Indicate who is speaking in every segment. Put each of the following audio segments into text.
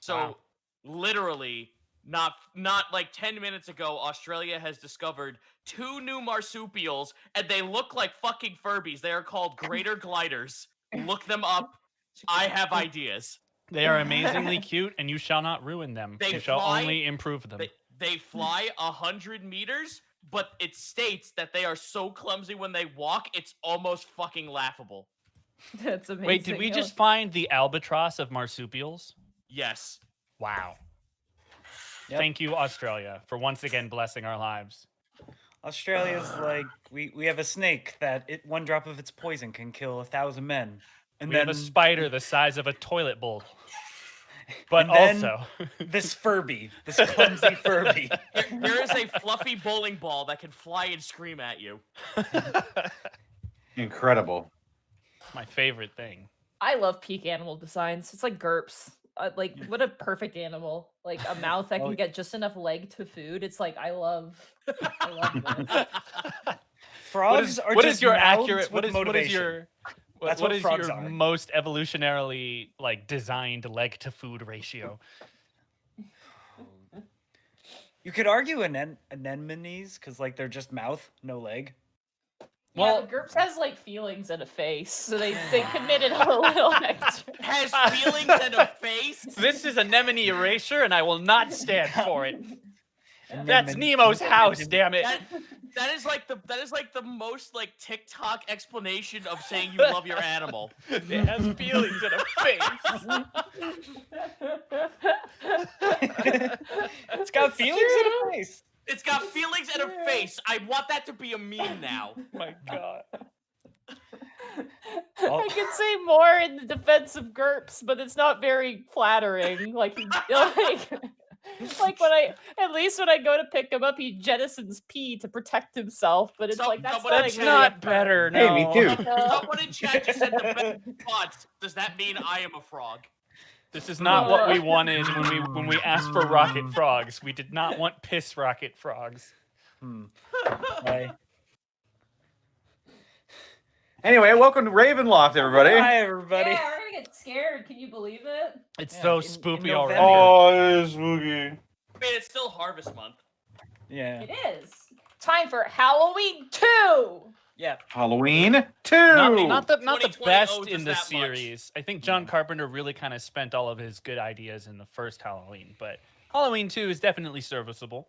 Speaker 1: So literally, not like 10 minutes ago, Australia has discovered 2 new marsupials, and they look like fucking Furbies. They are called greater gliders. Look them up. I have ideas.
Speaker 2: They are amazingly cute, and you shall not ruin them.
Speaker 1: They
Speaker 2: You shall
Speaker 1: fly-
Speaker 2: only improve them.
Speaker 1: They fly 100 meters, but it states that they are so clumsy when they walk, it's almost fucking laughable.
Speaker 3: That's amazing.
Speaker 2: Wait, did we just find the albatross of marsupials?
Speaker 1: Yes.
Speaker 2: Wow.
Speaker 4: Yep.
Speaker 2: Thank you, Australia, for once again blessing our lives.
Speaker 4: Australia's like we have a snake that one drop of its poison can kill 1,000 men. And
Speaker 2: We have a spider the size of a toilet bowl. But
Speaker 4: and then
Speaker 2: also
Speaker 4: this Furby, this clumsy Furby.
Speaker 1: There is a fluffy bowling ball that can fly and scream at you.
Speaker 5: Incredible.
Speaker 2: my favorite thing.
Speaker 3: I love peak animal designs. It's like GURPS. Like, what a perfect animal. Like a mouth that can get just enough leg to food. It's like, I love this.
Speaker 4: Frogs are
Speaker 2: what
Speaker 4: just
Speaker 2: is your
Speaker 4: mouths
Speaker 2: accurate
Speaker 4: with
Speaker 2: what is
Speaker 4: motivation.
Speaker 2: what is
Speaker 4: frogs
Speaker 2: your
Speaker 4: are.
Speaker 2: most evolutionarily like designed leg to food ratio?
Speaker 4: You could argue anemones because like they're just mouth, no leg.
Speaker 3: Well, yeah, but GURPS has like feelings and a face, so they committed a little extra.
Speaker 1: Has feelings and a face.
Speaker 2: This is anemone erasure, and I will not stand for it. That's Nemo's house, damn it.
Speaker 1: That is like the most like TikTok explanation of saying you love your animal.
Speaker 2: It has feelings and a face.
Speaker 4: It's got feelings and a face.
Speaker 1: It's got feelings and a face. I want that to be a meme now.
Speaker 2: My God.
Speaker 3: I could say more in the defense of GURPS, but it's not very flattering. Like when I go to pick him up, he jettisons pee to protect himself. But it's like
Speaker 2: that's not better. No.
Speaker 5: Hey, me too.
Speaker 1: Someone in chat just said the best response. Does that mean I am a frog?
Speaker 2: This is not what we wanted when we asked for rocket frogs. We did not want piss rocket frogs.
Speaker 5: Anyway, welcome to Ravenloft, everybody.
Speaker 4: Hi, everybody.
Speaker 3: Yeah, we're gonna get scared. Can you believe it?
Speaker 2: It's so spoopy already.
Speaker 5: Oh, it's spooky.
Speaker 1: I mean, it's still Harvest Month.
Speaker 4: Yeah.
Speaker 3: It is. Time for Halloween 2!
Speaker 4: Yeah.
Speaker 5: Halloween 2.
Speaker 2: Not the
Speaker 1: 2020
Speaker 2: best
Speaker 1: owes
Speaker 2: in
Speaker 1: us
Speaker 2: the
Speaker 1: that much.
Speaker 2: series. I think John Carpenter really kind of spent all of his good ideas in the first Halloween, but Halloween 2 is definitely serviceable.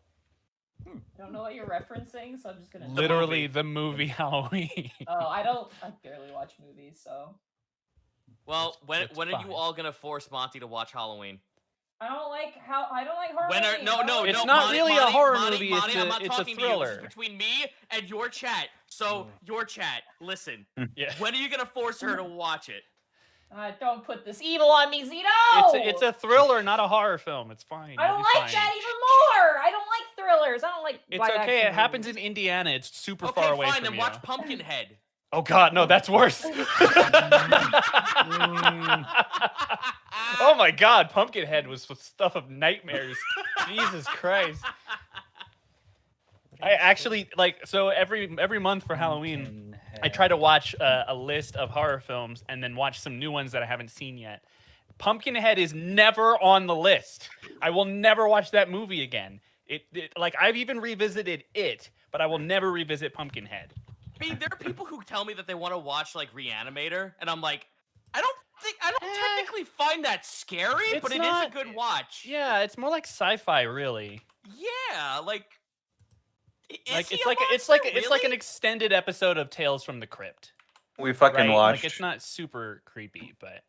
Speaker 3: I don't know what you're referencing, so I'm just gonna.
Speaker 2: Literally the movie Halloween.
Speaker 3: Oh, I barely watch movies, so.
Speaker 1: Well, when
Speaker 2: It's
Speaker 1: are
Speaker 2: fine.
Speaker 1: you all gonna force Monty to watch Halloween?
Speaker 3: I don't like horror
Speaker 1: When are
Speaker 3: movies.
Speaker 1: no,
Speaker 2: It's
Speaker 1: no,
Speaker 2: not
Speaker 1: Monty,
Speaker 2: really a horror
Speaker 1: Monty,
Speaker 2: movie,
Speaker 1: Monty, I'm not
Speaker 2: it's a
Speaker 1: talking to you. This is
Speaker 2: thriller.
Speaker 1: between me and your chat. So your chat, listen.
Speaker 2: Yeah.
Speaker 1: When are you gonna force her to watch it?
Speaker 3: Don't put this evil on me, Zito!
Speaker 2: It's a thriller, not a horror film. It's fine.
Speaker 3: I don't
Speaker 2: You'll be
Speaker 3: like
Speaker 2: fine.
Speaker 3: that even more! I don't like thrillers. I don't like
Speaker 2: It's
Speaker 3: live
Speaker 2: okay.
Speaker 3: action
Speaker 2: It happens
Speaker 3: movies.
Speaker 2: in Indiana. It's super
Speaker 1: Okay,
Speaker 2: far away
Speaker 1: fine.
Speaker 2: from
Speaker 1: Then
Speaker 2: you.
Speaker 1: watch Pumpkinhead.
Speaker 2: Oh God, no, that's worse. Oh my God, Pumpkinhead was the stuff of nightmares. Jesus Christ. I actually so every month for Halloween, I try to watch a list of horror films and then watch some new ones that I haven't seen yet. Pumpkinhead is never on the list. I will never watch that movie again. I've even revisited it, but I will never revisit Pumpkinhead.
Speaker 1: I mean, there are people who tell me that they want to watch like Reanimator, and I'm like, I don't technically find that scary,
Speaker 2: It's
Speaker 1: but it
Speaker 2: not-
Speaker 1: is a good watch.
Speaker 2: Yeah, it's more like sci-fi, really.
Speaker 1: Yeah, like.
Speaker 2: It's like an extended episode of Tales from the Crypt.
Speaker 5: We fucking
Speaker 2: Right?
Speaker 5: watched.
Speaker 2: Like it's not super creepy, but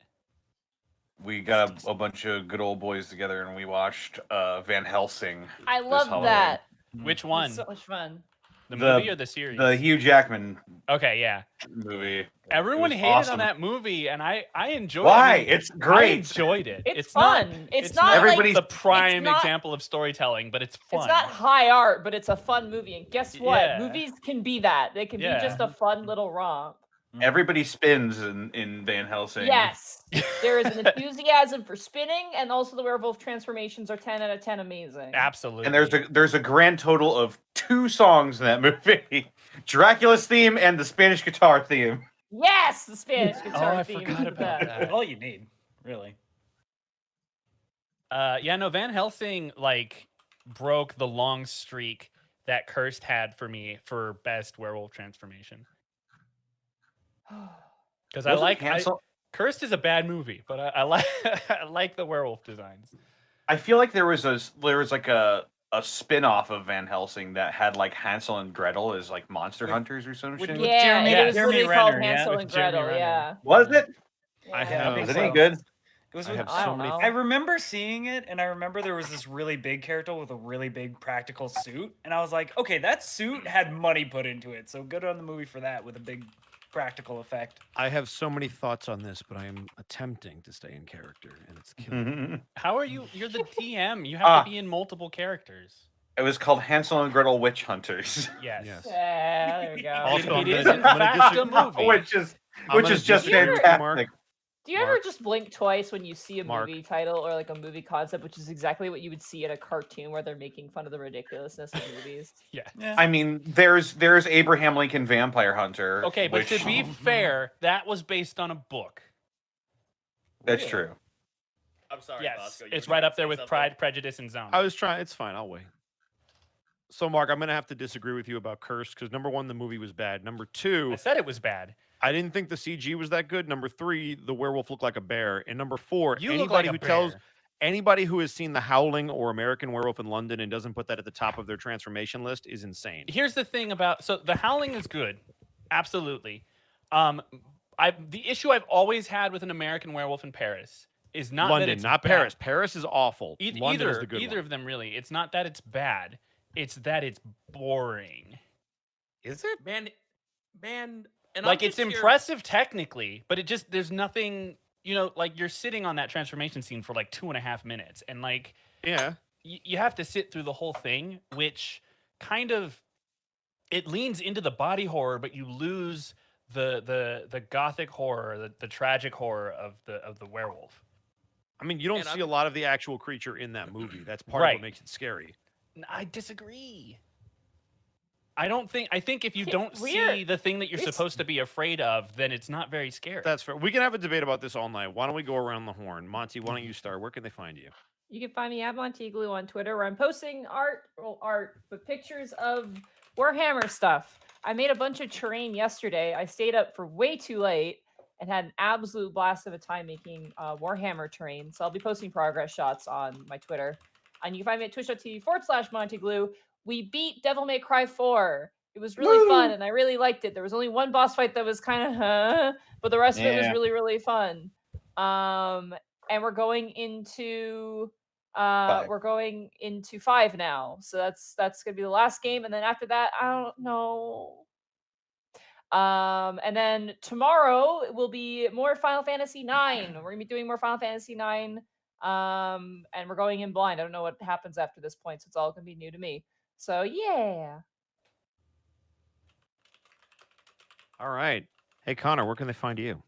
Speaker 5: We got a bunch of good old boys together and we watched Van Helsing.
Speaker 3: I
Speaker 5: this
Speaker 3: love
Speaker 5: Halloween.
Speaker 3: that.
Speaker 2: which one?
Speaker 3: It's so much fun.
Speaker 2: The
Speaker 5: The-
Speaker 2: movie or the series?
Speaker 5: The Hugh Jackman
Speaker 2: Okay, yeah.
Speaker 5: movie.
Speaker 2: Everyone
Speaker 5: It was
Speaker 2: hated
Speaker 5: awesome.
Speaker 2: on that movie, and I enjoyed
Speaker 5: Why?
Speaker 2: it.
Speaker 5: It's
Speaker 2: I
Speaker 5: great.
Speaker 2: enjoyed it.
Speaker 3: It's
Speaker 2: not
Speaker 3: fun. It's not
Speaker 5: Everybody's-
Speaker 2: the prime
Speaker 3: not-
Speaker 2: example of storytelling, but it's fun.
Speaker 3: It's not high art, but it's a fun movie. And guess what?
Speaker 2: Yeah.
Speaker 3: Movies can be that. They can
Speaker 2: Yeah.
Speaker 3: be just a fun little romp.
Speaker 5: Everybody spins in Van Helsing.
Speaker 3: Yes. There is an enthusiasm for spinning, and also the werewolf transformations are 10 out of 10 amazing.
Speaker 2: Absolutely.
Speaker 5: And there's a grand total of 2 songs in that movie. Dracula's theme and the Spanish guitar theme.
Speaker 3: Yes, the Spanish guitar
Speaker 2: I
Speaker 3: theme.
Speaker 2: forgot
Speaker 3: is the
Speaker 2: about
Speaker 3: best.
Speaker 2: that.
Speaker 4: All you need, really.
Speaker 2: Yeah, no, Van Helsing like broke the long streak that Cursed had for me for best werewolf transformation. Because
Speaker 5: Wasn't Hansel?
Speaker 2: Cursed is a bad movie, but I like I like the werewolf designs.
Speaker 5: I feel like there was like a spin-off of Van Helsing that had like Hansel and Gretel as like monster
Speaker 4: With-
Speaker 5: hunters or some
Speaker 4: with-
Speaker 5: shit.
Speaker 4: with
Speaker 3: Yeah,
Speaker 4: Jeremy-
Speaker 3: and it was
Speaker 4: Jeremy
Speaker 3: literally called
Speaker 4: Renner, yeah,
Speaker 3: Hansel
Speaker 2: with
Speaker 3: and
Speaker 2: Jeremy
Speaker 3: Gretel.
Speaker 2: Renner.
Speaker 3: Yeah.
Speaker 5: Was it?
Speaker 3: Yeah,
Speaker 6: I have
Speaker 5: Was
Speaker 6: so
Speaker 5: it any
Speaker 6: many-
Speaker 5: good?
Speaker 4: It was
Speaker 6: I
Speaker 4: with-
Speaker 6: have
Speaker 3: I
Speaker 6: so
Speaker 3: don't
Speaker 6: many.
Speaker 3: know.
Speaker 4: I remember seeing it, and I remember there was this really big character with a really big practical suit, and I was like, okay, that suit had money put into it, so good on the movie for that with a big practical effect.
Speaker 6: I have so many thoughts on this, but I am attempting to stay in character, and it's killing me.
Speaker 2: How are you? You're the DM. You have to be in multiple characters.
Speaker 5: It was called Hansel and Gretel Witch Hunters.
Speaker 2: Yes.
Speaker 6: Yes.
Speaker 3: Yeah, there we go.
Speaker 6: Also,
Speaker 2: It
Speaker 6: I'm
Speaker 2: is
Speaker 6: gonna-
Speaker 2: in
Speaker 6: I'm gonna
Speaker 2: fact a
Speaker 6: disagree-
Speaker 2: movie.
Speaker 6: I'm
Speaker 5: which
Speaker 6: gonna
Speaker 5: is just
Speaker 6: disagree with you,
Speaker 5: fantastic.
Speaker 6: Mark.
Speaker 3: Do you ever
Speaker 6: Mark.
Speaker 3: just blink twice when you see a
Speaker 6: Mark.
Speaker 3: movie title or like a movie concept, which is exactly what you would see in a cartoon where they're making fun of the ridiculousness of movies?
Speaker 2: Yeah.
Speaker 4: Yeah.
Speaker 5: I mean, there's Abraham Lincoln Vampire Hunter.
Speaker 2: Okay, but
Speaker 5: which,
Speaker 2: to be fair, that was based on a book.
Speaker 5: that's
Speaker 3: Really?
Speaker 5: true.
Speaker 1: I'm sorry,
Speaker 2: Yes,
Speaker 1: Bosco, you
Speaker 2: it's
Speaker 1: were
Speaker 2: right
Speaker 1: gonna
Speaker 2: up there
Speaker 1: say
Speaker 2: with
Speaker 1: something.
Speaker 2: Pride, Prejudice, and Zombie.
Speaker 6: I was trying. It's fine. I'll wait. So, Mark, I'm gonna have to disagree with you about Cursed because number one, the movie was bad. Number two,
Speaker 2: I said it was bad.
Speaker 6: I didn't think the CG was that good. Number three, the werewolf looked like a bear. And number four,
Speaker 2: You look like
Speaker 6: anybody
Speaker 2: a
Speaker 6: who tells
Speaker 2: bear.
Speaker 6: anybody who has seen The Howling or American Werewolf in London and doesn't put that at the top of their transformation list is insane.
Speaker 2: Here's the thing about The Howling is good, absolutely. The issue I've always had with an American Werewolf in Paris is not that
Speaker 6: London,
Speaker 2: it's
Speaker 6: not
Speaker 2: bad.
Speaker 6: Paris. Paris is awful. London is the good
Speaker 2: either
Speaker 6: one.
Speaker 2: of them really. It's not that it's bad. It's that it's boring.
Speaker 6: Is it?
Speaker 1: Man, and
Speaker 2: Like
Speaker 1: I'm
Speaker 2: it's
Speaker 1: just here-
Speaker 2: impressive technically, but it just there's nothing. You know, like you're sitting on that transformation scene for like 2.5 minutes, and like
Speaker 6: Yeah.
Speaker 2: you have to sit through the whole thing, which kind of it leans into the body horror, but you lose the gothic horror, the tragic horror of the werewolf.
Speaker 6: I mean, you don't
Speaker 1: And
Speaker 6: see
Speaker 1: I'm-
Speaker 6: a lot of the actual creature in that movie. That's part of
Speaker 2: Right.
Speaker 6: what makes it scary.
Speaker 2: I disagree. I think if you
Speaker 3: Yeah,
Speaker 2: don't
Speaker 3: we're-
Speaker 2: see the thing that you're
Speaker 3: it's-
Speaker 2: supposed to be afraid of, then it's not very scary.
Speaker 6: That's fair. We can have a debate about this all night. Why don't we go around the horn? Monty, why don't you start? Where can they find you?
Speaker 3: You can find me at Monteglue on Twitter where I'm posting but pictures of Warhammer stuff. I made a bunch of terrain yesterday. I stayed up for way too late and had an absolute blast of a time making Warhammer terrain. So I'll be posting progress shots on my Twitter. And you can find me at twitch.tv/Monteglue. We beat Devil May Cry 4. It was really fun and I really liked it. There was only one boss fight that was kind of but the rest of it was
Speaker 5: Yeah.
Speaker 3: really, really fun. And we're going into
Speaker 5: 5.
Speaker 3: 5 now. So that's gonna be the last game. And then after that, I don't know. And then tomorrow it will be more Final Fantasy 9. We're gonna be doing more Final Fantasy 9. And we're going in blind. I don't know what happens after this point, so it's all gonna be new to me. So yeah.
Speaker 6: All right. Hey, Connor, where can they find you?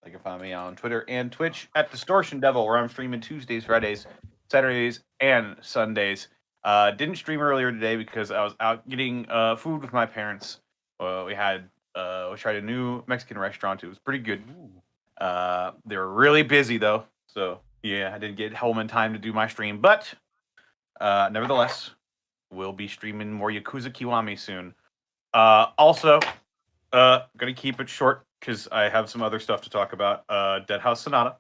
Speaker 5: They can find me on Twitter and Twitch at Distortion Devil, where I'm streaming Tuesdays, Fridays, Saturdays, and Sundays. Didn't stream earlier today because I was out getting food with my parents. We tried a new Mexican restaurant. It was pretty good. They were really busy though, so yeah, I didn't get home in time to do my stream. But nevertheless, we'll be streaming more Yakuza Kiwami soon. Also, gonna keep it short because I have some other stuff to talk about. Dead House Sonata.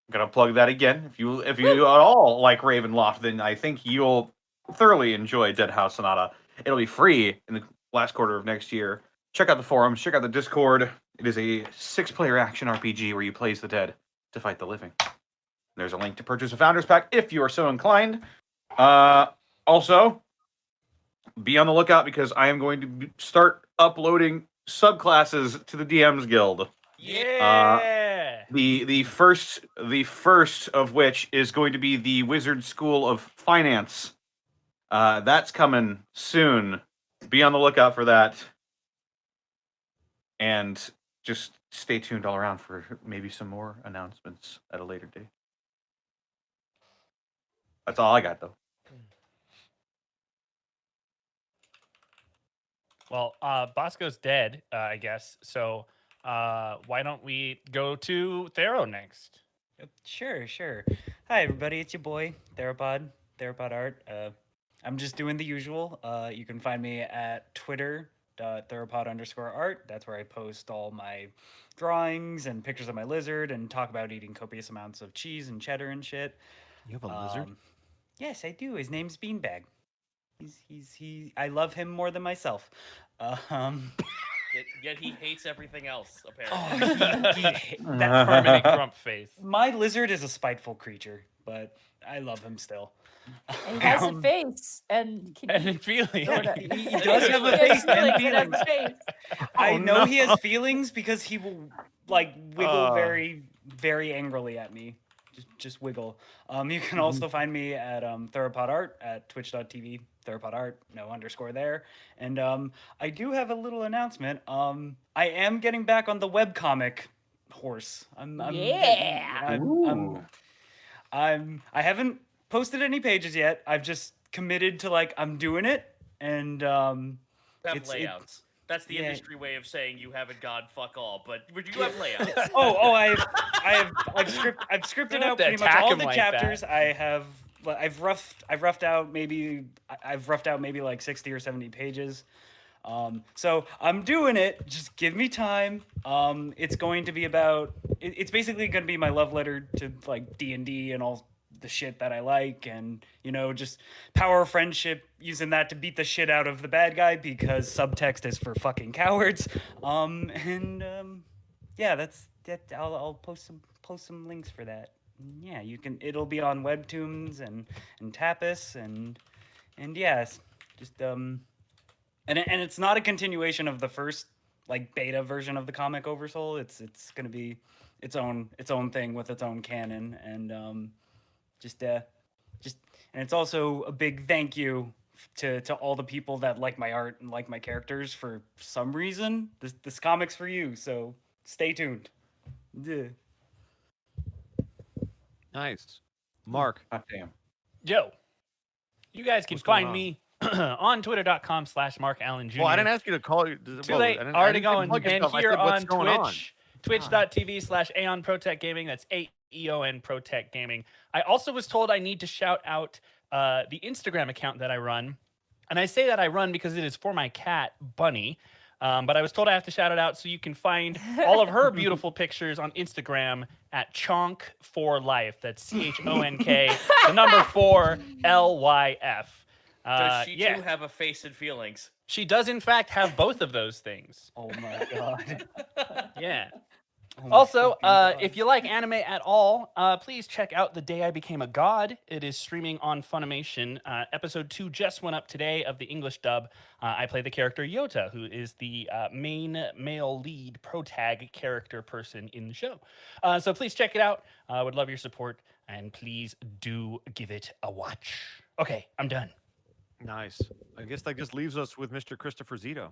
Speaker 5: I'm gonna plug that again. If you at all like Ravenloft, then I think you'll thoroughly enjoy Dead House Sonata. It'll be free in the last quarter of next year. Check out the forums. Check out the Discord. It is a 6-player action RPG where you play as the dead to fight the living. There's a link to purchase a Founders Pack if you are so inclined. Also, be on the lookout because I am going to start uploading subclasses to the DM's Guild.
Speaker 2: Yeah.
Speaker 5: The first of which is going to be the Wizard School of Finance. That's coming soon. Be on the lookout for that. And just stay tuned all around for maybe some more announcements at a later date. That's all I got though.
Speaker 2: Well, Bosco's dead, I guess. So why don't we go to Thero next?
Speaker 4: Sure. Hi, everybody. It's your boy, Therapod Art. I'm just doing the usual. You can find me at Twitter.therapod_art. That's where I post all my drawings and pictures of my lizard and talk about eating copious amounts of cheese and cheddar and shit.
Speaker 6: You have a lizard?
Speaker 4: Yes, I do. His name's Beanbag. I love him more than myself. Um,
Speaker 1: Yet he hates everything else,
Speaker 4: oh,
Speaker 1: apparently.
Speaker 4: that
Speaker 2: Permanent grump face.
Speaker 4: my lizard is a spiteful creature, but I love him still.
Speaker 3: And he has a
Speaker 4: Um,
Speaker 3: face and can
Speaker 2: And
Speaker 3: eat
Speaker 2: in feeling.
Speaker 3: sorta.
Speaker 4: he does have a
Speaker 3: He has
Speaker 4: face and
Speaker 3: feelings and has
Speaker 4: feelings.
Speaker 3: a face.
Speaker 4: I
Speaker 6: Oh,
Speaker 4: know he
Speaker 6: no.
Speaker 4: has feelings because he will like wiggle
Speaker 6: Uh.
Speaker 4: very, very angrily at me. Just wiggle. You can also find me at Therapod Art at twitch.tv. Therapod Art, no underscore there. And I do have a little announcement. I am getting back on the webcomic horse.
Speaker 3: Yeah.
Speaker 4: I haven't posted any pages yet. I've just committed to like I'm doing it, and
Speaker 1: You have
Speaker 4: it's- it-
Speaker 1: layouts. That's the
Speaker 4: yeah.
Speaker 1: industry way of saying you haven't gone fuck all, but you have layouts.
Speaker 4: I've scripted
Speaker 2: Don't have
Speaker 4: out
Speaker 2: to
Speaker 4: pretty much
Speaker 2: attack
Speaker 4: all
Speaker 2: him
Speaker 4: the
Speaker 2: like
Speaker 4: chapters.
Speaker 2: that.
Speaker 4: I've roughed out maybe like 60 or 70 pages. So I'm doing it. Just give me time. It's going to be about. It's basically going to be my love letter to like D&D and all the shit that I like, and just power of friendship, using that to beat the shit out of the bad guy because subtext is for fucking cowards. Yeah, that's that. I'll post some links for that. Yeah, you can. It'll be on Webtoons and Tapas and yes, just and it's not a continuation of the first like beta version of the comic Oversoul. It's gonna be its own thing with its own canon, and and it's also a big thank you to all the people that like my art and like my characters. For some reason, this comic's for you, so stay tuned. Yeah.
Speaker 6: Nice. Mark.
Speaker 5: God damn.
Speaker 2: Joe, you guys can
Speaker 6: What's going
Speaker 2: find
Speaker 6: on?
Speaker 2: me on twitter.com/MarkAllenJr.
Speaker 6: Well, I didn't ask you to call you.
Speaker 2: Too late. Already going. And here on
Speaker 6: Twitch.
Speaker 2: twitch.tv/AeonProTech Gaming. That's AEON ProTech Gaming. I also was told I need to shout out the Instagram account that I run. And I say that I run because it is for my cat, Bunny. But I was told I have to shout it out, so you can find all of her beautiful pictures on Instagram at Chonk4Life. That's CHONK, the number 4 LYF.
Speaker 1: Does she
Speaker 2: yeah,
Speaker 1: too have a face and feelings?
Speaker 2: she does in fact have both of those things.
Speaker 4: Oh my god.
Speaker 2: Yeah.
Speaker 4: Oh my
Speaker 2: Also,
Speaker 4: fucking God.
Speaker 2: if you like anime at all, please check out The Day I Became a God. It is streaming on Funimation. Episode 2 just went up today of the English dub. I play the character Yota, who is the main male lead protag character person in the show. So please check it out. I would love your support, and please do give it a watch. Okay, I'm done.
Speaker 6: Nice. I guess that just leaves us with Mr. Christopher Zito.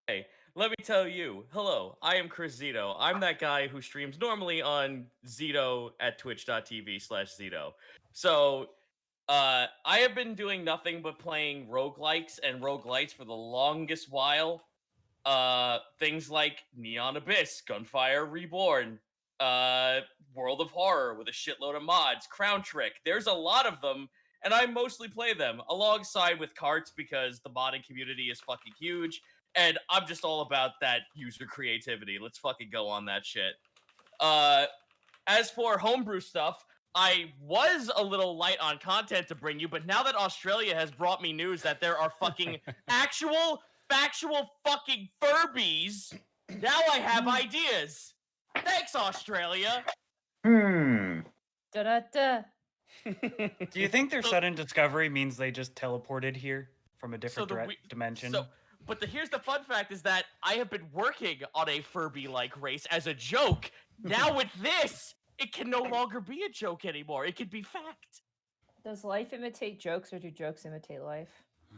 Speaker 1: Hey, let me tell you. Hello, I am Chris Zito. I'm that guy who streams normally on Zito at twitch.tv/Zito. So, I have been doing nothing but playing roguelikes and roguelites for the longest while. Things like Neon Abyss, Gunfire Reborn, World of Horror with a shitload of mods, Crown Trick. There's a lot of them, and I mostly play them alongside with carts because the modding community is fucking huge. And I'm just all about that user creativity. Let's fucking go on that shit. As for homebrew stuff, I was a little light on content to bring you, but now that Australia has brought me news that there are fucking actual, factual fucking Furbies, now I have ideas. Thanks, Australia.
Speaker 3: Da-da-da.
Speaker 4: Do you think their sudden discovery means they just teleported here from a different dimension?
Speaker 1: But here's the fun fact is that I have been working on a Furby-like race as a joke. Now with this, it can no longer be a joke anymore. It can be fact.
Speaker 3: Does life imitate jokes or do jokes imitate life?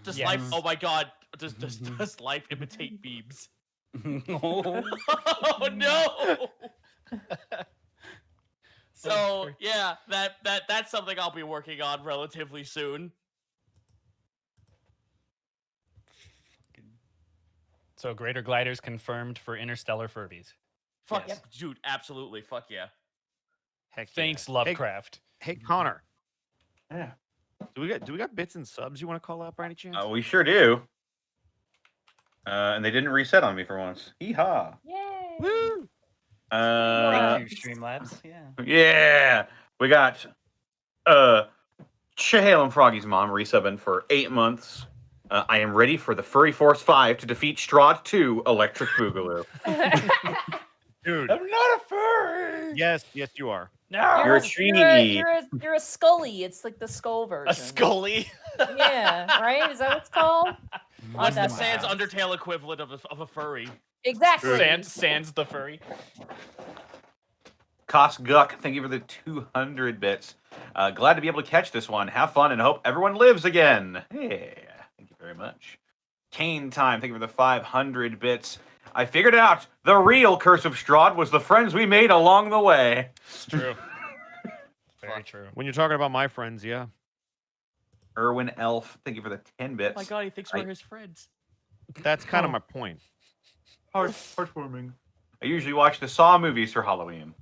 Speaker 1: Does
Speaker 2: Yes.
Speaker 1: life? Oh my god! Does life imitate memes?
Speaker 4: No.
Speaker 1: Oh no! So
Speaker 2: sorry.
Speaker 1: yeah, that's something I'll be working on relatively soon.
Speaker 2: So Greater Gliders confirmed for Interstellar Furbies.
Speaker 1: Fuck
Speaker 4: Yes.
Speaker 1: dude, absolutely. Fuck yeah.
Speaker 6: Heck yeah.
Speaker 2: Thanks, Lovecraft.
Speaker 6: Hey, Connor.
Speaker 5: Yeah.
Speaker 6: Do we got bits and subs you want to call out by any chance?
Speaker 5: We sure do. And they didn't reset on me for once. Hee-haw.
Speaker 3: Yay!
Speaker 6: Woo!
Speaker 4: Thank you, Streamlabs. Yeah.
Speaker 5: Yeah. We got Chahale and Froggy's mom resubbing for 8 months. I am ready for the Furry Force 5 to defeat Strahd 2 Electric Boogaloo.
Speaker 6: Dude.
Speaker 2: I'm not a furry.
Speaker 6: Yes, you are.
Speaker 2: No.
Speaker 5: You're a Trini.
Speaker 3: You're a Scully. It's like the skull version.
Speaker 2: A Scully.
Speaker 3: Yeah, right? Is that what it's called?
Speaker 1: What's the
Speaker 3: that's
Speaker 1: Sans
Speaker 3: wow.
Speaker 1: Undertale equivalent of a furry?
Speaker 3: Exactly.
Speaker 2: Sans the furry.
Speaker 5: Koss Guck, thank you for the 200 bits. Glad to be able to catch this one. Have fun and hope everyone lives again. Yeah, thank you very much. Kane Time, thank you for the 500 bits. I figured it out. The real Curse of Strahd was the friends we made along the way.
Speaker 2: It's true. Very true.
Speaker 6: When you're talking about my friends, yeah.
Speaker 5: Erwin Elf, thank you for the 10 bits.
Speaker 1: Oh my god, he thinks we're his friends.
Speaker 6: That's kind of my point.
Speaker 5: Heartwarming. I usually watch the Saw movies for Halloween.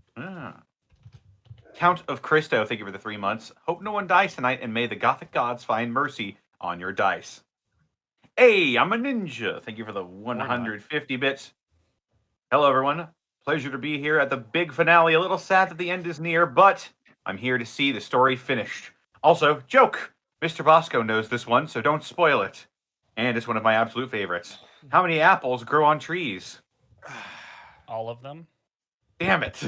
Speaker 5: Count of Christo, thank you for the 3 months. Hope no one dies tonight, and may the Gothic gods find mercy on your dice. Hey, I'm a ninja. Thank you for the 150 bits. Hello, everyone. Pleasure to be here at the big finale. A little sad that the end is near, but I'm here to see the story finished. Also, joke. Mr. Bosco knows this one, so don't spoil it. And it's one of my absolute favorites. How many apples grow on trees?
Speaker 2: All of them.
Speaker 5: Damn it.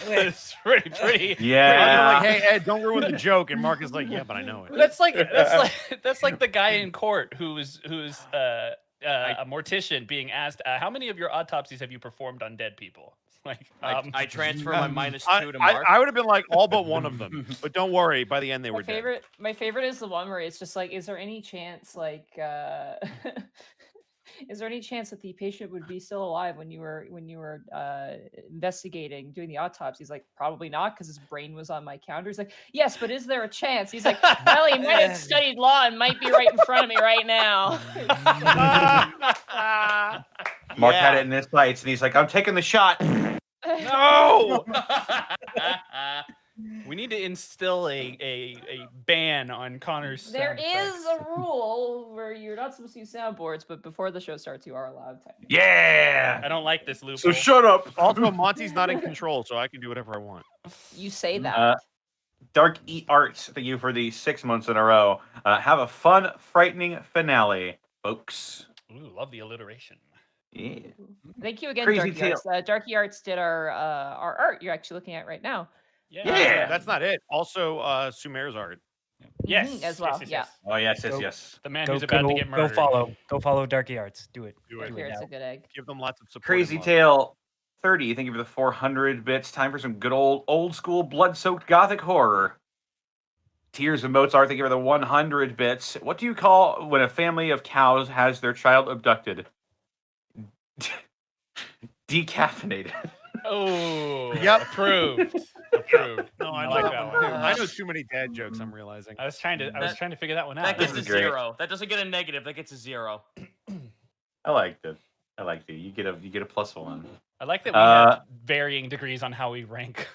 Speaker 2: It's pretty.
Speaker 5: Yeah.
Speaker 6: I'm like, hey Ed, don't ruin the joke, and Mark is like, yeah, but I know it.
Speaker 2: That's like the guy in court who's a mortician being asked, how many of your autopsies have you performed on dead people? Like,
Speaker 1: I transfer my -2 to Mark.
Speaker 6: I would have been like all but one of them, but don't worry. By the end, they were dead.
Speaker 3: My favorite is the one where it's just like, is there any chance, like, is there any chance that the patient would be still alive when you were investigating, doing the autopsy? He's like, probably not, because his brain was on my counter. He's like, yes, but is there a chance? He's like, well, he might have studied law and might be right in front of me right now.
Speaker 5: Mark had it in his sights, and he's like, I'm taking the shot.
Speaker 2: no. We need to instill a ban on Connor's.
Speaker 3: There
Speaker 2: sound
Speaker 3: is
Speaker 2: effects.
Speaker 3: a rule where you're not supposed to use soundboards, but before the show starts, you are allowed technically.
Speaker 5: Yeah.
Speaker 2: I don't like this loophole.
Speaker 5: So shut up.
Speaker 6: Also, Monty's not in control, so I can do whatever I want.
Speaker 3: You say that.
Speaker 5: Dark E Arts, thank you for the 6 months in a row. Have a fun, frightening finale, folks.
Speaker 2: Ooh, love the alliteration.
Speaker 5: Yeah.
Speaker 3: Thank you again,
Speaker 5: Crazy
Speaker 3: Darky Arts. Darky Arts did our art you're actually looking at right now.
Speaker 5: Yeah.
Speaker 6: That's not it. Also, Sumer's art.
Speaker 2: Yes,
Speaker 3: Mhm, as well, yeah.
Speaker 5: Oh, yes.
Speaker 2: The man
Speaker 4: Go,
Speaker 2: who's about to
Speaker 4: go,
Speaker 2: get
Speaker 4: go
Speaker 2: murdered.
Speaker 4: follow Darky Arts. Do it.
Speaker 6: Do it.
Speaker 3: Darky Arts
Speaker 4: now.
Speaker 3: a good egg.
Speaker 6: Give them lots of support.
Speaker 5: Crazy
Speaker 6: and love.
Speaker 5: Tale 30, thank you for the 400 bits. Time for some good old school blood-soaked gothic horror. Tears of Mozart, thank you for the 100 bits. What do you call when a family of cows has their child abducted? Decaffeinated.
Speaker 2: Oh,
Speaker 6: Yep.
Speaker 2: Approved.
Speaker 6: No, I
Speaker 2: like
Speaker 6: like
Speaker 2: that
Speaker 6: that
Speaker 2: one.
Speaker 6: one. I know too many dad jokes. I'm realizing.
Speaker 2: I was trying to figure that one out.
Speaker 1: That gets
Speaker 5: This
Speaker 1: a
Speaker 5: is great.
Speaker 1: 0. That doesn't get a negative. That gets a 0.
Speaker 5: I liked it. You get a +1.
Speaker 2: I like that we have varying degrees on how we rank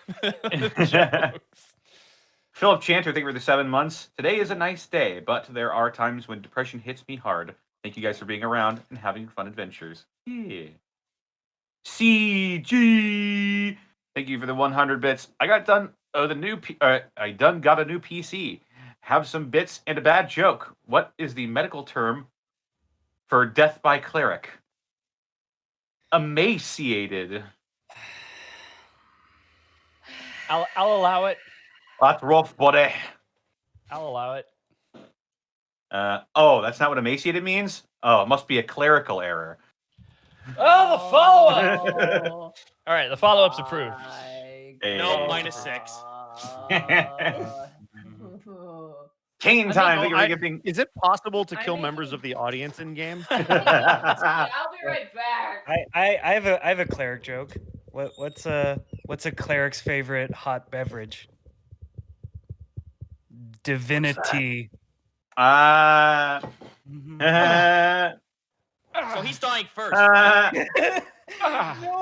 Speaker 2: jokes.
Speaker 5: Philip Chanter, thank you for the 7 months. Today is a nice day, but there are times when depression hits me hard. Thank you guys for being around and having fun adventures. Yeah. CG, thank you for the 100 bits. I got done. I done got a new PC. Have some bits and a bad joke. What is the medical term for death by cleric? Emaciated.
Speaker 2: I'll allow it.
Speaker 5: That's rough, buddy.
Speaker 2: I'll allow it.
Speaker 5: Oh, that's not what emaciated means? Oh, it must be a clerical error.
Speaker 2: Oh, the follow-up.
Speaker 3: Oh,
Speaker 2: All right, the follow-up's approved.
Speaker 3: my
Speaker 5: Hey.
Speaker 1: No,
Speaker 3: God.
Speaker 1: -6.
Speaker 5: Cane
Speaker 6: I
Speaker 5: time.
Speaker 6: mean,
Speaker 5: Thank you for giving.
Speaker 6: Is it possible to
Speaker 3: I
Speaker 6: kill
Speaker 3: mean-
Speaker 6: members of the audience in game?
Speaker 3: I'll be right back.
Speaker 4: I have a cleric joke. What's a cleric's favorite hot beverage? Divinity.
Speaker 5: Uh,
Speaker 4: Mhm.
Speaker 1: So he's dying first. Right?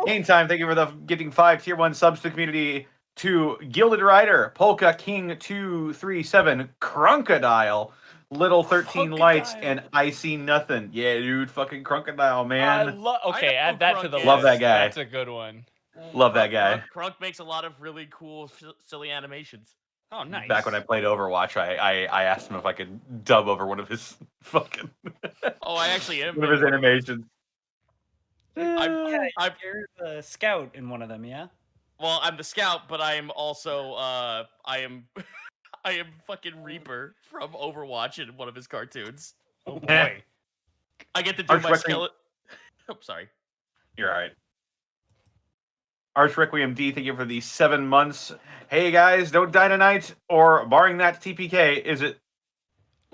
Speaker 5: Game time. Thank you for the giving 5 tier 1 subs to the community. To Gilded Rider, Polka King 237, Crocodile, Little 13 Lights,
Speaker 2: Crocodile.
Speaker 5: and I See Nothing. Yeah, dude, fucking Crocodile,
Speaker 2: I
Speaker 5: man.
Speaker 2: okay,
Speaker 1: know
Speaker 2: add that to the
Speaker 1: Crunk
Speaker 2: list.
Speaker 1: is.
Speaker 5: Love that guy.
Speaker 2: That's a good one.
Speaker 5: Love that guy.
Speaker 1: Crunk makes a lot of really cool, silly animations.
Speaker 2: Oh, nice.
Speaker 5: Back when I played Overwatch, I asked him if I could dub over one of his fucking
Speaker 1: Oh, I actually am.
Speaker 5: one of his animations.
Speaker 1: I'm,
Speaker 4: You're the scout in one of them, yeah?
Speaker 1: well, I'm the scout, but I am also I am I am fucking Reaper from Overwatch in one of his cartoons.
Speaker 2: Oh boy.
Speaker 1: I get to do my
Speaker 5: Archrequiem-
Speaker 1: skeleton. Oh, sorry.
Speaker 5: You're all right. Arch Requiem D, thank you for the 7 months. Hey guys, don't die tonight, or barring that TPK, is it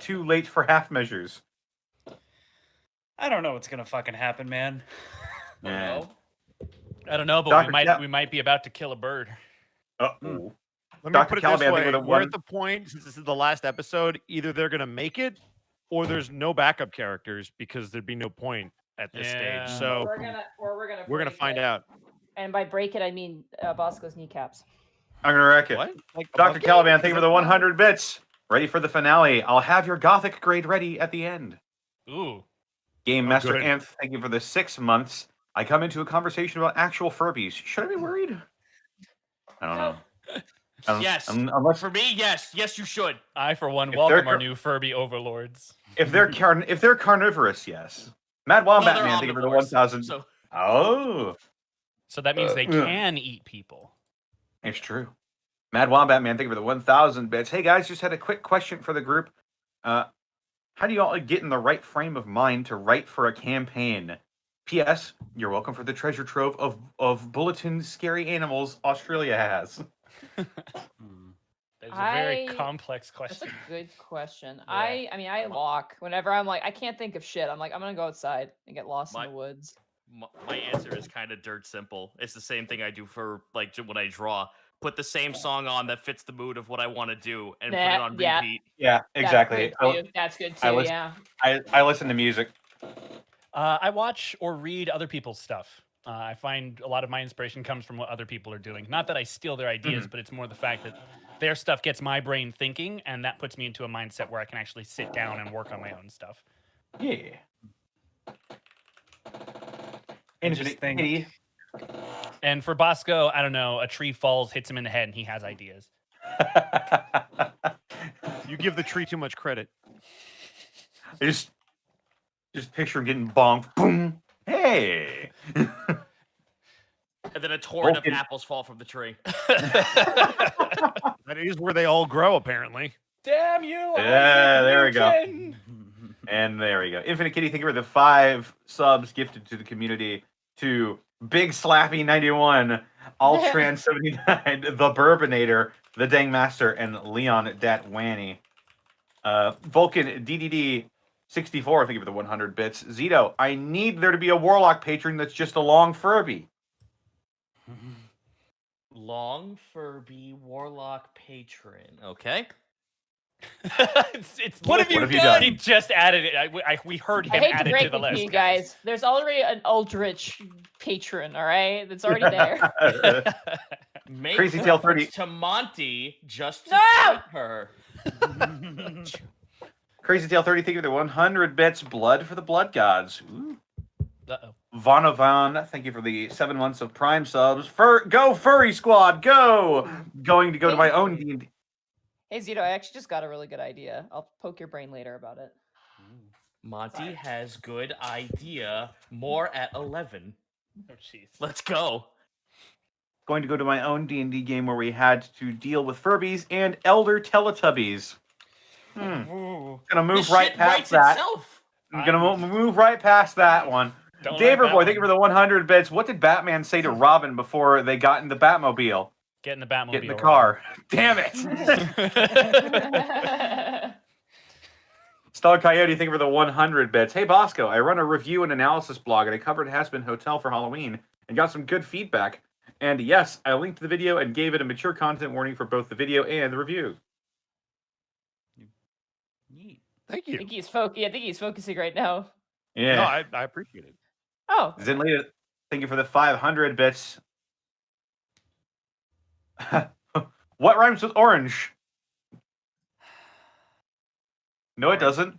Speaker 5: too late for half measures?
Speaker 4: I don't know what's gonna fucking happen, man.
Speaker 5: Yeah.
Speaker 2: I don't know, but
Speaker 5: Dr.
Speaker 2: we might be about to kill a bird.
Speaker 5: Uh-oh.
Speaker 6: Let me
Speaker 5: Dr.
Speaker 6: put it
Speaker 5: Caliban,
Speaker 6: this
Speaker 5: I
Speaker 6: way:
Speaker 5: think we're the
Speaker 6: we're
Speaker 5: one-
Speaker 6: at the point, since this is the last episode, either they're gonna make it, or there's no backup characters because there'd be no point at this
Speaker 2: Yeah.
Speaker 6: stage. So
Speaker 3: we're gonna
Speaker 6: we're gonna
Speaker 3: break
Speaker 6: find
Speaker 3: it.
Speaker 6: out.
Speaker 3: And by break it, I mean Bosco's kneecaps.
Speaker 5: I'm gonna wreck it.
Speaker 6: What? Like
Speaker 5: Dr.
Speaker 6: above-
Speaker 5: Caliban, thank you
Speaker 6: is
Speaker 5: for
Speaker 6: that
Speaker 5: the 100 bits. Ready for the finale. I'll have your Gothic grade ready at the end.
Speaker 2: Ooh.
Speaker 5: Game
Speaker 6: Oh,
Speaker 5: Master
Speaker 6: good.
Speaker 5: Anth, thank you for the 6 months. I come into a conversation about actual Furbies. Should I be worried? I don't know.
Speaker 1: Yes.
Speaker 5: Unless
Speaker 1: For me, yes. Yes, you should.
Speaker 2: I, for one,
Speaker 5: If
Speaker 2: welcome
Speaker 5: they're
Speaker 2: our
Speaker 5: cur-
Speaker 2: new Furby overlords.
Speaker 5: if they're carnivorous, yes. Mad
Speaker 1: Well,
Speaker 5: Wombat
Speaker 1: they're
Speaker 5: Man, thank you for the
Speaker 1: omnivores,
Speaker 5: 1,000.
Speaker 1: So
Speaker 5: Oh,
Speaker 2: So that means they
Speaker 5: yeah.
Speaker 2: can eat people.
Speaker 5: it's true. Mad Wombat Man, thank you for the 1,000 bits. Hey guys, just had a quick question for the group. How do you all get in the right frame of mind to write for a campaign? P.S. You're welcome for the treasure trove of bulletin scary animals Australia has.
Speaker 2: That's a very
Speaker 3: I-
Speaker 2: complex
Speaker 3: That's
Speaker 2: question.
Speaker 3: a good question.
Speaker 2: Yeah.
Speaker 3: I mean, I walk whenever I'm like, I can't think of shit. I'm like, I'm gonna go outside and get lost
Speaker 1: My-
Speaker 3: in the woods.
Speaker 1: my answer is kind of dirt simple. It's the same thing I do for like when I draw. Put the same song on that fits the mood of what I want to do and put it
Speaker 3: Nah,
Speaker 1: on
Speaker 3: yeah.
Speaker 1: repeat.
Speaker 5: Yeah, exactly.
Speaker 3: That's good too. That's good
Speaker 5: I
Speaker 3: too.
Speaker 5: listen-
Speaker 3: Yeah.
Speaker 5: I listen to music.
Speaker 2: I watch or read other people's stuff. I find a lot of my inspiration comes from what other people are doing. Not that I steal their ideas, but it's more the fact that their stuff gets my brain thinking, and that puts me into a mindset where I can actually sit down and work on my own stuff.
Speaker 5: Yeah.
Speaker 4: Infinite thing.
Speaker 5: Kitty.
Speaker 2: And for Bosco, I don't know, a tree falls, hits him in the head, and he has ideas.
Speaker 6: You give the tree too much credit.
Speaker 5: I just picture him getting bonked. Boom. Hey.
Speaker 1: And then a torrent
Speaker 5: Vulcan-
Speaker 1: of apples fall from the tree.
Speaker 6: That is where they all grow, apparently.
Speaker 2: Damn you!
Speaker 5: Yeah,
Speaker 2: Isaac
Speaker 5: there we go.
Speaker 2: Newton!
Speaker 5: And there we go. Infinite Kitty, thank you for the 5 subs gifted to the community. To Big Slappy 91, Altran 79, The Bourbinator, The Dang Master, and Leon Dat Wanny. Vulcan DDD 64, thank you for the 100 bits. Zito, I need there to be a Warlock patron that's just a long Furby.
Speaker 1: Long Furby Warlock patron. Okay.
Speaker 2: it's
Speaker 5: What have you done?
Speaker 2: He just added it. We heard him
Speaker 3: I hate
Speaker 2: add
Speaker 3: to
Speaker 2: it
Speaker 3: break
Speaker 2: to the
Speaker 3: it to
Speaker 2: list.
Speaker 3: you guys. There's already an Aldrich patron. All right, that's already there.
Speaker 1: Make
Speaker 5: Crazy Tail
Speaker 1: reference
Speaker 5: 30.
Speaker 1: to Monty just to
Speaker 3: No!
Speaker 1: fight her.
Speaker 5: Crazy Tail 30, thank you for the 100 bits. Blood for the Blood Gods. Ooh.
Speaker 2: Uh-oh.
Speaker 5: Vonovan, thank you for the 7 months of Prime subs. Go Furry Squad, go! Going to go to my own D&D.
Speaker 3: Hey Zito, I actually just got a really good idea. I'll poke your brain later about it.
Speaker 1: Monty has good idea. More at 11.
Speaker 2: Oh, jeez.
Speaker 1: Let's go.
Speaker 5: Going to go to my own D&D game where we had to deal with Furbies and Elder Teletubbies.
Speaker 2: Ooh.
Speaker 5: Gonna move
Speaker 1: This
Speaker 5: right
Speaker 1: shit
Speaker 5: past
Speaker 1: writes
Speaker 5: that.
Speaker 1: itself.
Speaker 5: I'm gonna move right past that one.
Speaker 2: Don't
Speaker 5: David
Speaker 2: like that
Speaker 5: Boy, thank you
Speaker 2: one.
Speaker 5: for the 100 bits. What did Batman say to Robin before they got in the Batmobile?
Speaker 2: Get in the Batmobile.
Speaker 5: Get in the car. Damn it. Star Coyote, thank you for the 100 bits. Hey Bosco, I run a review and analysis blog and I covered Has-Been Hotel for Halloween and got some good feedback. And yes, I linked the video and gave it a mature content warning for both the video and the review.
Speaker 4: Neat.
Speaker 6: Thank
Speaker 3: I
Speaker 6: you.
Speaker 3: think he's focusing right now.
Speaker 5: Yeah.
Speaker 6: No, I appreciate it.
Speaker 3: Oh,
Speaker 5: Zinlita, thank you for the 500 bits. What rhymes with orange? No, it doesn't.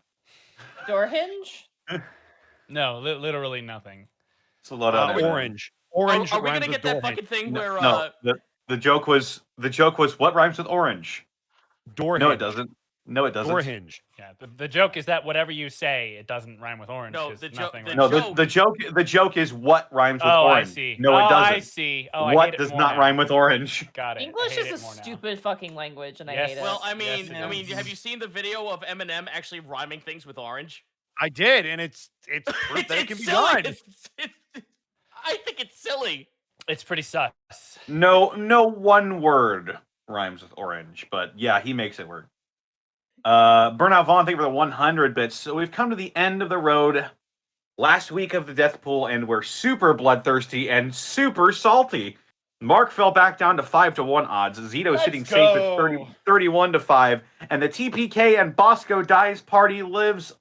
Speaker 3: Door hinge?
Speaker 2: No, literally nothing.
Speaker 5: It's a lot of
Speaker 6: Orange. Orange
Speaker 1: Are we
Speaker 6: rhymes
Speaker 1: gonna
Speaker 6: with
Speaker 1: get that
Speaker 6: door
Speaker 1: fucking thing
Speaker 5: No,
Speaker 1: where
Speaker 5: no, the joke was what rhymes with orange?
Speaker 6: Door
Speaker 5: No, it
Speaker 6: hinge.
Speaker 5: doesn't. No, it doesn't.
Speaker 6: Door hinge.
Speaker 2: Yeah, the joke is that whatever you say, it doesn't rhyme with orange.
Speaker 1: No,
Speaker 2: 'cause
Speaker 1: the
Speaker 2: nothing
Speaker 1: the
Speaker 2: rhymes
Speaker 5: No,
Speaker 2: with
Speaker 1: joke-
Speaker 5: the joke is what rhymes with
Speaker 2: Oh, I
Speaker 5: orange.
Speaker 2: see.
Speaker 5: No, it
Speaker 2: Oh,
Speaker 5: doesn't.
Speaker 2: I see. Oh, I hate
Speaker 5: What
Speaker 2: it
Speaker 5: does
Speaker 2: more
Speaker 5: not
Speaker 2: now.
Speaker 5: rhyme with orange?
Speaker 2: Got it. I
Speaker 3: English
Speaker 2: hate
Speaker 3: is a
Speaker 2: it more now.
Speaker 3: stupid fucking language, and I
Speaker 2: Yes.
Speaker 3: hate it.
Speaker 1: Well, I
Speaker 2: Yes,
Speaker 1: mean,
Speaker 2: it is.
Speaker 1: have you seen the video of Eminem actually rhyming things with orange?
Speaker 6: I did, and it's proof that it can be
Speaker 1: silly.
Speaker 6: done.
Speaker 1: I think it's silly.
Speaker 2: It's pretty sus.
Speaker 5: No one word rhymes with orange, but yeah, he makes it work. Burnout Vaughn, thank you for the 100 bits. So we've come to the end of the road. Last week of the death pool, and we're super bloodthirsty and super salty. Mark fell back down to 5-1 odds. Zito
Speaker 2: Let's
Speaker 5: sitting safe at
Speaker 2: go.
Speaker 5: 31-5, and the TPK and Bosco dies party lives.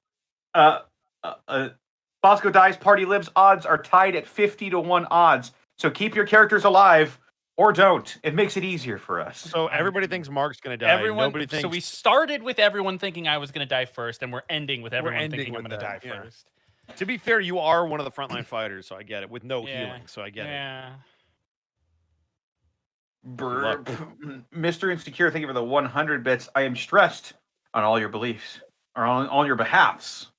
Speaker 5: Bosco dies party lives odds are tied at 50-1 odds. So keep your characters alive or don't. It makes it easier for us.
Speaker 6: So everybody thinks Mark's gonna die.
Speaker 2: Everyone.
Speaker 6: Nobody thinks.
Speaker 2: So we started with everyone thinking I was going to die first, and we're ending with everyone
Speaker 6: ending
Speaker 2: thinking I'm
Speaker 6: with
Speaker 2: going to die
Speaker 6: that, yeah.
Speaker 2: first.
Speaker 6: To be fair, you are one of the frontline fighters, so I get it. With no
Speaker 2: Yeah.
Speaker 6: healing, so I get it.
Speaker 2: Yeah.
Speaker 5: Burp. Mr. Insecure, thank you for the 100 bits. I am stressed on all your beliefs, or on all your behalfs.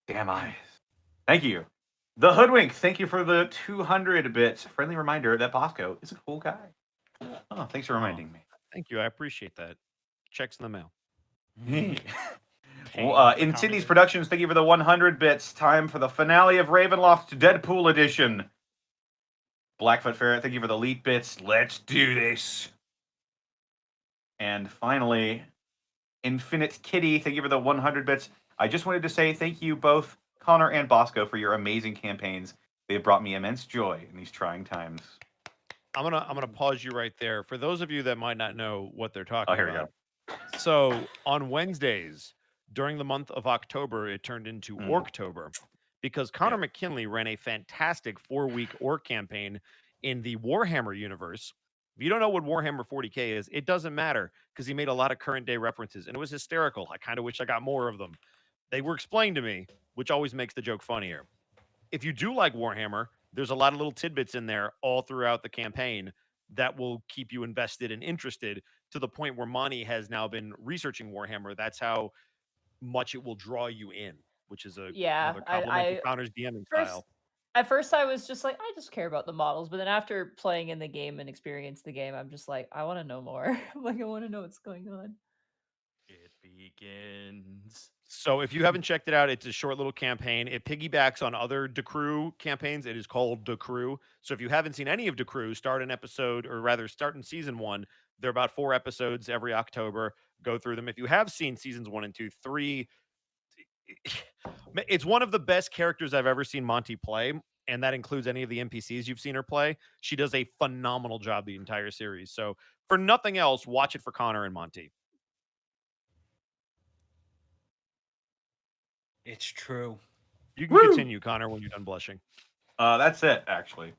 Speaker 5: Damn eyes. Thank you. The Hoodwink, thank you for the 200 bits. Friendly reminder that Bosco is a cool guy. Oh, thanks for reminding me.
Speaker 6: Thank you. I appreciate that. Checks in the mail.
Speaker 5: Well, in Sydney's Productions, thank you for the 100 bits. Time for the finale of Ravenloft Deadpool Edition. Blackfoot Ferret, thank you for the elite bits. Let's do this. And finally, Infinite Kitty, thank you for the 100 bits. I just wanted to say thank you both, Connor and Bosco, for your amazing campaigns. They have brought me immense joy in these trying times.
Speaker 6: I'm gonna pause you right there. For those of you that might not know what they're talking
Speaker 5: Here we
Speaker 6: about. So on Wednesdays during the month of October, it turned into Orktober because Connor McKinley ran a fantastic 4-week Orc campaign in the Warhammer universe. If you don't know what Warhammer 40K is, it doesn't matter because he made a lot of current day references and it was hysterical. I kind of wish I got more of them. They were explained to me, which always makes the joke funnier. If you do like Warhammer, there's a lot of little tidbits in there all throughout the campaign that will keep you invested and interested to the point where Monty has now been researching Warhammer. That's how much it will draw you in, which is another compliment to Connor's DMing style.
Speaker 3: At first, I was just like, I just care about the models. But then after playing in the game and experience the game, I'm just like, I want to know more. Like, I want to know what's going on.
Speaker 1: It begins.
Speaker 6: So if you haven't checked it out, it's a short little campaign. It piggybacks on other Decrew campaigns. It is called Decrew. So if you haven't seen any of Decrew, start an episode, or rather start in season 1. They're about 4 episodes every October. Go through them. If you have seen seasons 1 and 2, 3, it's one of the best characters I've ever seen Monty play. And that includes any of the NPCs you've seen her play. She does a phenomenal job the entire series. So for nothing else, watch it for Connor and Monty.
Speaker 4: It's true.
Speaker 6: You can continue, Connor, when you're done blushing.
Speaker 5: That's it, actually.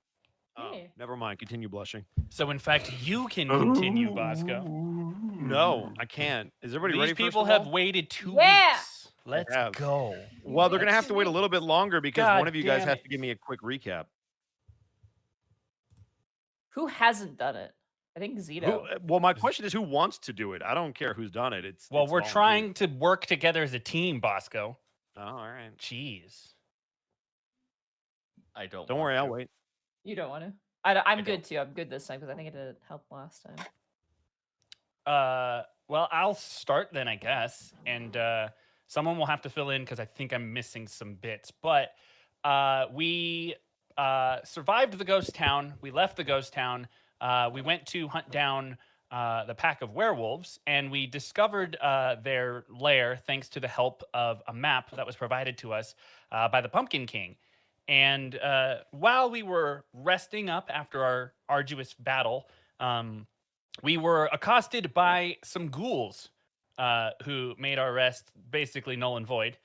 Speaker 6: Oh,
Speaker 3: Hey.
Speaker 6: never mind. Continue blushing.
Speaker 2: So in fact, you can continue, Bosco.
Speaker 6: No, I can't. Is everybody
Speaker 2: These
Speaker 6: ready?
Speaker 2: people
Speaker 6: first of
Speaker 2: have
Speaker 6: all?
Speaker 2: waited 2
Speaker 3: Yeah.
Speaker 2: weeks. Let's
Speaker 6: have.
Speaker 2: go.
Speaker 6: Well, they're gonna have to wait a little bit longer because
Speaker 2: God
Speaker 6: one of you guys
Speaker 2: damn
Speaker 6: has
Speaker 2: it.
Speaker 6: to give me a quick recap.
Speaker 3: Who hasn't done it? I think Zito.
Speaker 6: Well, my question is, who wants to do it? I don't care who's done it. It's
Speaker 2: Well, we're
Speaker 6: volunteer.
Speaker 2: trying to work together as a team, Bosco.
Speaker 6: Oh, all right.
Speaker 2: Jeez.
Speaker 1: I don't.
Speaker 6: Don't
Speaker 1: want
Speaker 6: worry, I'll
Speaker 1: to.
Speaker 6: wait.
Speaker 3: You don't want to? I'm
Speaker 1: don't.
Speaker 3: good too. I'm good this time because I think it did help last time.
Speaker 2: Well, I'll start then, I guess, and someone will have to fill in because I think I'm missing some bits. But we survived the ghost town. We left the ghost town. We went to hunt down the pack of werewolves, and we discovered their lair thanks to the help of a map that was provided to us by the Pumpkin King. And while we were resting up after our arduous battle, we were accosted by some ghouls who made our rest basically null and void.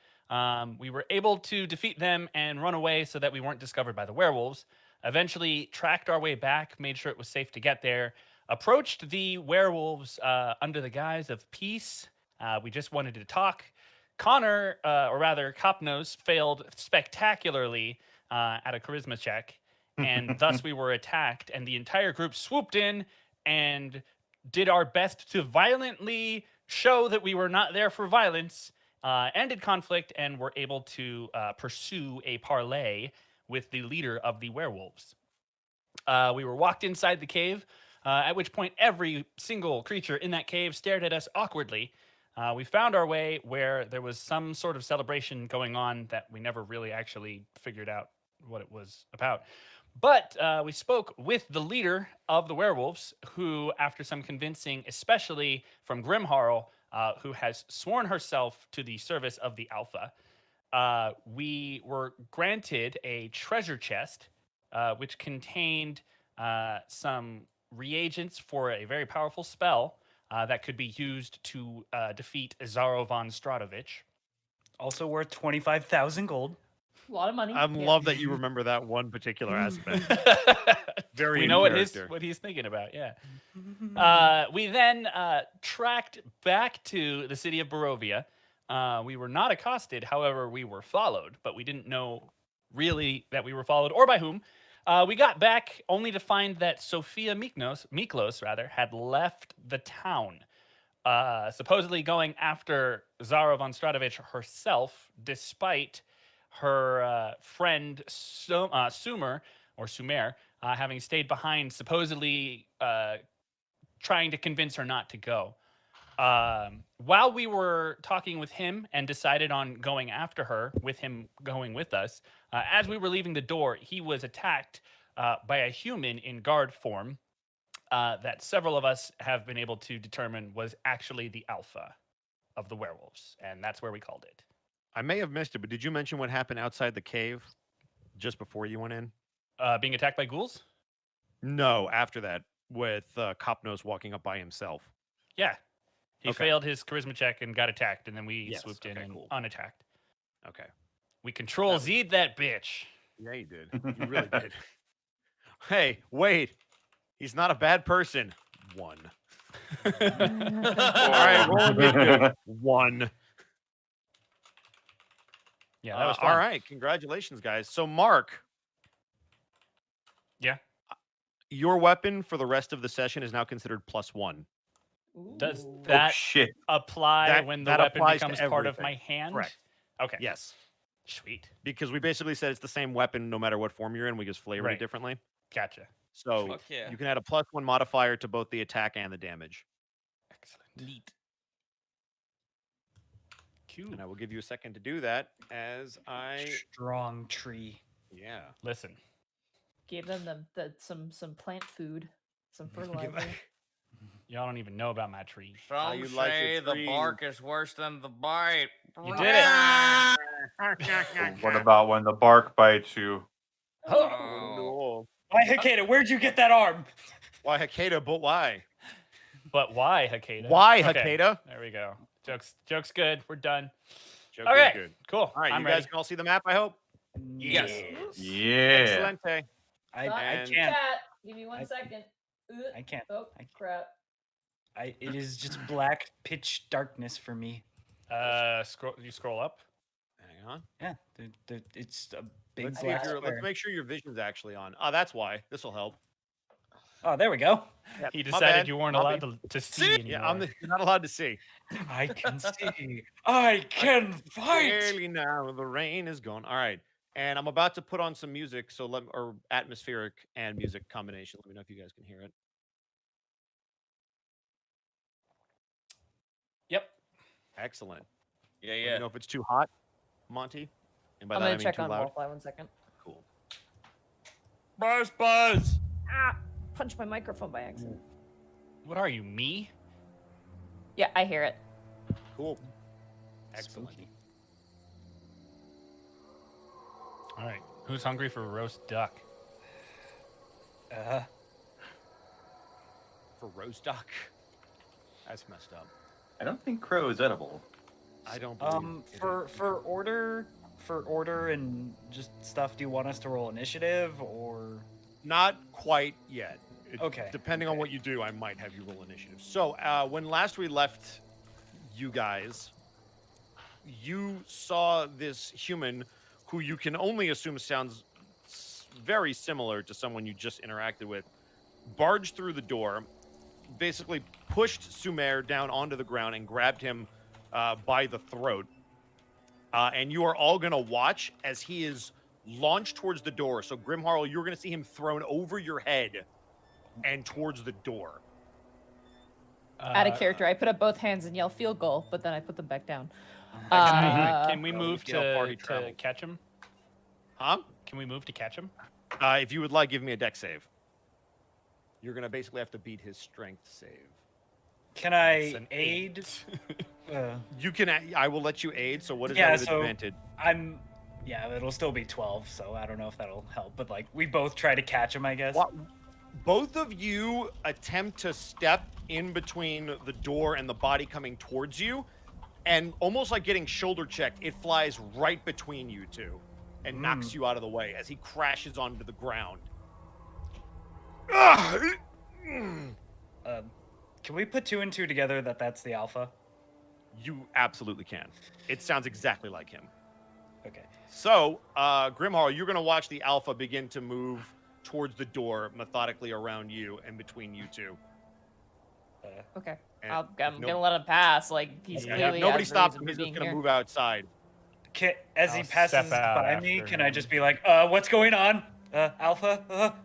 Speaker 2: We were able to defeat them and run away so that we weren't discovered by the werewolves. Eventually, tracked our way back, made sure it was safe to get there, approached the werewolves under the guise of peace. We just wanted to talk. Connor, or rather, Copnose, failed spectacularly at a charisma check, and thus we were attacked. And the entire group swooped in and did our best to violently show that we were not there for violence, ended conflict, and were able to pursue a parley with the leader of the werewolves. We were walked inside the cave, at which point every single creature in that cave stared at us awkwardly. We found our way where there was some sort of celebration going on that we never really actually figured out what it was about. But we spoke with the leader of the werewolves, who, after some convincing, especially from Grimharl, who has sworn herself to the service of the Alpha, we were granted a treasure chest, which contained some reagents for a very powerful spell that could be used to defeat Zaro von Stratovich.
Speaker 4: Also worth 25,000 gold.
Speaker 3: A lot of money.
Speaker 6: I
Speaker 3: Yeah.
Speaker 6: love that you remember that one particular aspect. Very
Speaker 2: we
Speaker 6: in
Speaker 2: know
Speaker 6: character.
Speaker 2: what he's thinking about. Yeah. We then tracked back to the city of Barovia. We were not accosted, however, we were followed, but we didn't know really that we were followed or by whom. We got back only to find that Sophia Miklos had left the town, supposedly going after Zara von Stratovich herself, despite her friend Sumer having stayed behind, supposedly trying to convince her not to go. While we were talking with him and decided on going after her, with him going with us, as we were leaving the door, he was attacked by a human in guard form that several of us have been able to determine was actually the Alpha of the werewolves, and that's where we called it.
Speaker 6: I may have missed it, but did you mention what happened outside the cave just before you went in?
Speaker 2: Being attacked by ghouls?
Speaker 6: No, after that, with Copnose walking up by himself.
Speaker 2: Yeah. He
Speaker 6: Okay.
Speaker 2: failed his charisma check and got attacked, and then we
Speaker 6: Yes,
Speaker 2: swooped in
Speaker 6: okay,
Speaker 2: and
Speaker 6: cool.
Speaker 2: unattacked.
Speaker 6: Okay.
Speaker 2: We control
Speaker 6: That was-
Speaker 2: Z'd that bitch.
Speaker 6: Yeah, you did. You really did. Hey, wait. He's not a bad person. 1. All right, roll initiative. 1.
Speaker 2: Yeah, that was fun.
Speaker 6: all right. Congratulations, guys. So, Mark.
Speaker 2: Yeah.
Speaker 6: Your weapon for the rest of the session is now considered +1.
Speaker 2: Does
Speaker 3: Ooh.
Speaker 2: that
Speaker 5: Shit.
Speaker 2: apply when the
Speaker 6: that
Speaker 2: weapon
Speaker 6: applies to
Speaker 2: becomes part of my
Speaker 6: everything.
Speaker 2: hand?
Speaker 6: Correct.
Speaker 2: Okay.
Speaker 6: Yes.
Speaker 2: Sweet.
Speaker 6: Because we basically said it's the same weapon no matter what form you're in. We just flavored it
Speaker 2: Right.
Speaker 6: differently.
Speaker 2: Gotcha.
Speaker 6: So
Speaker 7: Fuck yeah.
Speaker 6: you can add a +1 modifier to both the attack and the damage.
Speaker 2: Excellent.
Speaker 7: Neat.
Speaker 2: Cute.
Speaker 6: And I will give you a second to do that as I.
Speaker 4: Strong tree.
Speaker 6: Yeah.
Speaker 2: Listen.
Speaker 3: Gave them some plant food, some
Speaker 6: Give-
Speaker 3: fertilizer.
Speaker 2: Y'all don't even know about my tree.
Speaker 6: How
Speaker 1: Some
Speaker 6: you like your
Speaker 1: say the
Speaker 6: tree?
Speaker 1: bark is worse than the bite.
Speaker 2: You did it.
Speaker 5: What about when the bark bites you?
Speaker 1: Oh.
Speaker 6: No.
Speaker 4: Why, Hikeda, where'd you get that arm?
Speaker 6: Why Hakeda? But why?
Speaker 2: But why, Hakeda?
Speaker 6: Why
Speaker 2: Okay,
Speaker 6: Hakeda?
Speaker 2: there we go. Joke's good. We're done.
Speaker 6: Joke
Speaker 2: Okay.
Speaker 6: is good.
Speaker 2: Cool.
Speaker 6: All right,
Speaker 2: I'm
Speaker 6: you
Speaker 2: ready.
Speaker 6: guys can all see the map, I hope.
Speaker 1: Yes.
Speaker 5: Yeah.
Speaker 6: Excelente.
Speaker 4: I
Speaker 6: And-
Speaker 4: can't.
Speaker 3: Chat. Give me one
Speaker 4: I-
Speaker 3: second.
Speaker 4: I can't.
Speaker 3: Oh
Speaker 4: I-
Speaker 3: crap.
Speaker 4: It is just black pitch darkness for me.
Speaker 2: You scroll up.
Speaker 6: Hang on.
Speaker 4: Yeah, it's a big
Speaker 6: Let's, see
Speaker 4: black
Speaker 6: if you're,
Speaker 4: square.
Speaker 6: let's make sure your vision's actually on. Oh, that's why. This will help.
Speaker 4: Oh, there we go.
Speaker 2: He
Speaker 6: My
Speaker 2: decided
Speaker 6: bad.
Speaker 2: you weren't
Speaker 6: My
Speaker 2: allowed
Speaker 6: bad.
Speaker 2: to see anymore.
Speaker 6: Yeah, you're not allowed to see.
Speaker 4: I can see. I can fight.
Speaker 6: Barely now, the rain is gone. All right. And I'm about to put on some music, or atmospheric and music combination. Let me know if you guys can hear it.
Speaker 2: Yep.
Speaker 6: Excellent.
Speaker 1: Yeah,
Speaker 6: Let
Speaker 1: yeah.
Speaker 6: me know if it's too hot, Monty. And by
Speaker 3: I'm
Speaker 6: that I
Speaker 3: gonna
Speaker 6: mean
Speaker 3: check
Speaker 6: too
Speaker 3: on
Speaker 6: loud.
Speaker 3: Wallfly 1 second.
Speaker 6: Cool.
Speaker 1: Buzz, buzz.
Speaker 3: Ah, punched my microphone by accident.
Speaker 2: What are you, me?
Speaker 3: Yeah, I hear it.
Speaker 6: Cool. Excellent.
Speaker 4: Spooky.
Speaker 2: All right. Who's hungry for roast duck?
Speaker 6: For roast duck. That's messed up.
Speaker 5: I don't think crow is edible.
Speaker 6: I don't believe it
Speaker 4: For order and just stuff, do you want us to roll initiative or?
Speaker 6: Not quite yet.
Speaker 4: Okay,
Speaker 6: Depending on what you do, I might have you roll initiative. So, when last we left you guys, you saw this human who you can only assume sounds very similar to someone you just interacted with, barge through the door, basically pushed Sumer down onto the ground and grabbed him by the throat. And you are all going to watch as he is launched towards the door. So, Grimharl, you're going to see him thrown over your head and towards the door.
Speaker 3: Out of character, I put up both hands and yell field goal, but then I put them back down.
Speaker 2: Can we
Speaker 6: no,
Speaker 2: move
Speaker 6: you know, party
Speaker 2: to
Speaker 6: travel.
Speaker 2: catch him?
Speaker 6: Huh?
Speaker 2: Can we move to catch him?
Speaker 6: If you would like, give me a dex save. You're going to basically have to beat his strength save.
Speaker 4: Can
Speaker 2: It's
Speaker 4: I
Speaker 2: an
Speaker 4: aid?
Speaker 6: You can. I will let you aid. So what is
Speaker 4: Yeah,
Speaker 6: that
Speaker 4: so-
Speaker 6: advantage?
Speaker 4: Yeah, it'll still be 12, so I don't know if that'll help. But like, we both try to catch him, I guess.
Speaker 6: Both of you attempt to step in between the door and the body coming towards you, and almost like getting shoulder checked, it flies right between you two and knocks you out of the way as he crashes onto the ground.
Speaker 4: Can we put 2 and 2 together that that's the alpha?
Speaker 6: You absolutely can. It sounds exactly like him.
Speaker 4: Okay.
Speaker 6: So, Grimhar, you're going to watch the alpha begin to move towards the door methodically around you and between you two.
Speaker 3: Okay.
Speaker 6: And
Speaker 3: I'm
Speaker 6: if
Speaker 3: gonna let him pass. Like he's
Speaker 6: Yeah,
Speaker 3: clearly
Speaker 6: nobody
Speaker 3: has
Speaker 6: stops
Speaker 3: reason
Speaker 6: him.
Speaker 3: for
Speaker 6: He's just
Speaker 3: being
Speaker 6: going to
Speaker 3: here.
Speaker 6: move outside.
Speaker 4: As he
Speaker 2: I'll
Speaker 4: passes
Speaker 2: step out
Speaker 4: by me,
Speaker 2: after
Speaker 4: can I
Speaker 2: him.
Speaker 4: just be like, what's going on? Alpha?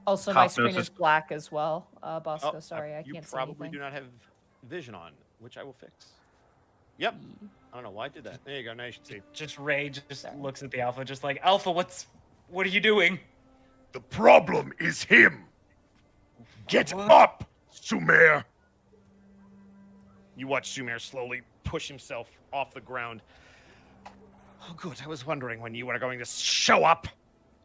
Speaker 3: Also, my
Speaker 5: Cop
Speaker 3: screen
Speaker 5: notices.
Speaker 3: is black as well. Bosco,
Speaker 6: Oh,
Speaker 3: sorry, I
Speaker 6: you
Speaker 3: can't see
Speaker 6: probably
Speaker 3: anything.
Speaker 6: do not have vision on, which I will fix. Yep. I don't know why I did that. There you go. Now you should see.
Speaker 4: Just Rage just
Speaker 3: Sorry.
Speaker 4: looks at the alpha, just like, Alpha, what are you doing?
Speaker 7: The problem is him. Get
Speaker 4: What?
Speaker 7: up, Sumer.
Speaker 6: You watch Sumer slowly push himself off the ground. Oh, good. I was wondering when you were going to show up.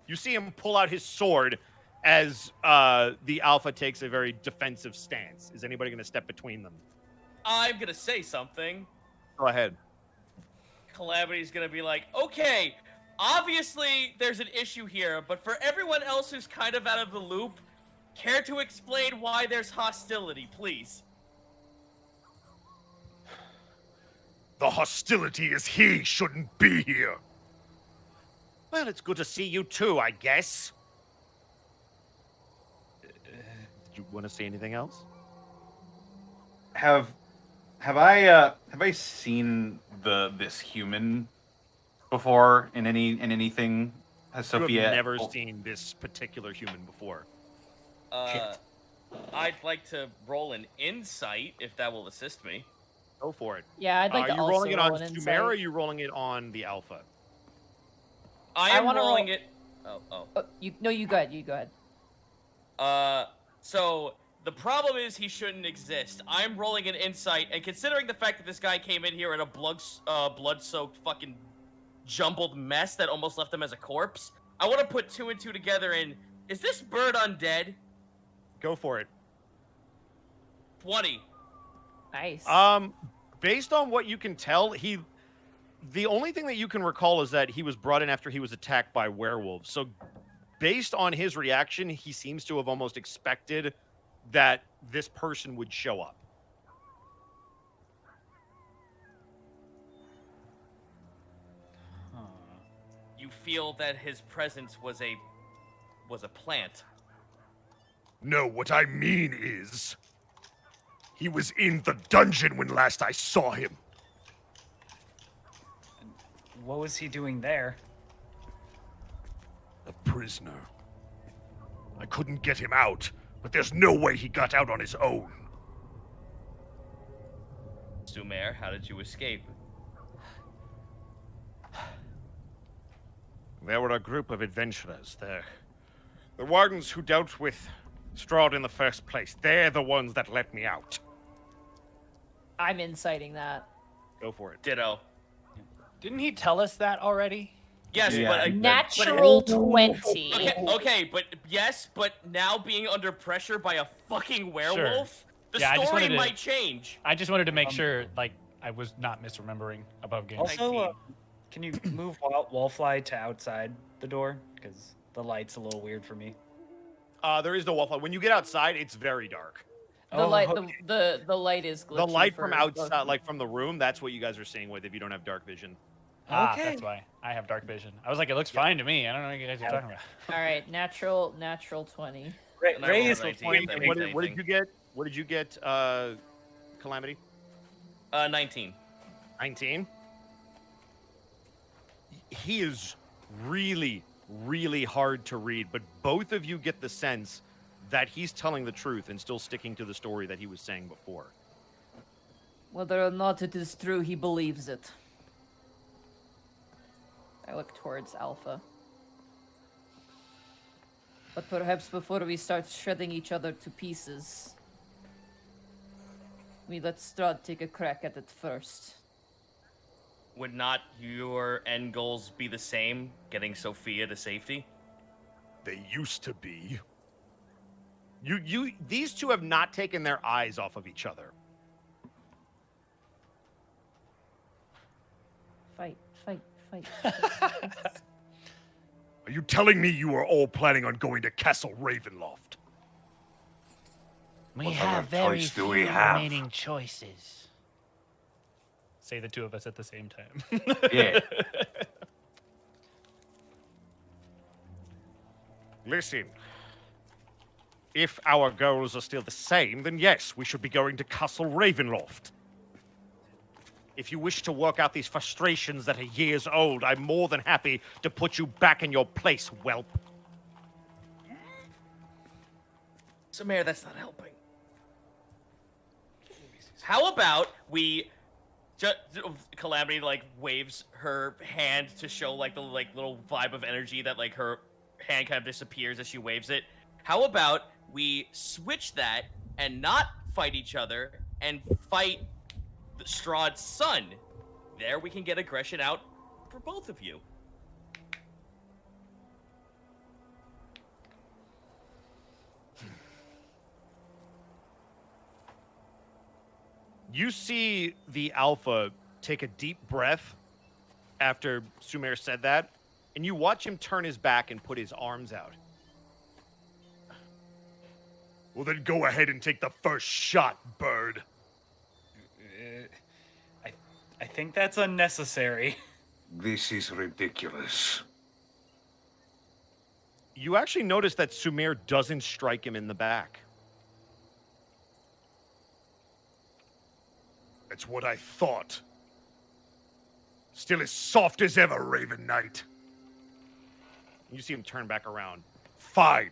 Speaker 6: You see him pull out his sword as the alpha takes a very defensive stance. Is anybody going to step between them?
Speaker 1: I'm gonna say something.
Speaker 6: Go ahead.
Speaker 1: Calamity's gonna be like, okay, obviously there's an issue here, but for everyone else who's kind of out of the loop, care to explain why there's hostility, please?
Speaker 7: The hostility is he shouldn't be here.
Speaker 6: Well, it's good to see you too, I guess. Did you want to say anything else?
Speaker 5: Have I seen this human before in anything? Has
Speaker 6: You
Speaker 5: Sophia
Speaker 6: have never seen this particular human before.
Speaker 1: I'd like to roll an insight if that will assist me.
Speaker 6: Go for it.
Speaker 3: Yeah, I'd like
Speaker 6: Are
Speaker 3: to
Speaker 6: you
Speaker 3: also
Speaker 6: rolling it
Speaker 3: roll
Speaker 6: on
Speaker 3: an
Speaker 6: Sumer
Speaker 3: insight.
Speaker 6: or are you rolling it on the alpha?
Speaker 1: I
Speaker 3: I
Speaker 1: am
Speaker 3: wanna
Speaker 1: rolling
Speaker 3: roll-
Speaker 1: it. Oh.
Speaker 3: Oh, you go ahead. You go ahead.
Speaker 1: So the problem is he shouldn't exist. I'm rolling an insight, and considering the fact that this guy came in here in a blood-soaked fucking jumbled mess that almost left him as a corpse, I want to put 2 and 2 together. And is this bird undead?
Speaker 6: Go for it.
Speaker 1: 20.
Speaker 3: Nice.
Speaker 6: Based on what you can tell, the only thing that you can recall is that he was brought in after he was attacked by werewolves. So based on his reaction, he seems to have almost expected that this person would show up.
Speaker 1: You feel that his presence was a plant.
Speaker 7: No, what I mean is, he was in the dungeon when last I saw him.
Speaker 4: What was he doing there?
Speaker 7: A prisoner. I couldn't get him out, but there's no way he got out on his own.
Speaker 1: Sumer, how did you escape?
Speaker 6: There were a group of adventurers there. The wardens who dealt with Strahd in the first place. They're the ones that let me out.
Speaker 3: I'm inciting that.
Speaker 6: Go for it.
Speaker 1: Ditto.
Speaker 2: Didn't he tell us that already?
Speaker 1: Yes,
Speaker 5: Yeah,
Speaker 1: but
Speaker 5: I did.
Speaker 3: Natural 20.
Speaker 1: okay, but yes, but now being under pressure by a fucking werewolf, the
Speaker 2: Yeah, I just
Speaker 1: story
Speaker 2: wanted to-
Speaker 1: might change.
Speaker 2: I just wanted to make sure, like, I was not misremembering above game.
Speaker 4: Also,
Speaker 1: 19.
Speaker 4: can you move Wallfly to outside the door? Because the light's a little weird for me.
Speaker 6: There is no wallfly. When you get outside, it's very dark.
Speaker 3: The light,
Speaker 4: okay.
Speaker 3: the light is glitchy.
Speaker 6: The light from
Speaker 3: for
Speaker 6: outside,
Speaker 3: both.
Speaker 6: like from the room, that's what you guys are seeing with if you don't have dark vision.
Speaker 4: Okay.
Speaker 2: That's why I have dark vision. I was like, it looks fine to me. I don't know what you guys are talking about.
Speaker 3: All right, natural 20.
Speaker 1: And I
Speaker 4: Ray
Speaker 1: rolled
Speaker 4: is
Speaker 1: a 19,
Speaker 4: point.
Speaker 1: if that
Speaker 6: What,
Speaker 1: means
Speaker 6: what did
Speaker 1: anything.
Speaker 6: you get? What did you get, Calamity?
Speaker 1: 19.
Speaker 6: 19? He is really, really hard to read, but both of you get the sense that he's telling the truth and still sticking to the story that he was saying before.
Speaker 3: Whether or not it is true, he believes it. I look towards Alpha. But perhaps before we start shredding each other to pieces, we let Strahd take a crack at it first.
Speaker 1: Would not your end goals be the same, getting Sophia to safety?
Speaker 7: They used to be.
Speaker 6: These two have not taken their eyes off of each other.
Speaker 3: Fight.
Speaker 7: Are you telling me you are all planning on going to Castle Ravenloft?
Speaker 2: We
Speaker 8: What
Speaker 2: have
Speaker 8: other
Speaker 2: very
Speaker 8: choice do
Speaker 2: few
Speaker 8: we have?
Speaker 2: remaining choices. Say the two of us at the same time.
Speaker 5: Yeah.
Speaker 6: Listen, if our goals are still the same, then yes, we should be going to Castle Ravenloft. If you wish to work out these frustrations that are years old, I'm more than happy to put you back in your place, whelp.
Speaker 1: So, Mayor, that's not helping. How about we Calamity like waves her hand to show like the little vibe of energy that like her hand kind of disappears as she waves it. How about we switch that and not fight each other and fight Strahd's son? There we can get aggression out for both of you.
Speaker 6: You see the Alpha take a deep breath after Sumer said that, and you watch him turn his back and put his arms out.
Speaker 7: Well, then go ahead and take the first shot, bird.
Speaker 4: I think that's unnecessary.
Speaker 8: This is ridiculous.
Speaker 6: You actually notice that Sumer doesn't strike him in the back.
Speaker 7: That's what I thought. Still as soft as ever, Raven Knight.
Speaker 6: You see him turn back around.
Speaker 7: Fine.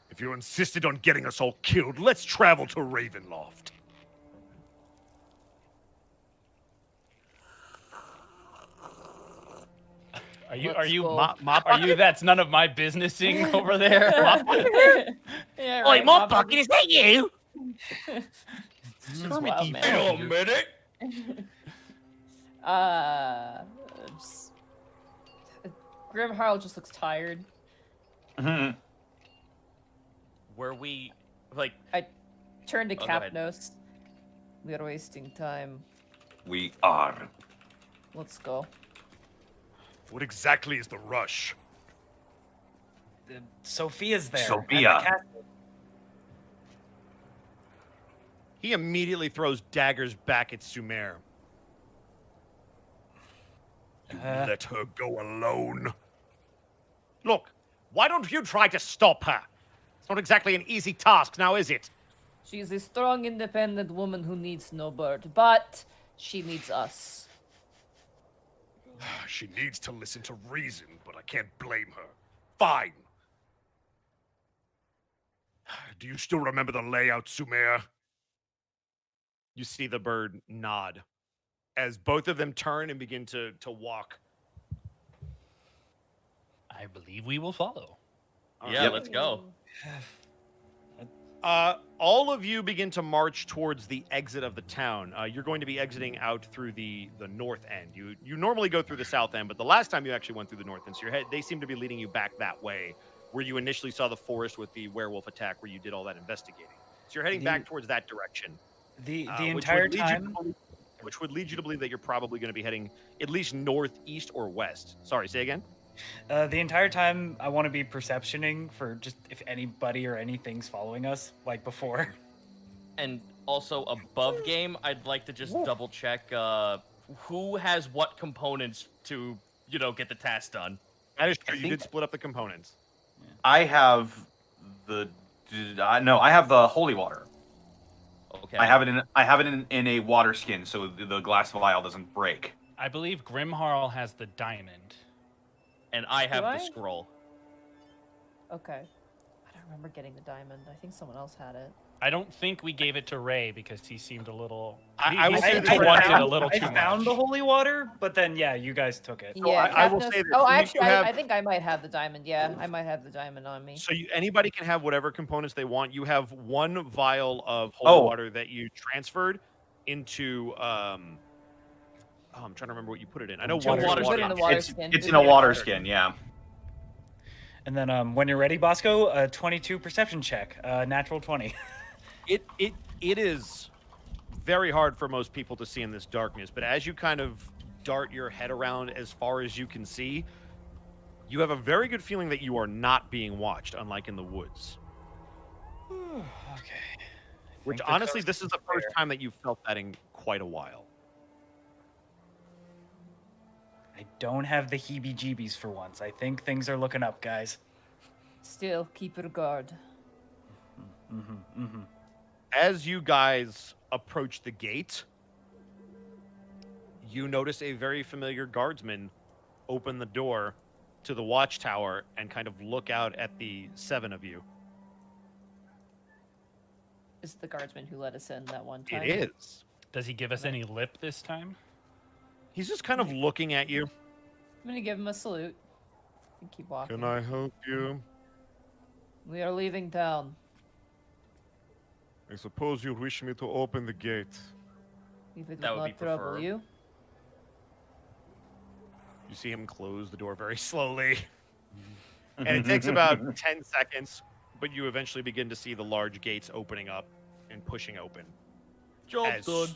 Speaker 7: If you insisted on getting us all killed, let's travel to Ravenloft.
Speaker 2: Are you?
Speaker 3: Let's
Speaker 2: Are you?
Speaker 3: go.
Speaker 2: Are you? That's none of my businessing over there.
Speaker 3: Yeah,
Speaker 1: Oi,
Speaker 3: right,
Speaker 1: Mop
Speaker 3: Mop
Speaker 1: Bucket, is that you?
Speaker 3: This is wild, man.
Speaker 1: Hang on a minute.
Speaker 3: Just- Grim Harl just looks tired.
Speaker 5: Mhm.
Speaker 1: Were we like?
Speaker 3: Turn to
Speaker 1: Oh, go ahead.
Speaker 3: Capnos. We're wasting time.
Speaker 8: We are.
Speaker 3: Let's go.
Speaker 7: What exactly is the rush?
Speaker 4: Sophia's there. at the
Speaker 8: Sophia.
Speaker 4: castle.
Speaker 6: He immediately throws daggers back at Sumer.
Speaker 7: Let her go alone.
Speaker 6: Look, why don't you try to stop her? It's not exactly an easy task, now is it?
Speaker 3: She's a strong, independent woman who needs no bird, but she needs us.
Speaker 7: She needs to listen to reason, but I can't blame her. Fine. Do you still remember the layout, Sumer?
Speaker 6: You see the bird nod as both of them turn and begin to walk.
Speaker 2: I believe we will follow.
Speaker 1: Yeah,
Speaker 5: Yep.
Speaker 1: let's go.
Speaker 6: All of you begin to march towards the exit of the town. You're going to be exiting out through the north end. You normally go through the south end, but the last time you actually went through the north end, so they seem to be leading you back that way, where you initially saw the forest with the werewolf attack, where you did all that investigating. So you're heading back towards that direction.
Speaker 4: The
Speaker 6: which would
Speaker 4: entire
Speaker 6: lead you
Speaker 4: time.
Speaker 6: to believe- which would lead you to believe that you're probably going to be heading at least northeast or west. Sorry, say again?
Speaker 4: The entire time, I want to be perceptioning for just if anybody or anything's following us, like before.
Speaker 1: And also above game, I'd like to just double check who has what components to, get the task done.
Speaker 6: That is true.
Speaker 5: I
Speaker 6: You did
Speaker 5: think-
Speaker 6: split up the components.
Speaker 5: I have the holy water.
Speaker 1: Okay.
Speaker 5: I have it in a water skin, so the glass vial doesn't break.
Speaker 2: I believe Grimharl has the diamond.
Speaker 1: And I have
Speaker 3: Do
Speaker 1: the
Speaker 3: I?
Speaker 1: scroll.
Speaker 3: Okay. I don't remember getting the diamond. I think someone else had it.
Speaker 2: I don't think we gave it to Ray because he seemed a little.
Speaker 6: I will
Speaker 2: he
Speaker 6: say
Speaker 2: seemed
Speaker 6: that
Speaker 2: to
Speaker 6: I
Speaker 2: want it
Speaker 6: found-
Speaker 2: a little
Speaker 4: I
Speaker 2: too
Speaker 4: found
Speaker 2: much.
Speaker 4: the holy water, but then yeah, you guys took it.
Speaker 3: Yeah,
Speaker 6: I will
Speaker 3: Katniss-
Speaker 6: say this,
Speaker 3: Oh,
Speaker 6: you
Speaker 3: actually,
Speaker 6: have-
Speaker 3: I think I might have the diamond. Yeah, I might have the diamond on me.
Speaker 6: So anybody can have whatever components they want. You have one vial of holy water that you transferred into. I'm trying to remember what you put it in. I know
Speaker 1: Two
Speaker 6: water.
Speaker 1: water
Speaker 3: Put it in the water
Speaker 5: It's
Speaker 3: skin.
Speaker 5: in a water skin, yeah.
Speaker 4: And then when you're ready, Bosco, a 22 perception check, natural 20.
Speaker 6: It is very hard for most people to see in this darkness, but as you kind of dart your head around as far as you can see, you have a very good feeling that you are not being watched, unlike in the woods.
Speaker 4: Okay.
Speaker 6: Which
Speaker 4: think the
Speaker 6: honestly,
Speaker 4: coast
Speaker 6: this is the first time that you've felt that in quite a while.
Speaker 4: I don't have the heebie-jeebies for once. I think things are looking up, guys.
Speaker 3: Still, keep your guard.
Speaker 6: As you guys approach the gate, you notice a very familiar guardsman open the door to the watchtower and kind of look out at the 7 of you.
Speaker 3: Is it the guardsman who let us in that one time?
Speaker 6: It is.
Speaker 2: Does he give us any lip this time?
Speaker 6: He's just kind of looking at you.
Speaker 3: I'm gonna give him a salute and keep walking.
Speaker 6: Can I help you?
Speaker 3: We are leaving town.
Speaker 6: I suppose you wish me to open the gate.
Speaker 3: If it
Speaker 1: That
Speaker 3: will
Speaker 1: would be
Speaker 3: not trouble
Speaker 1: preferred.
Speaker 3: you.
Speaker 6: You see him close the door very slowly. And it takes about 10 seconds, but you eventually begin to see the large gates opening up and pushing open.
Speaker 1: Job's done.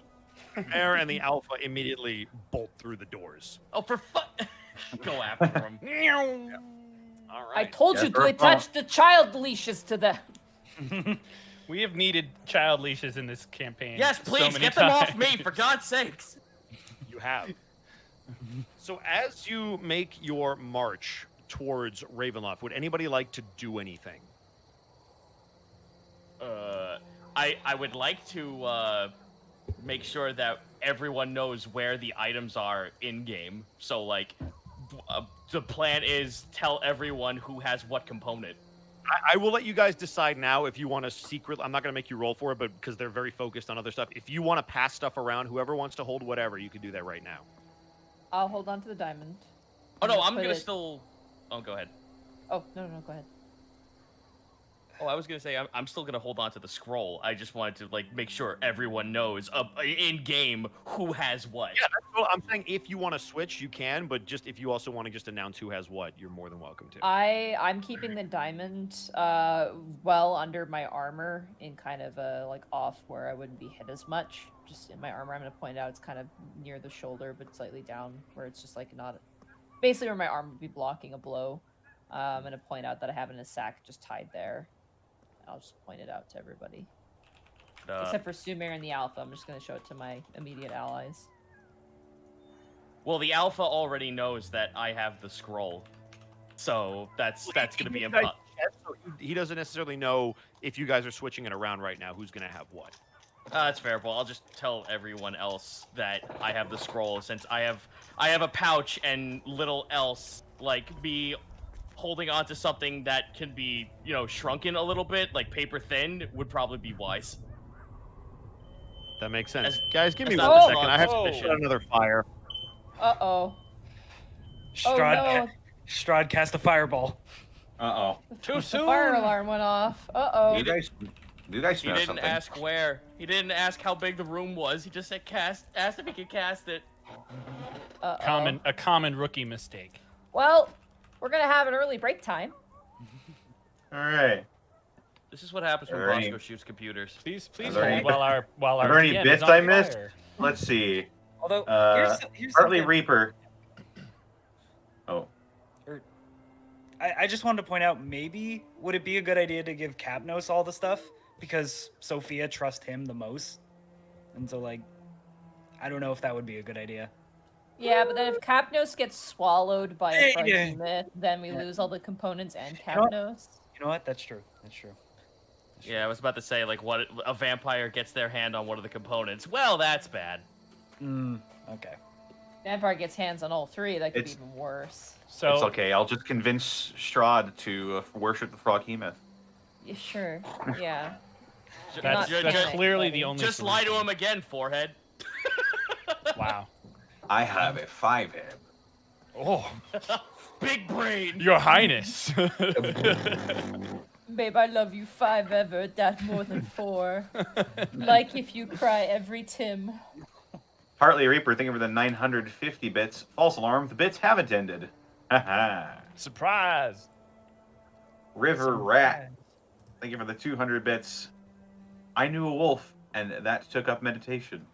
Speaker 6: Heir and the Alpha immediately bolt through the doors.
Speaker 1: Oh, for fuck! Go after him.
Speaker 6: All
Speaker 3: I
Speaker 6: right.
Speaker 3: told
Speaker 5: Yeah,
Speaker 3: you to
Speaker 5: sure.
Speaker 3: attach the child leashes to them.
Speaker 2: We have needed child leashes in this campaign.
Speaker 1: Yes,
Speaker 2: so
Speaker 1: please
Speaker 2: many
Speaker 1: get them off
Speaker 2: times.
Speaker 1: me, for God's sakes.
Speaker 6: You have. So as you make your march towards Ravenloft, would anybody like to do anything?
Speaker 1: I would like to make sure that everyone knows where the items are in game. So like, the plan is tell everyone who has what component.
Speaker 6: I will let you guys decide now if you want to secret. I'm not going to make you roll for it, but because they're very focused on other stuff. If you want to pass stuff around, whoever wants to hold whatever, you can do that right now.
Speaker 3: I'll hold on to the diamond.
Speaker 1: Oh no,
Speaker 3: Just
Speaker 1: I'm
Speaker 3: put
Speaker 1: gonna
Speaker 3: it-
Speaker 1: still. Oh, go ahead.
Speaker 3: Oh, no, go ahead.
Speaker 1: Oh, I was gonna say I'm still gonna hold on to the scroll. I just wanted to like make sure everyone knows in game who has what.
Speaker 6: Yeah, that's cool. I'm saying if you want to switch, you can, but just if you also want to just announce who has what, you're more than welcome to.
Speaker 3: I'm keeping the diamond well under my armor in kind of a like off where I wouldn't be hit as much. Just in my armor, I'm gonna point out it's kind of near the shoulder, but slightly down where it's just like not basically where my arm would be blocking a blow. I'm gonna point out that I have it in a sack just tied there. I'll just point it out to everybody. Except for Sumer and the Alpha, I'm just gonna show it to my immediate allies.
Speaker 1: Well, the Alpha already knows that I have the scroll, so that's gonna be impossible.
Speaker 6: So he doesn't necessarily know if you guys are switching it around right now. Who's gonna have what?
Speaker 1: That's fair. Well, I'll just tell everyone else that I have the scroll since I have a pouch and little else like me holding on to something that can be, shrunken a little bit, like paper thin, would probably be wise.
Speaker 6: That makes sense.
Speaker 1: As-
Speaker 6: Guys, give me
Speaker 1: as
Speaker 6: 1
Speaker 1: not
Speaker 6: second. I have to
Speaker 1: suspicion.
Speaker 6: put another fire.
Speaker 3: Uh-oh. Oh
Speaker 4: Strahd,
Speaker 3: no.
Speaker 4: Strahd cast a fireball.
Speaker 5: Uh-oh.
Speaker 2: Too
Speaker 3: The
Speaker 2: soon.
Speaker 3: fire alarm went off. Uh-oh.
Speaker 5: You guys
Speaker 1: He
Speaker 5: smell
Speaker 1: didn't
Speaker 5: something?
Speaker 1: ask where. He didn't ask how big the room was. He just said asked if he could cast it.
Speaker 3: Uh-oh.
Speaker 2: A common rookie mistake.
Speaker 3: Well, we're gonna have an early break time.
Speaker 5: All right.
Speaker 1: This is what happens when
Speaker 5: Are there
Speaker 1: Bosco
Speaker 5: any-
Speaker 1: shoots computers.
Speaker 2: Please
Speaker 5: there
Speaker 2: hold
Speaker 5: any-
Speaker 2: while our
Speaker 5: are there any
Speaker 2: DM is
Speaker 5: bits
Speaker 2: on
Speaker 5: I missed?
Speaker 2: fire.
Speaker 5: Let's see.
Speaker 4: Although here's
Speaker 5: Partly
Speaker 4: something-
Speaker 5: Reaper. Oh,
Speaker 4: I just wanted to point out, maybe would it be a good idea to give Capnos all the stuff because Sophia trusts him the most, and so like, I don't know if that would be a good idea.
Speaker 3: Yeah, but then if Capnos gets swallowed by a
Speaker 4: Yeah.
Speaker 3: froghemoth, then we lose all the components and
Speaker 4: You know what?
Speaker 3: Capnos.
Speaker 4: You know what? That's true. That's true.
Speaker 1: Yeah, I was about to say, like, what a vampire gets their hand on one of the components. Well, that's bad.
Speaker 4: Okay.
Speaker 3: Vampire gets hands on all three, that could be
Speaker 5: It's-
Speaker 3: even worse.
Speaker 2: So
Speaker 5: it's okay. I'll just convince Strahd to worship the Froghemoth.
Speaker 3: Yeah, sure. Yeah.
Speaker 2: that's,
Speaker 3: Not
Speaker 2: that's
Speaker 3: panic,
Speaker 2: clearly
Speaker 3: buddy.
Speaker 2: the only.
Speaker 1: Just lie to
Speaker 2: solution.
Speaker 1: him again, forehead.
Speaker 2: Wow.
Speaker 8: I have a 5-head.
Speaker 2: Oh,
Speaker 1: Big brain.
Speaker 2: Your Highness.
Speaker 3: Babe, I love you 5 ever, that more than 4. Like if you cry every Tim.
Speaker 5: Partly Reaper, thank you for the 950 bits. False alarm, the bits haven't ended. Haha.
Speaker 2: Surprise.
Speaker 5: River Rat, thank you for the 200 bits. I knew a wolf, and that took up meditation.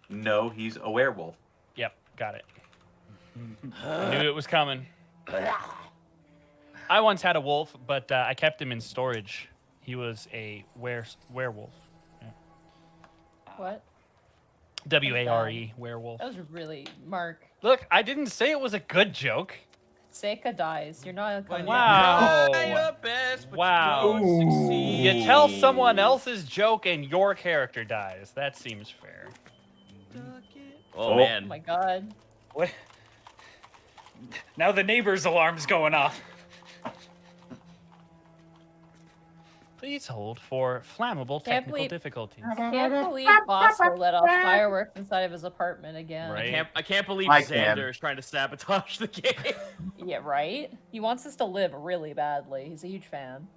Speaker 5: No, he's a werewolf.
Speaker 2: Yep, got it. Knew it was coming. I once had a wolf, but I kept him in storage. He was a werewolf.
Speaker 3: What?
Speaker 2: W-A-R-E, werewolf.
Speaker 3: That was really Mark.
Speaker 2: Look, I didn't say it was a good joke.
Speaker 3: Seika dies. You're not gonna
Speaker 2: Wow.
Speaker 1: Try your best, but
Speaker 2: Wow.
Speaker 1: you don't succeed.
Speaker 2: You tell someone else's joke and your character dies. That seems fair.
Speaker 1: Oh,
Speaker 5: Oh.
Speaker 1: man.
Speaker 3: Oh my god.
Speaker 4: What? Now the neighbor's alarm's going off.
Speaker 2: Please hold for flammable
Speaker 3: Can't
Speaker 2: technical
Speaker 3: believe-
Speaker 2: difficulties.
Speaker 3: Can't believe Bosco let off fireworks inside of his apartment again.
Speaker 2: Right.
Speaker 1: I can't believe
Speaker 5: I can.
Speaker 1: Xander is trying to sabotage the game.
Speaker 3: Yeah, right? He wants us to live really badly. He's a huge fan.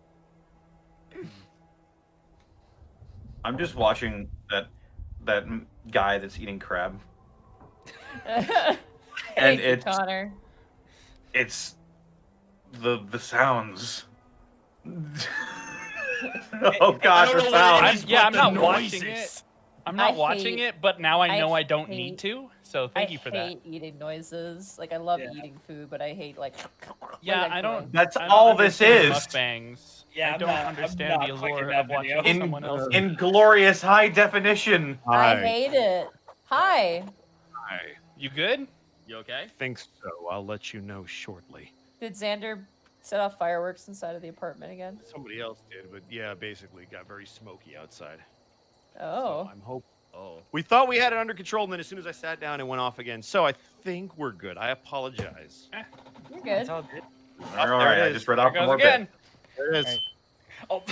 Speaker 5: I'm just watching that guy that's eating crab. And
Speaker 3: Thank you,
Speaker 5: it's-
Speaker 3: Connor.
Speaker 5: It's the sounds.
Speaker 1: I
Speaker 5: Oh god,
Speaker 1: don't
Speaker 5: the
Speaker 1: know what it
Speaker 5: sounds.
Speaker 1: is,
Speaker 2: Yeah,
Speaker 1: but
Speaker 2: I'm
Speaker 1: the
Speaker 2: not watching
Speaker 1: noises.
Speaker 2: it. I'm not
Speaker 3: I
Speaker 2: watching
Speaker 3: hate-
Speaker 2: it, but now I know
Speaker 3: I
Speaker 2: I don't
Speaker 3: hate-
Speaker 2: need to. So thank you for that.
Speaker 3: I hate eating noises. Like, I love
Speaker 4: Yeah.
Speaker 3: eating food, but I hate, like...
Speaker 2: Yeah,
Speaker 3: like,
Speaker 2: I don't.
Speaker 5: That's
Speaker 2: I don't
Speaker 5: all this
Speaker 2: understand
Speaker 5: is.
Speaker 2: mukbangs.
Speaker 4: Yeah,
Speaker 2: I
Speaker 4: I'm
Speaker 2: don't
Speaker 4: not- I'm
Speaker 2: understand
Speaker 4: not
Speaker 2: the
Speaker 4: clicking
Speaker 2: allure
Speaker 4: that
Speaker 2: of watching
Speaker 4: video.
Speaker 2: someone else.
Speaker 5: In glorious high definition.
Speaker 3: I hate it. Hi.
Speaker 6: I
Speaker 2: You good?
Speaker 1: You okay?
Speaker 6: think so. I'll let you know shortly.
Speaker 3: Did Xander set off fireworks inside of the apartment again?
Speaker 6: Somebody else did, but yeah, basically got very smoky outside.
Speaker 3: Oh.
Speaker 6: So I'm hoping.
Speaker 1: Oh.
Speaker 6: We thought we had it under control, and then as soon as I sat down, it went off again. So I think we're good. I apologize.
Speaker 3: You're good.
Speaker 4: That's all good.
Speaker 5: All
Speaker 2: there
Speaker 5: right,
Speaker 2: it
Speaker 5: I
Speaker 2: is.
Speaker 5: just read
Speaker 2: There
Speaker 5: off
Speaker 2: goes
Speaker 5: the more
Speaker 2: again.
Speaker 6: There it is.
Speaker 4: Oh,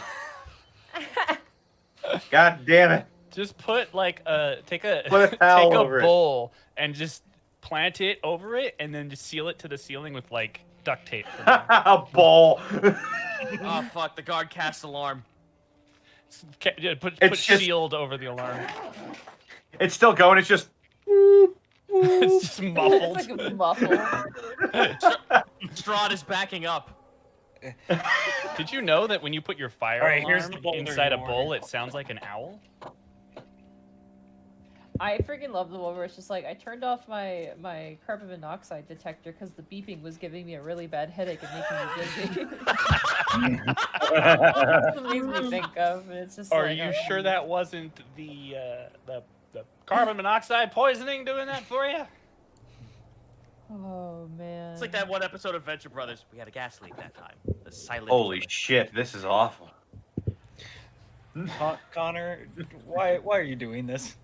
Speaker 5: God damn it.
Speaker 2: Just put like take a
Speaker 5: Put a towel
Speaker 2: take a
Speaker 5: over it.
Speaker 2: bowl and just plant it over it, and then just seal it to the ceiling with like duct tape. for now.
Speaker 5: A ball.
Speaker 1: Oh, fuck. The guard cast alarm.
Speaker 2: Yeah, put
Speaker 5: It's just-
Speaker 2: shield over the alarm.
Speaker 5: It's still going. It's just.
Speaker 2: It's just muffled.
Speaker 3: It's like a muffled.
Speaker 1: Strahd is backing up.
Speaker 2: Did you know that when you put your fire
Speaker 4: Alright,
Speaker 2: alarm
Speaker 4: here's the boulder
Speaker 2: inside a
Speaker 4: you
Speaker 2: bowl,
Speaker 4: ordered.
Speaker 2: it sounds like an owl?
Speaker 3: I freaking love the one where it's just like, I turned off my carbon monoxide detector because the beeping was giving me a really bad headache and making me dizzy. That's what it makes me think of. And it's just
Speaker 2: Are
Speaker 3: like,
Speaker 2: you
Speaker 3: oh,
Speaker 2: sure that wasn't the carbon monoxide poisoning doing that for you?
Speaker 3: Oh, man.
Speaker 1: It's like that one episode of Venture Brothers. We had a gas leak that time. The silent.
Speaker 5: Holy
Speaker 1: killer.
Speaker 5: shit, this is awful.
Speaker 4: Connor, why are you doing this?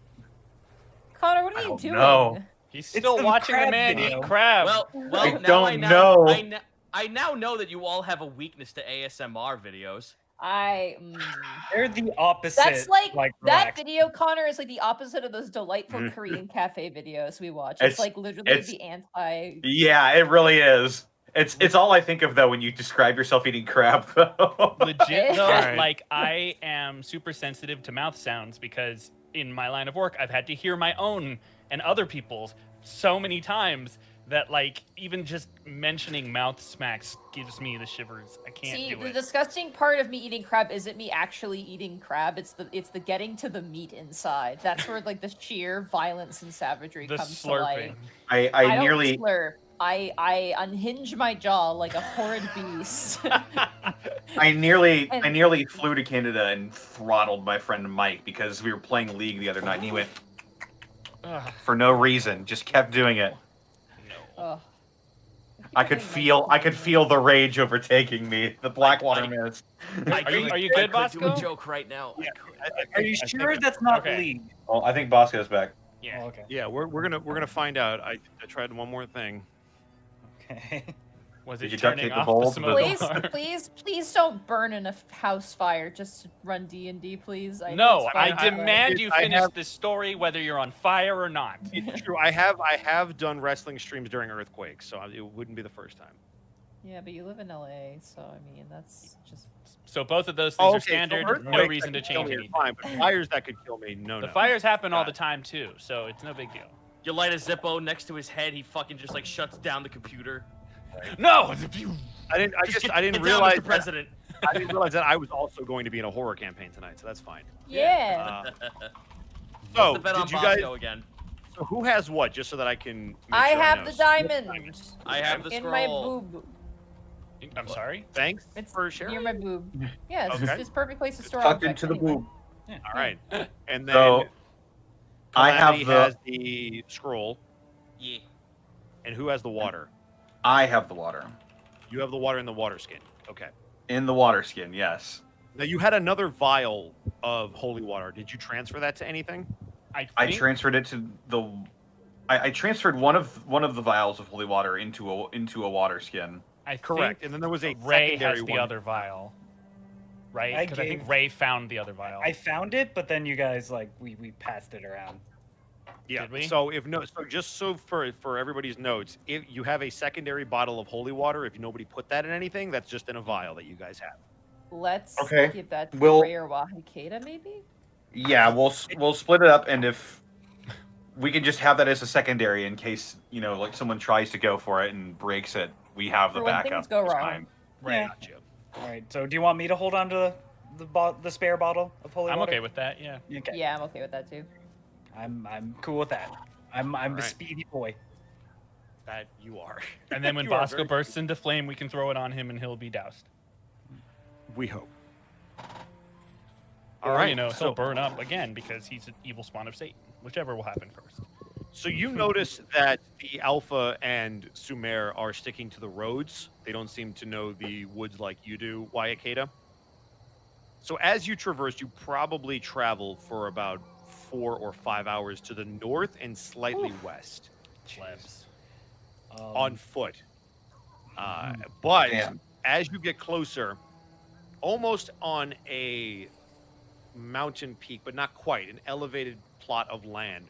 Speaker 3: Connor, what are
Speaker 5: I
Speaker 3: you
Speaker 5: don't
Speaker 3: doing?
Speaker 5: know.
Speaker 2: He's
Speaker 4: It's
Speaker 2: still
Speaker 4: the
Speaker 2: watching a
Speaker 4: crab
Speaker 2: man
Speaker 4: video.
Speaker 2: eat crab.
Speaker 1: Well,
Speaker 5: I
Speaker 1: now
Speaker 5: don't
Speaker 1: now,
Speaker 5: know.
Speaker 1: I now know that you all have a weakness to ASMR videos.
Speaker 4: They're the opposite.
Speaker 3: That's like that
Speaker 4: relaxed.
Speaker 3: video, Connor, is like the opposite of those delightful Korean cafe videos we watch. It's,
Speaker 5: It's-
Speaker 3: like literally
Speaker 5: it's-
Speaker 3: the anti.
Speaker 5: Yeah, it really is. It's all I think of though when you describe yourself eating crab though.
Speaker 2: Legit though,
Speaker 6: Alright.
Speaker 2: like I am super sensitive to mouth sounds because in my line of work I've had to hear my own and other people's so many times that like even just mentioning mouth smacks gives me the shivers. I can't
Speaker 3: See,
Speaker 2: do
Speaker 3: the
Speaker 2: it.
Speaker 3: disgusting part of me eating crab isn't me actually eating crab. It's the getting to the meat inside. That's where like the sheer violence and savagery
Speaker 2: The
Speaker 3: comes to
Speaker 2: slurping.
Speaker 3: light.
Speaker 5: I
Speaker 3: don't
Speaker 5: nearly
Speaker 3: slurp. I unhinge my jaw like a horrid beast.
Speaker 5: I nearly
Speaker 3: And-
Speaker 5: flew to Canada and throttled my friend Mike because we were playing League the other night and he went
Speaker 2: Ugh,
Speaker 5: for no reason, just kept doing it.
Speaker 2: no.
Speaker 3: Ugh.
Speaker 5: I could feel the rage overtaking me. The Blackwater mist.
Speaker 2: Are you good,
Speaker 1: I could do a
Speaker 2: Bosco?
Speaker 1: joke right now. I could.
Speaker 4: Are you
Speaker 2: I
Speaker 4: sure
Speaker 2: think-
Speaker 4: that's not
Speaker 2: okay.
Speaker 4: bleak?
Speaker 5: Oh, I think Bosco's back.
Speaker 2: Yeah.
Speaker 4: Oh, okay.
Speaker 6: Yeah, we're gonna find out. I tried one more thing.
Speaker 4: Okay.
Speaker 2: Was
Speaker 5: Did
Speaker 2: it
Speaker 5: you duct
Speaker 2: turning
Speaker 5: tape the
Speaker 2: off
Speaker 5: bowl
Speaker 2: the
Speaker 5: to
Speaker 2: smoke
Speaker 3: Please,
Speaker 2: alarm?
Speaker 3: please don't burn in a house fire. Just run D&D, please.
Speaker 2: No,
Speaker 3: it's
Speaker 2: I
Speaker 3: fine, but-
Speaker 2: demand you
Speaker 6: I
Speaker 2: finish
Speaker 6: have-
Speaker 2: this story whether you're on fire or not.
Speaker 6: It's true. I have done wrestling streams during earthquakes, so it wouldn't be the first time.
Speaker 3: Yeah, but you live in LA, so I mean that's just.
Speaker 2: So both of those things are
Speaker 6: so
Speaker 2: standard. No
Speaker 6: earthquakes
Speaker 2: reason to
Speaker 6: that could kill
Speaker 2: change
Speaker 6: me are
Speaker 2: anything.
Speaker 6: fine, but fires that could kill me, no.
Speaker 2: The fires happen all
Speaker 6: Got
Speaker 2: the time too, so it's no big deal.
Speaker 1: You light a Zippo next to his head, he fucking just like shuts down the computer.
Speaker 2: No,
Speaker 6: I didn't
Speaker 1: Get
Speaker 6: realize
Speaker 1: down, Mr.
Speaker 6: that,
Speaker 1: President.
Speaker 6: I didn't realize that I was also going to be in a horror campaign tonight, so that's fine.
Speaker 3: Yeah.
Speaker 6: So,
Speaker 1: What's the bet on
Speaker 6: did you guys?
Speaker 1: Bosco again?
Speaker 6: So who has what? Just so that I can. Make
Speaker 3: I
Speaker 6: sure
Speaker 3: have
Speaker 6: know.
Speaker 3: the
Speaker 6: So-
Speaker 3: diamond
Speaker 1: I have the
Speaker 3: in
Speaker 1: scroll.
Speaker 3: my boob.
Speaker 2: I'm sorry.
Speaker 6: Thanks
Speaker 3: It's
Speaker 6: for sharing.
Speaker 3: near my boob. Yeah, it's
Speaker 6: Okay.
Speaker 3: just perfect place to store
Speaker 5: Tucked
Speaker 3: objects
Speaker 5: into the
Speaker 3: anyway.
Speaker 5: boob.
Speaker 6: All right, and then
Speaker 5: So, I have
Speaker 6: Calamity
Speaker 5: the
Speaker 6: has the scroll,
Speaker 1: Yeah.
Speaker 6: and who has the water?
Speaker 5: I have the water.
Speaker 6: You have the water in the water skin. Okay.
Speaker 5: In the water skin, yes.
Speaker 6: Now you had another vial of holy water. Did you transfer that to anything?
Speaker 2: I
Speaker 5: I
Speaker 2: think
Speaker 5: transferred it to the. I transferred one of the vials of holy water into a water skin.
Speaker 2: I
Speaker 6: Correct.
Speaker 2: think
Speaker 6: And then there was a
Speaker 2: Ray
Speaker 6: secondary
Speaker 2: has the
Speaker 6: one.
Speaker 2: other vial, right?
Speaker 4: I
Speaker 2: Because I think
Speaker 4: gave-
Speaker 2: Ray found the other vial.
Speaker 4: I found it, but then you guys like we passed it around.
Speaker 6: Yeah.
Speaker 2: Did we?
Speaker 6: So just so for everybody's notes, if you have a secondary bottle of holy water, if nobody put that in anything, that's just in a vial that you guys have.
Speaker 3: Let's
Speaker 5: Okay.
Speaker 3: give that to
Speaker 5: We'll-
Speaker 3: Ray or Wahikeda, maybe?
Speaker 5: Yeah, we'll split it up, and if we can just have that as a secondary in case like someone tries to go for it and breaks it, we have the
Speaker 3: For when
Speaker 5: backup.
Speaker 3: things go
Speaker 5: It's
Speaker 3: wrong.
Speaker 5: fine.
Speaker 2: Ray.
Speaker 4: Yeah.
Speaker 6: Gotcha.
Speaker 4: All right. So do you want me to hold on to the spare bottle of holy
Speaker 2: I'm
Speaker 4: water?
Speaker 2: okay with that. Yeah.
Speaker 4: Okay.
Speaker 3: Yeah, I'm okay with that too.
Speaker 4: I'm cool with that. I'm a
Speaker 6: right.
Speaker 4: speedy boy.
Speaker 6: That you are.
Speaker 2: And then when
Speaker 6: You are
Speaker 2: Bosco
Speaker 6: very-
Speaker 2: bursts into flame, we can throw it on him and he'll be doused.
Speaker 6: We hope.
Speaker 2: Or,
Speaker 6: All right.
Speaker 2: he'll
Speaker 6: So,
Speaker 2: burn up again because he's an evil spawn of Satan. Whichever will happen first.
Speaker 6: so you notice that the Alpha and Sumer are sticking to the roads. They don't seem to know the woods like you do, Wayakeda. So as you traverse, you probably travel for about 4 or 5 hours to the north and slightly west
Speaker 2: Plebs.
Speaker 6: on foot. But
Speaker 5: Damn.
Speaker 6: as you get closer, almost on a mountain peak, but not quite, an elevated plot of land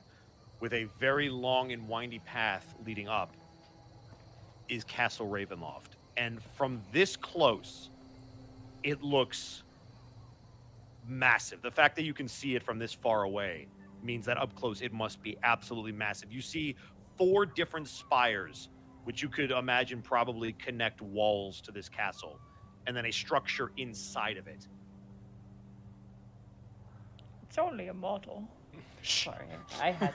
Speaker 6: with a very long and windy path leading up, is Castle Ravenloft. And from this close, it looks massive. The fact that you can see it from this far away means that up close it must be absolutely massive. You see 4 different spires, which you could imagine probably connect walls to this castle, and then a structure inside of it.
Speaker 3: It's only a model. Sorry, I had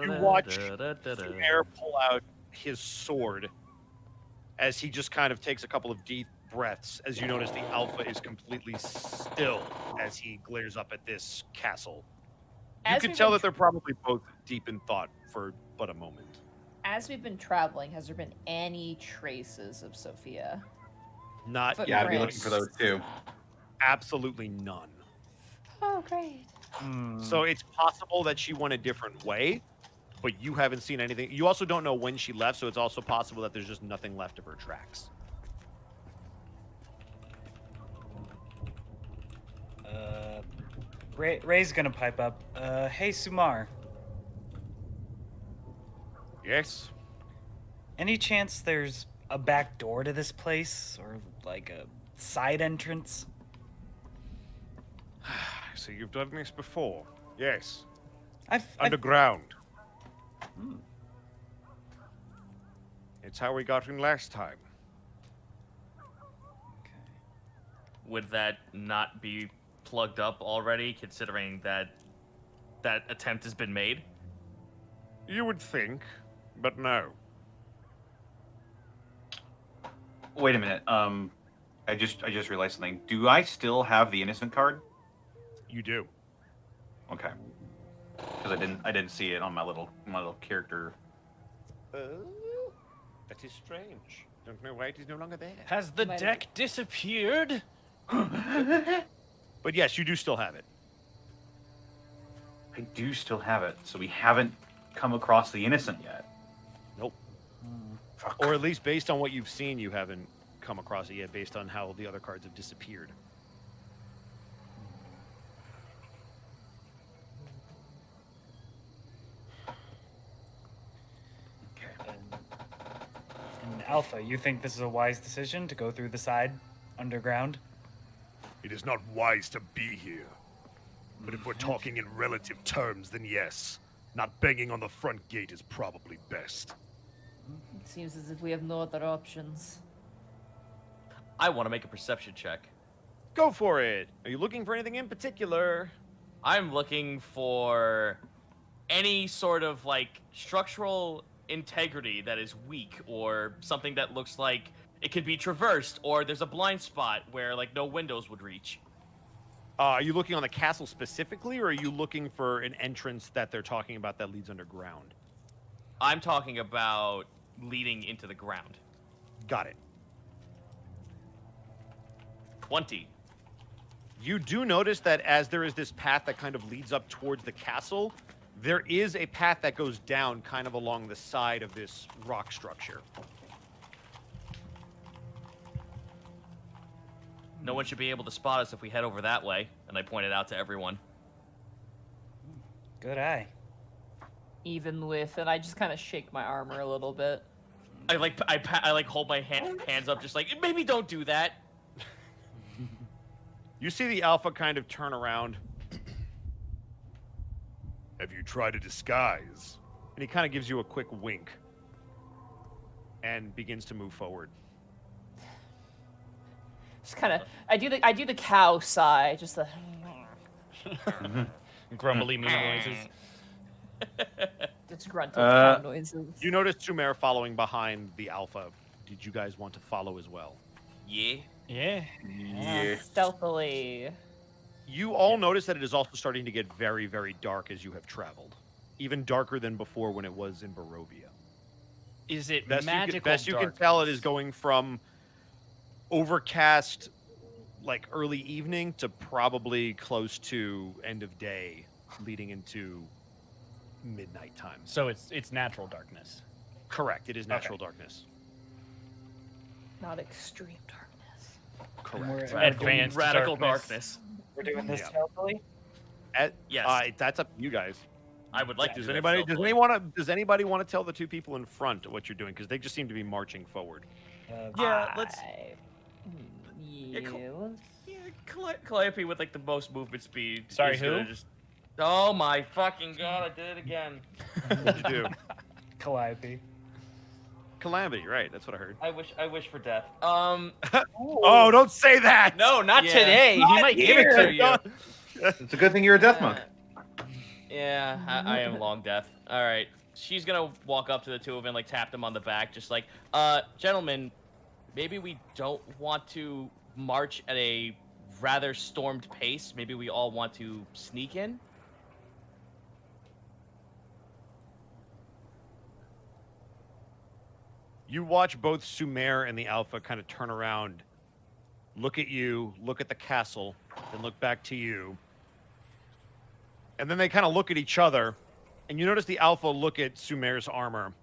Speaker 6: You watch Air pull out his sword as he just kind of takes a couple of deep breaths as you notice the Alpha is completely still as he glares up at this castle. You
Speaker 3: As
Speaker 6: can
Speaker 3: we've
Speaker 6: tell
Speaker 3: been
Speaker 6: that they're probably both deep in thought for but a moment.
Speaker 3: As we've been traveling, has there been any traces of Sophia?
Speaker 6: Not
Speaker 3: But
Speaker 5: Yeah, I'd be
Speaker 6: yet.
Speaker 5: looking for those too.
Speaker 6: Absolutely none.
Speaker 3: Oh, great.
Speaker 6: So it's possible that she went a different way, but you haven't seen anything. You also don't know when she left, so it's also possible that there's just nothing left of her tracks.
Speaker 4: Ray's gonna pipe up. Hey Sumar,
Speaker 6: Yes.
Speaker 4: any chance there's a back door to this place or like a side entrance?
Speaker 6: So you've done this before? Yes.
Speaker 4: I've
Speaker 6: Underground. It's how we got in last time.
Speaker 4: Okay.
Speaker 1: Would that not be plugged up already, considering that that attempt has been made?
Speaker 6: You would think, but no.
Speaker 5: Wait a minute. I just realized something. Do I still have the innocent card?
Speaker 6: You do.
Speaker 5: Okay. Because I didn't see it on my little character.
Speaker 6: That is strange. Don't know why it is no longer there.
Speaker 2: Has the
Speaker 3: Might have
Speaker 2: deck disappeared?
Speaker 6: But yes, you do still have it.
Speaker 5: I do still have it, so we haven't come across the innocent yet.
Speaker 6: Nope.
Speaker 5: Fuck.
Speaker 6: Or at least based on what you've seen, you haven't come across it yet, based on how the other cards have disappeared.
Speaker 4: And Alpha, you think this is a wise decision to go through the side underground?
Speaker 7: It is not wise to be here. But if we're talking in relative terms, then yes. Not banging on the front gate is probably best.
Speaker 9: It seems as if we have no other options.
Speaker 1: I want to make a perception check.
Speaker 6: Go for it. Are you looking for anything in particular?
Speaker 1: I'm looking for any sort of like structural integrity that is weak, or something that looks like it could be traversed, or there's a blind spot where like no windows would reach.
Speaker 6: Are you looking on the castle specifically, or are you looking for an entrance that they're talking about that leads underground?
Speaker 1: I'm talking about leading into the ground.
Speaker 6: Got it.
Speaker 1: 20.
Speaker 6: You do notice that as there is this path that kind of leads up towards the castle, there is a path that goes down kind of along the side of this rock structure.
Speaker 1: No one should be able to spot us if we head over that way, and I pointed out to everyone.
Speaker 4: Good eye.
Speaker 3: Even with, and I just kind of shake my armor a little bit.
Speaker 1: I like hold my hands up, just like, maybe don't do that.
Speaker 6: You see the Alpha kind of turn around,
Speaker 7: Have you tried a disguise?
Speaker 6: and he kind of gives you a quick wink and begins to move forward.
Speaker 3: Just kind of, I do the cow sigh, just the.
Speaker 2: Grumbly moo noises.
Speaker 3: Disgruntled cow noises.
Speaker 6: You notice Sumer following behind the Alpha. Did you guys want to follow as well?
Speaker 1: Yeah.
Speaker 2: Yeah.
Speaker 5: Yeah.
Speaker 3: Stealthily.
Speaker 6: You all notice that it is also starting to get very, very dark as you have traveled. Even darker than before when it was in Barovia.
Speaker 2: Is it
Speaker 6: Best
Speaker 2: magical
Speaker 6: you can tell, it is going from overcast, like early evening, to probably close to end of day, leading into midnight time.
Speaker 2: So it's natural darkness.
Speaker 6: Correct. It is natural darkness.
Speaker 3: Not extreme darkness.
Speaker 6: Correct.
Speaker 2: Advanced
Speaker 1: Radical
Speaker 2: darkness.
Speaker 1: darkness.
Speaker 4: We're doing this
Speaker 6: Yeah.
Speaker 4: stealthily?
Speaker 1: Yes.
Speaker 6: That's up to you guys.
Speaker 1: I would like to.
Speaker 6: Does
Speaker 1: do that
Speaker 6: anybody
Speaker 1: stealthily.
Speaker 6: does anybody want to tell the two people in front what you're doing? Because they just seem to be marching forward.
Speaker 1: Yeah, let's.
Speaker 3: Yeah, let's-
Speaker 1: Yeah, Calliope with like the most movement speed.
Speaker 2: Sorry,
Speaker 1: is gonna
Speaker 2: who?
Speaker 1: Just... Oh my fucking god! I did it again.
Speaker 6: What'd you do?
Speaker 4: Calliope.
Speaker 6: Calamity, right? That's what I heard.
Speaker 1: I wish for death.
Speaker 6: Oh, don't say that.
Speaker 2: No, not
Speaker 1: Yeah.
Speaker 2: today. He might give it to you.
Speaker 5: It's a good thing you're a death monk.
Speaker 1: Yeah, I am long death. All right, she's gonna walk up to the two of them, like tap them on the back, just like, gentlemen, maybe we don't want to march at a rather stormed pace. Maybe we all want to sneak in.
Speaker 6: You watch both Sumer and the Alpha kind of turn around, look at you, look at the castle, then look back to you. And then they kind of look at each other, and you notice the Alpha look at Sumer's armor.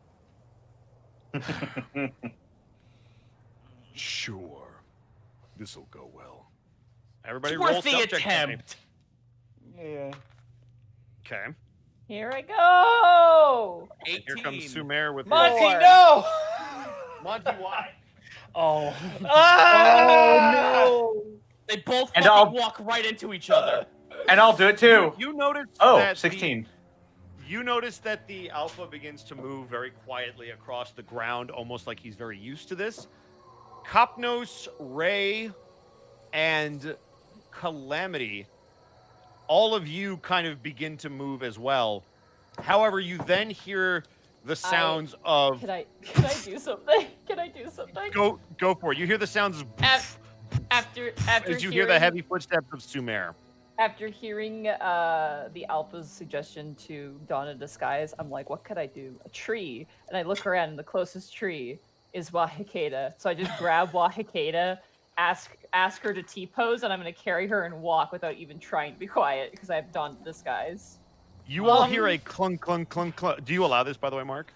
Speaker 7: Sure. This'll go well.
Speaker 6: Everybody
Speaker 1: It's
Speaker 6: roll
Speaker 1: worth the
Speaker 6: stealth checks for me.
Speaker 1: attempt.
Speaker 4: Yeah.
Speaker 6: Okay.
Speaker 3: Here I go.
Speaker 1: 18.
Speaker 6: Here comes Sumer with
Speaker 2: Monty,
Speaker 3: Four.
Speaker 2: no!
Speaker 6: Monty, why?
Speaker 4: Oh.
Speaker 3: Oh
Speaker 1: They both
Speaker 5: And
Speaker 1: fucking
Speaker 5: I'll-
Speaker 1: walk right into each other.
Speaker 5: And I'll do it too.
Speaker 6: You notice
Speaker 5: Oh,
Speaker 6: that
Speaker 5: 16.
Speaker 6: You notice that the Alpha begins to move very quietly across the ground, almost like he's very used to this. Kopnos, Ray, and Calamity, all of you kind of begin to move as well. However, you then hear the sounds of...
Speaker 3: Can I do something? Can I do something?
Speaker 6: Go for it. You hear the sounds of...
Speaker 3: After
Speaker 6: as you hear the heavy footsteps of Sumer.
Speaker 3: After hearing the Alpha's suggestion to don a disguise, I'm like, what could I do? A tree. And I look around, and the closest tree is Wahikeda. So I just grab Wahikeda, ask her to T-pose, and I'm going to carry her and walk without even trying to be quiet because I've donned a disguise.
Speaker 6: You all hear a clunk, clunk, clunk, clunk. Do you allow this, by the way, Mark?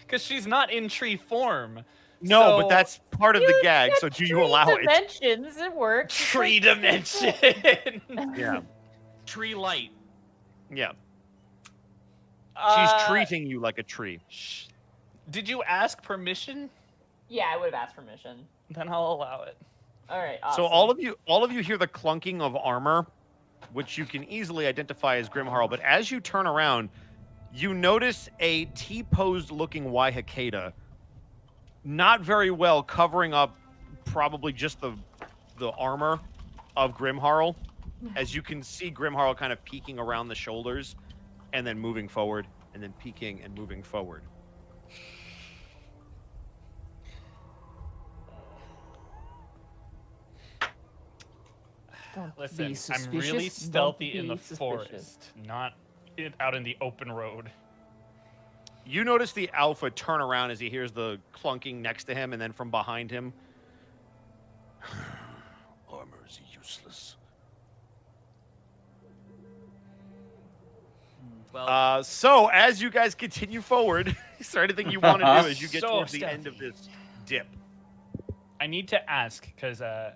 Speaker 2: Because she's not in tree form.
Speaker 6: No,
Speaker 2: so
Speaker 6: but that's part of the gag, so do you allow it?
Speaker 3: Dimensions, it works.
Speaker 2: Tree dimension.
Speaker 6: Yeah.
Speaker 1: Tree light.
Speaker 6: Yeah. She's treating you like a tree.
Speaker 2: Did you ask permission?
Speaker 3: Yeah, I would have asked permission.
Speaker 2: Then I'll allow it.
Speaker 3: All right, awesome.
Speaker 6: So all of you hear the clunking of armor, which you can easily identify as Grimharl, but as you turn around, you notice a T-posed looking Wahikeda, not very well covering up probably just the armor of Grimharl, as you can see Grimharl kind of peeking around the shoulders and then moving forward and then peeking and moving forward.
Speaker 2: Listen, I'm really stealthy in the forest, not out in the open road.
Speaker 6: You notice the Alpha turn around as he hears the clunking next to him, and then from behind him, armor's useless.
Speaker 1: Well,
Speaker 6: so as you guys continue forward, is there anything you want to do as you get towards the end of this dip?
Speaker 2: I need to ask because I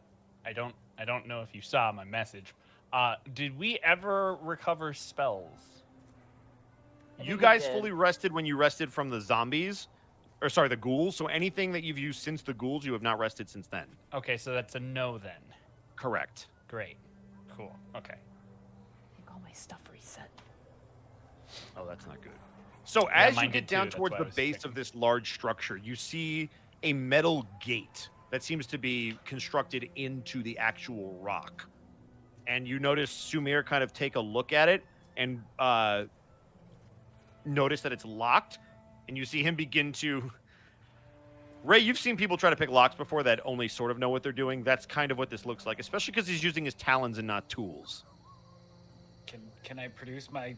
Speaker 2: don't know if you saw my message. Did we ever recover spells?
Speaker 6: You guys fully rested when you rested from the zombies, or sorry, the ghouls. So anything that you've used since the ghouls, you have not rested since then.
Speaker 2: Okay, so that's a no then.
Speaker 6: Correct.
Speaker 2: Great. Cool. Okay.
Speaker 3: I think all my stuff reset.
Speaker 6: Oh, that's not good. So as you get down towards the base of this large structure, you see a metal gate that seems to be constructed into the actual rock. And you notice Sumer kind of take a look at it and notice that it's locked. And you see him begin to... Ray, you've seen people try to pick locks before that only sort of know what they're doing. That's kind of what this looks like, especially because he's using his talons and not tools.
Speaker 4: Can I produce my,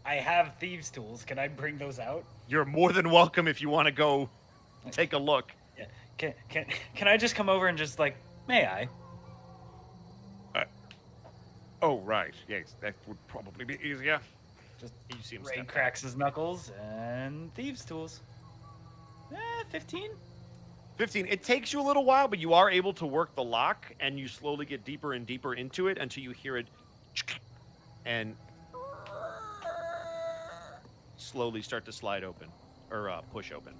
Speaker 4: I have thieves' tools. Can I bring those out?
Speaker 6: You're more than welcome if you want to go take a look.
Speaker 4: Yeah. Can I just come over and just may I?
Speaker 6: Oh, right. Yes, that would probably be easier.
Speaker 4: Just
Speaker 6: you see him
Speaker 4: Ray cracks his knuckles and thieves' tools. 15?
Speaker 6: 15. It takes you a little while, but you are able to work the lock, and you slowly get deeper and deeper into it until you hear it and slowly start to slide open, or push open.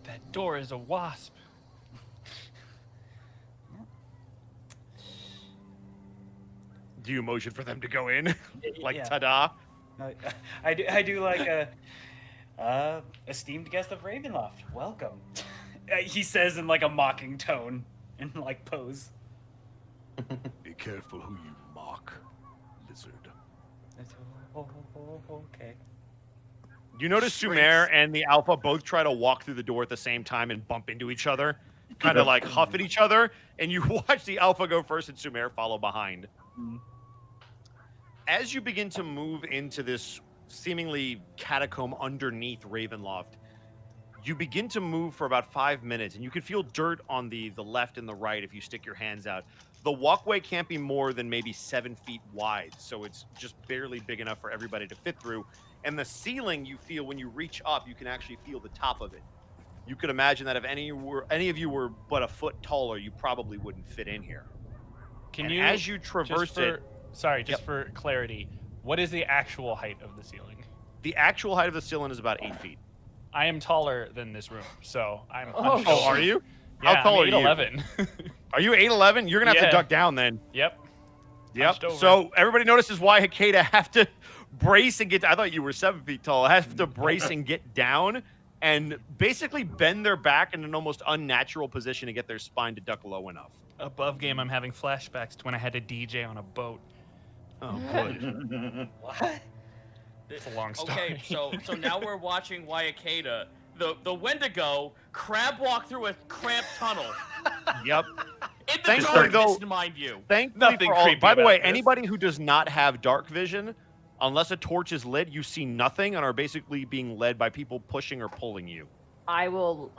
Speaker 2: That door is a wasp.
Speaker 6: Do you motion for them to go in?
Speaker 4: Yeah.
Speaker 6: Ta-da?
Speaker 4: I do esteemed guest of Ravenloft, welcome. He says in a mocking tone and pose.
Speaker 7: Be careful who you mock, lizard.
Speaker 4: Okay.
Speaker 6: You notice Sumer and the Alpha both try to walk through the door at the same time and bump into each other, kind of huff at each other, and you watch the Alpha go first and Sumer follow behind. As you begin to move into this seemingly catacomb underneath Ravenloft, you begin to move for about 5 minutes, and you can feel dirt on the left and the right if you stick your hands out. The walkway can't be more than maybe 7 feet wide, so it's just barely big enough for everybody to fit through. And the ceiling, you feel when you reach up, you can actually feel the top of it. You could imagine that if any of you were but a foot taller, you probably wouldn't fit in here. As you traverse it...
Speaker 2: Sorry, just for clarity, what is the actual height of the ceiling?
Speaker 6: The actual height of the ceiling is about 8 feet.
Speaker 2: I am taller than this room, so I'm...
Speaker 6: Oh, are you?
Speaker 2: Yeah,
Speaker 6: How tall
Speaker 2: I'm
Speaker 6: are you?
Speaker 2: 8'11".
Speaker 6: Are you 8'11"? You're going to have to duck down then.
Speaker 2: Yep. Hunched
Speaker 6: Yep.
Speaker 2: over.
Speaker 6: So everybody notices why Hakeda have to brace and get. I thought you were 7 feet tall. Have to brace and get down and basically bend their back in an almost unnatural position to get their spine to duck low enough.
Speaker 2: Above game, I'm having flashbacks to when I had to DJ on a boat.
Speaker 6: Oh, good.
Speaker 4: What?
Speaker 2: It's a long story.
Speaker 1: Okay, so now we're watching Waiakeda, the Wendigo, crab walk through a cramped tunnel.
Speaker 6: Yep.
Speaker 1: In the
Speaker 6: Thankfully,
Speaker 1: darkness,
Speaker 6: though-
Speaker 1: mind you.
Speaker 6: Thankfully
Speaker 2: Nothing
Speaker 6: for all.
Speaker 2: creepy
Speaker 6: By the
Speaker 2: about
Speaker 6: way,
Speaker 2: this.
Speaker 6: anybody who does not have dark vision, unless a torch is lit, you see nothing and are basically being led by people pushing or pulling you.
Speaker 3: I will.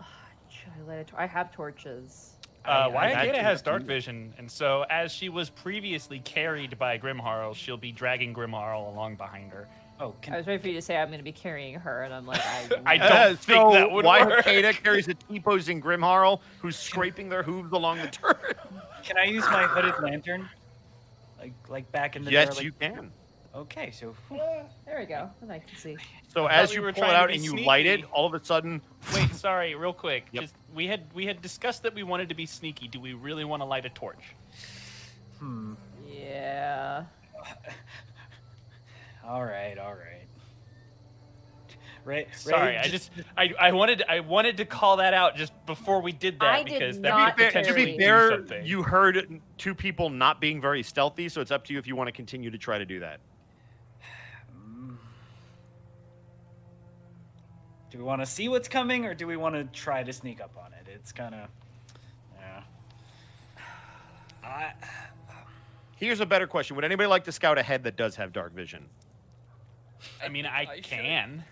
Speaker 3: Should I light a I have torches.
Speaker 2: Waiakeda
Speaker 6: had
Speaker 2: has
Speaker 6: to-
Speaker 2: dark vision, and so as she was previously carried by Grimharl, she'll be dragging Grimharl along behind her.
Speaker 4: Oh,
Speaker 3: I was waiting for you to say I'm going to be carrying her, and I'm like,
Speaker 2: I don't think
Speaker 6: so
Speaker 2: that would
Speaker 6: why
Speaker 2: work.
Speaker 6: Hakeda carries a T-posing Grimharl who's scraping their hooves along the turret.
Speaker 4: can I use my hooded lantern? Like back in the
Speaker 6: Yes,
Speaker 4: day,
Speaker 6: you can.
Speaker 4: Okay, so
Speaker 3: There we go. And I can see.
Speaker 6: So
Speaker 2: I
Speaker 6: as
Speaker 2: thought
Speaker 6: you
Speaker 2: we were
Speaker 6: pull it
Speaker 2: trying to
Speaker 6: out
Speaker 2: be
Speaker 6: and you light it,
Speaker 2: sneaky.
Speaker 6: all of a sudden,
Speaker 2: Wait, sorry, real quick.
Speaker 6: Yep.
Speaker 2: Just we had discussed that we wanted to be sneaky. Do we really want to light a torch?
Speaker 3: Yeah.
Speaker 4: all right. Ray,
Speaker 2: Sorry, I wanted to call that out just before we did that
Speaker 3: I did
Speaker 2: because that
Speaker 3: not
Speaker 2: could
Speaker 6: to
Speaker 2: potentially
Speaker 6: be
Speaker 2: do
Speaker 6: fair,
Speaker 2: something.
Speaker 6: you heard two people not being very stealthy, so it's up to you if you want to continue to try to do that.
Speaker 4: Do we want to see what's coming, or do we want to try to sneak up on it? It's kind of, yeah.
Speaker 6: Here's a better question: would anybody like to scout ahead that does have dark vision?
Speaker 2: I mean, I can.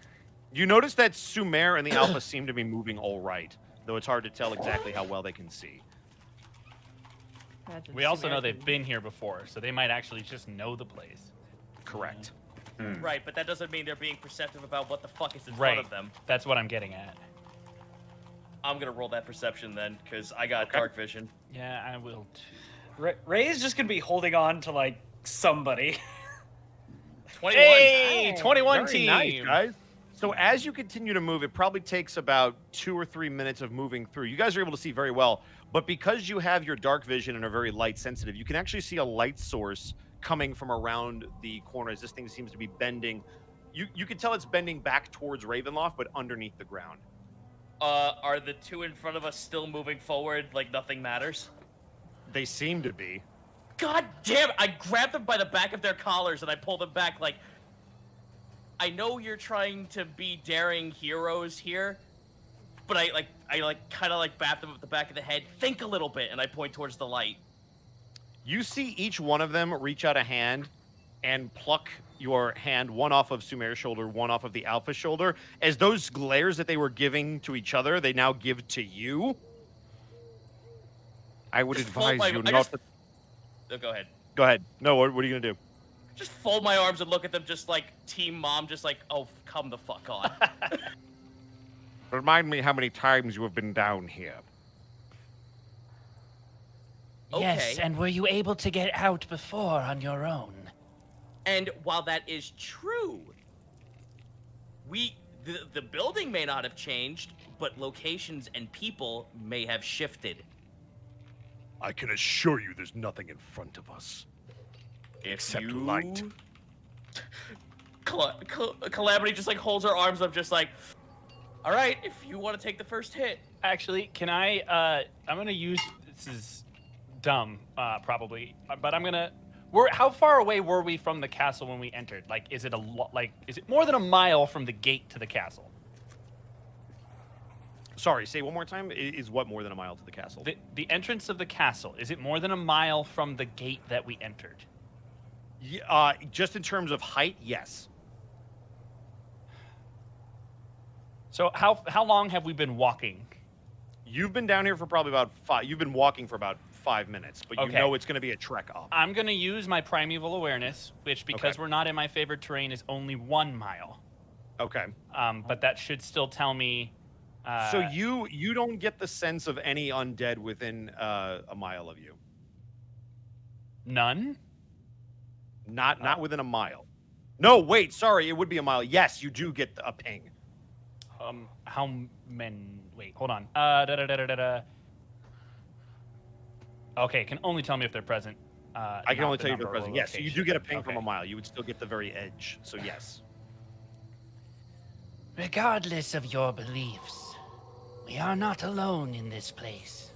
Speaker 6: You notice that Sumer and the Alpha seem to be moving all right, though it's hard to tell exactly how well they can see.
Speaker 3: Imagine
Speaker 2: We also know
Speaker 3: Sumer
Speaker 2: they've been here before, so they might actually just know the place.
Speaker 6: Correct.
Speaker 1: Right, but that doesn't mean they're being perceptive about what the fuck is in
Speaker 2: Right.
Speaker 1: front of them.
Speaker 2: That's what I'm getting at.
Speaker 1: I'm gonna roll that perception then, because I got dark vision.
Speaker 2: Yeah, I will too.
Speaker 4: Ray is just gonna be holding on to like somebody.
Speaker 1: 21.
Speaker 2: Hey,
Speaker 3: Nice.
Speaker 2: 21
Speaker 6: Very
Speaker 2: team.
Speaker 6: nice, guys. So as you continue to move, it probably takes about 2 or 3 minutes of moving through. You guys are able to see very well, but because you have your dark vision and are very light sensitive, you can actually see a light source coming from around the corner as this thing seems to be bending. You can tell it's bending back towards Ravenloft, but underneath the ground.
Speaker 1: Are the two in front of us still moving forward like nothing matters?
Speaker 6: They seem to be.
Speaker 1: God damn it! I grabbed them by the back of their collars and I pulled them back like... I know you're trying to be daring heroes here, but I kind of bap them at the back of the head. Think a little bit, and I point towards the light.
Speaker 6: You see each one of them reach out a hand and pluck your hand, one off of Sumer's shoulder, one off of the Alpha's shoulder. As those glares that they were giving to each other, they now give to you. I would
Speaker 1: Just fold
Speaker 6: advise
Speaker 1: my-
Speaker 6: you
Speaker 1: I
Speaker 6: not
Speaker 1: just-
Speaker 6: to...
Speaker 1: Oh, go ahead.
Speaker 6: Go ahead. No, what are you going to do?
Speaker 1: Just fold my arms and look at them just like Team Mom, just like, oh, come the fuck on.
Speaker 6: Remind me how many times you have been down here.
Speaker 2: Yes,
Speaker 1: Okay.
Speaker 2: and were you able to get out before on your own?
Speaker 1: And while that is true, the building may not have changed, but locations and people may have shifted.
Speaker 7: I can assure you there's nothing in front of us. Except light.
Speaker 1: Calamity just like holds her arms up, just like, all right, if you want to take the first hit.
Speaker 2: Actually, can I? I'm gonna use. This is dumb, probably, but I'm gonna. How far away were we from the castle when we entered? Like, is it is it more than a mile from the gate to the castle?
Speaker 6: Sorry, say one more time. Is what more than a mile to the castle?
Speaker 2: The entrance of the castle, is it more than a mile from the gate that we entered?
Speaker 6: Yeah, just in terms of height, yes.
Speaker 2: So how long have we been walking?
Speaker 6: You've been down here for probably about 5. You've been walking for about 5 minutes, but you
Speaker 2: Okay.
Speaker 6: know it's going to be a trek up.
Speaker 2: I'm gonna use my primeval awareness, which because
Speaker 6: Okay.
Speaker 2: we're not in my favorite terrain is only 1 mile.
Speaker 6: Okay.
Speaker 2: But that should still tell me.
Speaker 6: So you don't get the sense of any undead within a mile of you.
Speaker 2: None.
Speaker 6: Not within a mile. No, wait, sorry, it would be a mile. Yes, you do get a ping.
Speaker 2: How many? Wait, hold on. Okay, it can only tell me if they're present.
Speaker 6: I can only tell you the present. Yes, so you do get a ping from a
Speaker 2: Okay.
Speaker 6: mile. You would still get the very edge. So yes.
Speaker 10: Regardless of your beliefs, we are not alone in this place.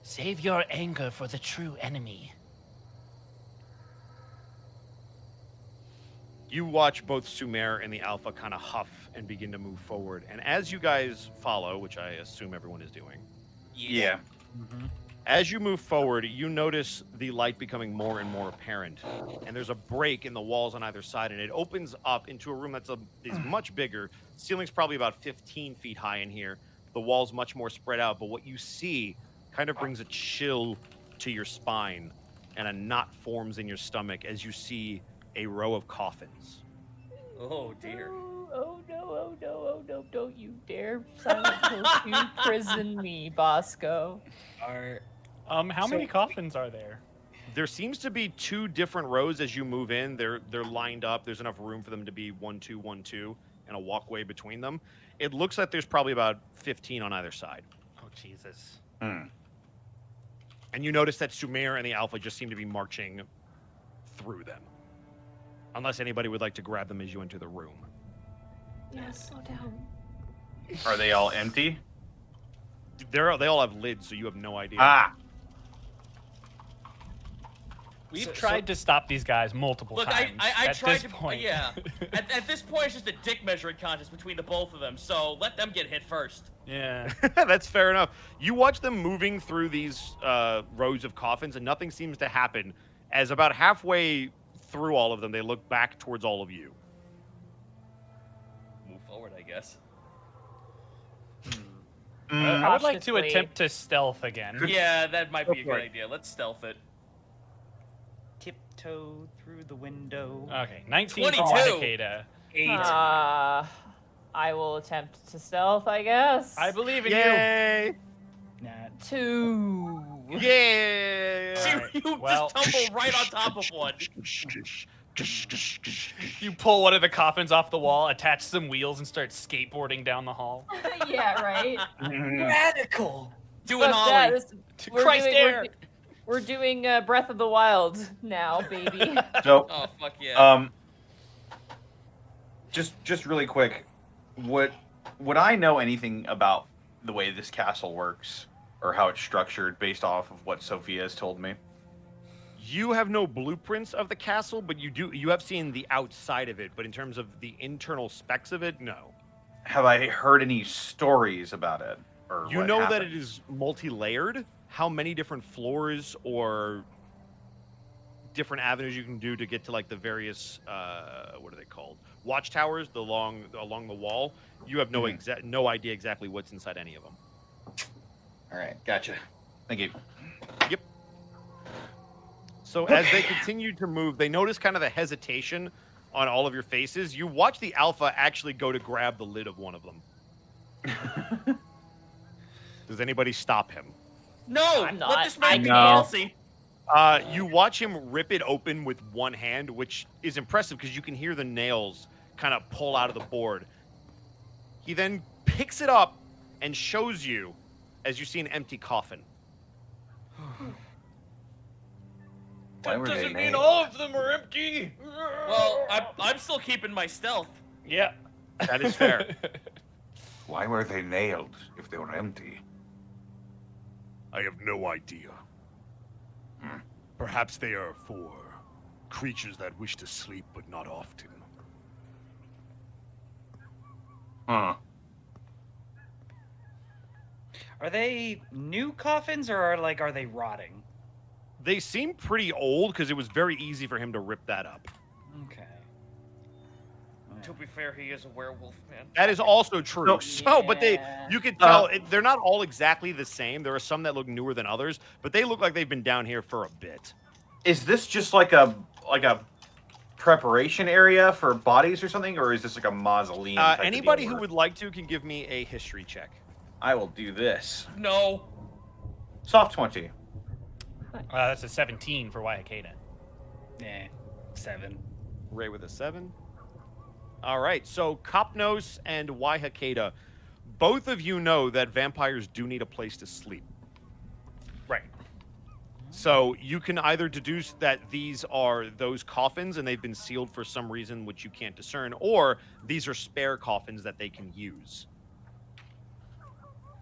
Speaker 10: Save your anger for the true enemy.
Speaker 6: You watch both Sumer and the Alpha kind of huff and begin to move forward. And as you guys follow, which I assume everyone is doing,
Speaker 5: Yeah.
Speaker 6: as you move forward, you notice the light becoming more and more apparent. And there's a break in the walls on either side, and it opens up into a room is much bigger. The ceiling's probably about 15 feet high in here. The walls much more spread out, but what you see kind of brings a chill to your spine, and a knot forms in your stomach as you see a row of coffins.
Speaker 1: Oh dear.
Speaker 3: Oh no, oh no, oh no, don't you dare silent hill to prison me, Bosco.
Speaker 2: How many coffins are there?
Speaker 6: There seems to be 2 different rows as you move in. They're lined up. There's enough room for them to be 1, 2, 1, 2, and a walkway between them. It looks like there's probably about 15 on either side.
Speaker 2: Oh Jesus.
Speaker 6: And you notice that Sumer and the Alpha just seem to be marching through them. Unless anybody would like to grab them as you enter the room.
Speaker 3: Yeah, slow down.
Speaker 5: Are they all empty?
Speaker 6: They all have lids, so you have no idea.
Speaker 5: Ah.
Speaker 2: We've tried to stop these guys multiple
Speaker 1: Look,
Speaker 2: times.
Speaker 1: I
Speaker 2: at
Speaker 1: tried
Speaker 2: this
Speaker 1: to.
Speaker 2: point.
Speaker 1: Yeah. At this point, it's just a dick measuring contest between the both of them. So let them get hit first.
Speaker 2: Yeah.
Speaker 6: That's fair enough. You watch them moving through these rows of coffins, and nothing seems to happen. As about halfway through all of them, they look back towards all of you.
Speaker 1: Move forward, I guess.
Speaker 2: I would like to
Speaker 3: Cautiously.
Speaker 2: attempt to stealth again.
Speaker 1: Yeah, that might be a
Speaker 6: for
Speaker 1: good
Speaker 6: it.
Speaker 1: idea. Let's stealth it.
Speaker 4: Tiptoe through the window.
Speaker 2: Okay, 19 for
Speaker 1: 22.
Speaker 2: Cicada.
Speaker 4: 8.
Speaker 3: I will attempt to stealth, I guess.
Speaker 2: I believe in
Speaker 6: Yay!
Speaker 4: Nah.
Speaker 3: 2.
Speaker 6: Yay!
Speaker 1: You
Speaker 2: Well-
Speaker 1: just tumble right on top of one.
Speaker 2: You pull one of the coffins off the wall, attach some wheels, and start skateboarding down the hall.
Speaker 3: Yeah, right.
Speaker 4: Radical.
Speaker 1: Do an
Speaker 3: Fuck that.
Speaker 1: ollie.
Speaker 3: We're
Speaker 2: Christ
Speaker 3: doing,
Speaker 2: Air.
Speaker 3: we're doing Breath of the Wild now, baby.
Speaker 5: So,
Speaker 1: Oh fuck yeah.
Speaker 5: just really quick, would I know anything about the way this castle works or how it's structured based off of what Sophia has told me?
Speaker 6: You have no blueprints of the castle, but you have seen the outside of it. But in terms of the internal specs of it, no.
Speaker 5: Have I heard any stories about it? Or
Speaker 6: You
Speaker 5: what
Speaker 6: know that
Speaker 5: happened?
Speaker 6: it is multi-layered. How many different floors or different avenues you can do to get to like the various what are they called? Watchtowers along the wall. You have no no idea exactly what's inside any of them.
Speaker 5: All right, gotcha. Thank you.
Speaker 6: Yep. So as they continue to move, they notice kind of the hesitation on all of your faces. You watch the Alpha actually go to grab the lid of one of them. Does anybody stop him?
Speaker 1: No,
Speaker 3: I'm not.
Speaker 1: let this man be
Speaker 5: No.
Speaker 1: policy.
Speaker 6: You watch him rip it open with one hand, which is impressive because you can hear the nails kind of pull out of the board. He then picks it up and shows you as you see an empty coffin.
Speaker 8: Why were they named?
Speaker 2: of them are empty.
Speaker 1: Well, I'm still keeping my stealth.
Speaker 2: Yeah.
Speaker 6: That is fair.
Speaker 8: Why were they nailed if they were empty?
Speaker 7: I have no idea. Perhaps they are for creatures that wish to sleep but not often.
Speaker 5: Huh.
Speaker 4: Are they new coffins or are they rotting?
Speaker 6: They seem pretty old because it was very easy for him to rip that up.
Speaker 4: Okay.
Speaker 1: To be fair, he is a werewolf, man.
Speaker 6: That is also true. So, but
Speaker 3: Yeah.
Speaker 6: you can tell they're not all exactly the same. There are some that look newer than others, but they look like they've been down here for a bit.
Speaker 5: Is this just like a preparation area for bodies or something, or is this like a mausoleum? type of
Speaker 6: Anybody
Speaker 5: deal
Speaker 6: who
Speaker 5: where-
Speaker 6: would like to can give me a history check.
Speaker 5: I will do this.
Speaker 1: No.
Speaker 5: Soft 20.
Speaker 2: That's a 17 for Waiakeda.
Speaker 4: Nah. 7.
Speaker 6: Ray with a 7. All right, so Kopnos and Waihakeda, both of you know that vampires do need a place to sleep.
Speaker 2: Right.
Speaker 6: So you can either deduce that these are those coffins and they've been sealed for some reason which you can't discern, or these are spare coffins that they can use.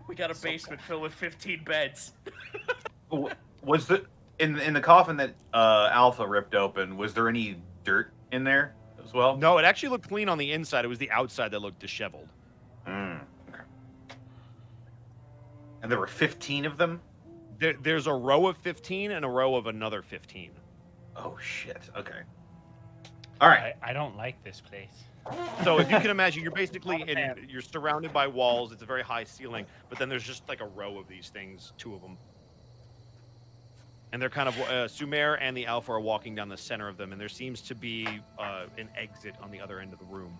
Speaker 1: We got a basement filled with 15 beds.
Speaker 5: Was the in the coffin that Alpha ripped open? Was there any dirt in there as well?
Speaker 6: No, it actually looked clean on the inside. It was the outside that looked disheveled.
Speaker 5: Okay. And there were 15 of them?
Speaker 6: There's a row of 15 and a row of another 15.
Speaker 5: Oh, shit. Okay. All right.
Speaker 2: I don't like this place.
Speaker 6: So if you can imagine, you're basically you're surrounded by walls. It's a very high ceiling, but then there's just like a row of these things, 2 of them. And they're kind of, Sumer and the Alpha are walking down the center of them, and there seems to be an exit on the other end of the room.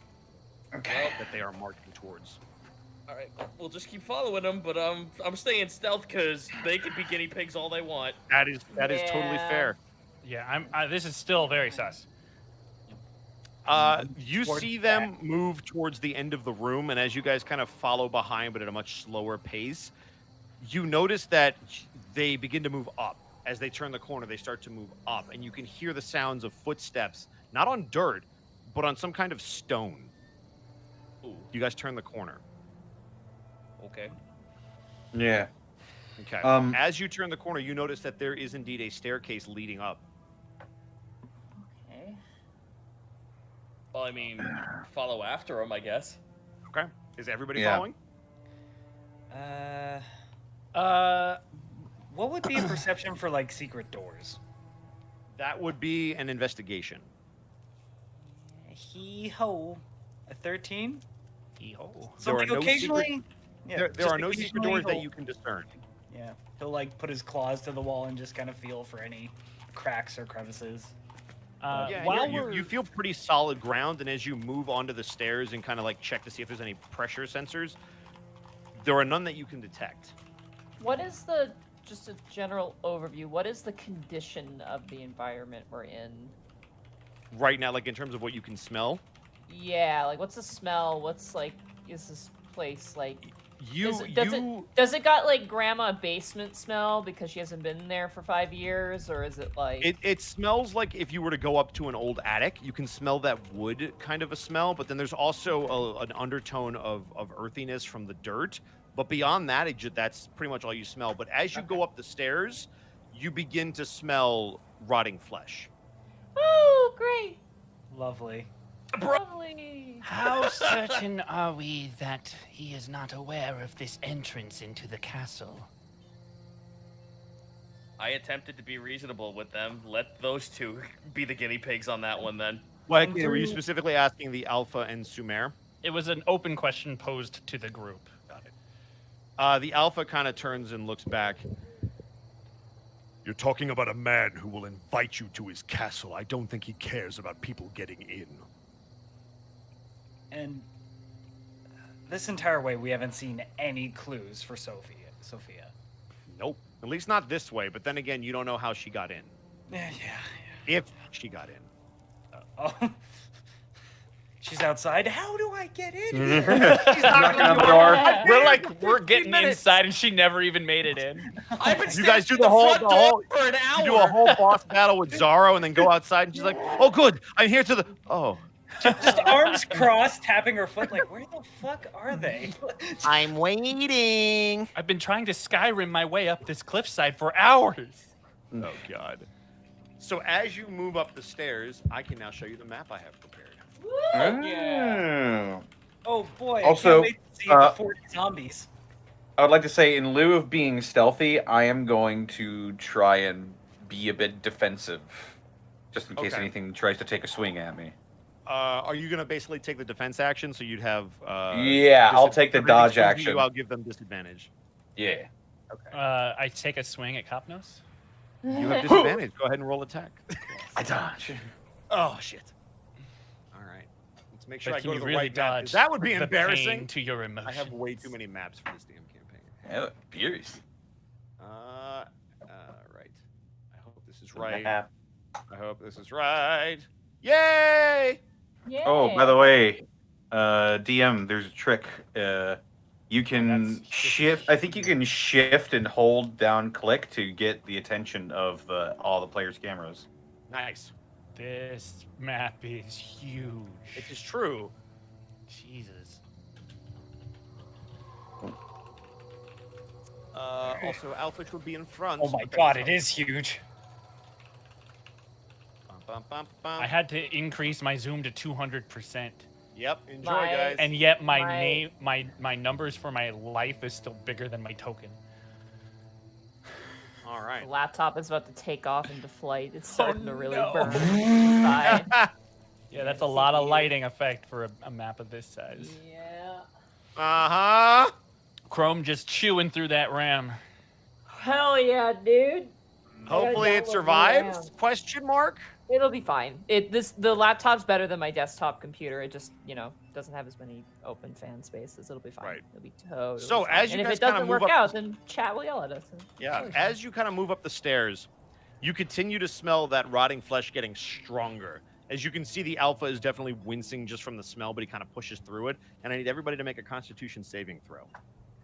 Speaker 5: Okay.
Speaker 6: That they are marching towards.
Speaker 1: All right, we'll just keep following them, but I'm staying stealth because they could be guinea pigs all they want.
Speaker 6: That is totally fair.
Speaker 2: Yeah, this is still very sus.
Speaker 6: You see them move towards the end of the room, and as you guys kind of follow behind, but at a much slower pace, you notice that they begin to move up. As they turn the corner, they start to move up, and you can hear the sounds of footsteps, not on dirt, but on some kind of stone.
Speaker 1: Ooh.
Speaker 6: You guys turn the corner.
Speaker 1: Okay.
Speaker 5: Yeah.
Speaker 6: Okay. As you turn the corner, you notice that there is indeed a staircase leading up.
Speaker 3: Okay.
Speaker 1: Well, I mean, follow after them, I guess.
Speaker 6: Okay. Is everybody
Speaker 5: Yeah.
Speaker 6: following?
Speaker 4: What would be a perception for like secret doors?
Speaker 6: That would be an investigation.
Speaker 4: Hee ho, a 13.
Speaker 2: Hee ho.
Speaker 4: So
Speaker 6: There
Speaker 4: like
Speaker 6: are no
Speaker 4: occasionally,
Speaker 6: secret-
Speaker 4: yeah,
Speaker 6: There
Speaker 4: just
Speaker 6: are no secret
Speaker 4: occasionally
Speaker 6: doors that
Speaker 4: he'll-
Speaker 6: you can discern.
Speaker 4: Yeah, he'll like put his claws to the wall and just kind of feel for any cracks or crevices.
Speaker 6: Yeah,
Speaker 2: while
Speaker 6: you feel pretty solid ground, and as you move onto the stairs and kind of like check to see if there's any pressure sensors, there are none that you can detect.
Speaker 3: What is just a general overview, what is the condition of the environment we're in?
Speaker 6: Right now, like in terms of what you can smell,
Speaker 3: Yeah, like what's the smell? What's like, is this place like, does it got like grandma basement smell because she hasn't been there for 5 years, or is it like
Speaker 6: it smells like if you were to go up to an old attic, you can smell that wood kind of a smell, but then there's also an undertone of earthiness from the dirt. But beyond that, that's pretty much all you smell. But as you go up the stairs, you begin to smell rotting flesh.
Speaker 3: Oh, great.
Speaker 4: Lovely.
Speaker 3: Lovely.
Speaker 10: How certain are we that he is not aware of this entrance into the castle?
Speaker 1: I attempted to be reasonable with them. Let those two be the guinea pigs on that one, then.
Speaker 6: Like, were you specifically asking the Alpha and Sumer?
Speaker 2: It was an open question posed to the group.
Speaker 6: Got it. The Alpha kind of turns and looks back.
Speaker 7: You're talking about a man who will invite you to his castle. I don't think he cares about people getting in.
Speaker 4: And this entire way, we haven't seen any clues for Sophia.
Speaker 6: Nope. At least not this way. But then again, you don't know how she got in.
Speaker 4: Yeah.
Speaker 6: If she got in.
Speaker 4: Oh. She's outside. How do I get in?
Speaker 5: She's knocking on the door.
Speaker 2: We're getting inside, and she never even made it in.
Speaker 1: I've been
Speaker 6: You guys do
Speaker 1: standing
Speaker 6: the whole,
Speaker 1: at front door for an hour.
Speaker 6: you do a whole boss battle with Zaro, and then go outside, and she's like, "Oh, good, I'm here to the." Oh,
Speaker 4: Just arms crossed, tapping her foot. Like, where the fuck are they?
Speaker 6: I'm waiting.
Speaker 2: I've been trying to Skyrim my way up this cliffside for hours.
Speaker 6: Oh God. So as you move up the stairs, I can now show you the map I have prepared.
Speaker 5: Yeah.
Speaker 4: Oh boy!
Speaker 5: Also,
Speaker 4: I can't wait to see the 40 zombies.
Speaker 5: I would like to say, in lieu of being stealthy, I am going to try and be a bit defensive, just in case
Speaker 6: Okay.
Speaker 5: anything tries to take a swing at me.
Speaker 6: Are you gonna basically take the defense action so you'd have?
Speaker 5: Yeah, I'll take the
Speaker 6: everything
Speaker 5: dodge
Speaker 6: swings at
Speaker 5: action.
Speaker 6: You, I'll give them disadvantage.
Speaker 5: Yeah.
Speaker 6: Okay.
Speaker 2: I take a swing at Copnos.
Speaker 6: You have disadvantage. Go ahead and roll attack.
Speaker 5: I dodge.
Speaker 6: Oh shit. All right. Let's make sure
Speaker 2: But
Speaker 6: I
Speaker 2: can
Speaker 6: go
Speaker 2: you
Speaker 6: to the
Speaker 2: really
Speaker 6: right map. 'cause
Speaker 2: dodge
Speaker 6: That would be
Speaker 2: the
Speaker 6: embarrassing.
Speaker 2: pain to your emotions?
Speaker 6: I have way too many maps for this damn campaign.
Speaker 5: Oh, furious.
Speaker 6: Right. I hope this is right. I hope this is right. Yay!
Speaker 3: Yay.
Speaker 5: Oh, by the way, DM, there's a trick. You can
Speaker 2: that's-
Speaker 5: shift. I think you can shift and hold down click to get the attention of all the players' cameras.
Speaker 6: Nice.
Speaker 2: This map is huge.
Speaker 6: It is true.
Speaker 2: Jesus.
Speaker 6: Also, Alphys would be in front.
Speaker 4: Oh my
Speaker 6: but
Speaker 4: god,
Speaker 6: that's
Speaker 4: it is huge.
Speaker 6: Bum, bum, bum, bum.
Speaker 2: I had to increase my zoom to 200%.
Speaker 6: Yep. Enjoy,
Speaker 3: My-
Speaker 6: guys.
Speaker 2: And yet my
Speaker 3: My-
Speaker 2: name my numbers for my life is still bigger than my token.
Speaker 6: All right.
Speaker 3: The laptop is about to take off into flight. It's starting to really
Speaker 2: no.
Speaker 3: burn. inside.
Speaker 2: Yeah, that's a lot of lighting effect for a map of this size.
Speaker 3: Yeah.
Speaker 6: Uh-huh.
Speaker 2: Chrome just chewing through that RAM.
Speaker 3: Hell yeah, dude.
Speaker 6: Hopefully it
Speaker 3: download
Speaker 6: survives?
Speaker 3: RAM.
Speaker 6: Question mark?
Speaker 3: It'll be fine. The laptop's better than my desktop computer. It just, doesn't have as many open fan spaces. It'll be fine.
Speaker 6: Right.
Speaker 3: It'll be totally
Speaker 6: So,
Speaker 3: fine.
Speaker 6: as you
Speaker 3: and if
Speaker 6: guys
Speaker 3: it
Speaker 6: kinda
Speaker 3: doesn't
Speaker 6: move
Speaker 3: work
Speaker 6: up
Speaker 3: out,
Speaker 6: the-
Speaker 3: then chat will yell at us. and
Speaker 6: Yeah.
Speaker 3: totally
Speaker 6: As you kind of move up the stairs, you continue to smell that rotting flesh getting stronger. As you can see, the alpha is definitely wincing just from the smell, but he kind of pushes through it. And I need everybody to make a Constitution saving throw.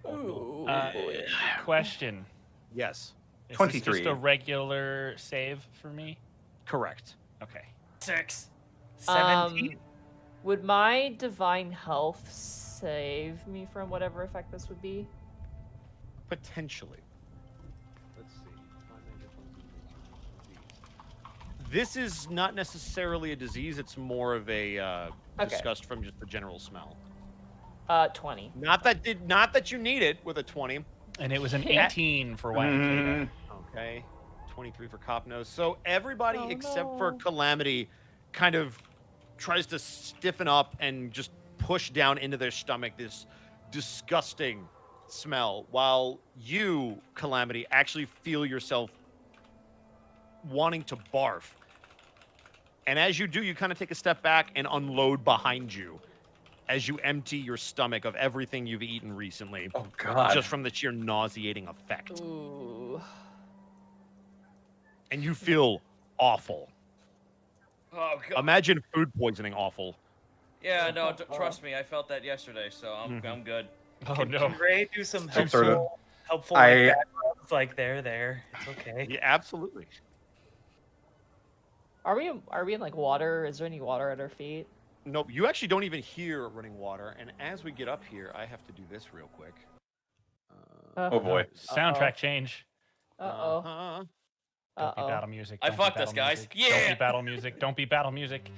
Speaker 3: fine. Ooh,
Speaker 2: Uh,
Speaker 3: boy.
Speaker 2: Question.
Speaker 6: Yes.
Speaker 2: Is
Speaker 5: 23.
Speaker 2: this just a regular save for me?
Speaker 6: Correct.
Speaker 2: Okay.
Speaker 4: 6.
Speaker 3: Um,
Speaker 4: 17.
Speaker 3: Would my divine health save me from whatever effect this would be?
Speaker 6: Potentially. Let's see. This is not necessarily a disease. It's more of a
Speaker 3: Okay.
Speaker 6: disgust from just the general smell.
Speaker 3: 20.
Speaker 6: Not that you need it with a 20.
Speaker 2: And it was an
Speaker 3: Yeah.
Speaker 2: 18 for YMK.
Speaker 5: Mhm.
Speaker 6: Okay. 23 for Copnose. So everybody
Speaker 3: Oh,
Speaker 6: except for
Speaker 3: no.
Speaker 6: Calamity kind of tries to stiffen up and just push down into their stomach this disgusting smell, while you, Calamity, actually feel yourself wanting to barf. And as you do, you kind of take a step back and unload behind you as you empty your stomach of everything you've eaten recently,
Speaker 5: Oh god.
Speaker 6: just from the sheer nauseating effect.
Speaker 3: Ooh.
Speaker 6: And you feel awful.
Speaker 1: Oh god.
Speaker 6: Imagine food poisoning awful.
Speaker 1: Yeah, no, trust me, I felt that yesterday, so I'm
Speaker 6: Mhm.
Speaker 1: I'm good.
Speaker 2: Oh
Speaker 4: Can
Speaker 2: no.
Speaker 4: Ray do some
Speaker 5: Some sort of-
Speaker 4: helpful
Speaker 5: I-
Speaker 4: like that? It's like there. It's okay.
Speaker 6: Yeah, absolutely.
Speaker 3: Are we in like water? Is there any water at our feet?
Speaker 6: Nope, you actually don't even hear running water. And as we get up here, I have to do this real quick.
Speaker 5: Oh boy.
Speaker 2: Soundtrack change.
Speaker 3: Uh-oh.
Speaker 6: Uh-huh.
Speaker 2: Don't be
Speaker 3: Uh-oh.
Speaker 2: battle music.
Speaker 1: I
Speaker 2: don't be
Speaker 1: fucked us,
Speaker 2: battle
Speaker 1: guys.
Speaker 2: music,
Speaker 1: Yeah.
Speaker 2: Don't be battle music. Don't be battle music.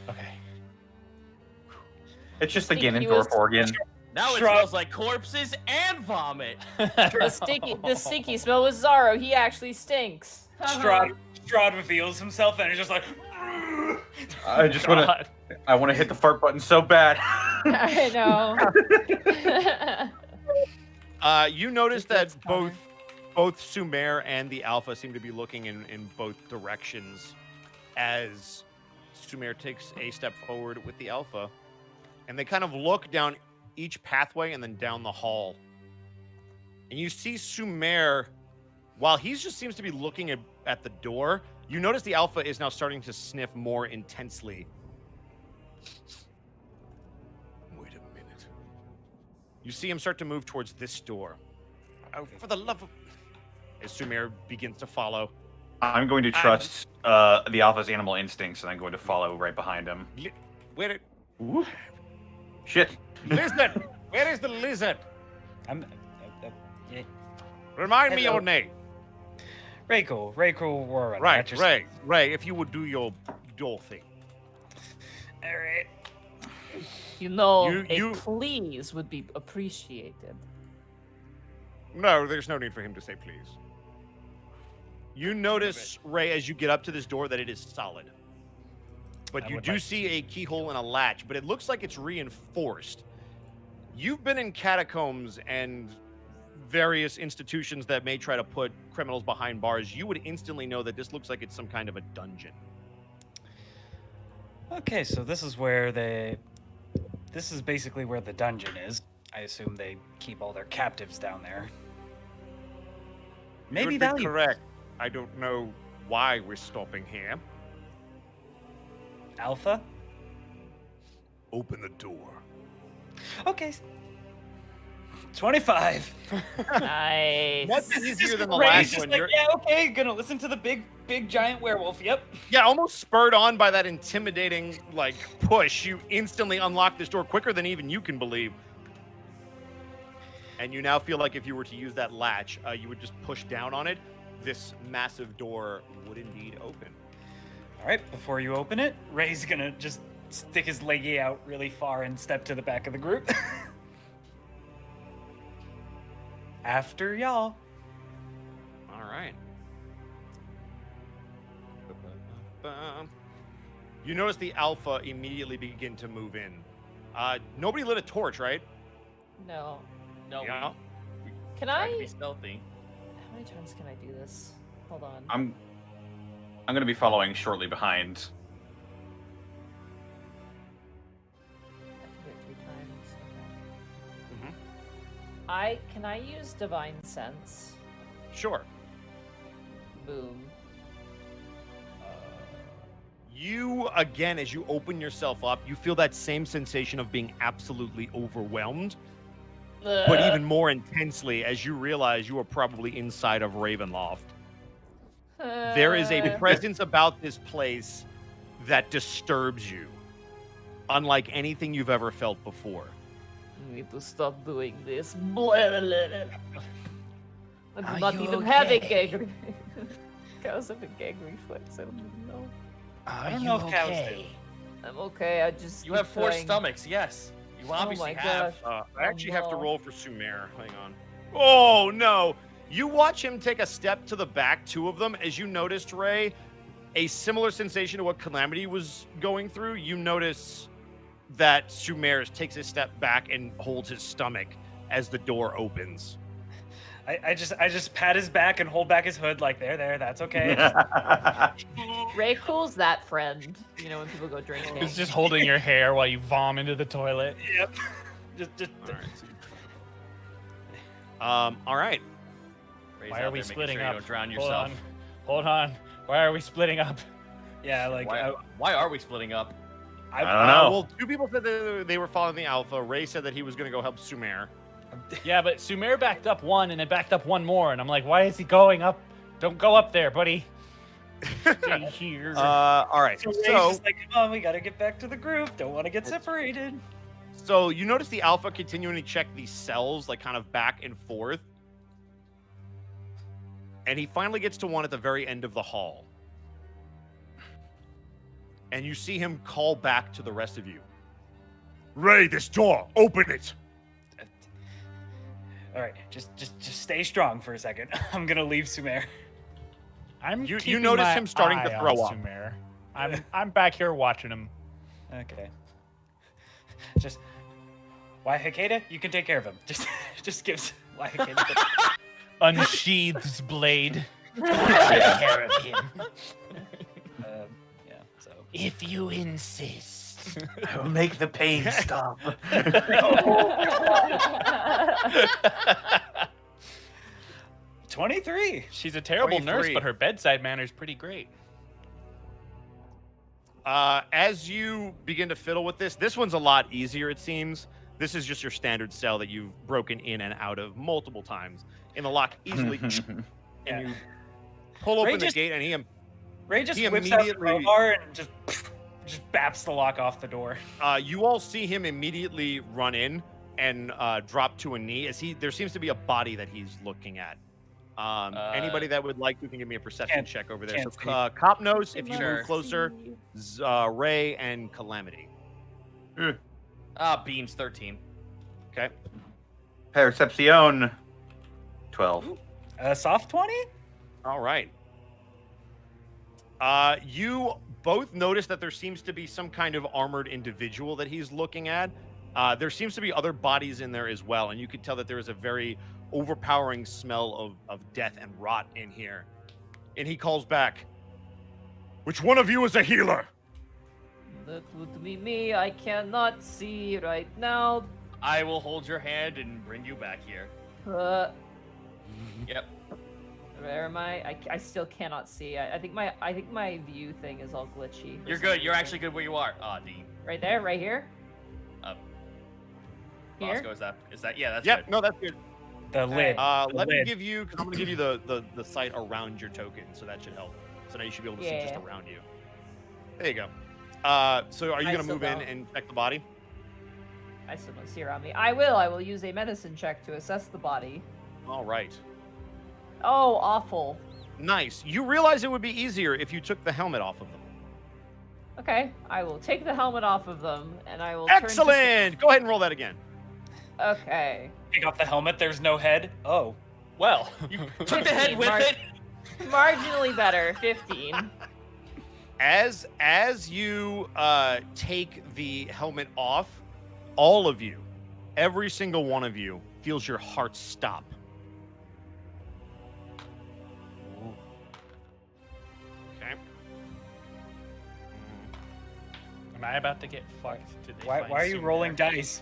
Speaker 2: Okay.
Speaker 5: It's just the
Speaker 3: Think he
Speaker 5: Ganondorf
Speaker 3: was-
Speaker 5: organ.
Speaker 1: Now it
Speaker 4: Shrug.
Speaker 1: smells like corpses and vomit.
Speaker 3: The stinky smell was Zaro. He actually stinks.
Speaker 4: Strahd reveals himself and is just like.
Speaker 5: I just want to.
Speaker 2: God.
Speaker 5: I want to hit the fart button so bad.
Speaker 3: I know.
Speaker 6: You notice
Speaker 3: That's
Speaker 6: that
Speaker 3: Connor.
Speaker 6: both Sumer and the Alpha seem to be looking in both directions as Sumer takes a step forward with the Alpha. And they kind of look down each pathway and then down the hall. And you see Sumer, while he just seems to be looking at the door, you notice the Alpha is now starting to sniff more intensely.
Speaker 7: Wait a minute.
Speaker 6: You see him start to move towards this door. Oh, for the love of... As Sumer begins to follow.
Speaker 5: I'm going to trust the Alpha's animal instincts, and I'm going to follow right behind him.
Speaker 6: Where it...
Speaker 5: Whoop. Shit.
Speaker 6: Lizard! Where is the lizard?
Speaker 4: I'm. Yeah.
Speaker 6: Remind me
Speaker 4: Hello.
Speaker 6: your name.
Speaker 4: Rayco Warren.
Speaker 6: Right,
Speaker 4: that's just-
Speaker 6: Ray, if you would do your door thing.
Speaker 4: All right.
Speaker 6: You-
Speaker 3: A please would be appreciated.
Speaker 6: No, there's no need for him to say please. You notice, Ray, as you get up to this door that it is solid. But
Speaker 2: I
Speaker 6: you
Speaker 2: would
Speaker 6: do
Speaker 2: like
Speaker 6: see a keyhole and a latch, but it looks like it's reinforced. You've been in catacombs and various institutions that may try to put criminals behind bars. You would instantly know that this looks like it's some kind of a dungeon.
Speaker 4: Okay, so this is basically where the dungeon is. I assume they keep all their captives down there.
Speaker 6: You
Speaker 4: Maybe
Speaker 6: would be
Speaker 4: valuable.
Speaker 6: correct. I don't know why we're stopping here.
Speaker 4: Alpha?
Speaker 7: Open the door.
Speaker 4: Okay. 25.
Speaker 3: Nice.
Speaker 2: That's easier than the
Speaker 4: Ray's
Speaker 2: last
Speaker 4: just
Speaker 2: one.
Speaker 4: like,
Speaker 2: You're-
Speaker 4: yeah, okay, gonna listen to the big giant werewolf. Yep.
Speaker 6: Yeah, almost spurred on by that intimidating like push, you instantly unlock this door quicker than even you can believe. And you now feel like if you were to use that latch, you would just push down on it. This massive door would indeed open.
Speaker 4: All right, before you open it, Ray's gonna just stick his leggy out really far and step to the back of the group. After y'all.
Speaker 6: All right. You notice the alpha immediately begin to move in. Nobody lit a torch, right?
Speaker 3: No.
Speaker 1: No,
Speaker 6: Yeah.
Speaker 3: Can
Speaker 1: try to
Speaker 3: I?
Speaker 1: be stealthy.
Speaker 3: How many times can I do this? Hold on.
Speaker 5: I'm gonna be following shortly behind.
Speaker 3: I can do it 3 times. Okay.
Speaker 6: Mhm.
Speaker 3: Can I use divine sense?
Speaker 6: Sure.
Speaker 3: Boom.
Speaker 6: You, again, as you open yourself up, you feel that same sensation of being absolutely overwhelmed, but even more intensely as you realize you are probably inside of Ravenloft. There is a presence about this place that disturbs you, unlike anything you've ever felt before.
Speaker 3: I need to stop doing this. I do
Speaker 10: Are
Speaker 3: not
Speaker 10: you
Speaker 3: even have a
Speaker 10: okay?
Speaker 3: gag. Cows have a gag reflex. I don't even know.
Speaker 10: Are
Speaker 4: don't
Speaker 10: you
Speaker 4: know if cows do.
Speaker 10: okay?
Speaker 3: I'm okay. I just.
Speaker 1: You
Speaker 3: keep
Speaker 1: have 4
Speaker 3: trying.
Speaker 1: stomachs, yes. You obviously
Speaker 3: my
Speaker 1: have.
Speaker 3: gosh.
Speaker 6: I actually have to
Speaker 3: no.
Speaker 6: roll for Sumer. Hang on. Oh, no. You watch him take a step to the back, 2 of them. As you noticed, Ray, a similar sensation to what Calamity was going through. You notice that Sumer takes a step back and holds his stomach as the door opens.
Speaker 4: I just pat his back and hold back his hood like there, that's okay.
Speaker 3: Ray cools that friend. You know when people go drinking.
Speaker 2: It's just holding your hair while you vom into the toilet.
Speaker 4: Yep. Just
Speaker 6: All right.
Speaker 1: Ray's
Speaker 2: Why
Speaker 1: out
Speaker 2: are we
Speaker 1: there making
Speaker 2: splitting
Speaker 1: sure
Speaker 2: up?
Speaker 1: You don't drown
Speaker 2: Hold
Speaker 1: yourself.
Speaker 2: on. Hold on. Why are we splitting up?
Speaker 4: yeah, like
Speaker 1: Why are we splitting up?
Speaker 5: I don't know.
Speaker 6: Well, 2 people said that they were following the alpha. Ray said that he was going to go help Sumer.
Speaker 2: Yeah, but Sumer backed up 1 and then backed up 1 more, and I'm like, why is he going up? Don't go up there, buddy. Stay here.
Speaker 6: All right.
Speaker 4: So Ray's
Speaker 6: So,
Speaker 4: just like, come on, we gotta get back to the group. Don't want to get separated.
Speaker 6: so you notice the alpha continuing to check these cells, like kind of back and forth. And he finally gets to one at the very end of the hall. And you see him call back to the rest of you.
Speaker 7: Ray, this door, open it.
Speaker 4: All right, just stay strong for a second. I'm gonna leave Sumer.
Speaker 6: You
Speaker 2: keeping
Speaker 6: notice
Speaker 2: my
Speaker 6: him starting to
Speaker 2: eye
Speaker 6: throw
Speaker 2: on
Speaker 6: up.
Speaker 2: Sumer. I'm back here watching him.
Speaker 4: Okay. Just Waihakeda, you can take care of him. Just give Waihakeda.
Speaker 2: Unsheathes his blade.
Speaker 10: Take care of him.
Speaker 4: Yeah. So.
Speaker 10: If you insist.
Speaker 5: I will make the pain stop.
Speaker 4: 23.
Speaker 2: She's a terrible nurse,
Speaker 6: 23.
Speaker 2: but her bedside manner's pretty great.
Speaker 6: As you begin to fiddle with this one's a lot easier, it seems. This is just your standard cell that you've broken in and out of multiple times. In the lock easily, and
Speaker 4: Yeah.
Speaker 6: you pull
Speaker 4: Ray
Speaker 6: open the
Speaker 4: just-
Speaker 6: gate, and
Speaker 4: Ray just
Speaker 6: He
Speaker 4: whips out the
Speaker 6: immediately-
Speaker 4: crowbar and just baps the lock off the door.
Speaker 6: you all see him immediately run in and drop to a knee. As there seems to be a body that he's looking at. Anybody that would like to can give me a perception
Speaker 4: can't-
Speaker 6: check over there.
Speaker 4: can't
Speaker 6: So,
Speaker 4: see.
Speaker 6: Cop knows if you
Speaker 1: Sure.
Speaker 6: move closer. Ray and Calamity.
Speaker 1: Beams 13.
Speaker 6: Okay.
Speaker 5: Percepcion 12.
Speaker 4: Soft 20?
Speaker 6: All right. You both notice that there seems to be some kind of armored individual that he's looking at. There seems to be other bodies in there as well, and you can tell that there is a very overpowering smell of death and rot in here. And he calls back,
Speaker 7: Which one of you is a healer?
Speaker 3: That would be me. I cannot see right now.
Speaker 1: I will hold your hand and bring you back here. Yep.
Speaker 3: Where am I? I still cannot see. I think my view thing is all glitchy. for
Speaker 1: You're
Speaker 3: some
Speaker 1: good. You're
Speaker 3: reason.
Speaker 1: actually good where you are. Dean.
Speaker 3: Right there, right here.
Speaker 1: Up.
Speaker 3: Here?
Speaker 1: Bosco, is that? Yeah, that's
Speaker 6: Yep.
Speaker 1: good.
Speaker 6: No, that's good.
Speaker 4: The lid.
Speaker 6: Let me
Speaker 4: lid.
Speaker 6: give you. I'm gonna give you the sight around your token, so that should help. So now you should be able to see just
Speaker 3: Yeah.
Speaker 6: around you. There you go. So are you
Speaker 3: I
Speaker 6: gonna
Speaker 3: still
Speaker 6: move in
Speaker 3: don't.
Speaker 6: and check the body?
Speaker 3: I still don't see around me. I will use a medicine check to assess the body.
Speaker 6: All right.
Speaker 3: Oh, awful.
Speaker 6: Nice. You realize it would be easier if you took the helmet off of them.
Speaker 3: Okay, I will take the helmet off of them, and I will turn to-
Speaker 6: Excellent. Go ahead and roll that again.
Speaker 3: Okay.
Speaker 4: Pick up the helmet. There's no head. Oh.
Speaker 2: Well,
Speaker 1: You took the head with
Speaker 3: Mark-
Speaker 1: it.
Speaker 3: Marginally better, 15.
Speaker 6: As you take the helmet off, all of you, every single one of you, feels your heart stop. Okay.
Speaker 2: am I about to get fucked? Did they
Speaker 4: Why
Speaker 2: find
Speaker 4: are you
Speaker 2: Sue
Speaker 4: rolling
Speaker 2: there?
Speaker 4: dice?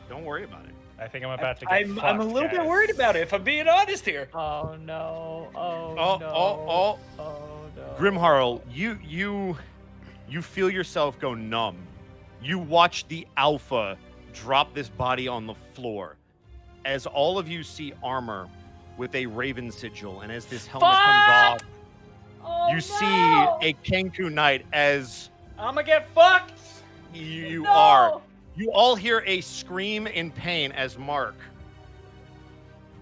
Speaker 6: Don't worry about it.
Speaker 2: I think I'm about to get
Speaker 4: I'm
Speaker 2: fucked,
Speaker 4: a little bit
Speaker 2: guys.
Speaker 4: worried about it, if I'm being honest here.
Speaker 3: Oh no. Oh,
Speaker 6: Oh,
Speaker 3: no.
Speaker 6: oh,
Speaker 3: Oh no.
Speaker 6: Grimharl, you feel yourself go numb. You watch the Alpha drop this body on the floor. As all of you see armor with a raven sigil, and as this helmet comes off,
Speaker 3: Oh,
Speaker 6: you
Speaker 3: no!
Speaker 6: see a Kenku Knight as
Speaker 2: I'm gonna get fucked.
Speaker 6: you
Speaker 3: No!
Speaker 6: are. You all hear a scream in pain as Mark,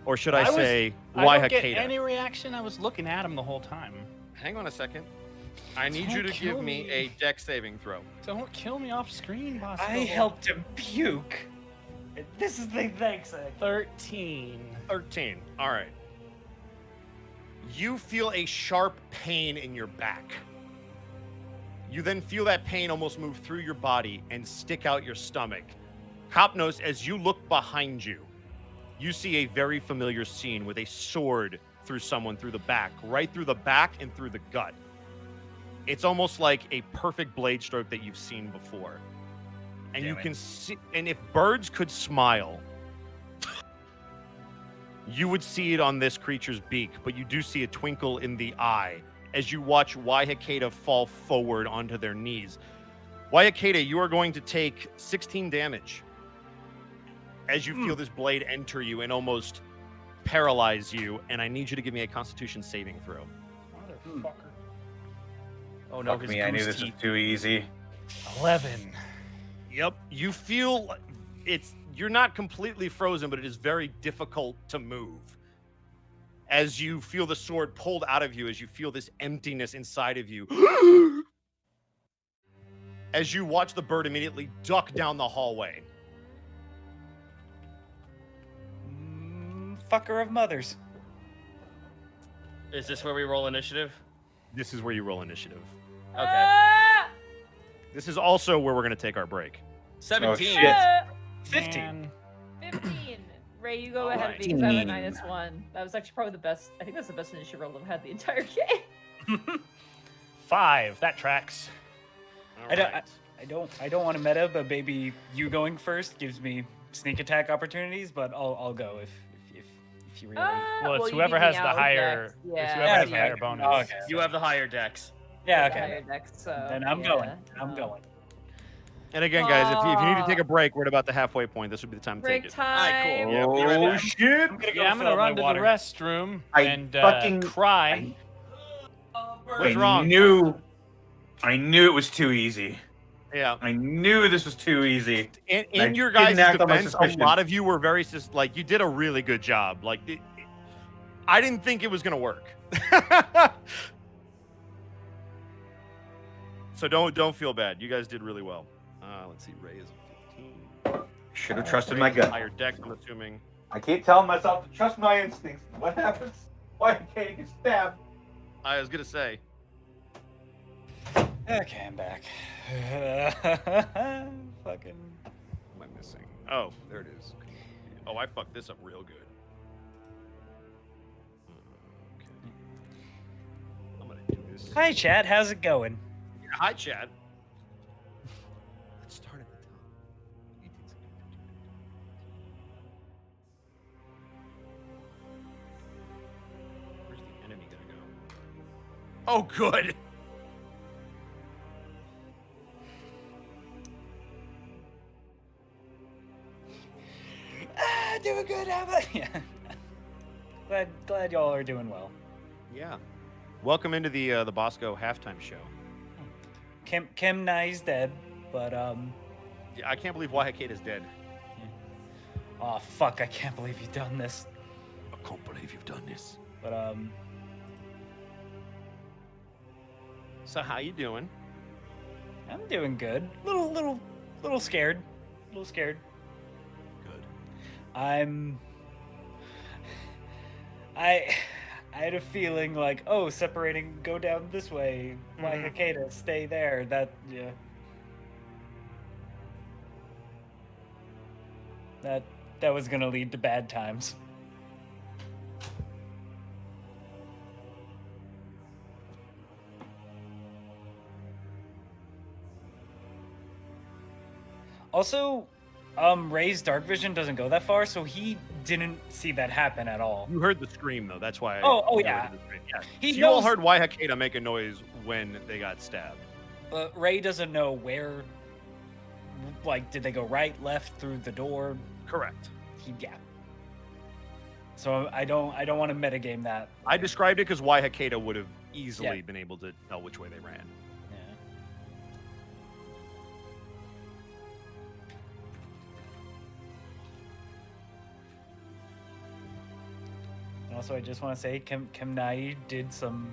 Speaker 6: or should I,
Speaker 2: I was-
Speaker 6: say,
Speaker 2: I don't get
Speaker 6: Waihakeda.
Speaker 2: any reaction. I was looking at him the whole time.
Speaker 6: Hang on a second. I need you
Speaker 2: Don't
Speaker 6: to give
Speaker 2: kill
Speaker 6: me
Speaker 2: me.
Speaker 6: a dex saving throw.
Speaker 2: Don't kill me off screen, Bosco.
Speaker 4: I helped him puke. This is the thanks.
Speaker 2: 13.
Speaker 6: 13. All right. You feel a sharp pain in your back. You then feel that pain almost move through your body and stick out your stomach. Copnos, as you look behind you, you see a very familiar scene with a sword through someone through the back, right through the back and through the gut. It's almost like a perfect blade stroke that you've seen before. And you
Speaker 4: Damn it.
Speaker 6: can see, and if birds could smile, you would see it on this creature's beak, but you do see a twinkle in the eye as you watch Waihakeda fall forward onto their knees. Waihakeda, you are going to take 16 damage as you feel this blade enter you and almost paralyze you, and I need you to give me a Constitution saving throw.
Speaker 2: Motherfucker.
Speaker 1: Oh no,
Speaker 8: Fuck
Speaker 1: his
Speaker 8: me, I knew
Speaker 1: goose
Speaker 8: this was
Speaker 1: teeth.
Speaker 8: too easy.
Speaker 2: 11.
Speaker 6: Yep, you feel you're not completely frozen, but it is very difficult to move. As you feel the sword pulled out of you, as you feel this emptiness inside of you. As you watch the bird immediately duck down the hallway.
Speaker 4: Fucker of mothers.
Speaker 1: Is this where we roll initiative?
Speaker 6: This is where you roll initiative.
Speaker 1: Okay.
Speaker 3: Ah!
Speaker 6: This is also where we're going to take our break.
Speaker 1: 17.
Speaker 8: shit.
Speaker 3: Ah!
Speaker 4: 15.
Speaker 2: Man.
Speaker 3: 15. Ray, you go
Speaker 6: All
Speaker 3: ahead
Speaker 6: right.
Speaker 3: because I have a -1. That was actually probably the best. I think that's the best initiative roll I've had the entire game.
Speaker 2: 5. That tracks.
Speaker 6: All
Speaker 4: I don't-
Speaker 6: right.
Speaker 4: I don't want to meta, but maybe you going first gives me sneak attack opportunities. But I'll go if you really.
Speaker 2: Well, it's
Speaker 3: you
Speaker 2: whoever
Speaker 3: beat me
Speaker 2: has the
Speaker 3: out with
Speaker 2: higher.
Speaker 3: Dex.
Speaker 2: It's
Speaker 3: Yeah.
Speaker 2: whoever has the
Speaker 4: Yeah,
Speaker 2: higher
Speaker 4: okay.
Speaker 2: bonus.
Speaker 4: Oh, okay.
Speaker 1: You have the higher dex.
Speaker 4: Yeah,
Speaker 3: The
Speaker 4: okay.
Speaker 3: higher Dex, so,
Speaker 4: Then I'm
Speaker 3: yeah,
Speaker 4: going. I'm going.
Speaker 6: And again, guys, if you need to take a break, we're at about the halfway point. This would be the time to
Speaker 3: Break
Speaker 6: take it.
Speaker 3: time.
Speaker 1: Alright, cool. Yeah, be right
Speaker 8: Oh
Speaker 1: back.
Speaker 8: shit!
Speaker 4: I'm gonna go
Speaker 2: Yeah, I'm
Speaker 4: fill
Speaker 2: gonna
Speaker 4: up my
Speaker 2: run to the
Speaker 4: water.
Speaker 2: restroom
Speaker 8: I
Speaker 2: and
Speaker 8: fucking-
Speaker 2: cry.
Speaker 6: What's wrong?
Speaker 8: I knew it was too easy.
Speaker 6: Yeah.
Speaker 8: I knew this was too easy.
Speaker 6: In
Speaker 8: I
Speaker 6: your
Speaker 8: didn't
Speaker 6: guys'
Speaker 8: act on my
Speaker 6: defense, a
Speaker 8: suspicion.
Speaker 6: lot of you were very like you did a really good job. Like I didn't think it was gonna work. So don't feel bad. You guys did really well. Let's see. Ray is a 15.
Speaker 8: Should have trusted my gut.
Speaker 6: Higher deck, I'm assuming.
Speaker 8: I keep telling myself to trust my instincts. What happens? Why can't you get stabbed?
Speaker 6: I was gonna say.
Speaker 4: Okay, I'm back. Fucking.
Speaker 6: What am I missing? Oh, there it is. Oh, I fucked this up real good. Okay. I'm gonna do this.
Speaker 4: Hi, chat. How's it going?
Speaker 6: Hi, Chad. Let's start at the top. Where's the enemy gonna go? Oh, good.
Speaker 4: doing good. How about yeah? Glad y'all are doing well.
Speaker 6: Yeah. Welcome into the Bosco halftime show.
Speaker 4: Kim Nye's dead, but
Speaker 6: Yeah, I can't believe Wahakate is dead.
Speaker 4: oh fuck, I can't believe you've done this.
Speaker 6: I can't believe you've done this.
Speaker 4: But
Speaker 6: So how you doing?
Speaker 4: I'm doing good. Little scared. Little scared.
Speaker 6: Good.
Speaker 4: I had a feeling like, oh, separating, go down this way. Why Hakeda, stay there. That yeah. That was gonna lead to bad times. Also, Ray's dark vision doesn't go that far, so he didn't see that happen at all.
Speaker 6: You heard the scream though. That's why.
Speaker 4: Oh,
Speaker 6: you
Speaker 4: yeah.
Speaker 6: heard the scream. Yeah.
Speaker 4: He
Speaker 6: So you all
Speaker 4: knows-
Speaker 6: heard Wahakate make a noise when they got stabbed.
Speaker 4: But Ray doesn't know where. Like, did they go right, left, through the door?
Speaker 6: Correct.
Speaker 4: Yeah. So I don't want to metagame that.
Speaker 6: I described it because Wahakate would have easily
Speaker 4: Yeah.
Speaker 6: been able to tell which way they ran.
Speaker 4: Yeah. And also, I just want to say, Kim Nai did some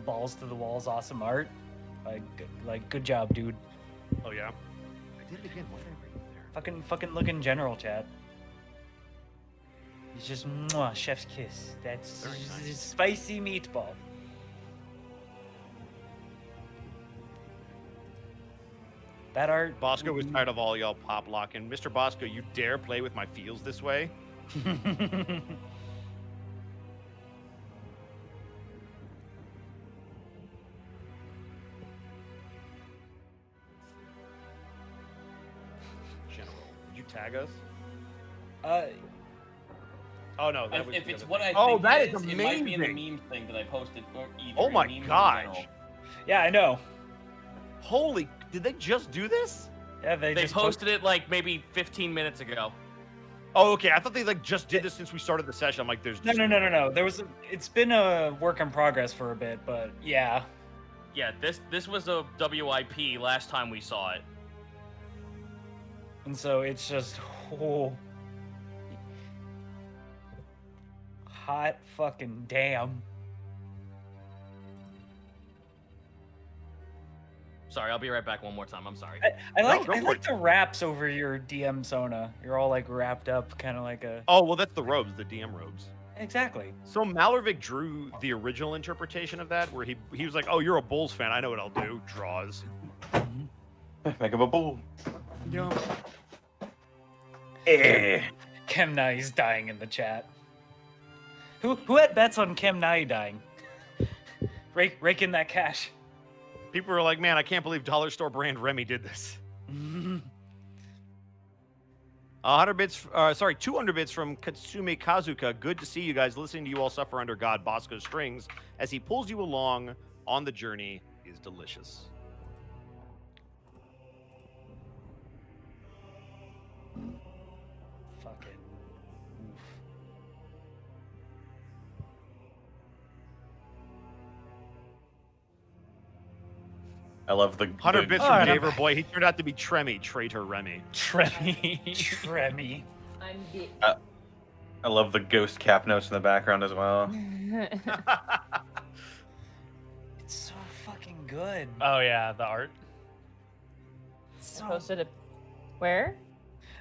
Speaker 4: balls to the walls, awesome art. Like good job, dude.
Speaker 6: Oh yeah. I did it again. Why did I bring it there?
Speaker 4: Fucking look in general, chat. It's just mwah, chef's kiss. That's
Speaker 6: Very nice.
Speaker 4: spicy meatball. That art.
Speaker 6: Bosco was tired of all y'all pop locking. Mr. Bosco, you dare play with my feels this way? General, did you tag us? Oh no, that was
Speaker 11: If
Speaker 6: the
Speaker 11: it's
Speaker 6: other
Speaker 11: what
Speaker 6: thing.
Speaker 11: I
Speaker 6: Oh,
Speaker 11: think
Speaker 6: that
Speaker 11: it
Speaker 6: is
Speaker 11: is, it might be in the
Speaker 6: amazing.
Speaker 11: meme thing that I posted. Or either
Speaker 6: Oh my
Speaker 11: memes in
Speaker 6: gosh.
Speaker 11: general.
Speaker 4: Yeah, I know.
Speaker 6: Holy, did they just do this?
Speaker 4: Yeah,
Speaker 1: They
Speaker 4: just
Speaker 1: posted it like maybe 15 minutes ago.
Speaker 6: Oh, okay. I thought they like just did this since we started the session. I'm like, there's
Speaker 4: No,
Speaker 6: just
Speaker 4: no. It's been a work in progress for a bit, but yeah.
Speaker 1: Yeah, this was a WIP last time we saw it.
Speaker 4: And so it's just hot fucking damn.
Speaker 1: Sorry, I'll be right back one more time. I'm sorry.
Speaker 4: I like
Speaker 6: go
Speaker 4: I
Speaker 6: for
Speaker 4: like
Speaker 6: it.
Speaker 4: the wraps over your DM Sona. You're all like wrapped up, kind of like a
Speaker 6: Oh well, that's the robes, the DM robes.
Speaker 4: exactly.
Speaker 6: So Malervik drew the original interpretation of that, where he was like, "Oh, you're a Bulls fan. I know what I'll do." Draws.
Speaker 5: Make him a bull.
Speaker 6: Yeah.
Speaker 4: Kemnai's dying in the chat. Who had bets on Kemnai dying? Rake in that cash.
Speaker 6: People were like, "Man, I can't believe Dollar Store brand Remy did this." 100 bits, 200 bits from Katsume Kazuka. Good to see you guys. Listening to you all suffer under God Bosco's strings as he pulls you along on the journey is delicious.
Speaker 4: Fuck it. Oof.
Speaker 5: I love the
Speaker 6: 100 bits
Speaker 4: Oh,
Speaker 6: from
Speaker 4: and I'm-
Speaker 6: Daver Boy. He turned out to be Tremmy, traitor Remy.
Speaker 4: Tremmy.
Speaker 3: I'm the.
Speaker 5: I love the ghost cap notes in the background as well.
Speaker 4: It's so fucking good.
Speaker 2: Oh yeah, the art.
Speaker 4: So,
Speaker 3: posted it. Where?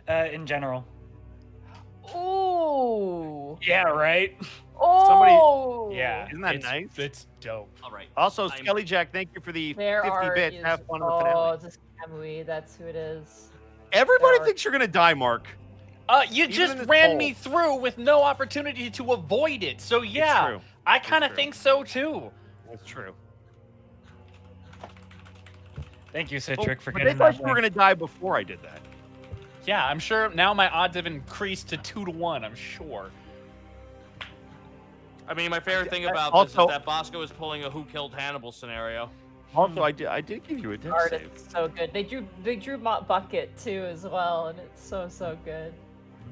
Speaker 4: in general.
Speaker 3: Ooh.
Speaker 4: Yeah, right.
Speaker 3: Oh.
Speaker 2: Yeah,
Speaker 6: Isn't that
Speaker 2: it's,
Speaker 6: nice?
Speaker 2: It's dope.
Speaker 1: All right.
Speaker 6: Also,
Speaker 1: I'm-
Speaker 6: Skelly Jack, thank you for the
Speaker 3: Their
Speaker 6: 50
Speaker 3: art
Speaker 6: bits.
Speaker 3: is,
Speaker 6: Have fun with the
Speaker 3: oh,
Speaker 6: finale.
Speaker 3: it's a Kamui. That's who it is.
Speaker 6: Everybody
Speaker 3: their
Speaker 6: thinks you're gonna die, Mark.
Speaker 2: You
Speaker 6: Even
Speaker 2: just
Speaker 6: in this
Speaker 2: ran
Speaker 6: poll.
Speaker 2: me through with no opportunity to avoid it. So
Speaker 6: It's
Speaker 2: yeah,
Speaker 6: true.
Speaker 2: I kind of
Speaker 6: true.
Speaker 2: think so too.
Speaker 6: That's true.
Speaker 4: Thank you,
Speaker 6: Well,
Speaker 4: Citric, for
Speaker 6: but they
Speaker 4: getting
Speaker 6: thought
Speaker 4: that
Speaker 6: you were
Speaker 4: link.
Speaker 6: gonna die before I did that.
Speaker 2: Yeah, I'm sure now my odds have increased to 2-1. I'm sure.
Speaker 1: I mean, my favorite thing about this
Speaker 6: also-
Speaker 1: is that Bosco is pulling a Who Killed Hannibal scenario.
Speaker 6: Also, I did give you a death
Speaker 3: Art
Speaker 6: save.
Speaker 3: is so good. They drew Bucket too as well, and it's so good.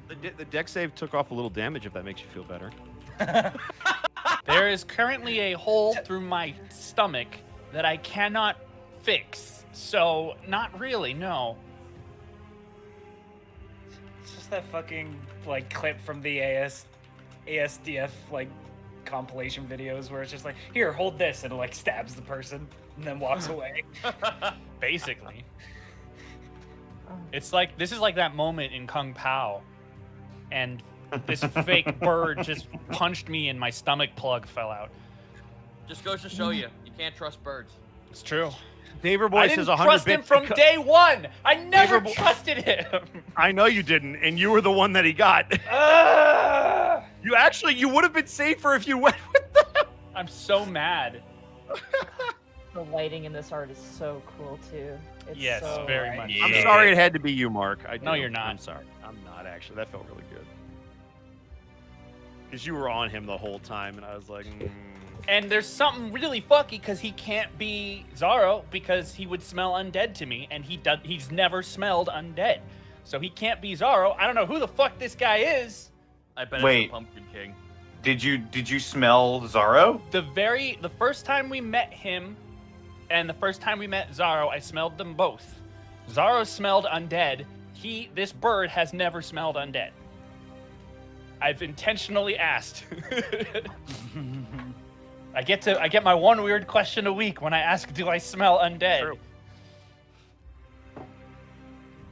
Speaker 6: The deck save took off a little damage, if that makes you feel better.
Speaker 2: There is currently a hole through my stomach that I cannot fix. So, not really, no.
Speaker 4: It's just that fucking like clip from the ASDF like compilation videos where it's just like, here, hold this, and it like stabs the person and then walks away.
Speaker 2: Basically. It's like, this is like that moment in Kung Pao. And this fake bird just punched me and my stomach plug fell out.
Speaker 1: Just goes to show you can't trust birds.
Speaker 2: It's true.
Speaker 6: Daver Boy
Speaker 2: I
Speaker 6: says
Speaker 2: didn't
Speaker 6: 100
Speaker 2: trust him
Speaker 6: bits
Speaker 2: from day one. I never
Speaker 6: Daver Boy-
Speaker 2: trusted him.
Speaker 6: I know you didn't, and you were the one that he got. You would have been safer if you went with them.
Speaker 2: I'm so mad.
Speaker 3: The lighting in this art is so cool too. It's
Speaker 2: Yes,
Speaker 3: so
Speaker 2: very
Speaker 3: light.
Speaker 2: much.
Speaker 6: I'm
Speaker 2: Yeah.
Speaker 6: sorry it had to be you, Mark.
Speaker 2: No, you're not.
Speaker 6: I'm sorry. I'm not, actually. That felt really good. Because you were on him the whole time, and I was like,
Speaker 2: And there's something really fucky because he can't be Zaro because he would smell undead to me, and he's never smelled undead. So he can't be Zaro. I don't know who the fuck this guy is.
Speaker 1: I bet
Speaker 5: Wait.
Speaker 1: it's the Pumpkin King.
Speaker 5: Did you smell Zaro?
Speaker 2: The first time we met him and the first time we met Zaro, I smelled them both. Zaro smelled undead. This bird has never smelled undead. I've intentionally asked. I get my one weird question a week when I ask, do I smell undead?
Speaker 6: True.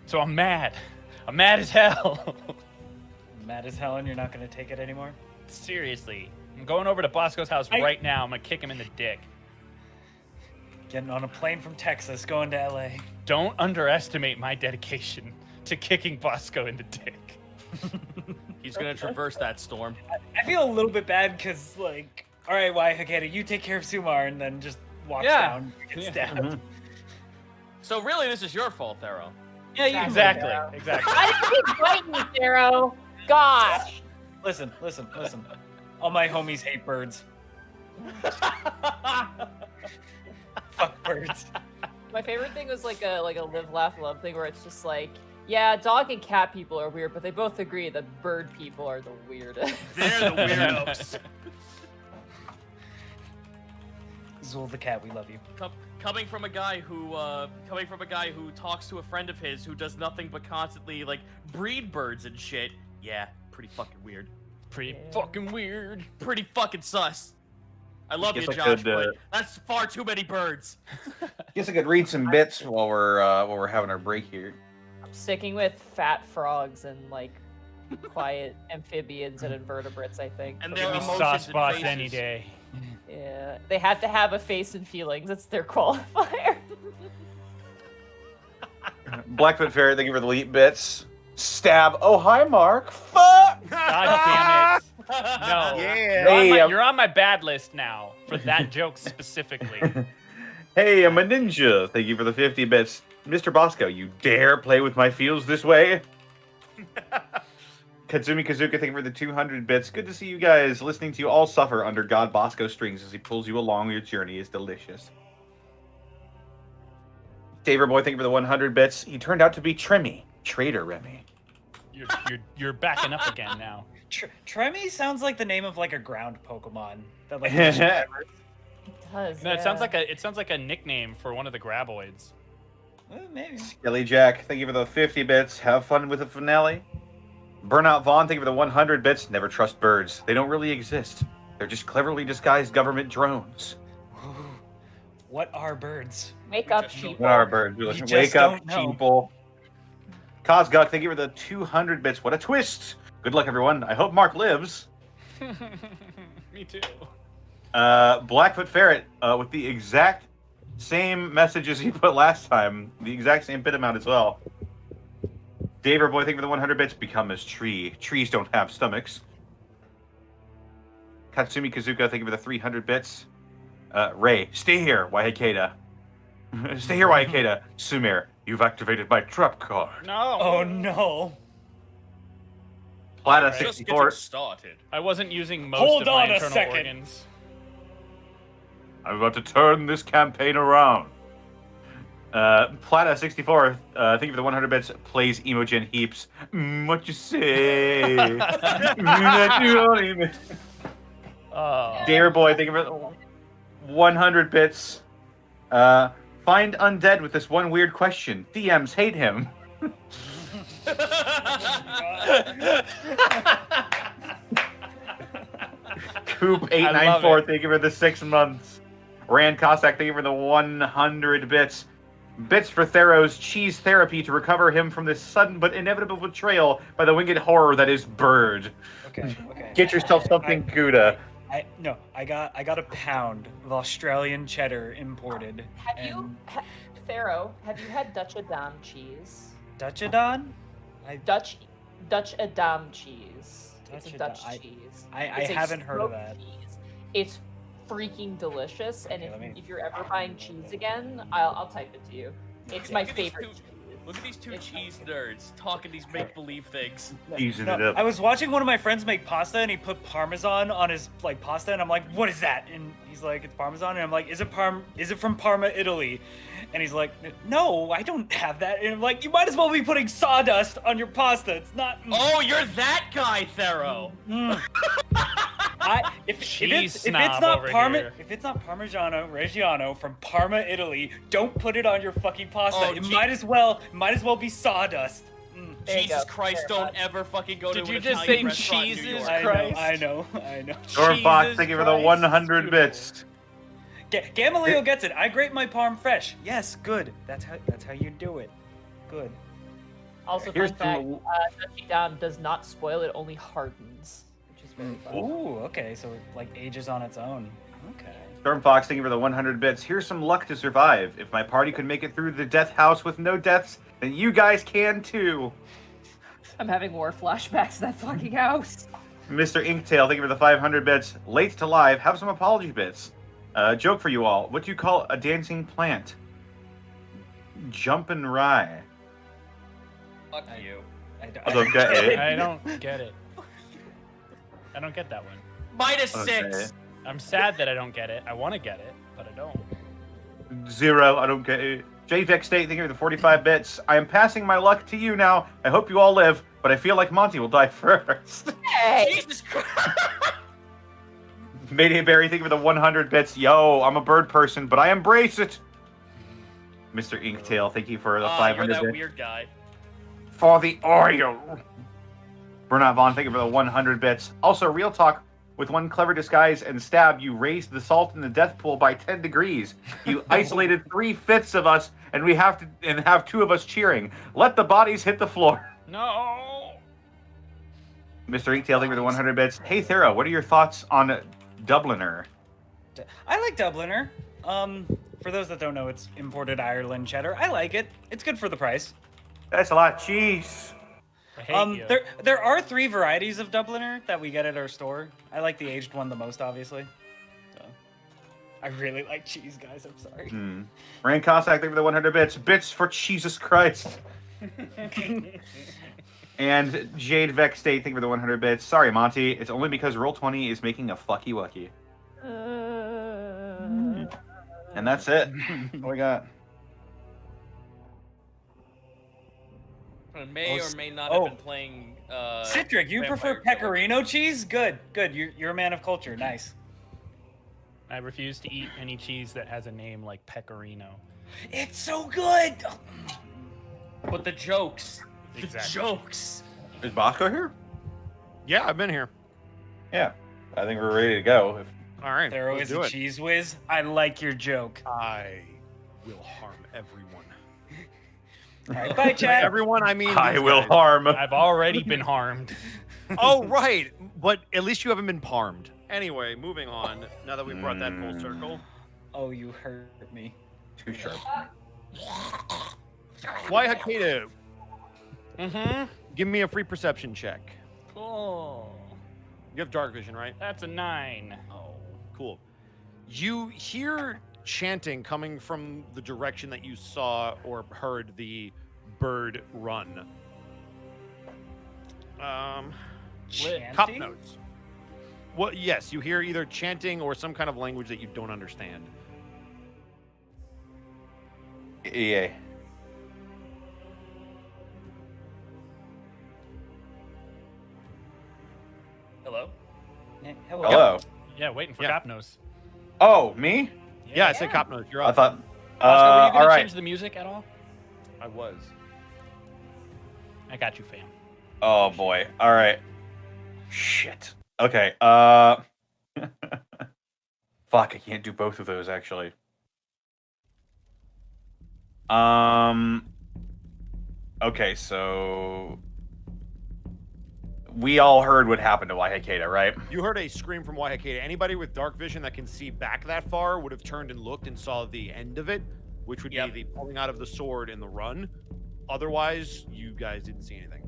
Speaker 2: So I'm mad. I'm mad as hell.
Speaker 4: Mad as hell, and you're not gonna take it anymore.
Speaker 2: Seriously. I'm going over to Bosco's house right now. I'm gonna kick him in the dick.
Speaker 4: Getting on a plane from Texas, going to LA.
Speaker 2: Don't underestimate my dedication to kicking Bosco in the dick.
Speaker 1: He's gonna traverse that storm.
Speaker 4: I feel a little bit bad because, like, all right, why, Hakeda, you take care of Sumar, and then just walks
Speaker 2: Yeah.
Speaker 4: down and gets
Speaker 2: Yeah.
Speaker 4: stabbed.
Speaker 1: So really, this is your fault, Thero.
Speaker 4: Yeah, you
Speaker 2: Exactly. Exactly.
Speaker 3: Why did you bite me, Pharaoh? Gosh.
Speaker 4: Listen. All my homies hate birds. Fuck birds.
Speaker 3: My favorite thing was like a live, laugh, love thing where it's just like, yeah, dog and cat people are weird, but they both agree that bird people are the weirdest.
Speaker 1: They're the weirdos.
Speaker 4: Zul the cat, we love you.
Speaker 1: Coming from a guy who talks to a friend of his who does nothing but constantly like breed birds and shit. Yeah, pretty fucking weird.
Speaker 2: Pretty fucking weird.
Speaker 1: Pretty fucking sus. I love
Speaker 5: Guess
Speaker 1: you,
Speaker 5: I
Speaker 1: Josh,
Speaker 5: could,
Speaker 1: but that's far too many birds.
Speaker 5: Guess I could read some bits while we're having our break here.
Speaker 3: I'm sticking with fat frogs and like quiet amphibians and invertebrates, I think.
Speaker 1: And
Speaker 3: for
Speaker 1: their
Speaker 3: now.
Speaker 1: emotions
Speaker 2: Sauce
Speaker 1: and
Speaker 2: boss
Speaker 1: faces.
Speaker 2: any day.
Speaker 3: Yeah, they have to have a face and feelings. It's their qualifier.
Speaker 5: Blackfoot Ferret, thank you for the elite bits. Stab. Oh, hi, Mark. Fuck.
Speaker 2: God damn it. No.
Speaker 6: Yeah.
Speaker 2: You're on my bad list now for that joke specifically.
Speaker 5: Hey, I'm a ninja. Thank you for the 50 bits. Mr. Bosco, you dare play with my feels this way? Katsumi Kazuka, thank you for the 200 bits. Good to see you guys. Listening to you all suffer under God Bosco strings as he pulls you along your journey is delicious. Daver Boy, thank you for the 100 bits. He turned out to be Trimmy. Traitor Remy.
Speaker 2: You're backing up again now.
Speaker 4: Tremmy sounds like the name of like a ground Pokemon. That like
Speaker 3: It does.
Speaker 2: No,
Speaker 3: yeah.
Speaker 2: it sounds like a nickname for one of the graboids.
Speaker 4: maybe.
Speaker 5: Skelly Jack, thank you for the 50 bits. Have fun with the finale. Burnout Vaughn, thank you for the 100 bits. Never trust birds. They don't really exist. They're just cleverly disguised government drones.
Speaker 4: What are birds?
Speaker 3: Wake up,
Speaker 1: just don't
Speaker 3: people.
Speaker 5: What are birds?
Speaker 4: We just
Speaker 5: Wake up,
Speaker 4: don't know.
Speaker 5: people. Cosguk, thank you for the 200 bits. What a twist. Good luck, everyone. I hope Mark lives.
Speaker 2: Me too.
Speaker 5: Blackfoot Ferret, with the exact same messages he put last time. The exact same bit amount as well. Daver Boy, thank you for the 100 bits. Become as tree. Trees don't have stomachs. Katsumi Kazuka, thank you for the 300 bits. Ray, stay here, Waikeda. Stay here, Waikeda. Sumir, you've activated my trap card.
Speaker 2: No.
Speaker 4: Oh no.
Speaker 5: Plata
Speaker 1: Just
Speaker 5: 64.
Speaker 1: getting started.
Speaker 2: I wasn't using most
Speaker 4: Hold
Speaker 2: of
Speaker 4: on
Speaker 2: my
Speaker 4: a
Speaker 2: internal
Speaker 4: second.
Speaker 2: organs.
Speaker 5: I'm about to turn this campaign around. Plata 64, thank you for the 100 bits. Plays Emogen Heaps. What you say? Dare Boy, thank you for the 100 bits. Find Undead with this one weird question. DMs hate him. Coop894, thank you for the 6 months. Rand Cossack, thank you for the 100 bits. Bits for Thero's cheese therapy to recover him from this sudden but inevitable betrayal by the winged horror that is Bird.
Speaker 4: Okay.
Speaker 5: Get yourself something Gouda.
Speaker 4: I got a pound of Australian cheddar imported.
Speaker 3: Thero, have you had Dutch Edam cheese?
Speaker 4: Dutch Edam?
Speaker 3: Dutch Edam cheese. It's a Dutch cheese.
Speaker 4: I haven't heard of that.
Speaker 3: Cheese. It's freaking delicious, and if you're ever buying cheese again, I'll type it to you. It's my favorite cheese.
Speaker 1: Look at these two cheese nerds talking these make-believe things.
Speaker 4: I was watching one of my friends make pasta, and he put Parmesan on his pasta, and I'm like, "What is that?" And he's like, "It's Parmesan," and I'm like, "Is it from Parma, Italy?" And he's like, "No, I don't have that." And I'm like, "You might as well be putting sawdust on your pasta. It's not."
Speaker 1: Oh, you're that guy, Thero.
Speaker 4: If it's not Parmigiano Reggiano from Parma, Italy, don't put it on your fucking pasta. It might as well be sawdust.
Speaker 1: Jesus Christ! Don't ever fucking go to an Italian restaurant in New York.
Speaker 4: I know.
Speaker 5: Stormfox, thank you for the 100 bits.
Speaker 4: Gamaliel gets it. I grate my parm fresh. Yes, good. That's how you do it. Good.
Speaker 3: Also, fun fact: Dutch Edam does not spoil; it only hardens, which is very fun.
Speaker 4: Ooh, okay. So it ages on its own. Okay.
Speaker 5: Stormfox, thank you for the 100 bits. Here's some luck to survive. If my party could make it through the death house with no deaths, then you guys can too.
Speaker 3: I'm having war flashbacks to that fucking house.
Speaker 5: Mr. Inktail, thank you for the 500 bits. Late to live, have some apology bits. Joke for you all. What do you call a dancing plant? Jumpin' rye.
Speaker 1: Fuck you.
Speaker 5: I don't get it.
Speaker 2: I don't get it. I don't get that one.
Speaker 1: -6.
Speaker 2: I'm sad that I don't get it. I want to get it, but I don't.
Speaker 5: 0. I don't get it. JVEX State, thank you for the 45 bits. I am passing my luck to you now. I hope you all live, but I feel like Monty will die first.
Speaker 3: Hey!
Speaker 1: Jesus Christ!
Speaker 5: Mayday Barry, thank you for the 100 bits. Yo, I'm a bird person, but I embrace it. Mr. Inktail, thank you for the 500
Speaker 1: You're that
Speaker 5: bits.
Speaker 1: weird guy.
Speaker 5: For the Oreo. Bernard Vaughn, thank you for the 100 bits. Also, real talk, with one clever disguise and stab, you raised the salt in the death pool by 10 degrees. You isolated 3/5 of us, and have 2 of us cheering. Let the bodies hit the floor.
Speaker 2: No.
Speaker 5: Mr. Inktail, thank you for the 100 bits. Hey, Thera, what are your thoughts on Dubliner?
Speaker 4: I like Dubliner. For those that don't know, it's imported Ireland cheddar. I like it. It's good for the price.
Speaker 5: That's a lot of cheese.
Speaker 2: I hate you.
Speaker 4: There are 3 varieties of Dubliner that we get at our store. I like the aged one the most, obviously. So, I really like cheese, guys. I'm sorry.
Speaker 5: Rand Cossack, thank you for the 100 bits. Bits for Jesus Christ. And Jade Vex State, thank you for the 100 bits. Sorry, Monty. It's only because Roll20 is making a fucky wucky. And that's it. What we got?
Speaker 1: I may or may not have been playing.
Speaker 4: Citric, you prefer pecorino cheese? Good. You're a man of culture. Nice.
Speaker 2: I refuse to eat any cheese that has a name like pecorino.
Speaker 4: It's so good.
Speaker 1: But the jokes.
Speaker 2: Exactly.
Speaker 1: The jokes.
Speaker 5: Is Bosco here?
Speaker 6: Yeah, I've been here.
Speaker 5: Yeah. I think we're ready to go.
Speaker 6: All right.
Speaker 4: Thero is a cheese whiz. I like your joke.
Speaker 6: I will harm everyone.
Speaker 4: All right, bye, chat.
Speaker 6: Everyone, I mean.
Speaker 5: I will harm.
Speaker 2: I've already been harmed.
Speaker 6: Oh, right. But at least you haven't been parmed. Anyway, moving on. Now that we brought that full circle.
Speaker 4: Oh, you hurt me.
Speaker 5: Too sharp.
Speaker 6: Why, Hakeda? Give me a free perception check.
Speaker 2: Cool.
Speaker 6: You have dark vision, right?
Speaker 2: That's a 9.
Speaker 6: Oh, cool. You hear chanting coming from the direction that you saw or heard the bird run. Cop notes. Well, yes, you hear either chanting or some kind of language that you don't understand.
Speaker 5: Yeah.
Speaker 1: Hello?
Speaker 4: Hello.
Speaker 5: Hello.
Speaker 2: Yeah, waiting for
Speaker 6: Yeah.
Speaker 2: Copnos.
Speaker 5: Oh, me?
Speaker 6: Yeah, I said cop nose. You're
Speaker 5: I
Speaker 6: up.
Speaker 5: thought.
Speaker 2: Bosco, were you
Speaker 5: All
Speaker 2: gonna
Speaker 5: right.
Speaker 2: change the music at all?
Speaker 6: I was.
Speaker 2: I got you, fam.
Speaker 5: Oh boy. All right. Shit. Okay. Fuck. I can't do both of those actually. Okay. So we all heard what happened to Waihekeda, right?
Speaker 6: You heard a scream from Waihekeda. Anybody with dark vision that can see back that far would have turned and looked and saw the end of it, which would
Speaker 1: Yep.
Speaker 6: be the pulling out of the sword and the run. Otherwise, you guys didn't see anything.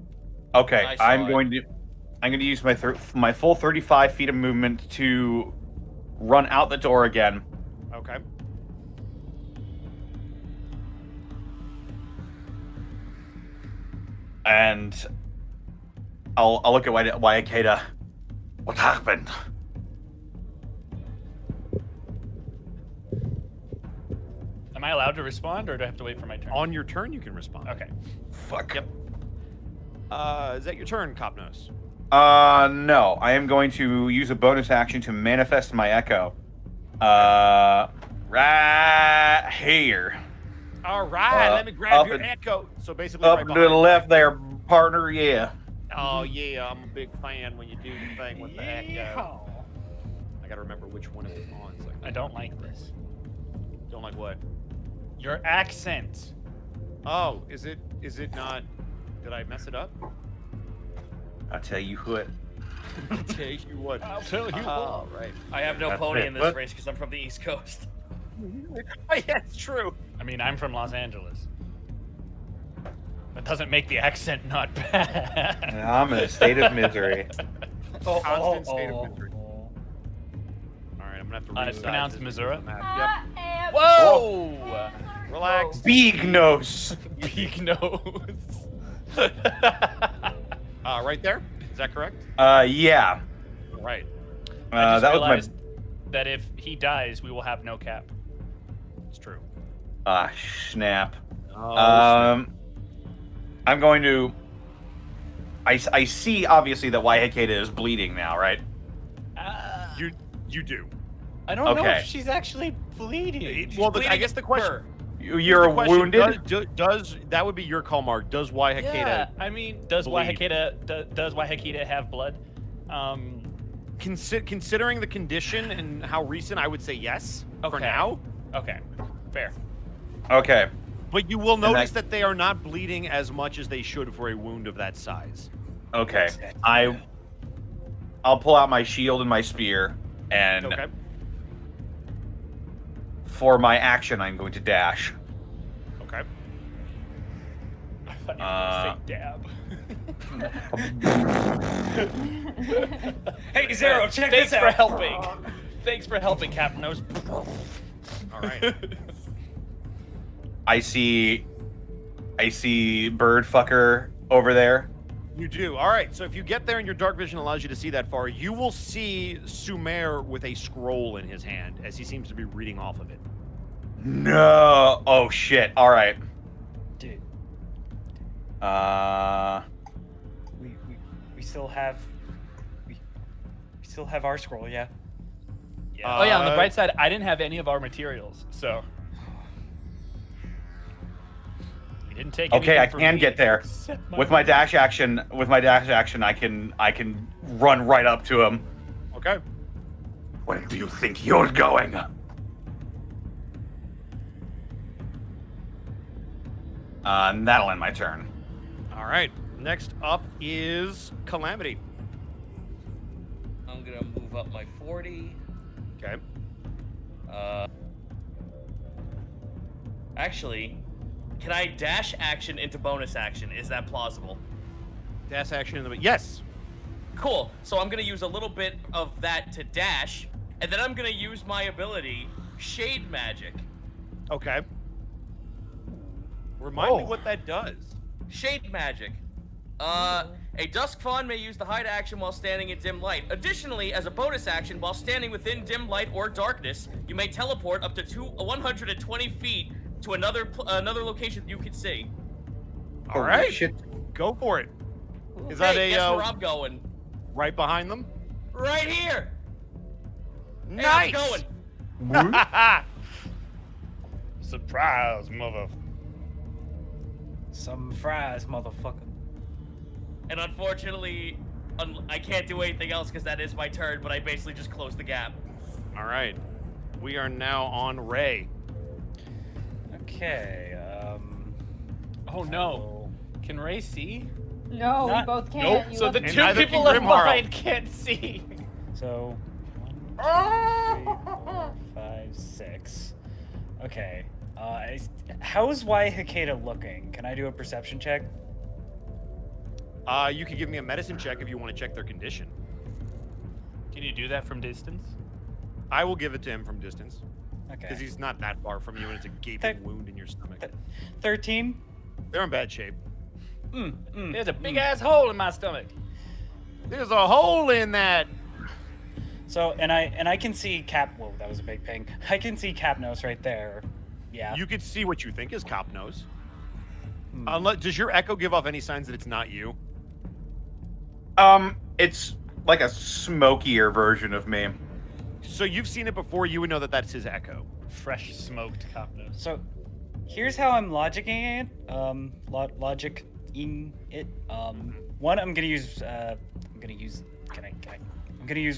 Speaker 5: Okay.
Speaker 1: I saw
Speaker 5: I'm
Speaker 1: it.
Speaker 5: going to use my full 35 feet of movement to run out the door again.
Speaker 6: Okay.
Speaker 5: And I'll look at Waihekeda. What happened?
Speaker 2: Am I allowed to respond, or do I have to wait for my turn?
Speaker 6: On your turn, you can respond.
Speaker 2: Okay.
Speaker 5: Fuck.
Speaker 6: Yep. Is that your turn, Copnos?
Speaker 5: No. I am going to use a bonus action to manifest my echo. Right here.
Speaker 6: All right, let me grab
Speaker 5: up
Speaker 6: your
Speaker 5: and-
Speaker 6: echo. So basically,
Speaker 5: Up
Speaker 6: right
Speaker 5: to
Speaker 6: behind
Speaker 5: the
Speaker 6: you.
Speaker 5: left there, partner. Yeah.
Speaker 6: Oh yeah, I'm a big fan when you do the thing with the echo. I gotta remember which one it was on. So
Speaker 2: I don't like this.
Speaker 6: don't like what.
Speaker 2: Your accent.
Speaker 6: Oh, is it not? Did I mess it up?
Speaker 5: I'll tell you what.
Speaker 6: I'll tell you what.
Speaker 2: I'll tell you
Speaker 6: Oh, right.
Speaker 1: I have no
Speaker 5: That's
Speaker 1: pony
Speaker 5: it.
Speaker 1: in this
Speaker 5: What?
Speaker 1: race because I'm from the East Coast.
Speaker 6: Oh, yeah, it's true.
Speaker 2: I mean, I'm from Los Angeles. That doesn't make the accent not bad.
Speaker 5: I'm in a state of misery.
Speaker 6: Constant state of misery. All right, I'm gonna have to.
Speaker 2: It's
Speaker 6: resize
Speaker 2: pronounced
Speaker 6: this
Speaker 2: Missouri.
Speaker 6: map. Yep.
Speaker 2: Whoa!
Speaker 6: Relax.
Speaker 5: Big nose.
Speaker 2: Big nose.
Speaker 6: Right there. Is that correct?
Speaker 5: Yeah.
Speaker 6: All right.
Speaker 2: I just
Speaker 5: That was
Speaker 2: realized that if he dies, we will have no cap.
Speaker 6: It's true.
Speaker 5: my. Snap.
Speaker 6: Oh,
Speaker 5: I'm going to. I see obviously that Waihekeda is bleeding now, right?
Speaker 6: you do.
Speaker 2: I don't know
Speaker 5: Okay.
Speaker 2: if she's actually bleeding.
Speaker 6: Well, I
Speaker 1: bleeding
Speaker 6: guess the question.
Speaker 5: You're
Speaker 6: the question,
Speaker 5: wounded.
Speaker 6: Does that would be your call, Mark? Does Waihekeda?
Speaker 2: Yeah, I mean, does
Speaker 6: bleed?
Speaker 2: Waihekeda have blood?
Speaker 6: Considering the condition and how recent, I would say yes for
Speaker 2: Okay.
Speaker 6: now.
Speaker 2: Okay, fair.
Speaker 5: Okay.
Speaker 6: But you will
Speaker 5: And
Speaker 6: notice that they are not bleeding as much as they should for a wound of that size.
Speaker 5: Okay. I'll pull out my shield and my spear, and
Speaker 6: Okay.
Speaker 5: for my action, I'm going to dash.
Speaker 6: Okay.
Speaker 2: I thought you were gonna say dab.
Speaker 4: Hey, Zero, check
Speaker 2: Thanks
Speaker 4: this
Speaker 2: for
Speaker 4: out.
Speaker 2: helping. Thanks for helping, Captain Nose.
Speaker 6: All right.
Speaker 5: I see bird fucker over there.
Speaker 6: You do. All right. So if you get there and your dark vision allows you to see that far, you will see Sumer with a scroll in his hand as he seems to be reading off of it.
Speaker 5: No. Oh shit. All right.
Speaker 4: Dude, we still have we still have our scroll, yeah.
Speaker 2: Oh yeah, on the bright side, I didn't have any of our materials, so we didn't take.
Speaker 5: Okay,
Speaker 2: anything
Speaker 5: I
Speaker 2: from
Speaker 5: can
Speaker 2: me
Speaker 5: get there.
Speaker 2: except
Speaker 5: With my dash action, I can run right up to him.
Speaker 6: Okay.
Speaker 5: Where do you think you're going? And that'll end my turn.
Speaker 6: All right. Next up is Calamity.
Speaker 1: I'm gonna move up my 40.
Speaker 6: Okay.
Speaker 1: Actually, can I dash action into bonus action? Is that plausible?
Speaker 6: Dash action in the yes.
Speaker 1: Cool. So I'm gonna use a little bit of that to dash, and then I'm gonna use my ability, Shade Magic.
Speaker 6: Okay. Remind me what that does.
Speaker 1: Shade Magic. A Dusk Fawn may use the hide action while standing in dim light. Additionally, as a bonus action, while standing within dim light or darkness, you may teleport up to 120 feet to another location you can see.
Speaker 6: All
Speaker 5: Holy
Speaker 6: right,
Speaker 5: shit.
Speaker 6: go for it. Is that
Speaker 1: Hey,
Speaker 6: a
Speaker 1: guess where I'm going?
Speaker 6: right behind them?
Speaker 1: Right here. Hey,
Speaker 6: Nice.
Speaker 1: how's it going?
Speaker 2: Surprise, mother.
Speaker 4: Some fries, motherfucker.
Speaker 1: And unfortunately, I can't do anything else because that is my turn. But I basically just closed the gap.
Speaker 6: All right, we are now on Ray.
Speaker 4: Okay.
Speaker 2: Oh no. Can Ray see?
Speaker 3: No,
Speaker 4: Not-
Speaker 3: we both can't. You
Speaker 2: So the
Speaker 3: left
Speaker 6: And
Speaker 2: two
Speaker 6: neither
Speaker 2: people
Speaker 6: can
Speaker 2: left
Speaker 6: Grimharl.
Speaker 2: behind can't see.
Speaker 4: So 1, 2, 3, 4, 5, 6. Okay. How's Waihikeda looking? Can I do a perception check?
Speaker 6: You could give me a medicine check if you want to check their condition.
Speaker 2: Can you do that from distance?
Speaker 6: I will give it to him from distance
Speaker 4: Okay.
Speaker 6: because he's not that far from you, and it's a gaping wound in your stomach.
Speaker 4: 13.
Speaker 6: They're in bad shape.
Speaker 2: There's a big ass hole in my stomach.
Speaker 6: There's a hole in that.
Speaker 4: So and I can see Whoa, that was a big ping. I can see Capnos right there. Yeah.
Speaker 6: You could see what you think is cop nose. Unless, does your echo give off any signs that it's not you?
Speaker 5: It's like a smokier version of me.
Speaker 6: So you've seen it before. You would know that that's his echo.
Speaker 2: Fresh smoked cop nose.
Speaker 4: So here's how I'm logicking it. Logicing it. One, I'm gonna use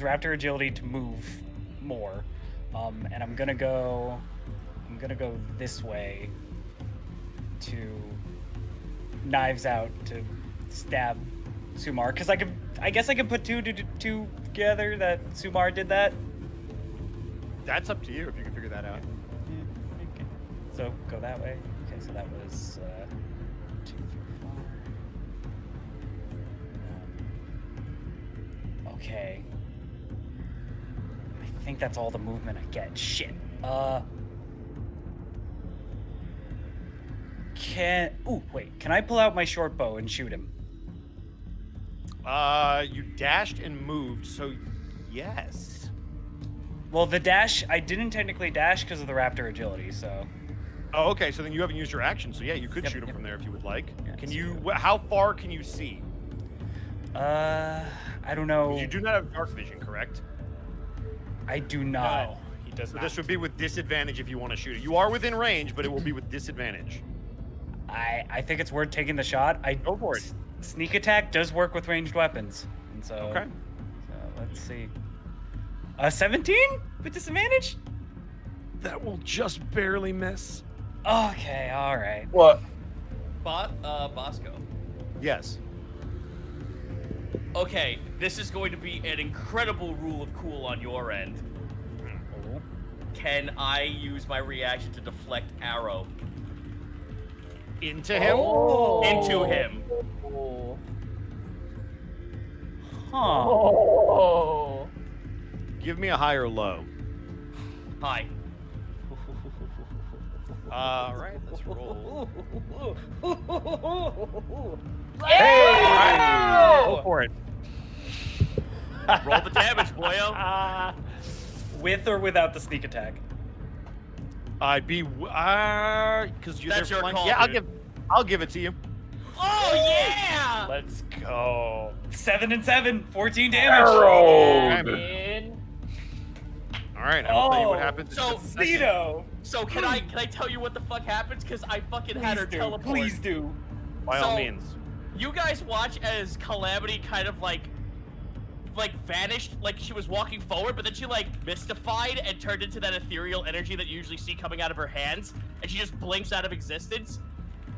Speaker 4: Raptor Agility to move more. And I'm gonna go this way to Knives Out to stab Sumar, because I guess I could put two together that Sumar did that.
Speaker 6: That's up to you if you can figure that out.
Speaker 4: Okay. So go that way. Okay, so that was 2, 3, 4. Okay. I think that's all the movement I get. Shit. Can I pull out my short bow and shoot him?
Speaker 6: You dashed and moved, so yes.
Speaker 4: Well, the dash, I didn't technically dash because of the Raptor agility, so.
Speaker 6: Oh, okay. So then you haven't used your action. So yeah, you could
Speaker 4: Yep,
Speaker 6: shoot him
Speaker 4: yep.
Speaker 6: from there if you would like.
Speaker 4: Yeah,
Speaker 6: Can
Speaker 4: let's
Speaker 6: you?
Speaker 4: do
Speaker 6: How far can you see?
Speaker 4: I don't know.
Speaker 6: You do not have dark vision, correct?
Speaker 4: I do not.
Speaker 2: No, he does
Speaker 6: So
Speaker 2: not.
Speaker 6: this would be with disadvantage if you want to shoot it. You are within range, but it will be with disadvantage.
Speaker 4: I think it's worth taking the shot.
Speaker 6: Go for it.
Speaker 4: Sneak attack does work with ranged weapons, and so.
Speaker 6: Okay.
Speaker 4: So let's see. 17 with disadvantage.
Speaker 6: That will just barely miss.
Speaker 4: Okay, all right.
Speaker 5: What?
Speaker 1: Bosco.
Speaker 6: Yes.
Speaker 1: Okay, this is going to be an incredible rule of cool on your end. Can I use my reaction to deflect arrow
Speaker 6: Into him.
Speaker 1: into him?
Speaker 4: Huh.
Speaker 3: Oh.
Speaker 6: Give me a high or low.
Speaker 1: Hi.
Speaker 6: All right, let's roll. Go for it.
Speaker 1: Roll the damage, boyo.
Speaker 4: With or without the sneak attack?
Speaker 6: I'd be because you're
Speaker 1: That's
Speaker 6: there
Speaker 1: your
Speaker 6: flank-
Speaker 1: call,
Speaker 6: Yeah,
Speaker 1: dude.
Speaker 6: I'll give it to you.
Speaker 1: Oh yeah!
Speaker 2: Let's go.
Speaker 4: 7 and 7, 14 damage.
Speaker 3: In.
Speaker 6: All right, I'll tell you what
Speaker 4: Oh,
Speaker 6: happens. in
Speaker 1: so-
Speaker 6: just a second.
Speaker 4: Speedo.
Speaker 1: So can I tell you what the fuck happens? Cause I fucking had her
Speaker 4: Please do.
Speaker 1: teleport.
Speaker 4: Please do.
Speaker 6: By all
Speaker 1: so-
Speaker 6: means.
Speaker 1: You guys watch as Calamity kind of like vanished, like she was walking forward, but then she like mystified and turned into that ethereal energy that you usually see coming out of her hands, and she just blinks out of existence.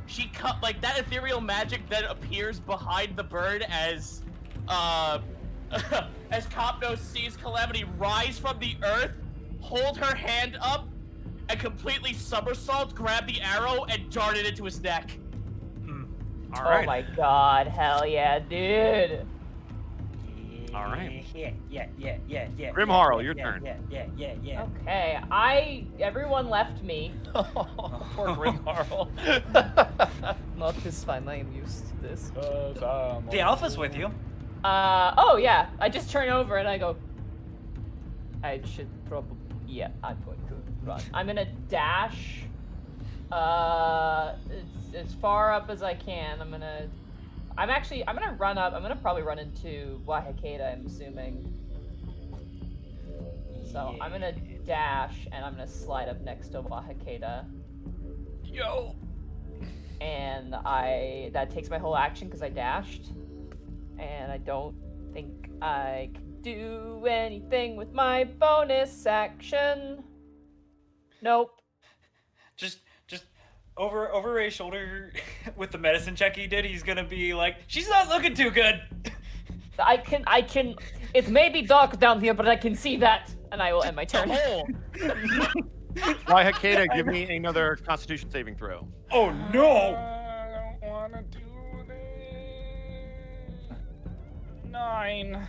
Speaker 1: She cut like that ethereal magic then appears behind the bird as as Copnos sees Calamity rise from the earth, hold her hand up, and completely somersault, grab the arrow, and dart it into his neck.
Speaker 6: All right.
Speaker 3: Oh my god, hell yeah, dude.
Speaker 6: All right.
Speaker 4: Yeah.
Speaker 6: Grimharl, your turn.
Speaker 4: Yeah.
Speaker 3: Okay, everyone left me.
Speaker 2: Poor Grimharl.
Speaker 9: Not this fine. I am used to this.
Speaker 4: The alpha's with you.
Speaker 3: Oh yeah, I just turn over and I go, I should probably, yeah, I'm going to run. I'm gonna dash It's as far up as I can. I'm gonna run up. I'm gonna probably run into Wahakeda, I'm assuming. So I'm gonna dash and I'm gonna slide up next to Wahakeda.
Speaker 2: Yo.
Speaker 3: And that takes my whole action because I dashed. And I don't think I can do anything with my bonus action. Nope.
Speaker 4: Just over Ray's shoulder with the medicine check he did, he's gonna be like, she's not looking too good.
Speaker 3: I can. It may be dark down here, but I can see that, and I will end my turn.
Speaker 6: Why, Hakeda, give me another Constitution saving throw.
Speaker 4: Oh no!
Speaker 2: I don't want to do this. 9.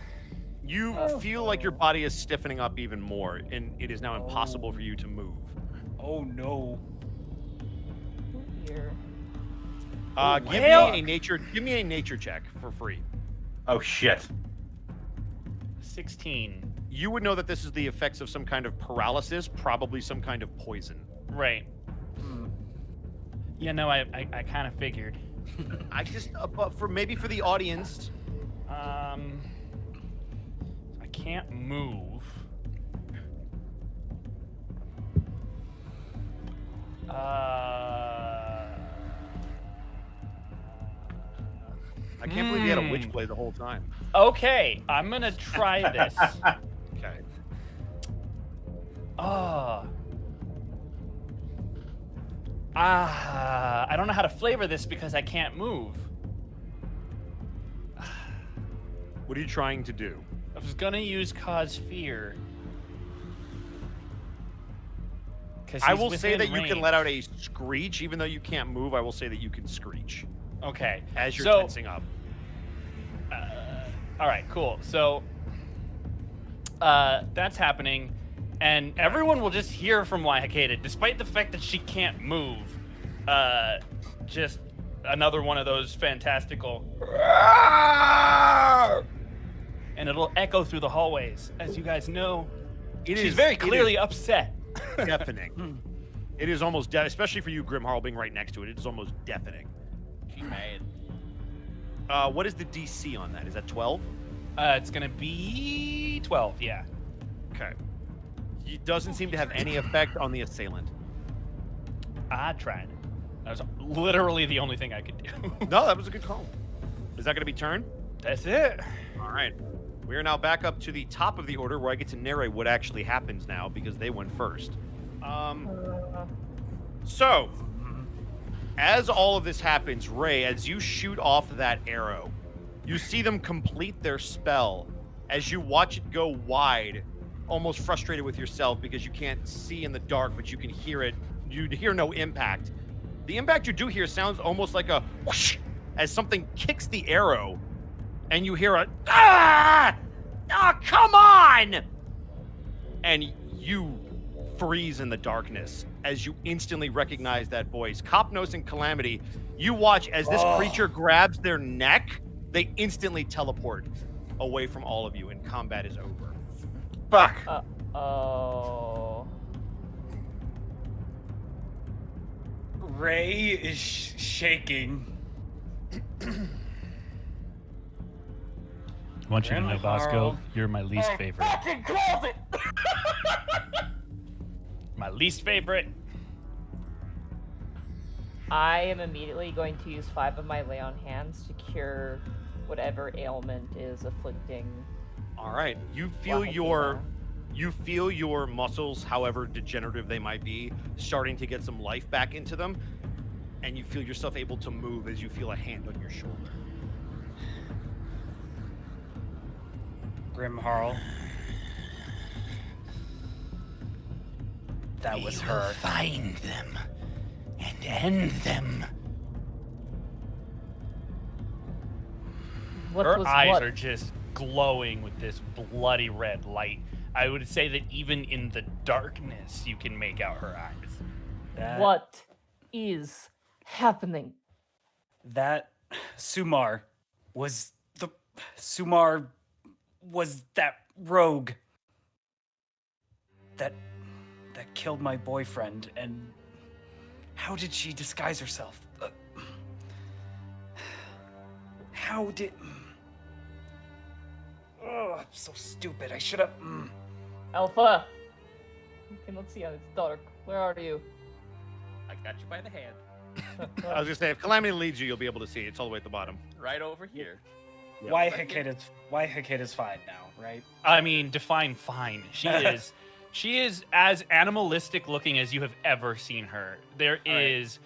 Speaker 6: You feel like your body is stiffening up even more, and it is now impossible for you to move.
Speaker 4: Oh no!
Speaker 3: Here.
Speaker 6: Give me a nature check for free.
Speaker 5: Oh shit.
Speaker 2: 16.
Speaker 6: You would know that this is the effects of some kind of paralysis, probably some kind of poison.
Speaker 2: Right. Yeah, no, I kind of figured.
Speaker 6: I just, but for the audience.
Speaker 2: I can't move.
Speaker 6: I can't believe you had a witch play the whole time.
Speaker 2: Okay, I'm gonna try this.
Speaker 6: Okay.
Speaker 2: I don't know how to flavor this because I can't move.
Speaker 6: What are you trying to do?
Speaker 2: I was gonna use cause fear.
Speaker 6: I will say that you can let out a screech, even though you can't move. I will say that you can screech.
Speaker 2: Okay.
Speaker 6: As you're tensing up.
Speaker 2: All right, cool. So that's happening, and everyone will just hear from Wahakeda, despite the fact that she can't move. Just another one of those fantastical, and it'll echo through the hallways. As you guys know, she's very clearly upset.
Speaker 6: Deafening. It is almost especially for you, Grimharl, being right next to it. It is almost deafening.
Speaker 1: She's mad.
Speaker 6: What is the DC on that? Is that 12?
Speaker 2: It's gonna be 12. Yeah.
Speaker 6: Okay. It doesn't seem to have any effect on the assailant.
Speaker 2: I tried. That was literally the only thing I could do.
Speaker 6: No, that was a good call. Is that going to be turn?
Speaker 2: That's it.
Speaker 6: All right. We are now back up to the top of the order where I get to narrate what actually happens now because they went first. So, as all of this happens, Ray, as you shoot off that arrow, you see them complete their spell. As you watch it go wide, almost frustrated with yourself because you can't see in the dark, but you can hear it. You hear no impact. The impact you do hear sounds almost like a whoosh as something kicks the arrow, and you hear a ah! Ah, come on! And you freeze in the darkness as you instantly recognize that voice. Copnos and Calamity, you watch as this creature grabs their neck. They instantly teleport away from all of you, and combat is over.
Speaker 5: Fuck.
Speaker 3: Oh.
Speaker 4: Ray is shaking.
Speaker 2: I want you to know, Bosco, you're my least favorite.
Speaker 1: Fucking called it!
Speaker 2: My least favorite.
Speaker 3: I am immediately going to use 5 of my lay on hands to cure whatever ailment is afflicting.
Speaker 6: All right. You feel your muscles, however degenerative they might be, starting to get some life back into them, and you feel yourself able to move as you feel a hand on your shoulder.
Speaker 4: Grimharl. That was her.
Speaker 10: Find them and end them.
Speaker 2: Her eyes are just glowing with this bloody red light. I would say that even in the darkness, you can make out her eyes.
Speaker 3: What is happening?
Speaker 4: That Sumar was that rogue that killed my boyfriend, and How did she disguise herself? How did... Oh, I'm so stupid. I should have...
Speaker 3: Alpha. Okay, let's see. It's dark. Where are you?
Speaker 1: I got you by the hand.
Speaker 6: I was gonna say, if Calamity leads you, you'll be able to see it. It's all the way at the bottom.
Speaker 1: Right over here.
Speaker 4: Why Hikada's fine now, right?
Speaker 2: I mean, define fine. She is as animalistic looking as you have ever seen her. There is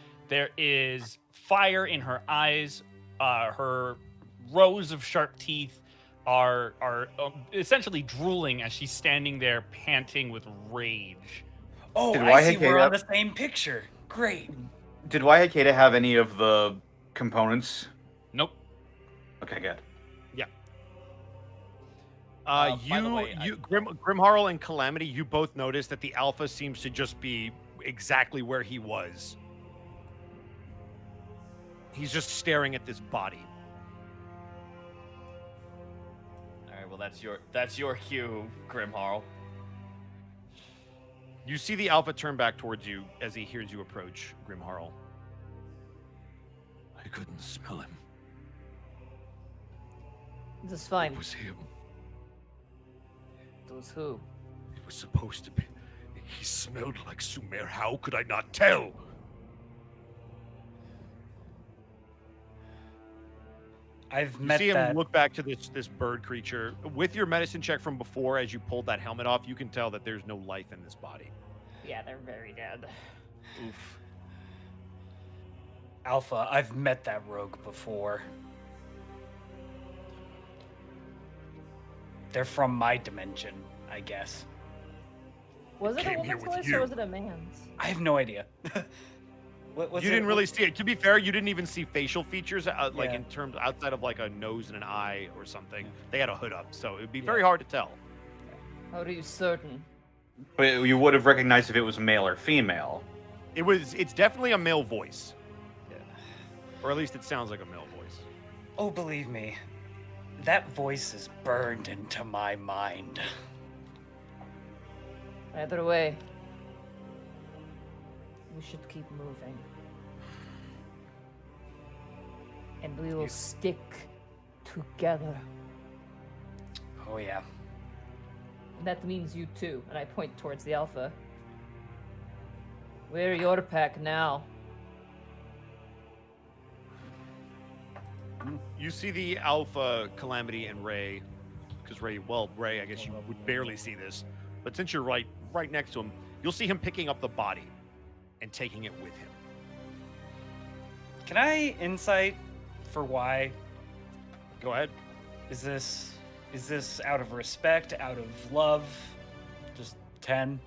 Speaker 2: fire in her eyes. Her rows of sharp teeth are essentially drooling as she's standing there panting with rage.
Speaker 4: Oh,
Speaker 5: Did
Speaker 4: I see.
Speaker 5: Waihikeda-
Speaker 4: We're on the same picture. Great.
Speaker 5: Did Waihikeda have any of the components?
Speaker 2: Nope.
Speaker 5: Okay, good.
Speaker 1: By the way,
Speaker 6: Grimharl and Calamity, you both notice that the Alpha seems to just be exactly where he was. He's just staring at this body.
Speaker 1: All right, well that's your cue, Grimharl.
Speaker 6: You see the Alpha turn back towards you as he hears you approach, Grimharl.
Speaker 7: I couldn't smell him.
Speaker 9: This is fine.
Speaker 7: It was him.
Speaker 9: It was who?
Speaker 7: It was supposed to be. He smelled like Sumer. How could I not tell?
Speaker 4: I've
Speaker 6: You
Speaker 4: met
Speaker 6: see him
Speaker 4: that.
Speaker 6: look back to this bird creature. With your medicine check from before, as you pulled that helmet off, you can tell that there's no life in this body.
Speaker 3: Yeah, they're very dead.
Speaker 1: Oof.
Speaker 4: Alpha, I've met that rogue before. They're from my dimension, I guess.
Speaker 3: Was it a
Speaker 7: came here
Speaker 3: woman's
Speaker 7: with
Speaker 3: voice or
Speaker 7: you.
Speaker 3: was it a man's?
Speaker 4: I have no idea.
Speaker 6: You didn't really see it. To be fair, you didn't even see facial features, like
Speaker 4: Yeah.
Speaker 6: in terms outside of like a nose and an eye or something.
Speaker 4: Yeah.
Speaker 6: They had a hood up, so it'd be very hard to tell.
Speaker 9: How are you certain?
Speaker 5: But you would have recognized if it was male or female.
Speaker 6: It's definitely a male voice, or at least it sounds like a male voice.
Speaker 4: Oh, believe me, that voice is burned into my mind.
Speaker 9: Either way, we should keep moving. And we will stick together.
Speaker 4: Oh, yeah.
Speaker 3: That means you too. And I point towards the Alpha.
Speaker 9: We're your pack now.
Speaker 6: You see the Alpha, Calamity, and Ray, because Ray, I guess you would barely see this, but since you're right next to him, you'll see him picking up the body and taking it with him.
Speaker 4: Can I insight for why?
Speaker 6: Go ahead.
Speaker 4: Is this out of respect, out of love? Just 10?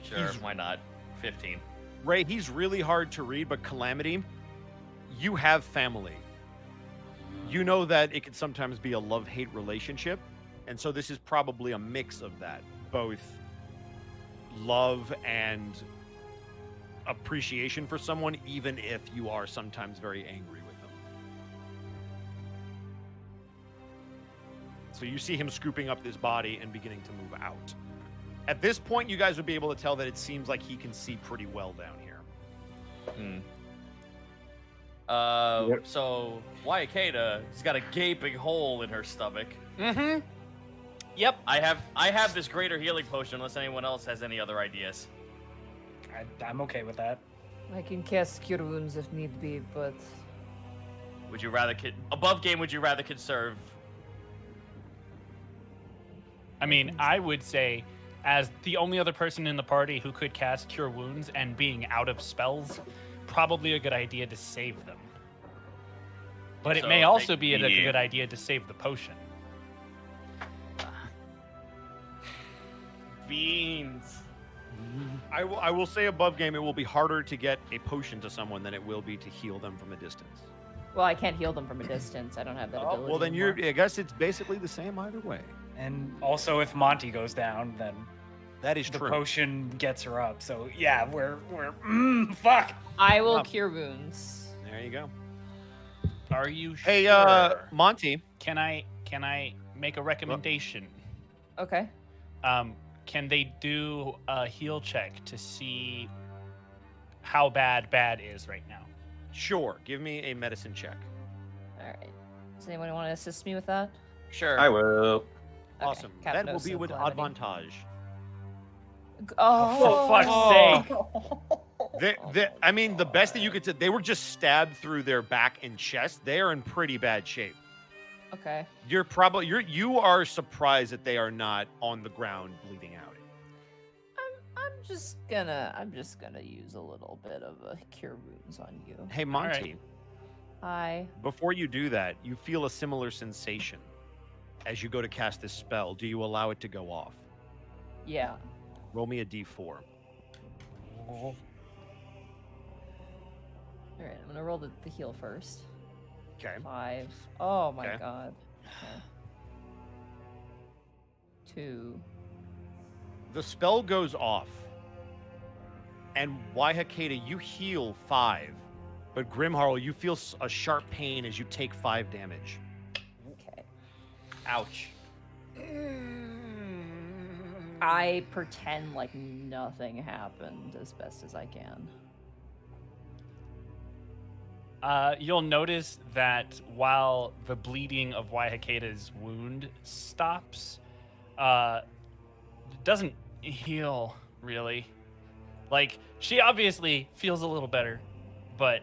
Speaker 1: Sure, why not? 15.
Speaker 6: Ray, he's really hard to read, but Calamity, you have family. You know that it can sometimes be a love-hate relationship, and so this is probably a mix of that, both love and appreciation for someone, even if you are sometimes very angry with them. So you see him scooping up this body and beginning to move out. At this point, you guys would be able to tell that it seems like he can see pretty well down here.
Speaker 1: So Waikeda has got a gaping hole in her stomach.
Speaker 2: Mm-hmm. Yep.
Speaker 1: I have this greater healing potion unless anyone else has any other ideas.
Speaker 4: I'm okay with that.
Speaker 9: I can cast Cure Wounds if need be, but
Speaker 1: Would you rather above game? Would you rather conserve?
Speaker 2: I mean, I would say, as the only other person in the party who could cast Cure Wounds and being out of spells, probably a good idea to save them. But it
Speaker 1: So
Speaker 2: may also
Speaker 1: take
Speaker 2: be a
Speaker 1: the-
Speaker 2: good idea to save the potion.
Speaker 1: Beans.
Speaker 6: I will say above game, it will be harder to get a potion to someone than it will be to heal them from a distance.
Speaker 3: Well, I can't heal them from a distance. I don't have that ability.
Speaker 6: Well, then
Speaker 3: anymore.
Speaker 6: I guess it's basically the same either way.
Speaker 4: And also, if Monty goes down, then
Speaker 6: That is
Speaker 4: the
Speaker 6: true.
Speaker 4: potion gets her up. So yeah, we're fuck.
Speaker 3: I will
Speaker 6: Oh.
Speaker 3: cure wounds.
Speaker 6: There you go.
Speaker 2: Are you
Speaker 6: Hey,
Speaker 2: sure?
Speaker 6: Monty.
Speaker 2: Can I make a recommendation?
Speaker 3: Okay.
Speaker 2: Can they do a heal check to see how bad is right now.
Speaker 6: Sure. Give me a medicine check.
Speaker 3: All right. Does anyone want to assist me with that?
Speaker 1: Sure.
Speaker 5: I will.
Speaker 3: Okay,
Speaker 6: Awesome.
Speaker 3: Captain
Speaker 6: That will be
Speaker 3: Oso
Speaker 6: with
Speaker 3: Calamity.
Speaker 6: advantage.
Speaker 3: Oh,
Speaker 2: For fuck's sake.
Speaker 6: I mean, the best that you could say, they were just stabbed through their back and chest. They are in pretty bad shape.
Speaker 3: Okay.
Speaker 6: You are surprised that they are not on the ground bleeding out.
Speaker 3: I'm just gonna use a little bit of a cure wounds on you.
Speaker 6: Hey, Monty,
Speaker 3: Hi.
Speaker 6: before you do that, you feel a similar sensation as you go to cast this spell. Do you allow it to go off?
Speaker 3: Yeah.
Speaker 6: Roll me a d4.
Speaker 3: All right, I'm gonna roll the heal first.
Speaker 6: Okay.
Speaker 3: 5. Oh my
Speaker 6: Okay.
Speaker 3: god. Okay. 2.
Speaker 6: The spell goes off. And Waihakeda, you heal 5. But Grimharl, you feel a sharp pain as you take 5 damage.
Speaker 3: Okay.
Speaker 1: Ouch.
Speaker 3: I pretend like nothing happened as best as I can.
Speaker 2: You'll notice that while the bleeding of Waihakeda's wound stops, it doesn't heal really. Like, she obviously feels a little better, but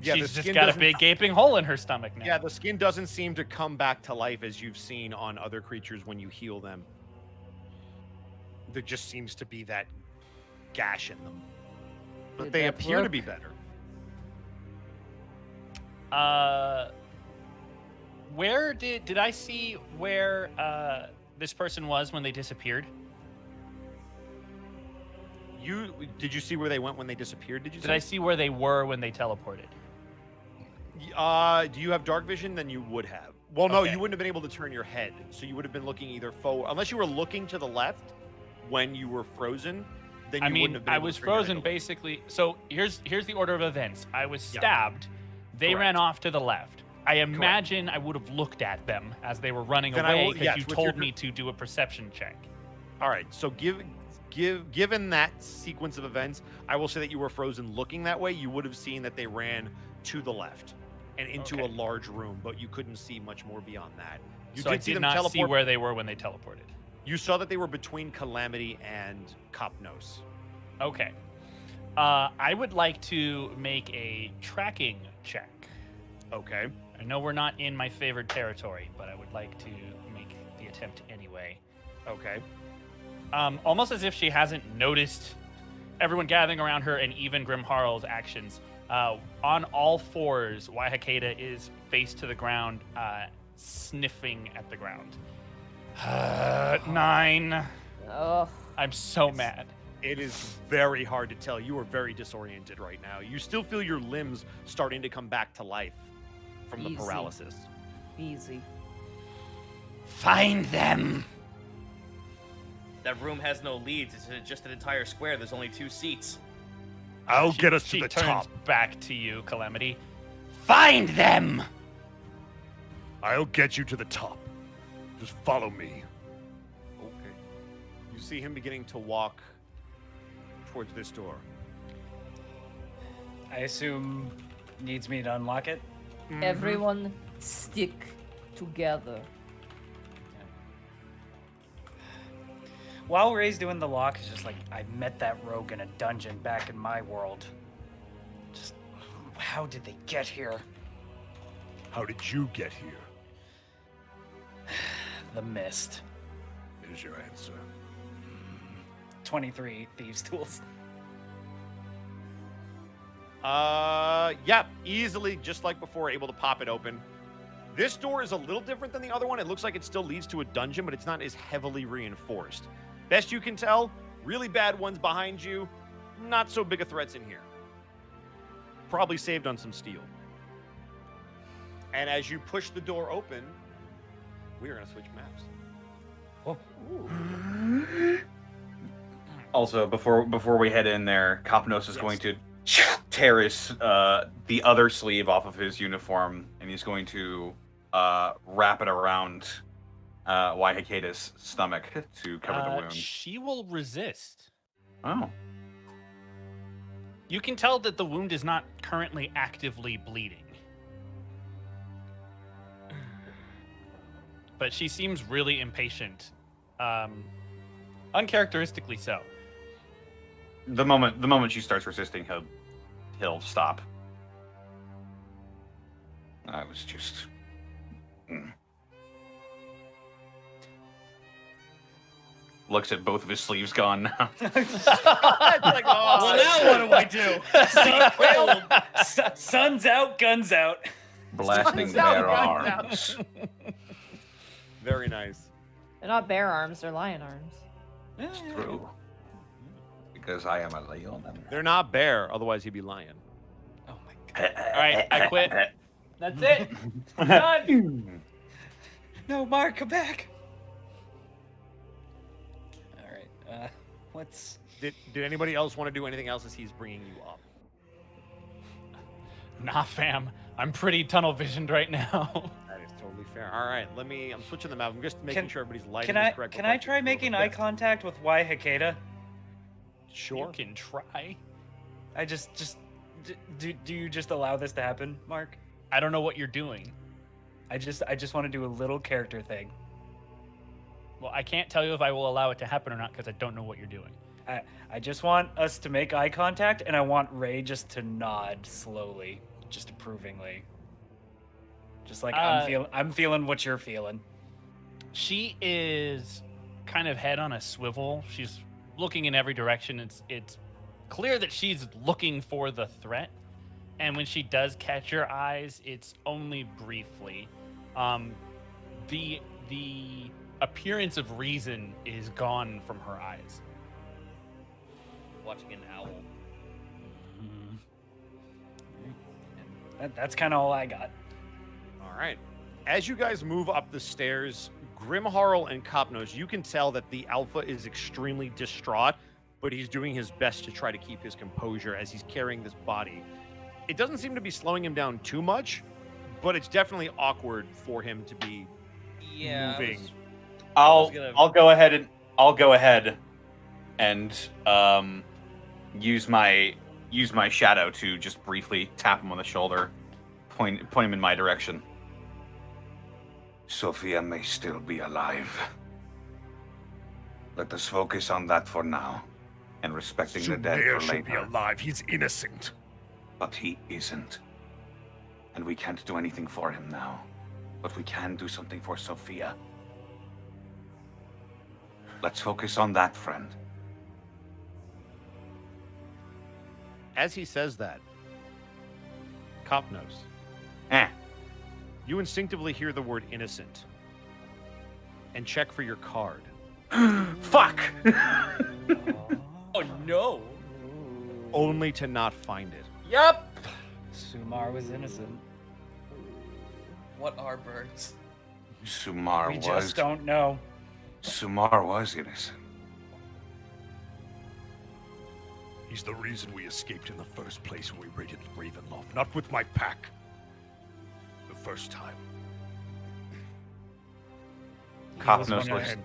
Speaker 6: Yeah, the
Speaker 2: she's just
Speaker 6: skin
Speaker 2: got a
Speaker 6: doesn't-
Speaker 2: big gaping hole in her stomach now.
Speaker 6: Yeah, the skin doesn't seem to come back to life as you've seen on other creatures when you heal them. There just seems to be that gash in them. But
Speaker 3: Did
Speaker 6: they
Speaker 3: that
Speaker 6: appear to
Speaker 3: work?
Speaker 6: be better.
Speaker 2: Where did I see where this person was when they disappeared?
Speaker 6: Did you see where they went when they disappeared? Did you?
Speaker 2: Did I see where they were when they teleported?
Speaker 6: Do you have dark vision? Then you would have. Well, no,
Speaker 2: Okay.
Speaker 6: you wouldn't have been able to turn your head, so you would have been looking either forward, unless you were looking to the left when you were frozen. Then you
Speaker 2: I
Speaker 6: wouldn't
Speaker 2: mean,
Speaker 6: have been
Speaker 2: I
Speaker 6: able to
Speaker 2: was
Speaker 6: turn your head
Speaker 2: frozen
Speaker 6: away.
Speaker 2: basically. So here's the order of events. I was
Speaker 6: Yeah.
Speaker 2: stabbed. They ran
Speaker 6: Correct.
Speaker 2: off to the left. I imagine I would have looked at them as they were running
Speaker 6: Then I
Speaker 2: away
Speaker 6: will-
Speaker 2: because
Speaker 6: yes,
Speaker 2: you
Speaker 6: with
Speaker 2: told
Speaker 6: your-
Speaker 2: me to do a perception check.
Speaker 6: All right, so given that sequence of events, I will say that you were frozen looking that way. You would have seen that they ran to the left and into
Speaker 2: Okay.
Speaker 6: a large room, but you couldn't see much more beyond that. You
Speaker 2: So I
Speaker 6: did see
Speaker 2: did
Speaker 6: them
Speaker 2: not
Speaker 6: teleport.
Speaker 2: see where they were when they teleported.
Speaker 6: You saw that they were between Calamity and Kopnos.
Speaker 2: Okay. I would like to make a tracking check.
Speaker 6: Okay.
Speaker 2: I know we're not in my favorite territory, but I would like to make the attempt anyway.
Speaker 6: Okay.
Speaker 2: Almost as if she hasn't noticed everyone gathering around her and even Grimharl's actions. On all fours, Waihakeda is face to the ground, sniffing at the ground. 9.
Speaker 3: Oh,
Speaker 2: I'm so mad.
Speaker 6: It is very hard to tell. You are very disoriented right now. You still feel your limbs starting to come back to life from the
Speaker 3: Easy.
Speaker 6: paralysis.
Speaker 3: easy.
Speaker 10: Find them.
Speaker 1: That room has no leads. It's just an entire square. There's only 2 seats.
Speaker 7: I'll get us to
Speaker 2: She
Speaker 7: the
Speaker 2: turns
Speaker 7: top.
Speaker 2: back to you, Calamity.
Speaker 10: Find them.
Speaker 7: I'll get you to the top. Just follow me.
Speaker 6: Okay. You see him beginning to walk towards this door.
Speaker 4: I assume needs me to unlock it.
Speaker 3: Everyone stick together.
Speaker 4: While Ray's doing the lock, it's just like I met that rogue in a dungeon back in my world. Just how did they get here?
Speaker 7: How did you get here?
Speaker 4: The mist.
Speaker 7: Is your answer.
Speaker 4: 23 thieves' tools.
Speaker 6: Yeah, easily, just like before, able to pop it open. This door is a little different than the other one. It looks like it still leads to a dungeon, but it's not as heavily reinforced. Best you can tell, really bad ones behind you. Not so big of threats in here. Probably saved on some steel. And as you push the door open, we are going to switch maps.
Speaker 5: Also, before we head in there, Kopnos is going to tear his the other sleeve off of his uniform, and he's going to wrap it around Waihakeda's stomach to cover the wound.
Speaker 2: She will resist.
Speaker 5: Oh.
Speaker 2: You can tell that the wound is not currently actively bleeding. But she seems really impatient. Uncharacteristically so.
Speaker 5: The moment she starts resisting, he'll stop. I was just. Looks at both of his sleeves gone now.
Speaker 2: It's like, oh,
Speaker 1: Well, now what do I do?
Speaker 4: Sun's out, guns out.
Speaker 5: Blasting
Speaker 2: Sun's out,
Speaker 5: their
Speaker 2: guns out.
Speaker 5: arms.
Speaker 6: Very nice.
Speaker 3: They're not bear arms, they're lion arms.
Speaker 5: It's true. Because I am a lion.
Speaker 6: They're not bear, otherwise he'd be lion.
Speaker 4: Oh my god.
Speaker 2: All right, I quit. That's it. Done.
Speaker 4: No, Mark, come back. All right. What's?
Speaker 6: Did anybody else want to do anything else as he's bringing you up?
Speaker 2: Nah, fam. I'm pretty tunnel visioned right now.
Speaker 6: That is totally fair. All right, I'm switching the map. I'm just making sure everybody's lighting
Speaker 4: Can I?
Speaker 6: is correct.
Speaker 4: Can I try making eye contact with Y Hikeda?
Speaker 6: Sure.
Speaker 2: You can try.
Speaker 4: I just do you just allow this to happen, Mark?
Speaker 2: I don't know what you're doing.
Speaker 4: I just want to do a little character thing.
Speaker 2: Well, I can't tell you if I will allow it to happen or not because I don't know what you're doing.
Speaker 4: I just want us to make eye contact, and I want Ray just to nod slowly, just approvingly. Just like I'm feeling what you're feeling.
Speaker 2: She is kind of head on a swivel. She's looking in every direction. It's clear that she's looking for the threat. And when she does catch your eyes, it's only briefly. The appearance of reason is gone from her eyes.
Speaker 1: Watching an owl.
Speaker 4: That's kind of all I got.
Speaker 6: All right. As you guys move up the stairs, Grimharl and Copnose, you can tell that the Alpha is extremely distraught, but he's doing his best to try to keep his composure as he's carrying this body. It doesn't seem to be slowing him down too much, but it's definitely awkward for him to be moving.
Speaker 5: I'll go ahead and use my shadow to just briefly tap him on the shoulder, point him in my direction. Sophia may still be alive. Let us focus on that for now, and respecting the dead
Speaker 7: Heir
Speaker 5: for
Speaker 7: should be
Speaker 5: later.
Speaker 7: alive. He's innocent.
Speaker 5: But he isn't. And we can't do anything for him now. But we can do something for Sophia. Let's focus on that, friend.
Speaker 6: As he says that, Copnose, you instinctively hear the word innocent and check for your card.
Speaker 5: Fuck!
Speaker 1: Oh no!
Speaker 6: Only to not find it.
Speaker 1: Yep.
Speaker 4: Sumar was innocent.
Speaker 1: What are birds?
Speaker 5: Sumar
Speaker 4: We
Speaker 5: was.
Speaker 4: just don't know.
Speaker 5: Sumar was innocent.
Speaker 7: He's the reason we escaped in the first place when we raided Ravenloft. Not with my pack. The first time.
Speaker 5: Copnose looks.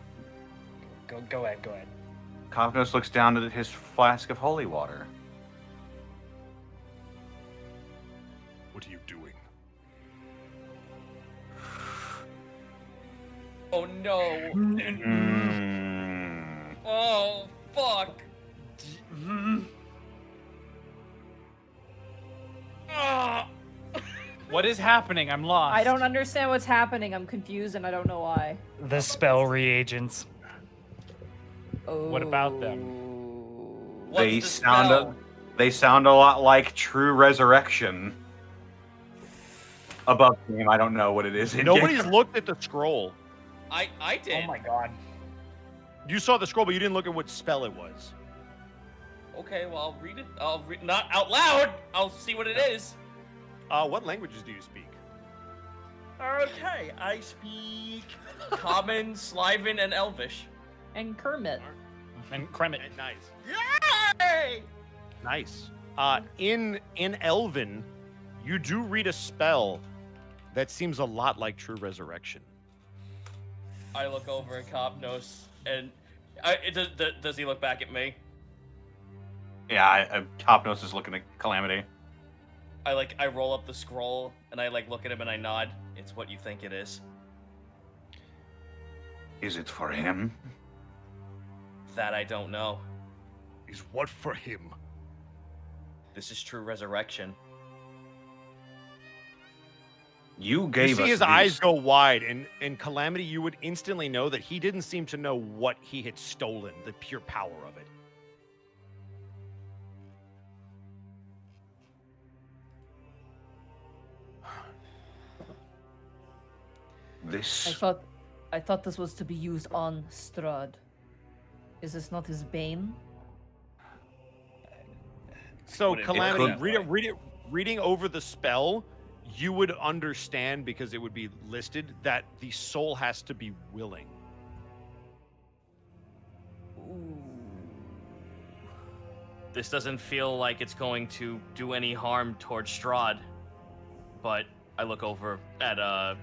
Speaker 4: Go ahead.
Speaker 5: Copnose looks down at his flask of holy water.
Speaker 7: What are you doing?
Speaker 1: Oh no! Oh fuck! Ah!
Speaker 2: What is happening? I'm lost.
Speaker 3: I don't understand what's happening. I'm confused and I don't know why.
Speaker 4: The spell reagents.
Speaker 3: Oh.
Speaker 2: What about them?
Speaker 1: What's
Speaker 5: They
Speaker 1: the
Speaker 5: sound
Speaker 1: spell?
Speaker 5: They sound a lot like True Resurrection. Above name, I don't know what it is.
Speaker 6: Nobody's looked at the scroll.
Speaker 1: I did.
Speaker 4: Oh my god.
Speaker 6: You saw the scroll, but you didn't look at what spell it was.
Speaker 1: Okay, well I'll read it. I'll read not out loud. I'll see what it is.
Speaker 6: What languages do you speak?
Speaker 1: Okay, I speak Common, Sliven, and Elvish.
Speaker 3: And Kermit.
Speaker 2: And Kremet.
Speaker 6: Nice.
Speaker 1: Yay!
Speaker 6: Nice. In Elven, you do read a spell that seems a lot like True Resurrection.
Speaker 1: I look over at Copnose, and does he look back at me?
Speaker 5: Yeah, Topnose is looking at Calamity.
Speaker 1: I roll up the scroll and I look at him and I nod. It's what you think it is.
Speaker 5: Is it for him?
Speaker 1: That I don't know.
Speaker 7: Is what for him?
Speaker 1: This is true resurrection.
Speaker 5: You
Speaker 6: You
Speaker 5: gave
Speaker 6: see
Speaker 5: us
Speaker 6: his
Speaker 5: these.
Speaker 6: eyes go wide, and in Calamity, you would instantly know that he didn't seem to know what he had stolen, the pure power of it.
Speaker 5: This.
Speaker 9: I thought this was to be used on Strahd. Is this not his bane?
Speaker 6: So
Speaker 1: Would it be
Speaker 6: Calamity,
Speaker 1: that
Speaker 6: reading over the spell, you would understand, because it would be listed, that the soul has to be willing.
Speaker 1: This doesn't feel like it's going to do any harm towards Strahd, but I look over at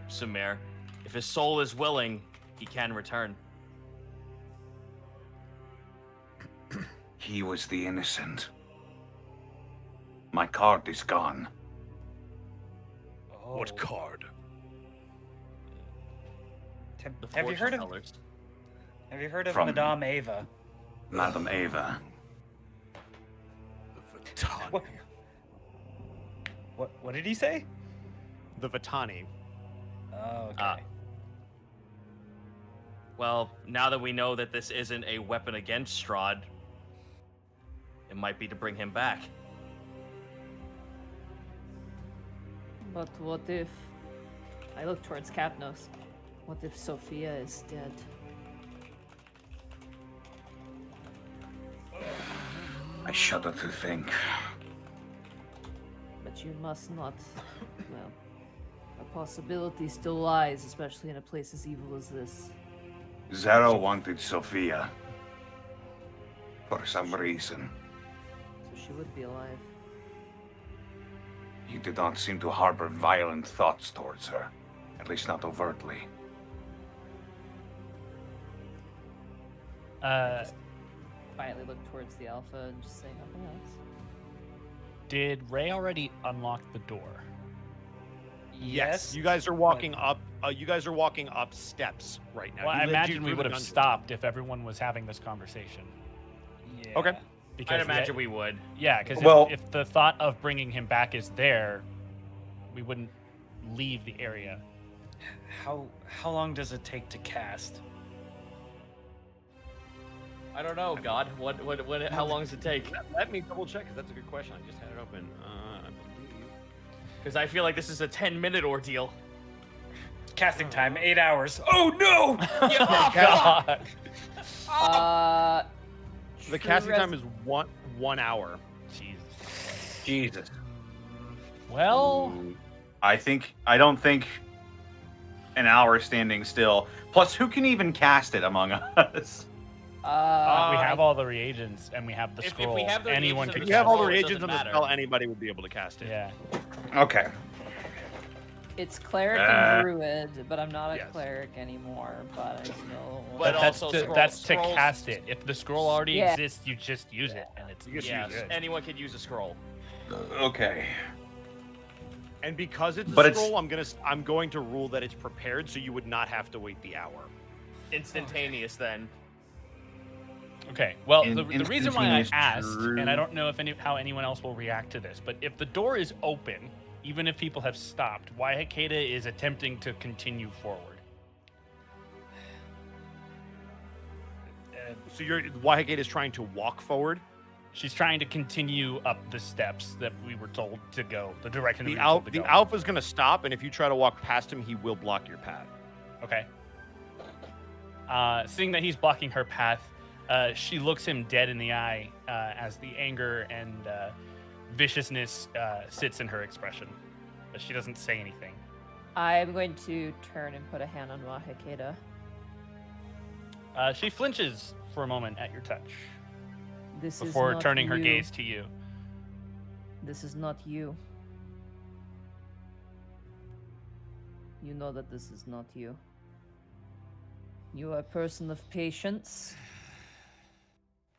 Speaker 1: Sumer. If his soul is willing, he can return.
Speaker 5: He was the innocent. My card is gone.
Speaker 7: What
Speaker 4: Oh.
Speaker 7: card?
Speaker 1: The
Speaker 4: Have you heard
Speaker 1: fortune
Speaker 4: of
Speaker 1: tellers.
Speaker 4: Have you heard of
Speaker 5: From-
Speaker 4: Madame Ava?
Speaker 5: Madam Ava.
Speaker 7: The Vitani.
Speaker 4: What did he say?
Speaker 6: The Vitani.
Speaker 4: Oh, okay.
Speaker 1: Ah. Well, now that we know that this isn't a weapon against Strahd, it might be to bring him back.
Speaker 9: But what if... I look towards Capnos. What if Sophia is dead?
Speaker 5: I shudder to think.
Speaker 9: But you must not... Well... A possibility still lies, especially in a place as evil as this.
Speaker 5: Zero wanted Sophia. For some reason.
Speaker 9: So she would be alive.
Speaker 5: He did not seem to harbor violent thoughts towards her. At least not overtly.
Speaker 9: Quietly look towards the Alpha and just say nothing else.
Speaker 2: Did Ray already unlock the door?
Speaker 4: Yes.
Speaker 6: You guys are walking up. You guys are walking up steps right now.
Speaker 2: Well,
Speaker 6: He
Speaker 2: I
Speaker 6: led you
Speaker 2: imagine we
Speaker 6: through
Speaker 2: would
Speaker 6: the
Speaker 2: have
Speaker 6: dungeon.
Speaker 2: stopped if everyone was having this conversation.
Speaker 4: Yeah.
Speaker 6: Okay.
Speaker 2: Because
Speaker 1: I'd imagine we would.
Speaker 2: Yeah, because
Speaker 5: Well-
Speaker 2: if the thought of bringing him back is there, we wouldn't leave the area.
Speaker 4: How long does it take to cast?
Speaker 1: I don't know, God. How long does it take?
Speaker 6: Let me double check, because that's a good question. I just had it open. I believe.
Speaker 1: Because I feel like this is a 10-minute ordeal.
Speaker 4: Casting time 8 hours. Oh no!
Speaker 1: Yeah,
Speaker 2: Oh,
Speaker 1: fuck!
Speaker 2: God.
Speaker 6: The
Speaker 9: True
Speaker 6: casting time is one hour.
Speaker 2: Jesus.
Speaker 5: Jesus.
Speaker 2: Well,
Speaker 5: I don't think an hour standing still. Plus, who can even cast it among us?
Speaker 2: we have all the reagents and we have the
Speaker 1: If we
Speaker 2: scroll.
Speaker 1: have the
Speaker 2: Anyone
Speaker 1: reagents
Speaker 2: can
Speaker 1: and
Speaker 6: If you have all the
Speaker 1: Scroll, it
Speaker 6: reagents
Speaker 1: doesn't
Speaker 6: on the
Speaker 1: matter.
Speaker 6: spell, anybody would be able to cast it.
Speaker 2: Yeah.
Speaker 5: Okay.
Speaker 9: It's cleric and druid, but I'm not a
Speaker 6: yes.
Speaker 9: cleric anymore. But I still.
Speaker 1: But
Speaker 2: that's
Speaker 1: also
Speaker 2: that's to
Speaker 1: scrolls-
Speaker 2: cast it. If the scroll already
Speaker 9: Yeah.
Speaker 2: exists, you just use it, and it's
Speaker 6: You just
Speaker 1: Yes,
Speaker 6: use it.
Speaker 1: anyone could use a scroll.
Speaker 5: Okay.
Speaker 6: And because it's a
Speaker 5: But it's-
Speaker 6: scroll, I'm going to rule that it's prepared, so you would not have to wait the hour.
Speaker 1: Instantaneous, then.
Speaker 2: Okay. Well,
Speaker 5: In-
Speaker 2: the reason why I
Speaker 5: instantaneous
Speaker 2: asked, and I
Speaker 5: true.
Speaker 2: don't know if how anyone else will react to this, but if the door is open, even if people have stopped, why Hikeda is attempting to continue forward?
Speaker 6: So Wahegate is trying to walk forward.
Speaker 2: She's trying to continue up the steps that we were told to go, the direction that we
Speaker 6: The
Speaker 2: were told to
Speaker 6: the
Speaker 2: go.
Speaker 6: alpha's going to stop, and if you try to walk past him, he will block your path.
Speaker 2: Okay. Seeing that he's blocking her path, she looks him dead in the eye as the anger and viciousness sits in her expression. But she doesn't say anything.
Speaker 9: I'm going to turn and put a hand on Wahikeda.
Speaker 2: She flinches for a moment at your touch
Speaker 9: This
Speaker 2: before
Speaker 9: is not
Speaker 2: turning her
Speaker 9: you.
Speaker 2: gaze to you.
Speaker 9: This is not you. You know that this is not you. You are a person of patience,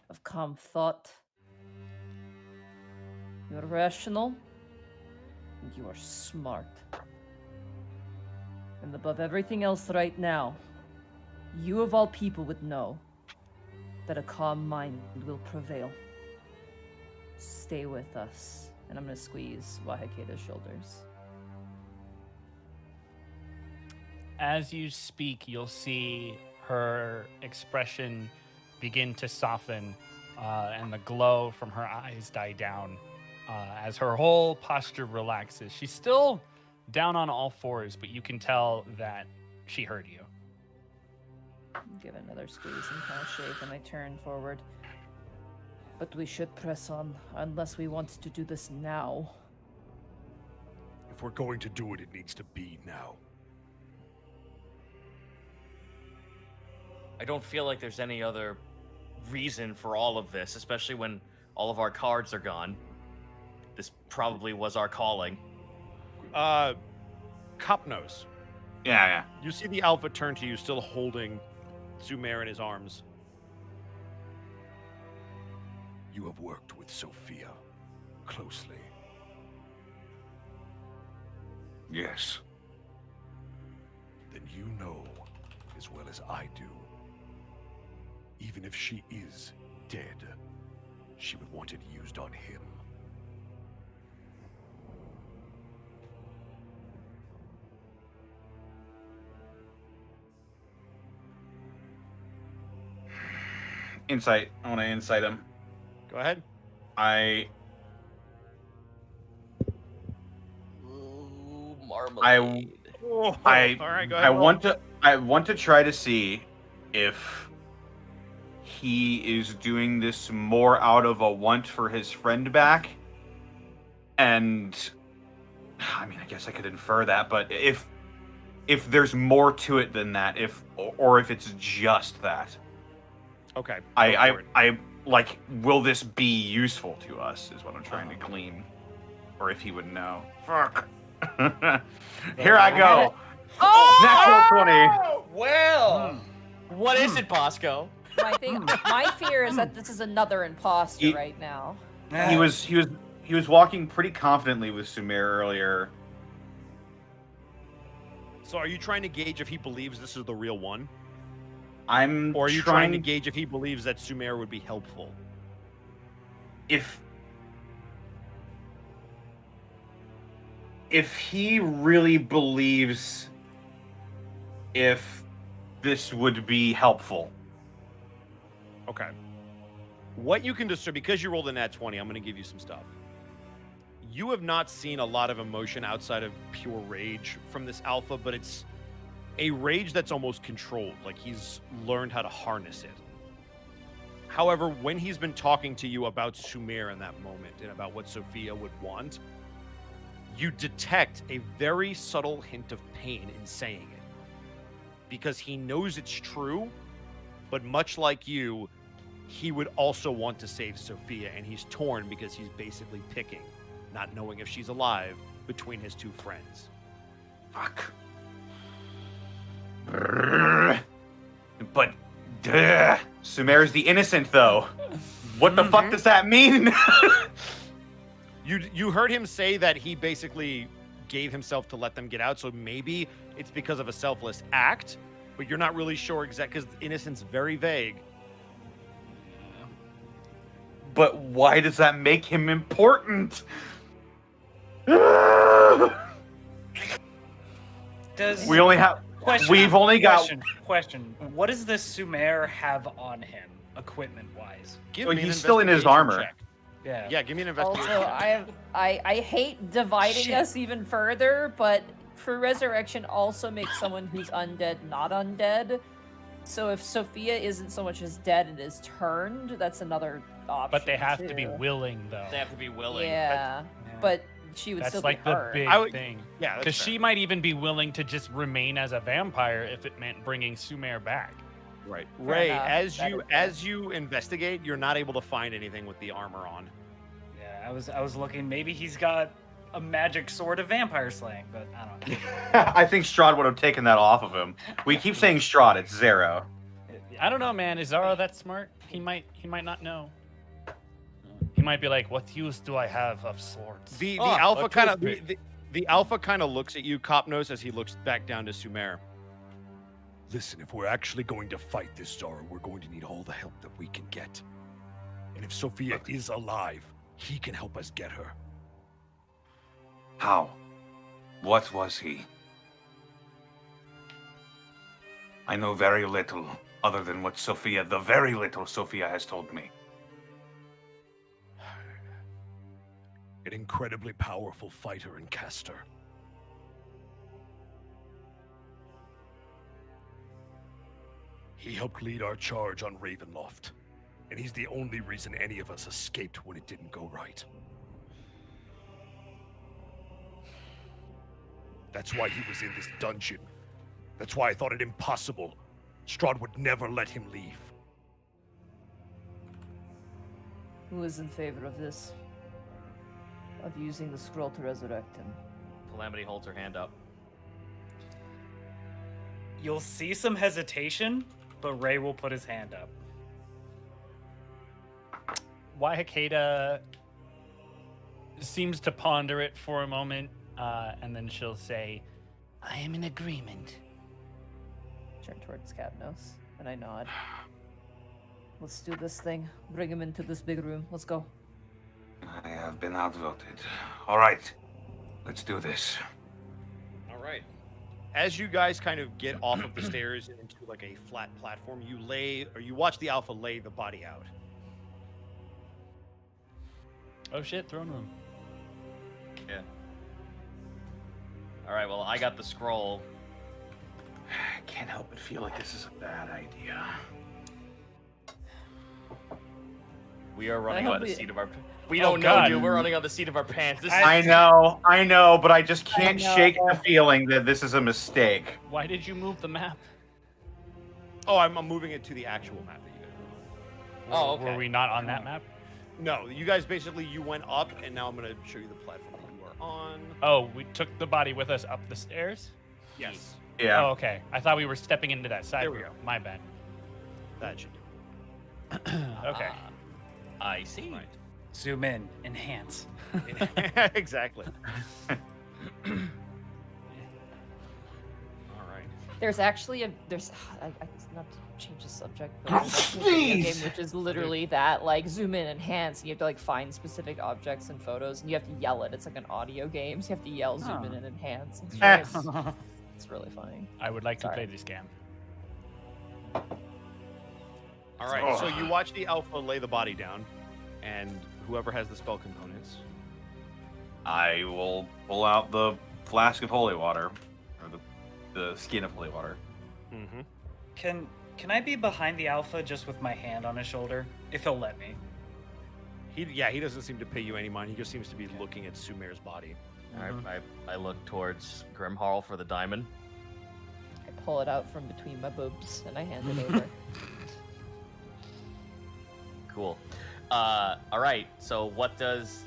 Speaker 9: of calm thought, You're rational. And you are smart. And above everything else right now, you of all people would know that a calm mind will prevail. Stay with us. And I'm going to squeeze Wahakeda's shoulders.
Speaker 2: As you speak, you'll see her expression begin to soften, and the glow from her eyes die down as her whole posture relaxes. She's still down on all fours, but you can tell that she heard you.
Speaker 9: Give it another squeeze and kind of shake, and I turn forward. But we should press on, unless we want to do this now.
Speaker 7: If we're going to do it, it needs to be now.
Speaker 1: I don't feel like there's any other reason for all of this, especially when all of our cards are gone. This probably was our calling.
Speaker 6: Copnose.
Speaker 5: Yeah.
Speaker 6: You see the Alpha turn to you, still holding Sumer in his arms.
Speaker 7: You have worked with Sophia closely. Yes. Then you know as well as I do. Even if she is dead, she would want it used on him.
Speaker 5: Insight. I want to insight him.
Speaker 6: Go ahead.
Speaker 1: Ooh, marmalade.
Speaker 6: All right, go ahead.
Speaker 5: I want to try to see if he is doing this more out of a want for his friend back. And I mean, I guess I could infer that, but if there's more to it than that, or if it's just that.
Speaker 6: Okay.
Speaker 5: I like, will this be useful to us is what I'm trying to glean. Or if he would know. Fuck. Here I go. Natural 20.
Speaker 1: Well, what is it, Bosco?
Speaker 3: My fear is that this is another imposter
Speaker 5: He-
Speaker 3: right now.
Speaker 5: He was walking pretty confidently with Sumer earlier.
Speaker 6: So are you trying to gauge if he believes this is the real one?
Speaker 5: Or
Speaker 6: are you trying to gauge if he believes that Sumer would be helpful?
Speaker 5: If he really believes if this would be helpful.
Speaker 6: Okay. What you can discern, because you rolled a nat 20, I'm going to give you some stuff. You have not seen a lot of emotion outside of pure rage from this alpha, but it's a rage that's almost controlled, like he's learned how to harness it. However, when he's been talking to you about Sumer in that moment and about what Sophia would want, you detect a very subtle hint of pain in saying it. Because he knows it's true, but much like you, he would also want to save Sophia, and he's torn because he's basically picking, not knowing if she's alive, between his two friends.
Speaker 5: Fuck. But Sumer's the innocent, though. What the fuck does that mean?
Speaker 6: You heard him say that he basically gave himself to let them get out, so maybe it's because of a selfless act, but you're not really sure exactly, because innocence very vague.
Speaker 5: But why does that make him important? We only have. We've only got.
Speaker 4: Question. What does this Sumer have on him, equipment-wise?
Speaker 5: He's still in his armor.
Speaker 6: Check.
Speaker 4: Yeah.
Speaker 6: Yeah, give me an investigation.
Speaker 3: Also, I hate dividing us even further, but for resurrection also makes someone who's undead not undead. So if Sophia isn't so much as dead and is turned, that's another option.
Speaker 2: But they have to
Speaker 3: too.
Speaker 2: be willing, though.
Speaker 1: They have to be willing.
Speaker 3: Yeah, but she would
Speaker 2: That's
Speaker 3: still
Speaker 2: like
Speaker 3: be
Speaker 2: the
Speaker 3: hurt.
Speaker 2: big thing.
Speaker 6: Yeah, that's
Speaker 2: Because
Speaker 6: fair.
Speaker 2: she might even be willing to just remain as a vampire if it meant bringing Sumer back.
Speaker 6: Right.
Speaker 3: Fair
Speaker 6: Ray,
Speaker 3: enough.
Speaker 6: as you investigate, you're not able to find anything with the armor on.
Speaker 4: Yeah, I was looking. Maybe he's got a magic sword of vampire slaying, but I don't know.
Speaker 5: I think Strahd would have taken that off of him. We keep saying Strahd, it's Zero.
Speaker 2: I don't know, man. Is Zara that smart? He might not know. He might be like, "What use do I have of swords?"
Speaker 6: The
Speaker 1: Oh,
Speaker 6: alpha
Speaker 1: a
Speaker 6: kind of
Speaker 1: toothpick.
Speaker 6: the alpha kind of looks at you, Copnos, as he looks back down to Sumer.
Speaker 7: Listen, if we're actually going to fight this Zara, we're going to need all the help that we can get. And if Sophia is alive, he can help us get her.
Speaker 8: How? What was he? I know very little other than what Sophia, the very little Sophia has told me.
Speaker 7: An incredibly powerful fighter and caster. He helped lead our charge on Ravenloft, and he's the only reason any of us escaped when it didn't go right. That's why he was in this dungeon. That's why I thought it impossible. Strahd would never let him leave.
Speaker 9: Who is in favor of this? Of using the scroll to resurrect him?
Speaker 1: Calamity holds her hand up.
Speaker 4: You'll see some hesitation, but Ray will put his hand up.
Speaker 2: Wahikeda seems to ponder it for a moment, and then she'll say,
Speaker 10: I am in agreement.
Speaker 9: Turn towards Capnos, and I nod. Let's do this thing. Bring him into this big room. Let's go.
Speaker 8: I have been outvoted. All right, let's do this.
Speaker 6: All right. As you guys kind of get off of the stairs and into like a flat platform, you watch the alpha lay the body out.
Speaker 2: "Oh shit, throne room."
Speaker 1: Yeah. All right. Well, I got the scroll.
Speaker 8: I can't help but feel like this is a bad idea.
Speaker 1: We are running
Speaker 9: hope
Speaker 1: on the
Speaker 9: we-
Speaker 1: seat of our. We
Speaker 2: Oh,
Speaker 1: don't know,
Speaker 2: God.
Speaker 1: dude. We're running on the seat of our pants. This
Speaker 5: I
Speaker 1: is
Speaker 5: know, but I just can't
Speaker 9: know.
Speaker 5: shake the feeling that this is a mistake.
Speaker 2: Why did you move the map?
Speaker 6: Oh, I'm moving it to the actual map that you guys were on.
Speaker 1: Oh, okay.
Speaker 2: Were we not on that map?
Speaker 6: No, you guys basically you went up, and now I'm gonna show you the platform that you are on.
Speaker 2: Oh, we took the body with us up the stairs?
Speaker 6: Yes,
Speaker 5: Yeah.
Speaker 2: Oh, okay. I thought we were stepping into that side
Speaker 6: There we
Speaker 2: room.
Speaker 6: go.
Speaker 2: My bad.
Speaker 6: that should do
Speaker 2: Okay.
Speaker 1: I see.
Speaker 6: Right.
Speaker 4: Zoom in, enhance.
Speaker 6: it. Exactly. All right.
Speaker 3: There's actually I not to change the subject, but there's actually a video game which is literally that, like zoom in, enhance, and you have to like find specific objects and photos, and you have to yell it. It's like an audio game, so you have to yell zoom in and enhance. It's really funny.
Speaker 2: I would like to
Speaker 3: Sorry.
Speaker 2: play this game.
Speaker 6: All right. So you watch the alpha lay the body down, and whoever has the spell components.
Speaker 5: I will pull out the flask of holy water, or the skin of holy water.
Speaker 6: Mm-hmm.
Speaker 4: Can I be behind the alpha just with my hand on his shoulder, if he'll let me?
Speaker 6: He doesn't seem to pay you any mind. He just seems to be looking at Sumer's body.
Speaker 1: All right. I look towards Grimharl for the diamond.
Speaker 3: I pull it out from between my boobs and I hand it over.
Speaker 1: Cool. All right. So what does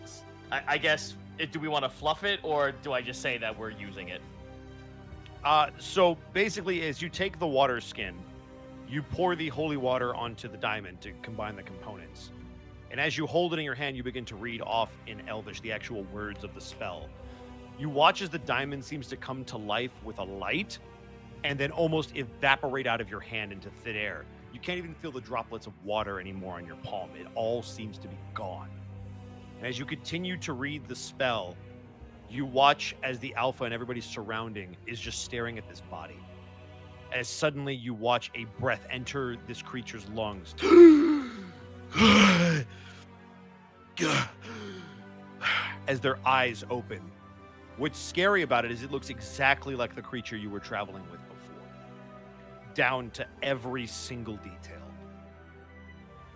Speaker 1: I guess do we want to fluff it, or do I just say that we're using it?
Speaker 6: So basically, as you take the water skin, you pour the holy water onto the diamond to combine the components. And as you hold it in your hand, you begin to read off in Elvish the actual words of the spell. You watch as the diamond seems to come to life with a light and then almost evaporate out of your hand into thin air. You can't even feel the droplets of water anymore on your palm. It all seems to be gone. And as you continue to read the spell, you watch as the alpha and everybody surrounding is just staring at this body. As suddenly you watch a breath enter this creature's lungs. As their eyes open. What's scary about it is it looks exactly like the creature you were traveling with before. Down to every single detail.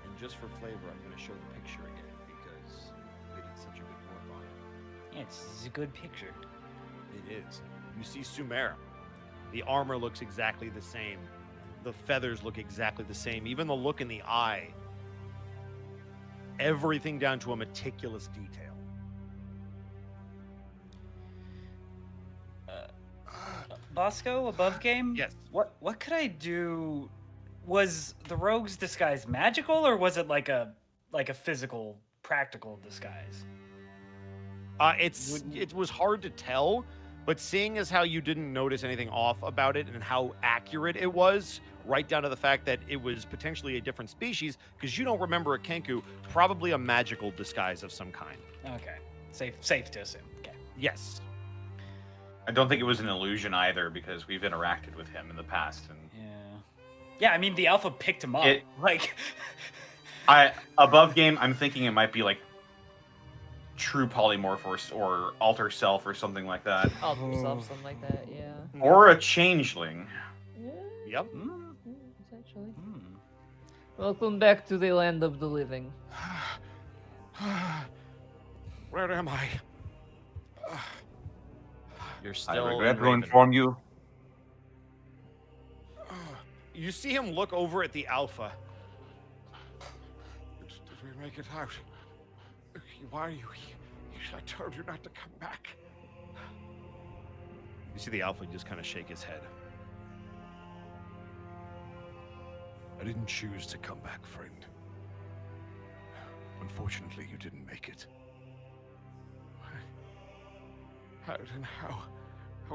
Speaker 6: And just for flavor, I'm going to show the picture again because they did such a good work on it.
Speaker 4: Yeah, it's a good picture.
Speaker 6: It is. You see Sumer. The armor looks exactly the same. The feathers look exactly the same. Even the look in the eye. Everything down to a meticulous detail.
Speaker 4: Bosco, above game?
Speaker 6: Yes.
Speaker 4: What could I do? Was the rogue's disguise magical, or was it like a physical practical disguise?
Speaker 6: It was hard to tell, but seeing as how you didn't notice anything off about it and how accurate it was, right down to the fact that it was potentially a different species, because you don't remember a Kenku, probably a magical disguise of some kind.
Speaker 4: Okay, safe to assume. Okay.
Speaker 6: Yes.
Speaker 5: I don't think it was an illusion either, because we've interacted with him in the past, and
Speaker 4: Yeah, I mean the alpha picked him up. Like,
Speaker 5: above game, I'm thinking it might be like true polymorph or alter self or something like that,
Speaker 3: Alter self, something like that. Yeah.
Speaker 5: or a changeling.
Speaker 6: Yep.
Speaker 3: Essentially. Welcome back to the land of the living.
Speaker 6: Where am I?
Speaker 1: You're
Speaker 5: I
Speaker 1: still
Speaker 5: regret
Speaker 1: in
Speaker 5: to
Speaker 1: Raven.
Speaker 5: inform you.
Speaker 6: You see him look over at the Alpha. Did we make it out? Why are you here? I told you not to come back. You see the Alpha just kind of shake his head.
Speaker 7: I didn't choose to come back, friend. Unfortunately, you didn't make it.
Speaker 6: How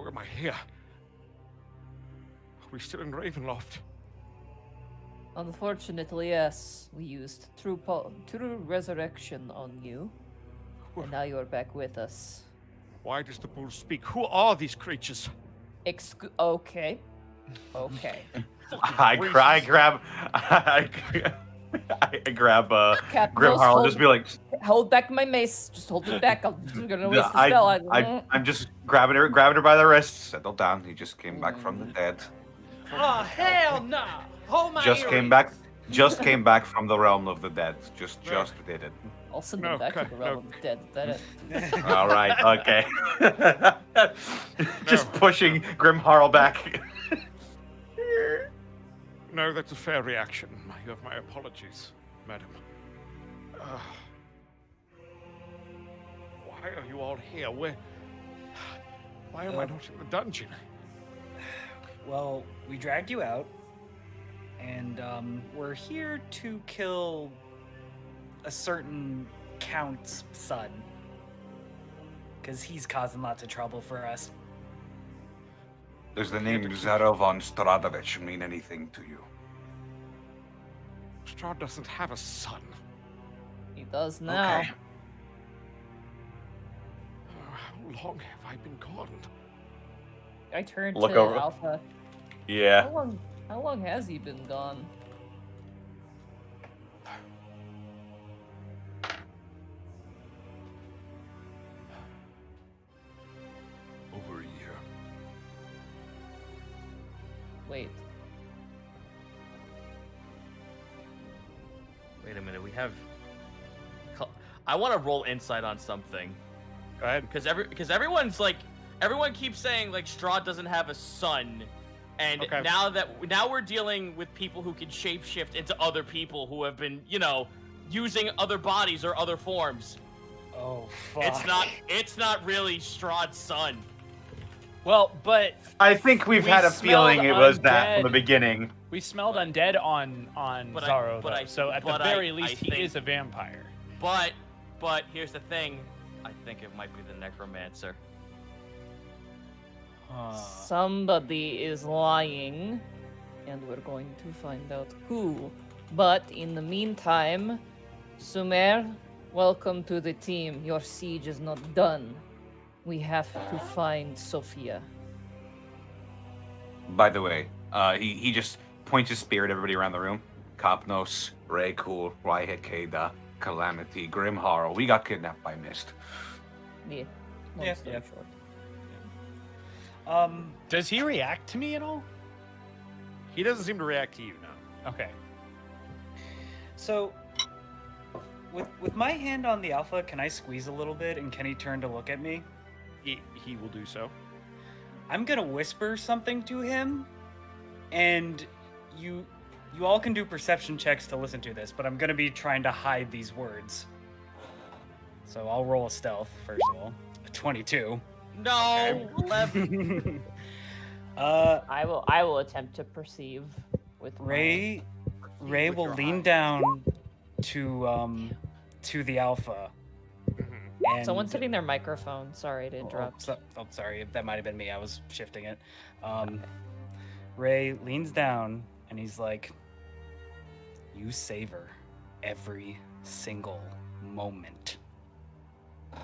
Speaker 6: am I here? Are we still in Ravenloft?
Speaker 9: Unfortunately, yes. We used true resurrection on you. And now you are back with us.
Speaker 6: Why does the bull speak? Who are these creatures?
Speaker 9: Okay. Okay.
Speaker 5: I grab
Speaker 9: Capnos,
Speaker 5: Grimharl and just be like,
Speaker 9: hold back my mace. Just hold it back. I'm gonna waste the spell.
Speaker 5: I'm just grabbing her by the wrists. Settle down. He just came back from the dead.
Speaker 10: Oh, hell no! Hold my
Speaker 5: Just came back from the realm of the dead. Just did it.
Speaker 9: I'll send them back to the realm of the dead. Is that it?
Speaker 5: All right. Okay. Just pushing Grimharl back.
Speaker 6: No, that's a fair reaction. You have my apologies, madam. Why are you all here? Why am I not in the dungeon?
Speaker 4: well, we dragged you out, and we're here to kill a certain count's son, because he's causing lots of trouble for us.
Speaker 8: Does the name Zara von Stradovich mean anything to you?
Speaker 6: Strahd doesn't have a son.
Speaker 9: He does now.
Speaker 8: Okay.
Speaker 6: How long have I been gone?
Speaker 3: I turned
Speaker 5: Look
Speaker 3: to
Speaker 5: over.
Speaker 3: Alpha.
Speaker 5: Yeah.
Speaker 9: How long has he been gone?
Speaker 7: Over a year.
Speaker 9: Wait.
Speaker 1: Wait a minute. We have. I want to roll insight on something.
Speaker 6: Go ahead.
Speaker 1: Because everyone's like, everyone keeps saying like Strahd doesn't have a son, and
Speaker 6: Okay.
Speaker 1: now we're dealing with people who can shapeshift into other people who have been, using other bodies or other forms.
Speaker 4: Oh fuck!
Speaker 1: It's not really Strahd's son.
Speaker 2: Well, but
Speaker 5: I think we've
Speaker 2: We
Speaker 5: had a feeling it was that from the
Speaker 2: undead.
Speaker 5: beginning.
Speaker 2: we smelled undead on
Speaker 1: But
Speaker 2: Zaro, though. So at the
Speaker 1: but
Speaker 2: very
Speaker 1: I
Speaker 2: least, he
Speaker 1: think-
Speaker 2: is a vampire.
Speaker 1: But here's the thing. I think it might be the necromancer.
Speaker 9: Somebody is lying, and we're going to find out who. But in the meantime, Sumer, welcome to the team. Your siege is not done. We have to find Sophia.
Speaker 8: By the way, he just points his spear at everybody around the room. Kapnos, Raykul, Raihekeda, Calamity, Grimharl. We got kidnapped by Mist.
Speaker 9: Yeah. Long
Speaker 4: Yeah,
Speaker 9: story
Speaker 4: yeah.
Speaker 9: short.
Speaker 2: Does he react to me at all?
Speaker 6: He doesn't seem to react to you now.
Speaker 2: Okay.
Speaker 4: So, with my hand on the alpha, can I squeeze a little bit, and can he turn to look at me?
Speaker 6: He will do so.
Speaker 4: I'm gonna whisper something to him, and you all can do perception checks to listen to this, but I'm gonna be trying to hide these words. So I'll roll a stealth first of all. 22.
Speaker 1: No, 11.
Speaker 3: I will attempt to perceive with my-
Speaker 4: Ray will lean down to to the Alpha. And
Speaker 3: Someone's hitting their microphone. Sorry to interrupt.
Speaker 4: Oh, sorry, that might have been me. I was shifting it. Ray leans down and he's like, "You savor every single moment.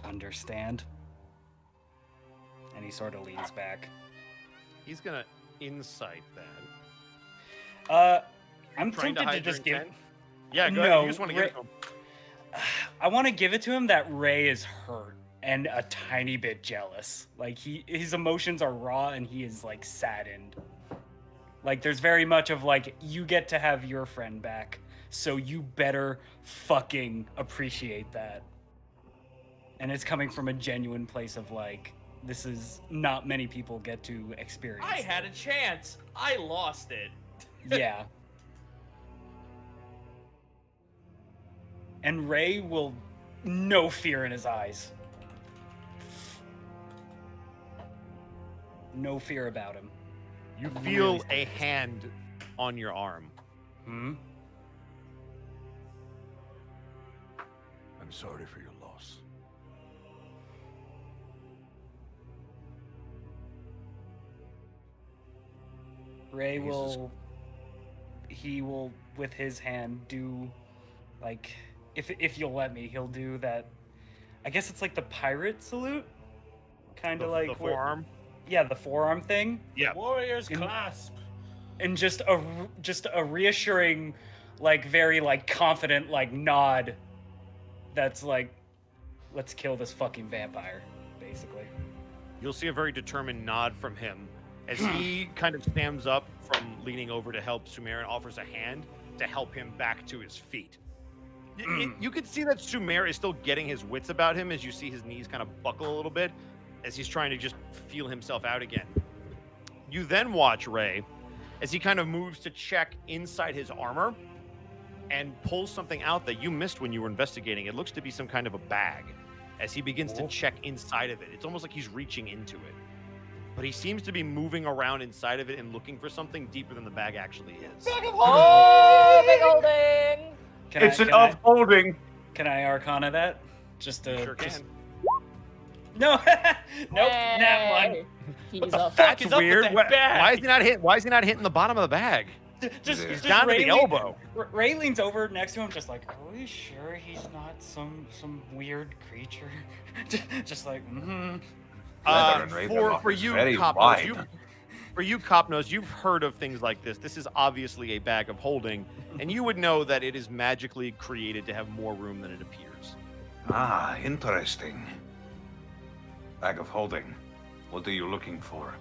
Speaker 4: Understand?" And he sort of leans back.
Speaker 6: He's gonna insight that.
Speaker 4: I'm
Speaker 6: Trying
Speaker 4: tempted to
Speaker 6: hide your
Speaker 4: just give.
Speaker 6: intent? Yeah, go
Speaker 4: No,
Speaker 6: ahead. You just want to give
Speaker 4: Ray-
Speaker 6: it to him.
Speaker 4: I want to give it to him that Ray is hurt and a tiny bit jealous. Like his emotions are raw and he is like saddened. Like there's very much of like, you get to have your friend back, so you better fucking appreciate that. And it's coming from a genuine place of like, this is not many people get to experience.
Speaker 1: I had a chance. I lost it.
Speaker 4: Yeah. And Ray will no fear in his eyes. No fear about him.
Speaker 6: You feel a hand on your arm.
Speaker 4: Hmm?
Speaker 7: I'm sorry for your loss.
Speaker 4: Ray
Speaker 7: Jesus.
Speaker 4: he will with his hand do like, if you'll let me, he'll do that. I guess it's like the pirate salute, kind of like
Speaker 6: the
Speaker 4: where-
Speaker 6: forearm.
Speaker 4: Yeah, the forearm thing.
Speaker 6: Yeah.
Speaker 2: Warriors
Speaker 4: In-
Speaker 2: clasp.
Speaker 4: And just a reassuring, like very like confident like nod. That's like, let's kill this fucking vampire, basically.
Speaker 6: You'll see a very determined nod from him as he kind of stands up from leaning over to help Sumer and offers a hand to help him back to his feet. You can see that Sumer is still getting his wits about him as you see his knees kind of buckle a little bit as he's trying to just feel himself out again. You then watch Ray as he kind of moves to check inside his armor and pulls something out that you missed when you were investigating. It looks to be some kind of a bag as he begins to check inside of it. It's almost like he's reaching into it. But he seems to be moving around inside of it and looking for something deeper than the bag actually is.
Speaker 3: Oh, big holding!
Speaker 5: It's an upholding.
Speaker 4: Can I Arcana that? Just to
Speaker 6: Sure
Speaker 4: just-
Speaker 6: can.
Speaker 4: No, nope, that one.
Speaker 3: Hey, He's
Speaker 2: the
Speaker 3: a
Speaker 2: fuck
Speaker 6: That's
Speaker 2: is up with
Speaker 6: weird.
Speaker 2: that
Speaker 6: Why
Speaker 2: bag?
Speaker 6: is he not hit? Why is he not hitting the bottom of the bag?
Speaker 4: Just
Speaker 6: Down to
Speaker 4: Ray
Speaker 6: the
Speaker 4: lean-
Speaker 6: elbow.
Speaker 4: Ray leans over next to him, just like, "Are we sure he's not some weird creature?" just like, mm-hmm.
Speaker 8: Leather and Ravenloft
Speaker 6: For
Speaker 8: is
Speaker 6: you,
Speaker 8: very
Speaker 6: Copnos,
Speaker 8: wide.
Speaker 6: Copnos, you've heard of things like this. This is obviously a bag of holding, and you would know that it is magically created to have more room than it appears.
Speaker 8: Ah, interesting. Bag of holding. What are you looking for?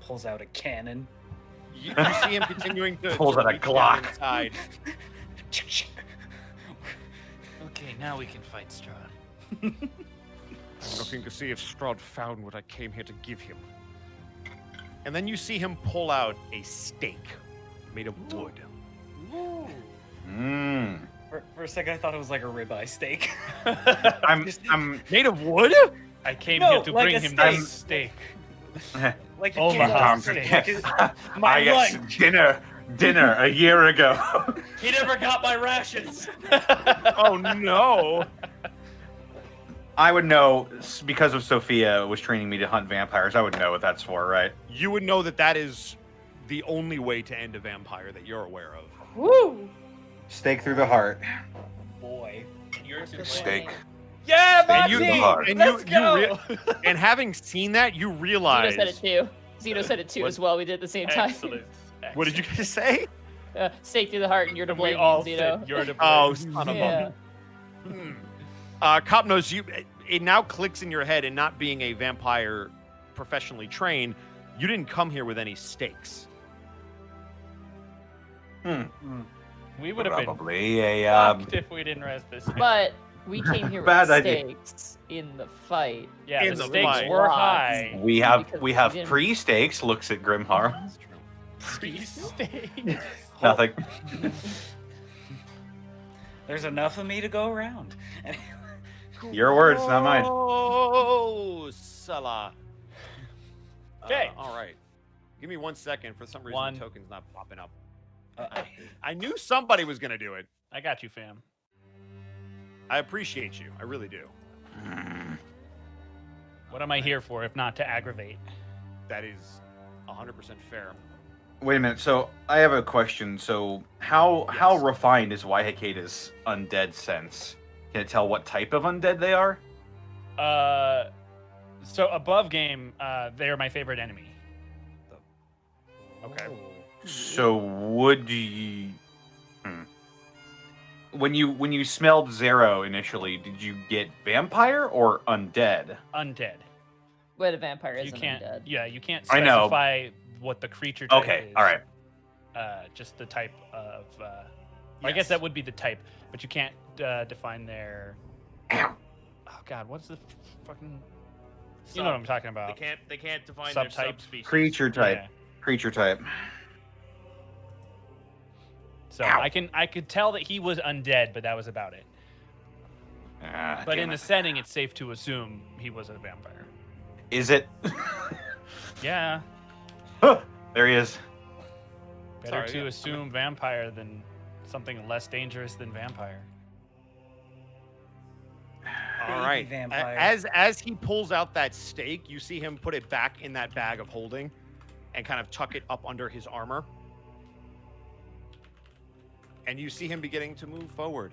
Speaker 4: Pulls out a cannon.
Speaker 6: You see him continuing to
Speaker 8: Pulls out a
Speaker 6: reach down
Speaker 8: Glock.
Speaker 6: inside.
Speaker 10: Okay, now we can fight Strahd.
Speaker 6: I'm looking to see if Strahd found what I came here to give him. And then you see him pull out a stake made of wood.
Speaker 8: Mmm.
Speaker 4: For a second, I thought it was like a ribeye steak.
Speaker 8: I'm
Speaker 6: Made of wood?
Speaker 2: I came
Speaker 4: No,
Speaker 2: here to
Speaker 4: like
Speaker 2: bring
Speaker 4: a
Speaker 2: him
Speaker 4: steak.
Speaker 2: this steak.
Speaker 4: Like
Speaker 2: Omaha
Speaker 4: a
Speaker 2: steak.
Speaker 4: My
Speaker 8: I got
Speaker 4: lunch.
Speaker 8: dinner a year ago.
Speaker 1: He never got my rations.
Speaker 6: Oh no.
Speaker 5: I would know because of Sophia was training me to hunt vampires. I would know what that's for, right?
Speaker 6: You would know that that is the only way to end a vampire that you're aware of.
Speaker 3: Woo!
Speaker 5: Stake through the heart.
Speaker 4: Boy.
Speaker 8: Steak.
Speaker 2: Yeah,
Speaker 6: And you,
Speaker 8: Hard.
Speaker 6: and
Speaker 2: Let's
Speaker 6: you
Speaker 2: go.
Speaker 6: and having seen that, you
Speaker 3: Zeno
Speaker 6: realize.
Speaker 3: said it too. Zeno said it too
Speaker 6: What?
Speaker 3: as well. We did at the same time.
Speaker 2: Excellent.
Speaker 6: What did you guys say?
Speaker 3: Stake through the heart, and you're to
Speaker 2: And we
Speaker 3: blame,
Speaker 2: all
Speaker 3: Zeno.
Speaker 2: said you're to blame.
Speaker 6: Oh, son of
Speaker 3: Yeah.
Speaker 6: a. Cop knows you. It now clicks in your head, and not being a vampire professionally trained, you didn't come here with any stakes.
Speaker 2: We would have been
Speaker 8: Probably a
Speaker 2: fucked if we didn't rest this.
Speaker 3: But we came here with
Speaker 5: Bad idea.
Speaker 3: stakes in the fight.
Speaker 2: Yeah,
Speaker 6: in
Speaker 2: the
Speaker 6: the
Speaker 2: stakes
Speaker 6: fight.
Speaker 2: were
Speaker 3: Lots.
Speaker 2: high.
Speaker 5: We have
Speaker 3: Because
Speaker 5: we
Speaker 3: we
Speaker 5: have
Speaker 3: didn't-
Speaker 5: pre-stakes. Looks at Grimhar.
Speaker 2: Stakes.
Speaker 5: Nothing.
Speaker 4: There's enough of me to go around.
Speaker 5: Your words, not mine.
Speaker 6: Oh, Salah.
Speaker 2: Okay.
Speaker 6: All right. Give me 1 second. For some reason,
Speaker 2: One.
Speaker 6: the token's not popping up. I knew somebody was gonna do it.
Speaker 2: I got you, fam.
Speaker 6: I appreciate you. I really do.
Speaker 2: What am I here for if not to aggravate?
Speaker 6: That is 100% fair.
Speaker 5: Wait a minute. So I have a question. So how refined is Waihikeda's undead sense? Can it tell what type of undead they are?
Speaker 2: So above game, they are my favorite enemy.
Speaker 6: Okay.
Speaker 5: So would you? When you smelled Zero initially, did you get vampire or undead?
Speaker 2: Undead.
Speaker 3: But a vampire
Speaker 2: You
Speaker 3: isn't
Speaker 2: can't.
Speaker 3: undead.
Speaker 2: Yeah, you can't
Speaker 5: I know.
Speaker 2: specify what the creature type
Speaker 5: Okay.
Speaker 2: is.
Speaker 5: All right.
Speaker 2: Just the type of. I guess that would be the type, but you can't define their. Oh God, what's the fucking? You know what I'm talking about.
Speaker 1: They can't define their
Speaker 2: Subtype.
Speaker 1: subspecies.
Speaker 5: Creature type.
Speaker 2: Yeah.
Speaker 5: Creature type.
Speaker 2: So I could tell that he was undead, but that was about it. But in the setting, it's safe to assume he was a vampire.
Speaker 5: Is it?
Speaker 2: Yeah.
Speaker 5: There he is.
Speaker 2: Better
Speaker 6: Sorry,
Speaker 2: to
Speaker 6: yeah.
Speaker 2: assume vampire than something less dangerous than vampire.
Speaker 6: All right.
Speaker 4: vampire.
Speaker 6: As he pulls out that stake, you see him put it back in that bag of holding, and kind of tuck it up under his armor. And you see him beginning to move forward.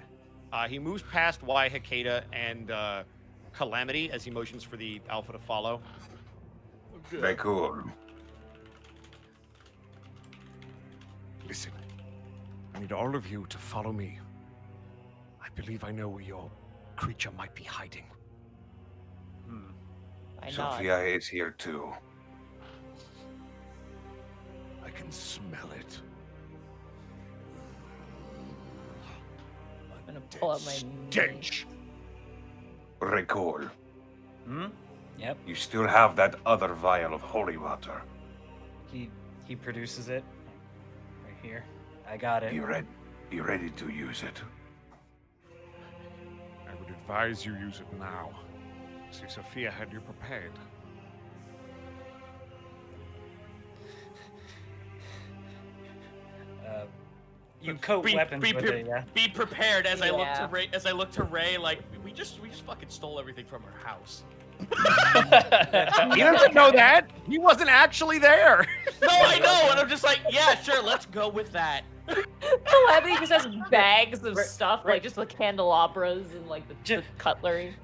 Speaker 6: He moves past Waihikeda and Calamity as he motions for the Alpha to follow.
Speaker 8: Very cool.
Speaker 7: Listen, I need all of you to follow me. I believe I know where your creature might be hiding.
Speaker 3: I nod.
Speaker 8: Sophia is here too.
Speaker 7: I can smell it.
Speaker 3: I'm gonna pull out my
Speaker 7: stench.
Speaker 8: Recall,
Speaker 4: Yep.
Speaker 8: you still have that other vial of holy water.
Speaker 4: He produces it. Right here. I got it.
Speaker 8: Be ready to use it.
Speaker 7: I would advise you use it now. See, Sophia had you prepared.
Speaker 4: You coat weapons with it, yeah.
Speaker 1: Be prepared as I look
Speaker 3: Yeah.
Speaker 1: to Ray. As I look to Ray, like we just fucking stole everything from her house.
Speaker 6: He doesn't know that. He wasn't actually there.
Speaker 1: No, I know, and I'm just like, yeah, sure, let's go with that.
Speaker 3: Calamity just has bags of
Speaker 4: Right,
Speaker 3: stuff,
Speaker 4: right.
Speaker 3: like just the candelabras and like the cutlery.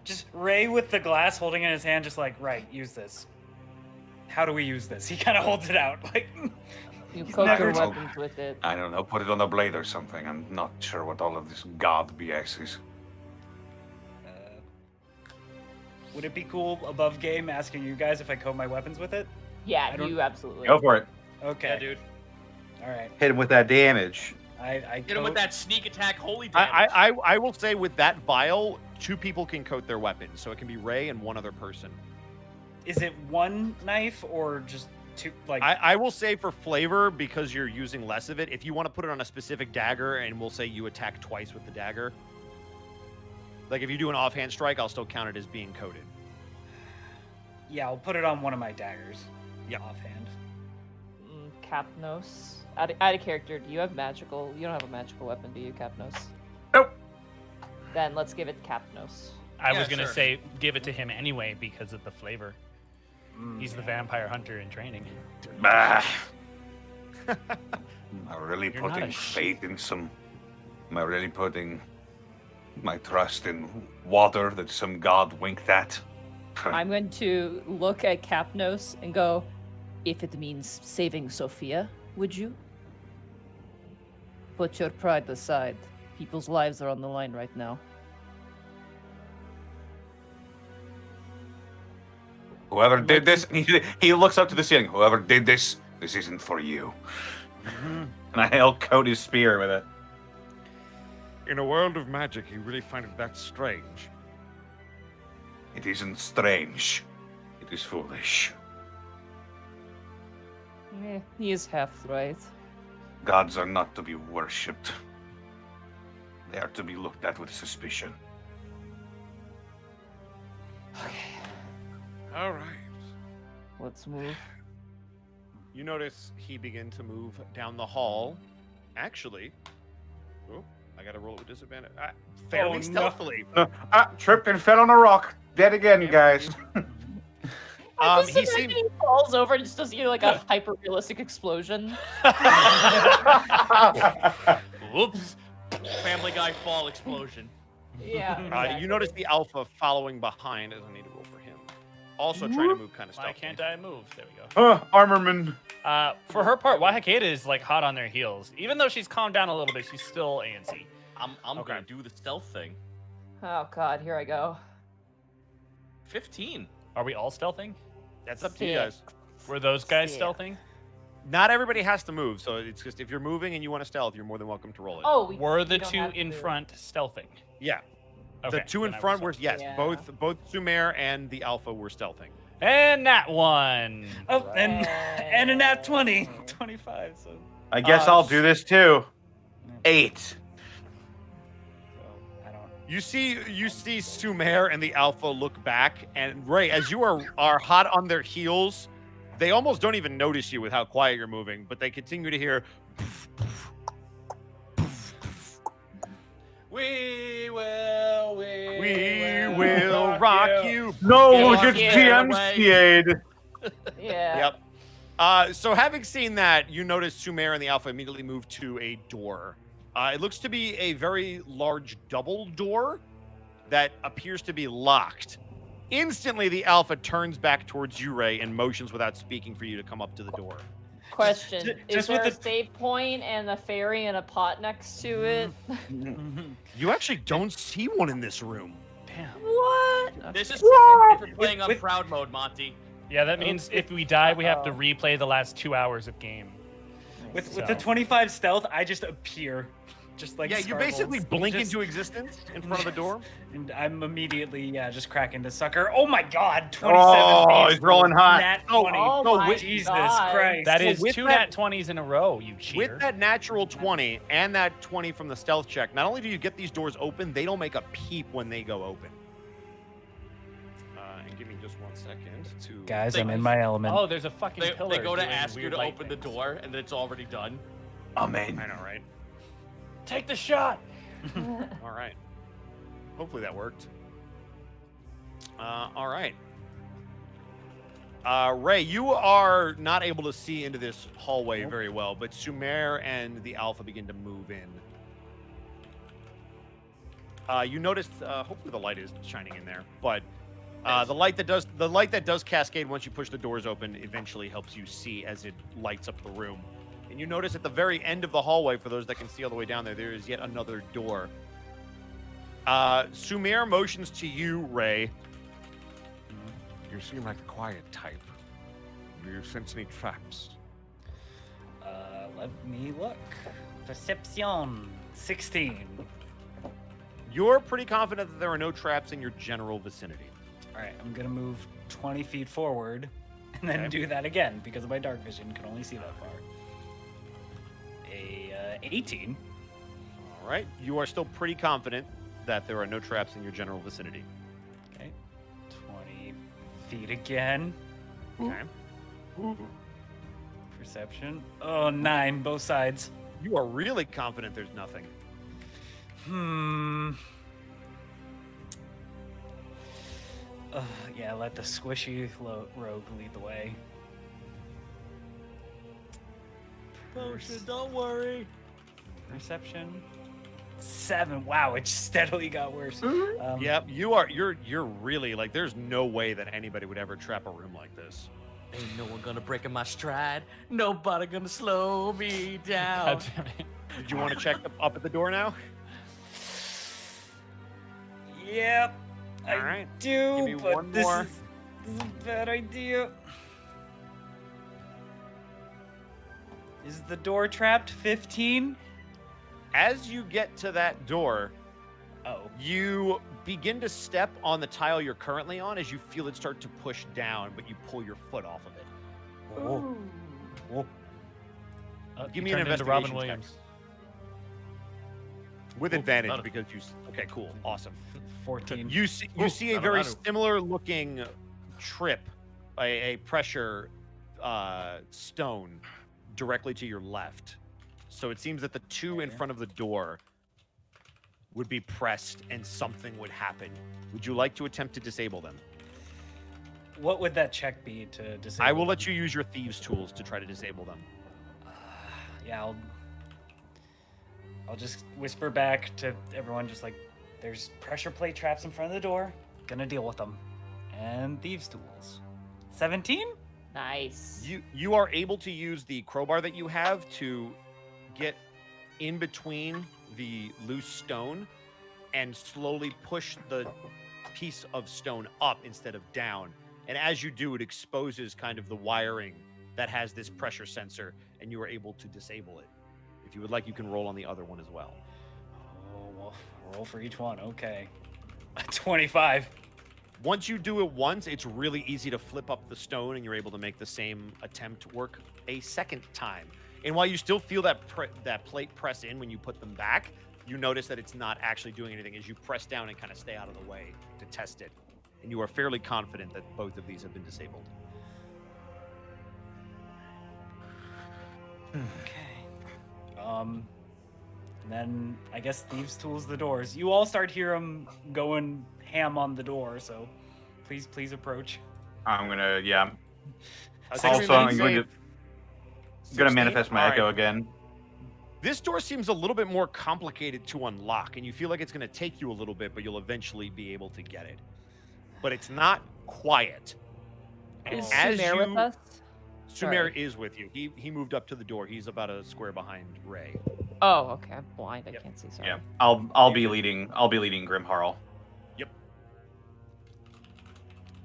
Speaker 4: Just Ray with the glass holding it in his hand, just like, right, use this. How do we use this? He kind of holds it out, like.
Speaker 3: You
Speaker 4: He's
Speaker 3: coat your
Speaker 4: never-
Speaker 3: weapons with it.
Speaker 8: I don't know, put it on a blade or something. I'm not sure what all of this god BS is.
Speaker 4: Would it be cool above game asking you guys if I coat my weapons with it?
Speaker 3: Yeah,
Speaker 4: I don't-
Speaker 3: you absolutely.
Speaker 5: Go for it.
Speaker 4: Okay.
Speaker 1: Yeah, dude.
Speaker 4: All right.
Speaker 5: Hit him with that damage.
Speaker 4: I
Speaker 1: Get him with
Speaker 4: coat-
Speaker 1: that sneak attack, holy damage.
Speaker 6: I will say with that vial, 2 people can coat their weapons, so it can be Ray and 1 other person.
Speaker 4: Is it one knife or just two? Like
Speaker 6: I will say for flavor, because you're using less of it, if you want to put it on a specific dagger, and we'll say you attack twice with the dagger. Like if you do an offhand strike, I'll still count it as being coated.
Speaker 4: yeah, I'll put it on one of my daggers.
Speaker 6: Yep.
Speaker 4: Offhand.
Speaker 3: Capnos. Out of character, do you have magical? You don't have a magical weapon, do you, Capnos?
Speaker 5: Nope.
Speaker 3: Then let's give it to Capnos.
Speaker 2: I
Speaker 1: Yeah,
Speaker 2: was gonna
Speaker 1: sure.
Speaker 2: say give it to him anyway because of the flavor. He's the vampire hunter in training.
Speaker 5: Bah.
Speaker 8: Am I really
Speaker 2: You're not
Speaker 8: putting
Speaker 2: a
Speaker 8: faith in some? Am I really putting my trust in water that some god winked at?
Speaker 9: I'm going to look at Capnos and go, if it means saving Sophia, would you? Put your pride aside. People's lives are on the line right now.
Speaker 8: Whoever did this, he looks up to the ceiling. Whoever did this, this isn't for you.
Speaker 5: And I'll coat his spear with it.
Speaker 7: In a world of magic, you really find it that strange.
Speaker 8: It isn't strange. It is foolish.
Speaker 9: He is half right.
Speaker 8: Gods are not to be worshipped. They are to be looked at with suspicion.
Speaker 7: All right.
Speaker 9: Let's move.
Speaker 6: You notice he began to move down the hall actually, oh, I gotta roll it with disadvantage. Fairly
Speaker 4: no.
Speaker 6: stealthily.
Speaker 8: Tripped and fell on a rock. Dead again, guys.
Speaker 3: I just
Speaker 6: He
Speaker 3: imagine
Speaker 6: seemed
Speaker 3: he falls over and just does like a hyper realistic explosion.
Speaker 2: Whoops.
Speaker 1: Family Guy fall explosion.
Speaker 3: Yeah.
Speaker 6: You
Speaker 3: exactly.
Speaker 6: notice the alpha following behind, as I need to roll for him. Also trying to move kind of
Speaker 2: Why
Speaker 6: stealthily.
Speaker 2: can't I move? There we go.
Speaker 8: Armorman.
Speaker 2: For her part, Wahakeda is like hot on their heels. Even though she's calmed down a little bit, she's still antsy.
Speaker 1: I'm
Speaker 2: Okay.
Speaker 1: gonna do the stealth thing.
Speaker 3: Oh God, here I go.
Speaker 1: 15.
Speaker 2: Are we all stealthing?
Speaker 6: That's up to you
Speaker 3: Sick.
Speaker 6: guys.
Speaker 2: Were those guys
Speaker 3: Sick.
Speaker 2: stealthing?
Speaker 6: Not everybody has to move, so it's just if you're moving and you want to stealth, you're more than welcome to roll it.
Speaker 3: Oh,
Speaker 2: Were the
Speaker 3: don't
Speaker 2: two
Speaker 3: have to
Speaker 2: in
Speaker 3: do it.
Speaker 2: front stealthing?
Speaker 6: Yeah.
Speaker 2: Okay,
Speaker 6: The two in
Speaker 2: then I
Speaker 6: front
Speaker 2: was
Speaker 6: were, yes,
Speaker 3: Yeah.
Speaker 6: both Sumer and the alpha were stealthing.
Speaker 2: And that one.
Speaker 4: Oh, and a nat 20. 25, so...
Speaker 8: I guess I'll do this too. 8.
Speaker 4: so I don't...
Speaker 6: You see Sumer and the alpha look back, and Ray, as you are hot on their heels, they almost don't even notice you with how quiet you're moving, but they continue to hear.
Speaker 2: We will
Speaker 6: rock you.
Speaker 8: No,
Speaker 3: Yeah,
Speaker 8: it gets
Speaker 3: yeah,
Speaker 8: GMCA'd.
Speaker 3: Yeah.
Speaker 6: Yep. So having seen that, you notice Sumer and the alpha immediately move to a door. It looks to be a very large double door that appears to be locked. Instantly, the alpha turns back towards you, Ray, and motions without speaking for you to come up to the door.
Speaker 3: Question:
Speaker 4: Just
Speaker 3: Is
Speaker 4: with
Speaker 3: there a
Speaker 4: the-
Speaker 3: save point and a fairy and a pot next to it?
Speaker 6: You actually don't see one in this room.
Speaker 2: Damn.
Speaker 3: What?
Speaker 1: This is for playing on
Speaker 4: With-
Speaker 1: proud mode, Monty.
Speaker 2: Yeah, that means if we die, we have to replay the last 2 hours of game.
Speaker 4: With
Speaker 2: So-
Speaker 4: the 25 stealth, I just appear. Just like
Speaker 6: Yeah, you
Speaker 4: Scarbles.
Speaker 6: basically blink
Speaker 4: Just-
Speaker 6: into existence in front of the door.
Speaker 4: And I'm immediately, just cracking the sucker. Oh my god, 27.
Speaker 8: Oh,
Speaker 4: beats
Speaker 8: he's rolling hot.
Speaker 4: Nat
Speaker 6: Oh,
Speaker 4: 20.
Speaker 3: oh
Speaker 6: no,
Speaker 3: my
Speaker 6: with-
Speaker 4: Jesus
Speaker 3: God.
Speaker 4: Christ.
Speaker 2: That
Speaker 6: So
Speaker 2: is
Speaker 6: with
Speaker 2: 2
Speaker 6: that-
Speaker 2: nat 20s in a row, you cheater.
Speaker 6: With that natural 20 and that 20 from the stealth check, not only do you get these doors open, they don't make a peep when they go open. And give me just 1 second to...
Speaker 4: Guys,
Speaker 1: They-
Speaker 4: I'm in my element.
Speaker 2: Oh, there's a fucking
Speaker 1: They
Speaker 2: pillar.
Speaker 1: go to
Speaker 2: doing
Speaker 1: ask you
Speaker 2: weird
Speaker 1: to
Speaker 2: light
Speaker 1: open the
Speaker 2: things.
Speaker 1: door, and it's already done.
Speaker 8: Amen.
Speaker 6: I know, right?
Speaker 2: Take the shot.
Speaker 6: All right. Hopefully that worked. All right. Ray, you are not able to see into this hallway very well, but Sumer and the Alpha begin to move in. You notice, hopefully the light is shining in there, but the light that does cascade once you push the doors open eventually helps you see as it lights up the room. And you notice at the very end of the hallway, for those that can see all the way down there, there is yet another door. Sumer motions to you, Ray.
Speaker 7: You seem like the quiet type. Do you sense any traps?
Speaker 4: Let me look. Perception 16.
Speaker 6: You're pretty confident that there are no traps in your general vicinity.
Speaker 4: All right, I'm gonna move 20 feet forward, and then
Speaker 6: Okay.
Speaker 4: do that again because of my dark vision. Can only see that far. 18.
Speaker 6: All right. You are still pretty confident that there are no traps in your general vicinity.
Speaker 4: Okay. 20 feet again.
Speaker 6: Okay.
Speaker 4: Perception. Oh, 9, both sides.
Speaker 6: You are really confident there's nothing.
Speaker 4: Yeah, let the squishy rogue lead the way.
Speaker 1: Potion, don't worry.
Speaker 4: Perception 7. Wow, it steadily got worse.
Speaker 6: Yep. You're really like. There's no way that anybody would ever trap a room like this.
Speaker 1: Ain't no one gonna break in my stride. Nobody gonna slow me down.
Speaker 2: God damn it.
Speaker 6: Did you want to check up at the door now?
Speaker 4: Yep.
Speaker 6: All right.
Speaker 4: Do,
Speaker 6: Give me
Speaker 4: but
Speaker 6: one
Speaker 4: this
Speaker 6: more.
Speaker 4: is a bad idea. Is the door trapped? 15?
Speaker 6: As you get to that door,
Speaker 4: Oh.
Speaker 6: you begin to step on the tile you're currently on as you feel it start to push down, but you pull your foot off of it.
Speaker 4: Oh. Oh.
Speaker 6: Give
Speaker 2: You
Speaker 6: me an
Speaker 2: turned into Robin
Speaker 6: investigation check.
Speaker 2: Williams.
Speaker 6: With
Speaker 1: Oh,
Speaker 6: advantage
Speaker 1: got it.
Speaker 6: because you. Okay, cool, awesome.
Speaker 4: 14.
Speaker 6: You see a
Speaker 1: that'll
Speaker 6: very
Speaker 1: matter.
Speaker 6: similar looking trip, a pressure stone directly to your left. So it seems that the two in front of the door would be pressed and something would happen. Would you like to attempt to disable them?
Speaker 4: What would that check be to disable?
Speaker 6: I will let you use your thieves' tools to try to disable them.
Speaker 4: Yeah, I'll just whisper back to everyone, just like, there's pressure plate traps in front of the door. Gonna deal with them. And thieves' tools. 17?
Speaker 3: Nice.
Speaker 6: You are able to use the crowbar that you have to get in between the loose stone and slowly push the piece of stone up instead of down. And as you do, it exposes kind of the wiring that has this pressure sensor, and you are able to disable it. If you would like, you can roll on the other one as well.
Speaker 4: Oh, well, roll for each one. Okay. 25.
Speaker 6: Once you do it once, it's really easy to flip up the stone, and you're able to make the same attempt work a second time. And while you still feel that plate press in when you put them back, you notice that it's not actually doing anything as you press down and kind of stay out of the way to test it. And you are fairly confident that both of these have been disabled.
Speaker 4: Okay. And then I guess thieves' tools the doors. You all start hear them going ham on the door, so please approach.
Speaker 5: I'm gonna, yeah.
Speaker 6: Six
Speaker 5: Also, I'm
Speaker 6: remain
Speaker 5: going
Speaker 6: safe.
Speaker 5: to gonna
Speaker 6: 16?
Speaker 5: manifest my
Speaker 6: All right.
Speaker 5: echo again.
Speaker 6: This door seems a little bit more complicated to unlock, and you feel like it's going to take you a little bit, but you'll eventually be able to get it. But it's not quiet. And
Speaker 3: Is
Speaker 6: as
Speaker 3: Sumer with us?
Speaker 6: Sumer
Speaker 3: Sorry.
Speaker 6: is with you. He moved up to the door. He's about a square behind Ray.
Speaker 3: Oh, okay. I'm blind. I
Speaker 6: Yep.
Speaker 3: can't see. Sorry.
Speaker 5: Yeah, I'll be leading Grimharl.
Speaker 6: Yep.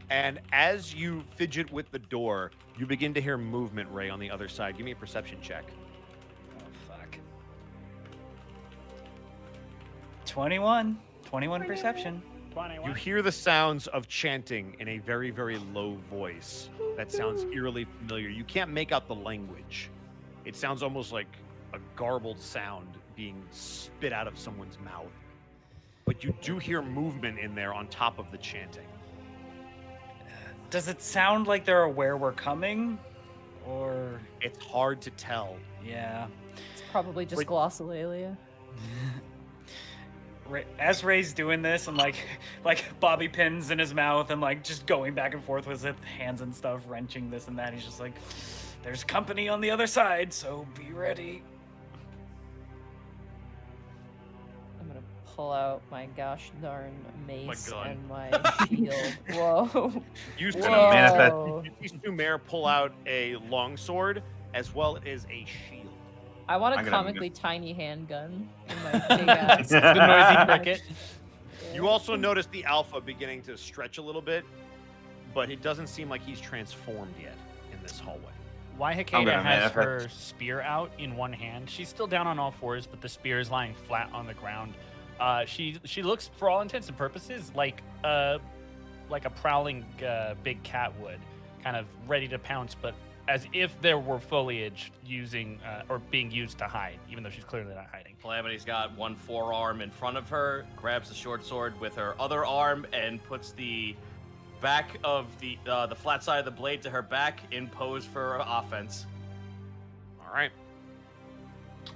Speaker 6: And as you fidget with the door, you begin to hear movement, Ray, on the other side. Give me a perception check.
Speaker 4: Oh, fuck. 21. 21 perception.
Speaker 2: 21.
Speaker 6: You hear the sounds of chanting in a very, very low voice that sounds eerily familiar. You can't make out the language. It sounds almost like a garbled sound being spit out of someone's mouth. But you do hear movement in there on top of the chanting.
Speaker 4: Does it sound like they're aware we're coming? Or...
Speaker 6: It's hard to tell.
Speaker 4: Yeah.
Speaker 3: It's probably just
Speaker 6: Wait.
Speaker 3: glossolalia.
Speaker 4: As Ray's doing this and like bobby pins in his mouth and like just going back and forth with his hands and stuff, wrenching this and that, he's just like, there's company on the other side, so be ready.
Speaker 3: I'm gonna pull out my gosh darn mace
Speaker 6: gun.
Speaker 3: and my shield. Whoa.
Speaker 6: You see,
Speaker 5: Gonna manifest-
Speaker 3: Whoa.
Speaker 6: you see Sumer pull out a longsword as well as a shield.
Speaker 3: I want a
Speaker 5: I'm gonna-
Speaker 3: comically tiny handgun in my big ass.
Speaker 2: The noisy cricket.
Speaker 6: You also notice the alpha beginning to stretch a little bit, but it doesn't seem like he's transformed yet in this hallway.
Speaker 2: Why
Speaker 5: I'm
Speaker 2: Hikeda
Speaker 5: gonna
Speaker 2: has her
Speaker 5: manifest.
Speaker 2: spear out in one hand. She's still down on all fours, but the spear is lying flat on the ground. She looks, for all intents and purposes, like a prowling big cat would, kind of ready to pounce, but as if there were foliage using or being used to hide, even though she's clearly not hiding.
Speaker 1: Calamity's got one forearm in front of her, grabs the short sword with her other arm, and puts the back of the flat side of the blade to her back in pose for offense.
Speaker 6: All right.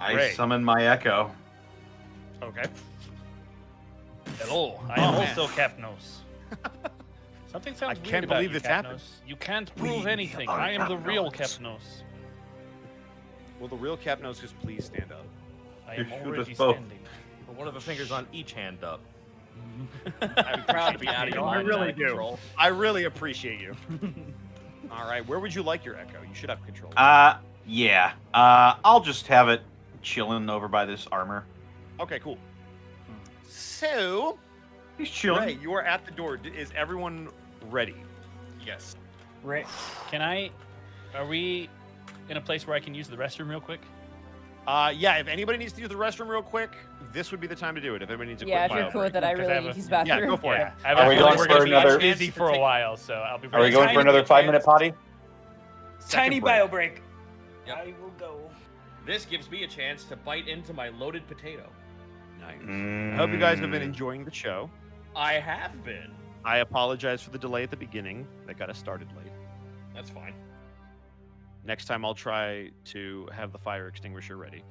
Speaker 5: I
Speaker 6: Ray.
Speaker 5: summon my echo.
Speaker 6: Okay.
Speaker 2: Hello, I am also Capnos. Something sounds
Speaker 6: I
Speaker 2: weird
Speaker 6: can't
Speaker 2: about
Speaker 6: believe
Speaker 2: you,
Speaker 6: this happened.
Speaker 2: Capnos. You can't prove
Speaker 7: We
Speaker 2: anything.
Speaker 7: are
Speaker 2: I am the real
Speaker 7: Capnos.
Speaker 2: Capnos.
Speaker 6: Will the real Capnos just please stand up?
Speaker 2: I am
Speaker 5: You shoot
Speaker 2: already
Speaker 5: us both.
Speaker 2: standing.
Speaker 1: Put one of the fingers on each hand up.
Speaker 6: I'm
Speaker 1: I'm proud to be out of your
Speaker 6: I
Speaker 1: mind
Speaker 6: really
Speaker 1: eye
Speaker 6: do.
Speaker 1: control.
Speaker 6: I really appreciate you. All right. Where would you like your echo? You should have control.
Speaker 5: Yeah. I'll just have it chilling over by this armor.
Speaker 6: Okay, cool. So,
Speaker 5: He's chilling.
Speaker 6: Ray, you are at the door. Is everyone ready?
Speaker 1: Yes.
Speaker 4: Ray,
Speaker 2: Are we in a place where I can use the restroom real quick?
Speaker 6: Yeah, if anybody needs to use the restroom real quick, this would be the time to do it. If anybody needs a
Speaker 3: Yeah, if
Speaker 6: quick
Speaker 3: you're
Speaker 6: bio
Speaker 3: cool
Speaker 6: break.
Speaker 3: with it, I
Speaker 2: Because I
Speaker 3: really
Speaker 2: have
Speaker 3: need
Speaker 2: a-
Speaker 3: to use
Speaker 6: Yeah,
Speaker 3: bathroom.
Speaker 6: go for it.
Speaker 2: I have
Speaker 5: Are
Speaker 2: a
Speaker 5: we
Speaker 2: feeling
Speaker 5: going
Speaker 2: we're
Speaker 5: for
Speaker 2: gonna be
Speaker 5: another-
Speaker 2: busy for a while, so I'll be
Speaker 5: Are we
Speaker 2: ready.
Speaker 5: going for another 5-minute potty?
Speaker 4: tiny
Speaker 6: break.
Speaker 4: bio break.
Speaker 1: Yep.
Speaker 4: I will go.
Speaker 1: This gives me a chance to bite into my loaded potato.
Speaker 6: Nice. I hope you guys have been
Speaker 5: Mm.
Speaker 6: enjoying the show.
Speaker 1: I have been.
Speaker 6: I apologize for the delay at the beginning. That got us started late.
Speaker 1: That's fine.
Speaker 6: Next time I'll try to have the fire extinguisher ready.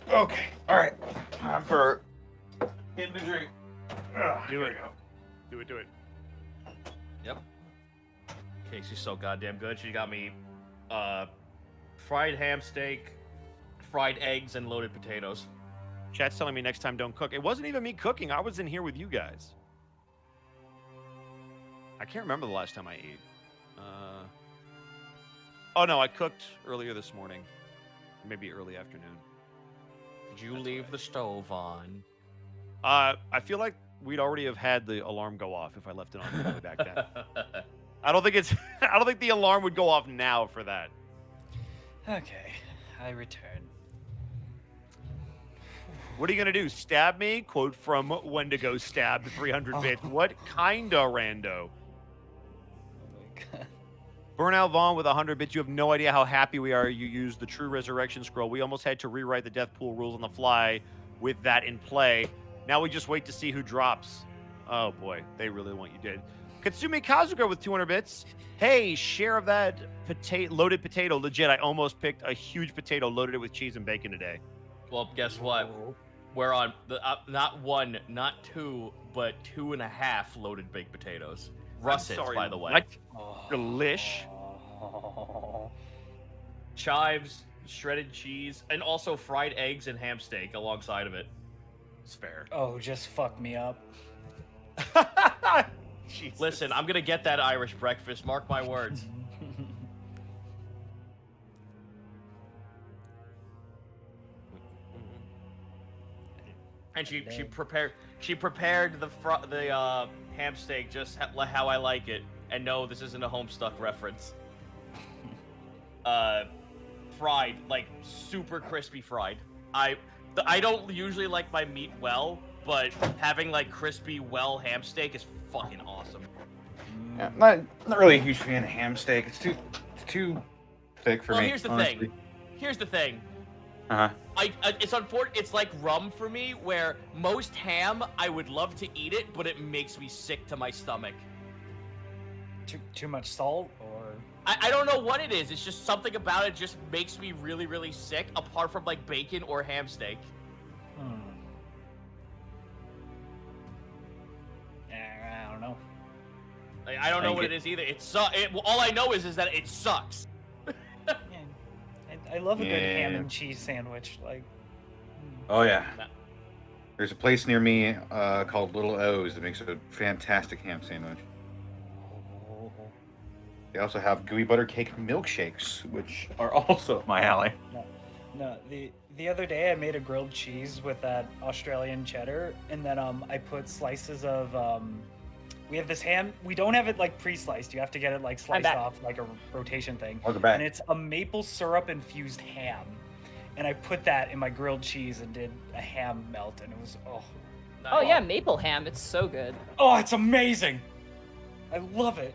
Speaker 5: Okay. All right. Time for getting the drink.
Speaker 2: Do it. Do it.
Speaker 1: Yep. Casey's so goddamn good. She got me fried ham steak, fried eggs, and loaded potatoes.
Speaker 6: Chat's telling me next time don't cook. It wasn't even me cooking. I was in here with you guys. I can't remember the last time I ate. Oh no, I cooked earlier this morning. Maybe early afternoon.
Speaker 1: Did you leave the stove on?
Speaker 6: I feel like we'd already have had the alarm go off if I left it on all the way back then. I don't think the alarm would go off now for that.
Speaker 4: Okay, I return.
Speaker 6: What are you gonna do? Stab me? Quote from Wendigo stabbed 300 bits. What kinda rando?
Speaker 4: Oh my god.
Speaker 6: Burnout Vaughn with 100 bits. You have no idea how happy we are you used the true resurrection scroll. We almost had to rewrite the death pool rules on the fly with that in play. Now we just wait to see who drops. Oh boy, they really want you dead. Katsumi Kazuga with 200 bits. Hey, share of that loaded potato. Legit, I almost picked a huge potato, loaded it with cheese and bacon today.
Speaker 1: Well, guess what? We're on the not one, not two, but 2.5 loaded baked potatoes. Russets,
Speaker 6: sorry,
Speaker 1: by the way.
Speaker 6: what? Delish.
Speaker 1: Chives, shredded cheese, and also fried eggs and ham steak alongside of it.
Speaker 6: It's fair.
Speaker 4: Oh, just fuck me up.
Speaker 6: Jesus.
Speaker 1: Listen, I'm gonna get that Irish breakfast. Mark my words. And she prepared the ham steak just how I like it. And no, this isn't a Homestuck reference. Fried, like super crispy fried. I don't usually like my meat well, but having like crispy well ham steak is fucking awesome.
Speaker 5: Yeah, not really a huge fan of ham steak. It's too thick for
Speaker 1: Well,
Speaker 5: me.
Speaker 1: here's the
Speaker 5: honestly.
Speaker 1: thing. Here's the thing.
Speaker 5: Uh-huh.
Speaker 1: It's unfortunate. It's like rum for me, where most ham I would love to eat it, but it makes me sick to my stomach.
Speaker 4: Too much salt, or
Speaker 1: I don't know what it is. It's just something about it just makes me really, really sick. Apart from like bacon or ham steak.
Speaker 4: I don't know.
Speaker 1: Like, I don't know what it is either. All I know is that it sucks.
Speaker 4: I love a good ham and cheese sandwich. Like,
Speaker 5: Oh yeah. There's a place near me called Little O's that makes a fantastic ham sandwich. They also have gooey butter cake milkshakes, which are also up my alley.
Speaker 4: no. The other day I made a grilled cheese with that Australian cheddar, and then I put slices of we have this ham. We don't have it like pre-sliced. You have to get it like sliced off like a rotation thing.
Speaker 5: Welcome back.
Speaker 4: And it's a maple syrup infused ham. And I put that in my grilled cheese and did a ham melt, and it was
Speaker 3: Oh yeah, maple ham. It's so good.
Speaker 4: oh, it's amazing. I love it.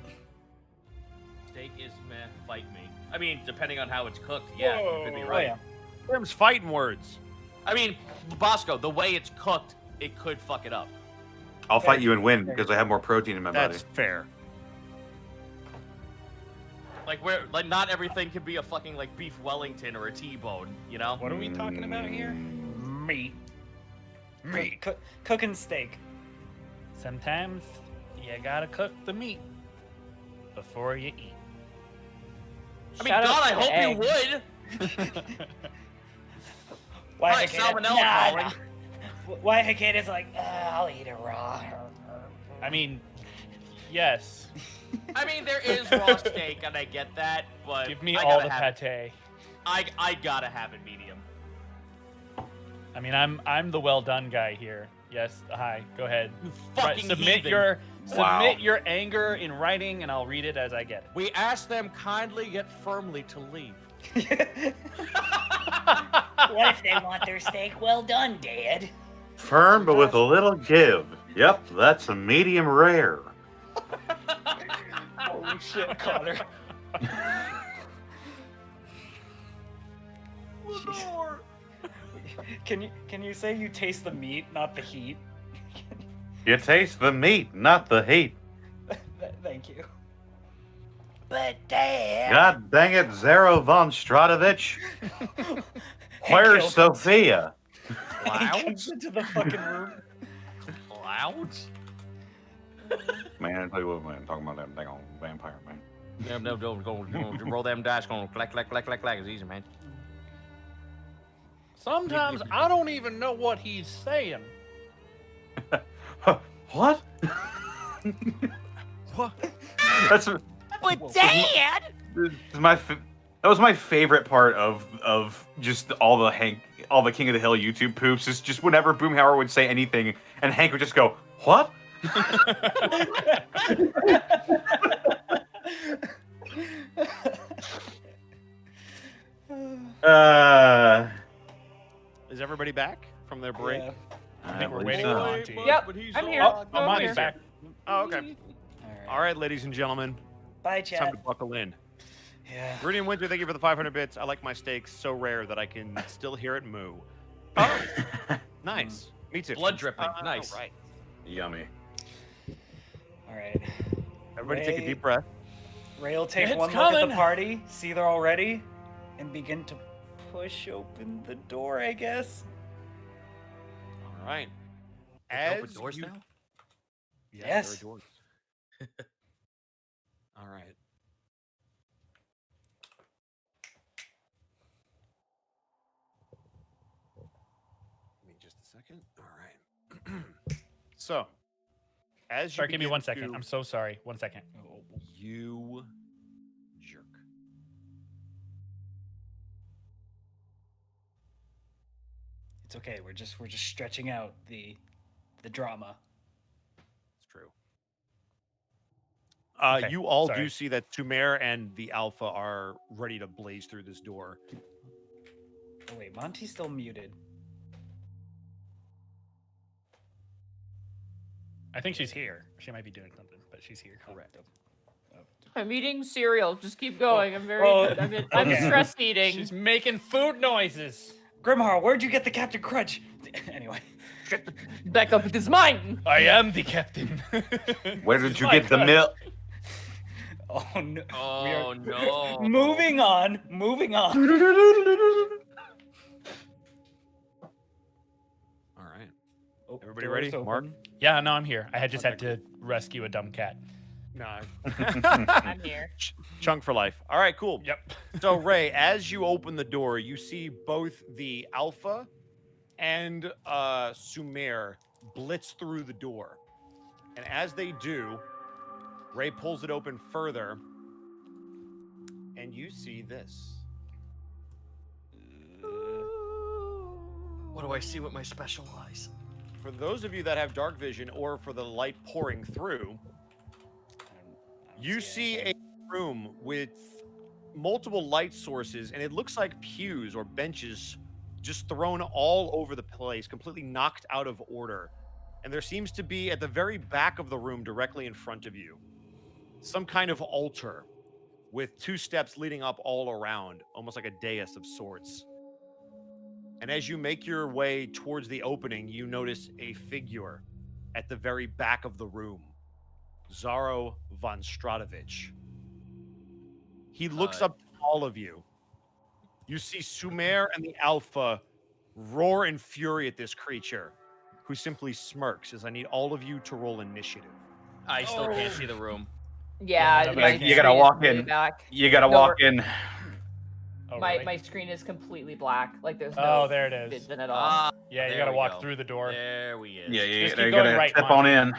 Speaker 1: Steak is meh. Fight me. I mean, depending on how it's cooked, yeah, you could be right.
Speaker 4: Oh, yeah.
Speaker 6: Terms fighting words.
Speaker 1: I mean, Bosco, the way it's cooked, it could fuck it up.
Speaker 5: I'll fight you and win because I have more protein in my body.
Speaker 6: That's fair.
Speaker 1: Like not everything can be a fucking like beef Wellington or a T-bone, you know?
Speaker 4: What are we talking about here? Meat. Cooking steak.
Speaker 2: Sometimes you gotta cook the meat before you eat.
Speaker 1: I mean,
Speaker 3: Shout out
Speaker 1: God, I
Speaker 3: to
Speaker 1: hope
Speaker 3: eggs.
Speaker 1: you would.
Speaker 4: Why
Speaker 1: Right, salmonella calling.
Speaker 4: Why Hikate is like, I'll eat it raw.
Speaker 2: I mean, yes.
Speaker 1: I mean, there is raw steak, and I get that, but
Speaker 2: Give me
Speaker 1: I
Speaker 2: all
Speaker 1: gotta
Speaker 2: the
Speaker 1: have
Speaker 2: pate.
Speaker 1: I gotta have it medium.
Speaker 2: I mean, I'm the well done guy here. Yes, hi. Go ahead.
Speaker 1: You fucking
Speaker 2: submit
Speaker 1: heathen.
Speaker 2: submit your anger in writing, and I'll read it as I get it.
Speaker 1: We ask them kindly yet firmly to leave.
Speaker 11: What if they want their steak well done, Dad?
Speaker 5: Firm, but with a little give. Yep, that's a medium rare.
Speaker 4: Holy shit, Connor.
Speaker 1: Lenore!
Speaker 4: Can you say you taste the meat, not the heat?
Speaker 5: You taste the meat, not the heat.
Speaker 4: Thank you.
Speaker 11: But Dad,
Speaker 5: God dang it, Zero von Stratovich. Where's
Speaker 4: Hank
Speaker 5: Sophia?
Speaker 4: Hank comes into the fucking room.
Speaker 1: Loud?
Speaker 8: Man, I tell you what, man, talking about that dang old vampire, man.
Speaker 1: No, go roll them dice, go clack, clack, clack, clack, clack. It's easy, man.
Speaker 2: Sometimes I don't even know what he's saying.
Speaker 5: What?
Speaker 6: What?
Speaker 5: That's
Speaker 11: But Dad!
Speaker 5: that was my favorite part of just all the King of the Hill YouTube poops. Is just whenever Boomhauer would say anything, and Hank would just go, "What?"
Speaker 6: Is everybody back from their break?
Speaker 4: Yeah.
Speaker 2: I think we're
Speaker 5: believe
Speaker 2: waiting
Speaker 5: so.
Speaker 2: for Monty.
Speaker 3: Yep, I'm here.
Speaker 2: Oh,
Speaker 3: I'm
Speaker 2: Monty's
Speaker 3: here.
Speaker 2: back.
Speaker 6: Oh, okay.
Speaker 4: All right.
Speaker 6: All right, ladies and gentlemen,
Speaker 4: Bye,
Speaker 6: it's time
Speaker 4: chat.
Speaker 6: to buckle in.
Speaker 4: Yeah.
Speaker 6: Rudy Winter, thank you for the 500 bits. I like my steaks so rare that I can still hear it moo. Oh, nice. Me too.
Speaker 1: Blood dripping. Nice.
Speaker 6: Right.
Speaker 5: Yummy.
Speaker 4: All right.
Speaker 6: Everybody take a
Speaker 4: Ray-
Speaker 6: deep breath.
Speaker 4: Ray will take
Speaker 2: It's
Speaker 4: one look at
Speaker 2: coming.
Speaker 4: the party, see they're all ready, and begin to push open the door, I guess.
Speaker 6: All right.
Speaker 1: Open doors
Speaker 6: you...
Speaker 1: now?
Speaker 6: Yeah,
Speaker 4: Yes.
Speaker 6: there are doors. All right. Give me just a second. All right. So, as you
Speaker 2: Sorry, give me
Speaker 6: begin
Speaker 2: 1 second.
Speaker 6: to-
Speaker 2: I'm so sorry. 1 second.
Speaker 6: You jerk.
Speaker 4: It's okay. We're just stretching out the drama.
Speaker 6: It's true.
Speaker 2: Okay,
Speaker 6: You all do
Speaker 2: sorry.
Speaker 6: see that Tumer and the Alpha are ready to blaze through this door.
Speaker 4: Oh wait, Monty's still muted.
Speaker 2: I think she's here. She might be doing something, but she's here.
Speaker 6: Correct.
Speaker 3: I'm eating cereal. Just keep going. I'm very.
Speaker 4: oh,
Speaker 3: I'm
Speaker 4: okay.
Speaker 3: stress eating.
Speaker 2: She's making food noises.
Speaker 4: Grimhar, where'd you get the Captain Crunch? Anyway.
Speaker 3: Back up. It is mine.
Speaker 2: I am the captain.
Speaker 8: Where did you get the milk?
Speaker 4: Oh no.
Speaker 1: Oh no.
Speaker 4: Moving on. Moving on.
Speaker 6: All right.
Speaker 4: Oh,
Speaker 6: Everybody
Speaker 4: doors
Speaker 6: ready?
Speaker 4: open.
Speaker 6: Mark?
Speaker 2: Yeah, no, I'm here. I had just had to rescue a dumb cat.
Speaker 6: No.
Speaker 3: I'm here.
Speaker 6: Chunk for life. All right, cool.
Speaker 2: Yep.
Speaker 6: So, Ray, as you open the door, you see both the Alpha and Sumer blitz through the door. And as they do, Ray pulls it open further, and you see this.
Speaker 1: What do I see with my special eyes?
Speaker 6: For those of you that have dark vision or for the light pouring through, you see a room with multiple light sources, and it looks like pews or benches just thrown all over the place, completely knocked out of order. And there seems to be at the very back of the room, directly in front of you, some kind of altar with 2 steps leading up all around, almost like a dais of sorts. And as you make your way towards the opening, you notice a figure at the very back of the room. Zaro von Stratovich. He looks up to all of you. You see Sumer and the Alpha roar in fury at this creature, who simply smirks as I need all of you to roll initiative.
Speaker 1: I still can't see the room.
Speaker 3: Yeah,
Speaker 2: Yeah,
Speaker 3: my
Speaker 5: you gotta
Speaker 3: screen is
Speaker 5: walk
Speaker 3: completely
Speaker 5: in.
Speaker 3: Back.
Speaker 5: You gotta
Speaker 3: No,
Speaker 5: walk in.
Speaker 2: Oh,
Speaker 3: My
Speaker 2: really?
Speaker 3: my screen is completely black. Like there's no
Speaker 2: Oh, there it is.
Speaker 3: vision at all.
Speaker 1: Ah,
Speaker 2: Yeah, you
Speaker 1: there
Speaker 2: gotta
Speaker 1: we
Speaker 2: walk
Speaker 1: go.
Speaker 2: through the door.
Speaker 1: There we is.
Speaker 5: Yeah,
Speaker 2: Just
Speaker 5: you
Speaker 2: keep
Speaker 5: gotta
Speaker 2: going right,
Speaker 5: step on in.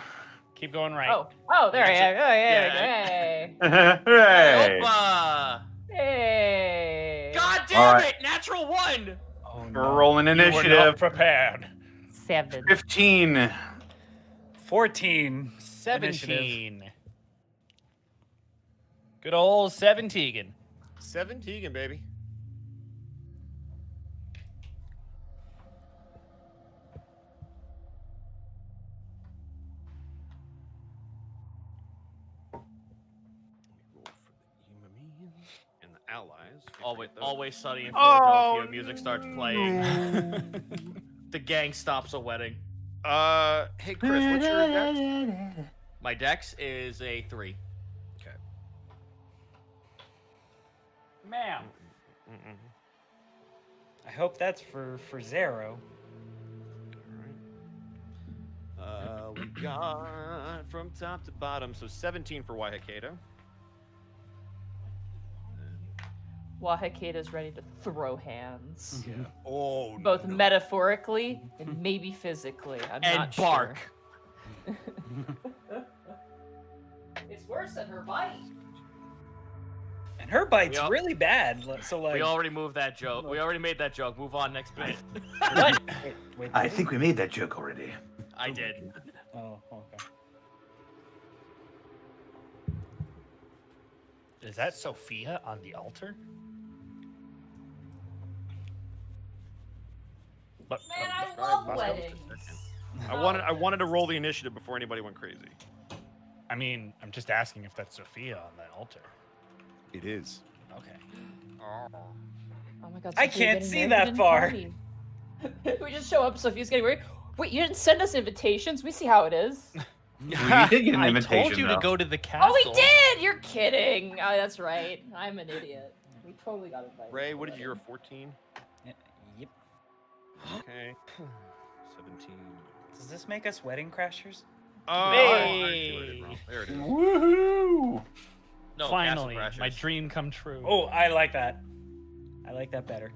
Speaker 2: Keep going right.
Speaker 3: Oh, there I am. Oh, yeah,
Speaker 5: Hooray!
Speaker 1: Opa!
Speaker 3: hey.
Speaker 1: God
Speaker 5: All
Speaker 1: damn
Speaker 5: right.
Speaker 1: it! Natural 1!
Speaker 4: Oh
Speaker 5: We're rolling
Speaker 2: You were not
Speaker 5: initiative.
Speaker 2: prepared.
Speaker 3: 7.
Speaker 5: 15.
Speaker 4: 14.
Speaker 2: 17. Good old 17.
Speaker 6: 17, baby. Roll for the Imamines and the allies.
Speaker 1: Always sunny in
Speaker 6: Oh,
Speaker 1: Philadelphia. Music starts playing. The gang stops a wedding.
Speaker 6: Hey Chris, what's your dex?
Speaker 1: My dex is a 3.
Speaker 2: Ma'am.
Speaker 4: I hope that's for Zero.
Speaker 6: We got from top to bottom, so 17 for Waihakeda.
Speaker 3: Wahakade's ready to throw hands.
Speaker 6: Yeah. Oh,
Speaker 3: Both
Speaker 6: no.
Speaker 3: metaphorically and maybe physically. I'm
Speaker 1: And
Speaker 3: not
Speaker 1: bark.
Speaker 3: Sure. It's worse than her bite.
Speaker 4: And her bite's
Speaker 1: Yep.
Speaker 4: really bad. So like,
Speaker 1: We already moved that joke. We already made that joke. Move on, next bit.
Speaker 4: what? Wait,
Speaker 8: I think we made that joke already.
Speaker 1: I did.
Speaker 4: Oh, okay.
Speaker 2: Is that Sophia on the altar? But,
Speaker 3: Man, I
Speaker 6: Bosco,
Speaker 3: love
Speaker 6: just a
Speaker 3: weddings.
Speaker 6: second. I wanted to roll the initiative before anybody went crazy.
Speaker 2: I mean, I'm just asking if that's Sophia on that altar.
Speaker 7: It is.
Speaker 2: Okay.
Speaker 3: Oh my god.
Speaker 4: I
Speaker 3: Sophia
Speaker 4: can't
Speaker 3: getting
Speaker 4: see
Speaker 3: married,
Speaker 4: that
Speaker 3: didn't
Speaker 4: far.
Speaker 3: tell me. We just show up, Sophia's getting married. Wait, you didn't send us invitations. We see how it is.
Speaker 8: We did get an invitation.
Speaker 2: I told you
Speaker 8: though.
Speaker 2: to go to the castle.
Speaker 3: Oh, we did! You're kidding. Oh, that's right. I'm an idiot. We totally got invited.
Speaker 6: Ray,
Speaker 3: to
Speaker 6: what
Speaker 3: the
Speaker 6: did you? You're
Speaker 3: wedding.
Speaker 6: 14.
Speaker 4: Yep.
Speaker 6: Okay. 17.
Speaker 4: Does this make us wedding crashers?
Speaker 6: Oh,
Speaker 2: Hey!
Speaker 6: there it is.
Speaker 8: Woohoo!
Speaker 1: No,
Speaker 2: Finally,
Speaker 1: Castle
Speaker 2: my
Speaker 1: Crashers.
Speaker 2: dream come true.
Speaker 4: Oh, I like that. I like that better.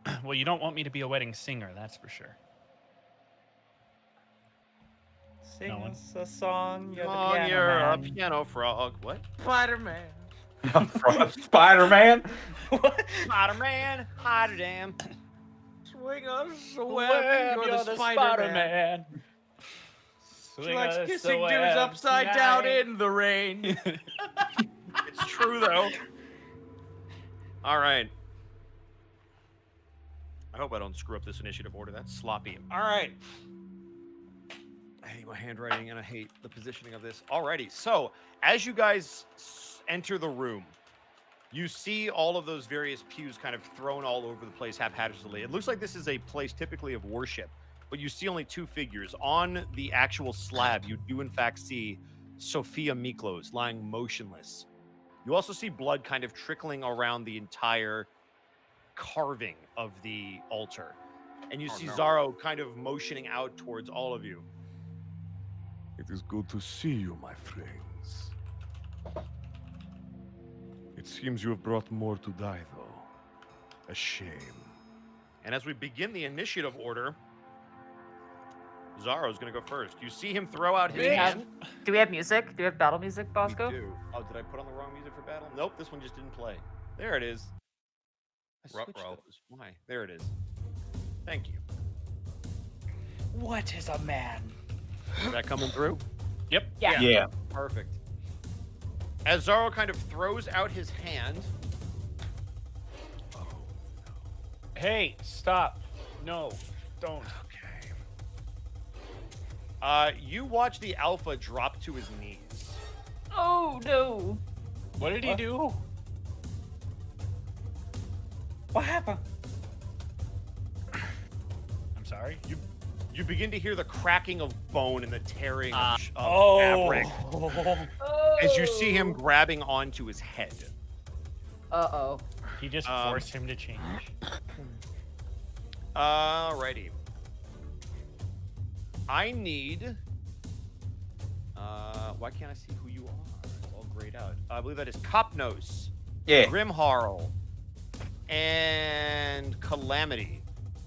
Speaker 6: 7.
Speaker 2: Well, you don't want me to be a wedding singer, that's for sure.
Speaker 4: Sing
Speaker 2: No one.
Speaker 4: us a song. You're the
Speaker 6: Oh,
Speaker 4: piano
Speaker 6: you're a
Speaker 4: man.
Speaker 6: piano frog. What?
Speaker 1: Spider-Man.
Speaker 8: Spider-Man.
Speaker 4: What?
Speaker 6: Spider-Man, hide damn.
Speaker 1: Swing us a
Speaker 2: Web,
Speaker 1: web. You're the Spider-Man. She likes kissing dudes upside down in the rain.
Speaker 6: It's true though. All right. I hope I don't screw up this initiative order. That's sloppy. All right. I hate my handwriting and I hate the positioning of this. Alrighty. So as you guys enter the room, you see all of those various pews kind of thrown all over the place haphazardly. It looks like this is a place typically of worship, but you see only two figures. On the actual slab, you do in fact see Sophia Miklos lying motionless. You also see blood kind of trickling around the entire carving of the altar. And you see Zaro kind of motioning out towards all of you.
Speaker 7: It is good to see you, my friends. It seems you have brought more to die, though. A shame.
Speaker 6: And as we begin the initiative order, Zaro's going to go first. You see him throw out his hand.
Speaker 3: Do we have music? Do we have battle music, Bosco?
Speaker 6: We do. Oh, did I put on the wrong music for battle? Nope, this one just didn't play. There it is. I switched
Speaker 1: Ruh-roh.
Speaker 6: those. Why? There it is. Thank you.
Speaker 4: What is a man?
Speaker 6: Is that coming through?
Speaker 2: Yep.
Speaker 3: Yeah.
Speaker 8: Yeah.
Speaker 6: Perfect. As Zaro kind of throws out his hand,
Speaker 2: Hey, stop. No, don't.
Speaker 6: you watch the Alpha drop to his knees.
Speaker 3: Oh no.
Speaker 2: What did he do?
Speaker 4: What happened?
Speaker 2: I'm sorry.
Speaker 6: You begin to hear the cracking of bone and the tearing of
Speaker 4: Oh.
Speaker 6: fabric
Speaker 3: Oh.
Speaker 6: as you see him grabbing onto his head.
Speaker 3: Uh-oh.
Speaker 2: He just
Speaker 6: Um,
Speaker 2: forced him to change.
Speaker 6: Alrighty. I need. Why can't I see who you are? It's all grayed out. I believe that is Copnos,
Speaker 8: Yeah.
Speaker 6: Grimharl, and Calamity.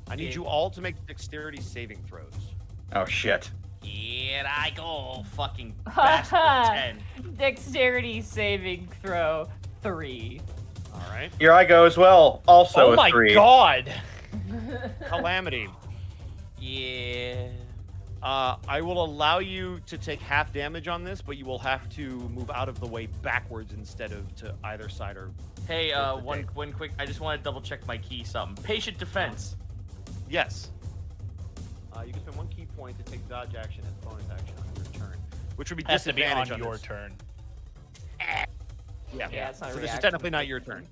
Speaker 6: I need you all to make dexterity saving throws.
Speaker 8: Oh shit.
Speaker 1: Here I go, fucking bastard 10.
Speaker 3: Dexterity saving throw 3.
Speaker 6: All right.
Speaker 5: Here I go as well. Also
Speaker 2: Oh
Speaker 5: a
Speaker 2: my
Speaker 5: 3.
Speaker 2: god!
Speaker 6: Calamity.
Speaker 1: Yeah.
Speaker 6: I will allow you to take half damage on this, but you will have to move out of the way backwards instead of to either side or.
Speaker 1: Hey,
Speaker 6: Flip the
Speaker 1: one quick. I just want to double check my key. Something. Patient defense.
Speaker 6: Yes. You can spend 1 key point to take dodge action as bonus action on your turn, which would be
Speaker 2: Has to be on
Speaker 6: disadvantage
Speaker 2: your
Speaker 6: this.
Speaker 2: turn.
Speaker 6: Yeah.
Speaker 3: Yeah, it's not a
Speaker 6: So this is
Speaker 3: reaction.
Speaker 6: technically not your turn.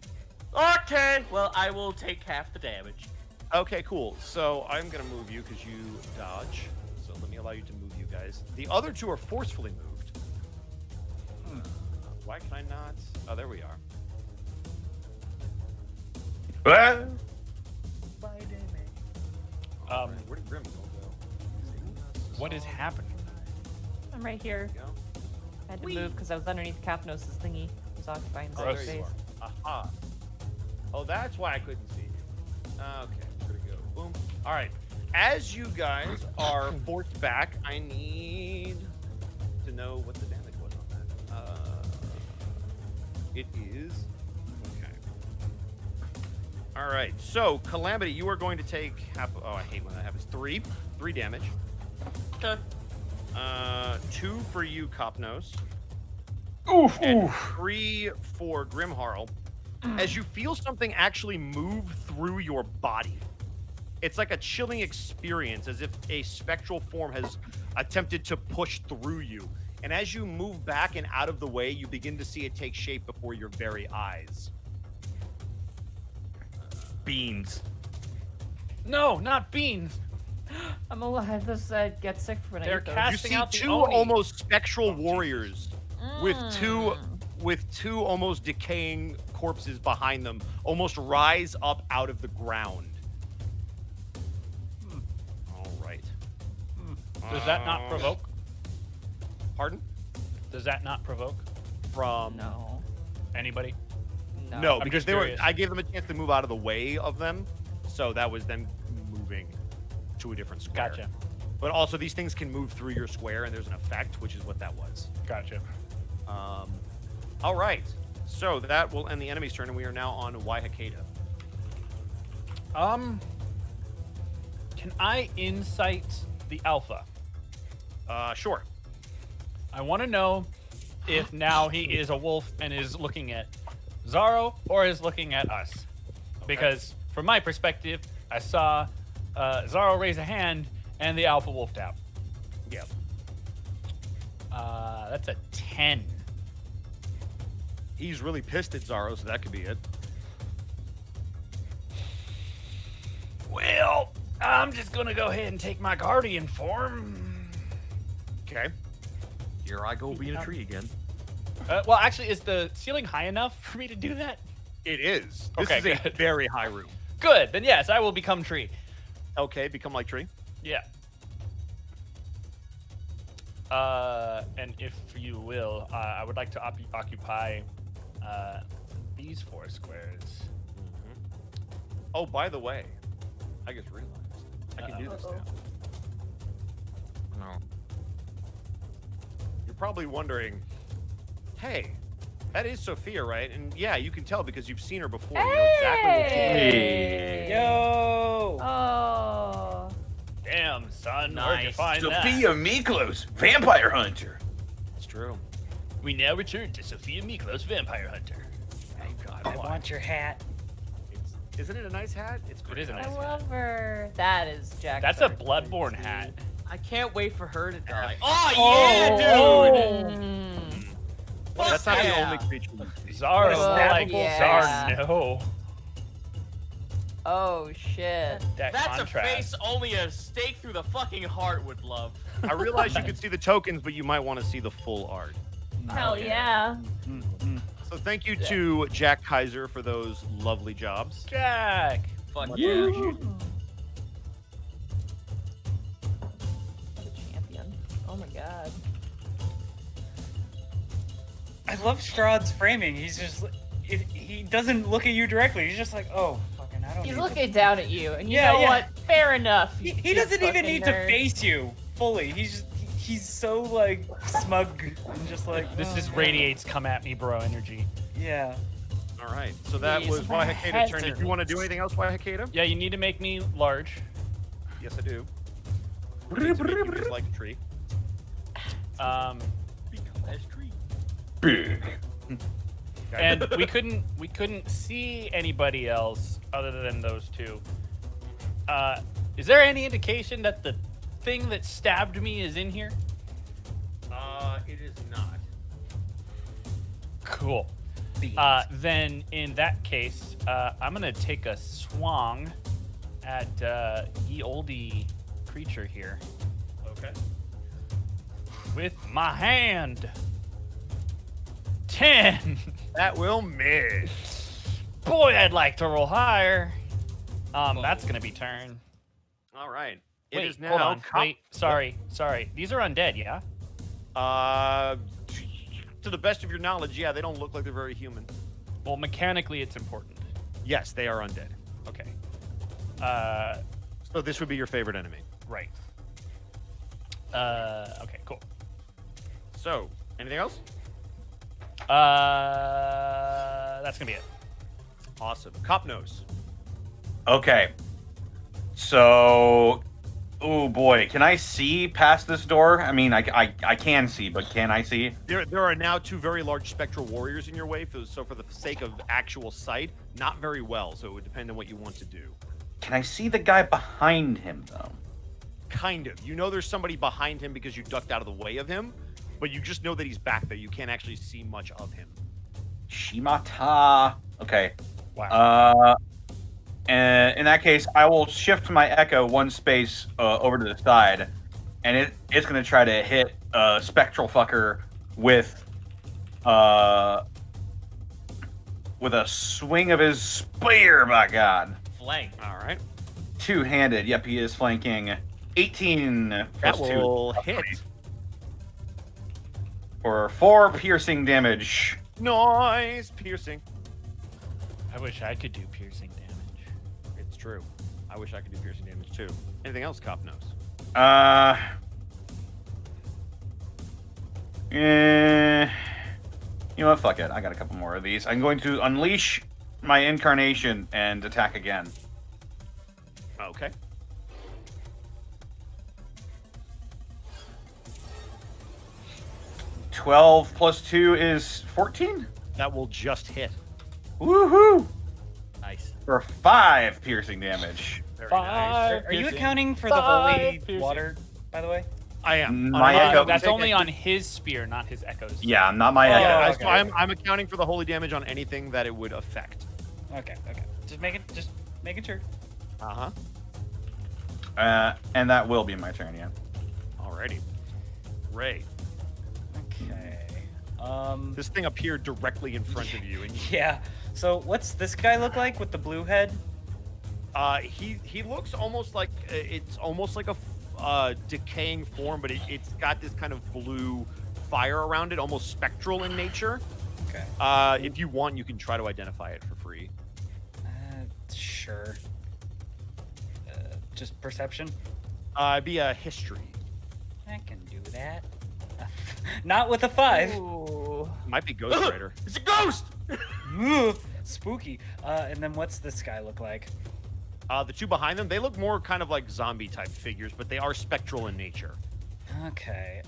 Speaker 1: Okay. Well, I will take half the damage.
Speaker 6: Okay, cool. So I'm gonna move you because you dodge. So let me allow you to move you guys. The other two are forcefully moved. Why can I not? Oh, there we are.
Speaker 5: Ah!
Speaker 6: Where did Grim go?
Speaker 2: What is happening?
Speaker 3: I'm right here. I had to move because I was underneath Capnos' thingy. It was occupying the
Speaker 2: Gross.
Speaker 3: space.
Speaker 6: Aha. Oh, that's why I couldn't see you. Okay, pretty good. Boom. All right. As you guys are forced back, I need to know what the damage was on that. It is. Okay. All right. So, Calamity, you are going to take half. Oh, I hate when that happens. 3 damage.
Speaker 1: Okay.
Speaker 6: 2 for you, Copnos.
Speaker 5: Oof,
Speaker 6: And
Speaker 5: oof.
Speaker 6: 3 for Grimharl. As you feel something actually move through your body. It's like a chilling experience, as if a spectral form has attempted to push through you. And as you move back and out of the way, you begin to see it take shape before your very eyes.
Speaker 5: Beans.
Speaker 2: No, not beans.
Speaker 3: I'm alive. This get sick for when
Speaker 2: They're
Speaker 3: I eat those.
Speaker 6: You
Speaker 2: casting
Speaker 6: see
Speaker 2: out the
Speaker 6: 2
Speaker 2: Oni.
Speaker 6: almost spectral warriors with two
Speaker 3: Mm.
Speaker 6: almost decaying corpses behind them, almost rise up out of the ground. All right.
Speaker 2: Does that not provoke?
Speaker 6: Pardon?
Speaker 2: Does that not provoke
Speaker 6: From
Speaker 3: No.
Speaker 2: anybody?
Speaker 6: no,
Speaker 2: I'm
Speaker 6: because
Speaker 2: just
Speaker 6: they were.
Speaker 2: curious.
Speaker 6: I gave them a chance to move out of the way of them, so that was them moving to a different square.
Speaker 2: Gotcha.
Speaker 6: But also, these things can move through your square, and there's an effect, which is what that was.
Speaker 2: Gotcha.
Speaker 6: All right. So that will end the enemy's turn, and we are now on Waihakeda.
Speaker 2: Can I insight the alpha?
Speaker 6: Sure.
Speaker 2: I want to know if now he is a wolf and is looking at Zaro or is looking at us. Because from my perspective, I saw Zaro raise a hand and the alpha wolfed out.
Speaker 6: Yep.
Speaker 2: That's a 10.
Speaker 6: He's really pissed at Zaro, so that could be it.
Speaker 2: Well, I'm just gonna go ahead and take my guardian form.
Speaker 6: Okay. Here I go being a tree again.
Speaker 2: Well, actually, is the ceiling high enough for me to do that?
Speaker 6: It is. This
Speaker 2: Okay,
Speaker 6: is a
Speaker 2: good.
Speaker 6: very high room.
Speaker 2: Good. Then yes, I will become tree.
Speaker 6: Okay, become like tree.
Speaker 2: Yeah. And if you will, I would like to occupy these 4 squares.
Speaker 6: Oh, by the way, I just realized I can do this now. No. You're probably wondering, hey, that is Sophia, right? And yeah, you can tell because you've seen her before. You know exactly what she is.
Speaker 3: Hey!
Speaker 4: Yo!
Speaker 3: Oh.
Speaker 2: Damn, son, where'd you
Speaker 1: Nice.
Speaker 2: find that?
Speaker 8: Sophia Miklos, vampire hunter.
Speaker 6: It's true.
Speaker 2: We now return to Sophia Miklos, vampire hunter.
Speaker 6: Thank God.
Speaker 4: I want your hat.
Speaker 6: Isn't it a nice hat? It's
Speaker 2: It
Speaker 6: great.
Speaker 2: is a
Speaker 3: I
Speaker 2: nice hat.
Speaker 3: love her. That is Jack.
Speaker 2: That's a
Speaker 3: Dark.
Speaker 2: Bloodborne hat.
Speaker 1: I can't wait for her to die. Oh, yeah, dude!
Speaker 3: Mm.
Speaker 6: That's not the
Speaker 1: Yeah.
Speaker 6: only creature you see.
Speaker 2: Zaro,
Speaker 3: Oh,
Speaker 2: like
Speaker 3: yeah.
Speaker 2: Zar, no.
Speaker 3: Oh shit.
Speaker 2: That
Speaker 1: That's
Speaker 2: contrast.
Speaker 1: a face only a stake through the fucking heart would love.
Speaker 6: I realize you could see the tokens, but you might want to see the full art.
Speaker 3: Hell yeah.
Speaker 6: So thank you to Jack Kaiser for those lovely jobs.
Speaker 2: Jack.
Speaker 1: Fuck
Speaker 6: Much
Speaker 1: yeah.
Speaker 6: appreciated.
Speaker 3: What a champion. Oh my god.
Speaker 4: I love Strahd's framing. He's just he doesn't look at you directly. He's just like, oh, fucking, I don't.
Speaker 3: He's
Speaker 4: need
Speaker 3: looking down at you, and you
Speaker 4: Yeah,
Speaker 3: know
Speaker 4: yeah.
Speaker 3: what? Fair enough.
Speaker 4: He
Speaker 3: you
Speaker 4: doesn't even
Speaker 3: fucking
Speaker 4: need
Speaker 3: nerd.
Speaker 4: to face you fully. He's so like smug and just like
Speaker 2: This
Speaker 4: oh,
Speaker 2: just
Speaker 4: man.
Speaker 2: radiates come at me, bro energy.
Speaker 4: Yeah.
Speaker 6: All right. So that
Speaker 3: He's
Speaker 6: was Waihakeda's turn. Did
Speaker 3: present.
Speaker 6: you want to do anything else, Waihakeda?
Speaker 2: Yeah, you need to make me large.
Speaker 6: Yes, I do. Just like a tree.
Speaker 8: Big.
Speaker 6: Okay.
Speaker 2: And we couldn't see anybody else other than those 2. Is there any indication that the thing that stabbed me is in here?
Speaker 6: It is not.
Speaker 2: Cool. Then in that case, I'm gonna take a swung at ye oldie creature here
Speaker 6: Okay.
Speaker 2: with my hand. 10.
Speaker 6: That will miss.
Speaker 2: Boy, I'd like to roll higher. That's gonna be turn.
Speaker 6: All right. It
Speaker 2: Wait,
Speaker 6: is now.
Speaker 2: hold on. Wait, sorry. These are undead, yeah?
Speaker 6: To the best of your knowledge, yeah, they don't look like they're very human.
Speaker 2: Well, mechanically, it's important.
Speaker 6: Yes, they are undead.
Speaker 2: Okay.
Speaker 6: So this would be your favorite enemy.
Speaker 2: Right. Okay, cool.
Speaker 6: So, anything else?
Speaker 2: That's gonna be it.
Speaker 6: Awesome. Cop nose.
Speaker 5: Okay. So, oh boy, can I see past this door? I mean, I can see, but can I see?
Speaker 6: There are now two very large spectral warriors in your way, so for the sake of actual sight, not very well. So it would depend on what you want to do.
Speaker 5: Can I see the guy behind him though?
Speaker 6: Kind of. You know there's somebody behind him because you ducked out of the way of him, but you just know that he's back there. You can't actually see much of him.
Speaker 5: Shimata. Okay.
Speaker 2: Wow.
Speaker 5: And in that case, I will shift my echo one space over to the side, and it's gonna try to hit spectral fucker with a swing of his spear. My God.
Speaker 1: Flank.
Speaker 6: All right.
Speaker 5: Two-handed. Yep, he is flanking. 18
Speaker 6: That
Speaker 5: plus
Speaker 6: will
Speaker 5: 2
Speaker 6: hit.
Speaker 5: for 4 piercing damage.
Speaker 6: Nice. Piercing.
Speaker 2: I wish I could do piercing damage.
Speaker 6: It's true. I wish I could do piercing damage too. Anything else, Cop knows?
Speaker 5: You know what? Fuck it. I got a couple more of these. I'm going to unleash my incarnation and attack again.
Speaker 6: Okay.
Speaker 5: $12 plus 2 is 14.
Speaker 6: That will just hit.
Speaker 5: Woohoo!
Speaker 2: Nice.
Speaker 5: For 5 piercing damage.
Speaker 6: Very
Speaker 2: Five.
Speaker 6: nice.
Speaker 4: Are you
Speaker 2: Piercing.
Speaker 4: accounting for the
Speaker 2: Five
Speaker 4: holy
Speaker 2: piercing.
Speaker 4: water, by the way?
Speaker 6: I am.
Speaker 5: My
Speaker 2: Oh,
Speaker 5: echo.
Speaker 2: that's only on his spear, not his echoes.
Speaker 5: Yeah, not my
Speaker 4: Oh,
Speaker 5: echo.
Speaker 4: okay.
Speaker 6: I'm accounting for the holy damage on anything that it would affect.
Speaker 4: Okay. Just making sure.
Speaker 6: Uh-huh.
Speaker 5: And that will be my turn, yeah.
Speaker 6: Alrighty. Ray,
Speaker 4: Okay.
Speaker 6: this thing appeared directly in front of you, and
Speaker 4: Yeah. So what's this guy look like with the blue head?
Speaker 6: he looks almost like it's almost like a decaying form, but it's got this kind of blue fire around it, almost spectral in nature.
Speaker 4: Okay.
Speaker 6: If you want, you can try to identify it for free.
Speaker 4: Sure. Just perception?
Speaker 6: It'd be a history.
Speaker 4: I can do that. Not with a 5.
Speaker 3: Ooh.
Speaker 6: Might be Ghost Rider.
Speaker 1: It's a ghost.
Speaker 4: Ooh, spooky. And then what's this guy look like?
Speaker 6: The two behind them, they look more kind of like zombie type figures, but they are spectral in nature.
Speaker 4: Okay.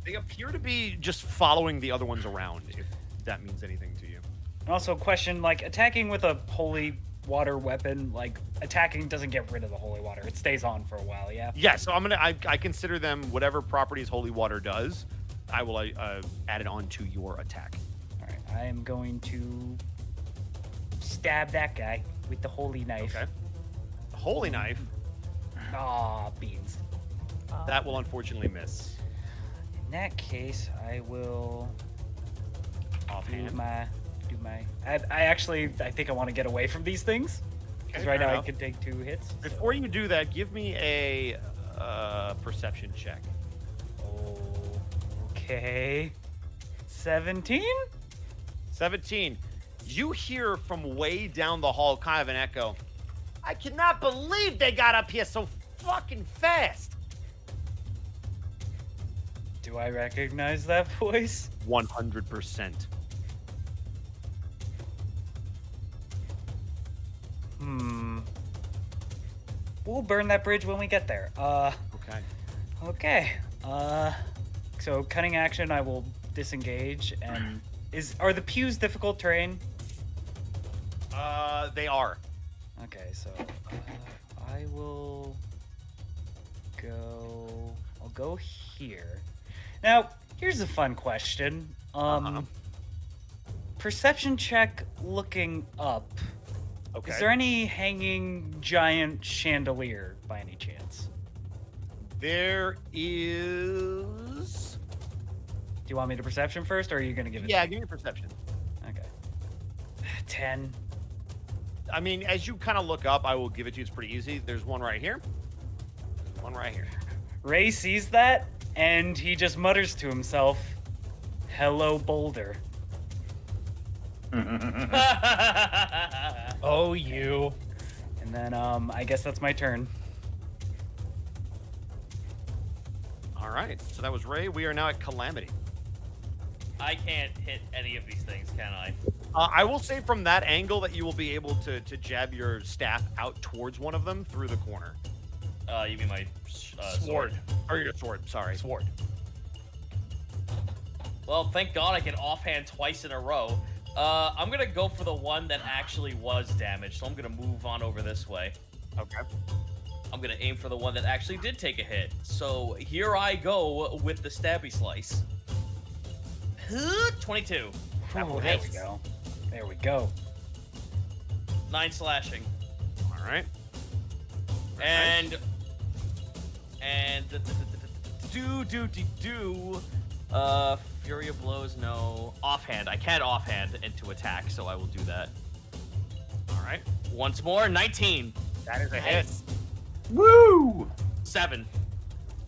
Speaker 6: They appear to be just following the other ones around, if that means anything to you.
Speaker 4: And also, question, like, attacking with a holy water weapon, like, attacking doesn't get rid of the holy water. It stays on for a while, yeah?
Speaker 6: Yeah, so I consider them whatever properties holy water does, I will add it on to your attack.
Speaker 4: Alright, I am going to stab that guy with the holy knife.
Speaker 6: Okay. Holy knife,
Speaker 4: Aw, beans.
Speaker 6: that will unfortunately miss.
Speaker 4: In that case, I will do
Speaker 6: Offhand.
Speaker 4: my... I think I want to get away from these things. Because
Speaker 6: Okay,
Speaker 4: right
Speaker 6: fair
Speaker 4: now I
Speaker 6: enough.
Speaker 4: can take 2 hits. so-
Speaker 6: Before you do that, give me a perception check.
Speaker 4: Okay. 17?
Speaker 6: 17. You hear from way down the hall kind of an echo. I cannot believe they got up here so fucking fast.
Speaker 4: Do I recognize that voice?
Speaker 6: 100%.
Speaker 4: We'll burn that bridge when we get there.
Speaker 6: Okay.
Speaker 4: Okay. So cutting action, I will disengage. And are the pews difficult terrain?
Speaker 6: They are.
Speaker 4: Okay, so I will go. I'll go here. Now, here's a fun question. Perception check looking up.
Speaker 6: Okay.
Speaker 4: Is there any hanging giant chandelier by any chance?
Speaker 6: There is.
Speaker 4: Do you want me to perception first, or are you gonna give it?
Speaker 6: Yeah, give me a perception.
Speaker 4: Okay. 10.
Speaker 6: I mean, as you kind of look up, I will give it to you. It's pretty easy. There's one right here. One right here.
Speaker 4: Ray sees that, and he just mutters to himself, "Hello, Boulder."
Speaker 2: Oh, you.
Speaker 4: And then, I guess that's my turn.
Speaker 6: All right. So that was Ray. We are now at Calamity.
Speaker 1: I can't hit any of these things, can I?
Speaker 6: I will say from that angle that you will be able to jab your staff out towards one of them through the corner.
Speaker 1: You mean my
Speaker 2: Sword.
Speaker 6: Or your sword, sorry.
Speaker 2: Sword.
Speaker 1: Well, thank God I can offhand twice in a row. I'm gonna go for the one that actually was damaged, so I'm gonna move on over this way.
Speaker 6: Okay.
Speaker 1: I'm gonna aim for the one that actually did take a hit. So here I go with the stabby slice. 22.
Speaker 4: Oh, there we go. There we go.
Speaker 1: 9 slashing.
Speaker 6: All right.
Speaker 1: And Fury of Blows, no. Offhand. I can't offhand into attack, so I will do that.
Speaker 6: All right.
Speaker 1: Once more, 19.
Speaker 6: That is a hit.
Speaker 5: Woo!
Speaker 1: 7.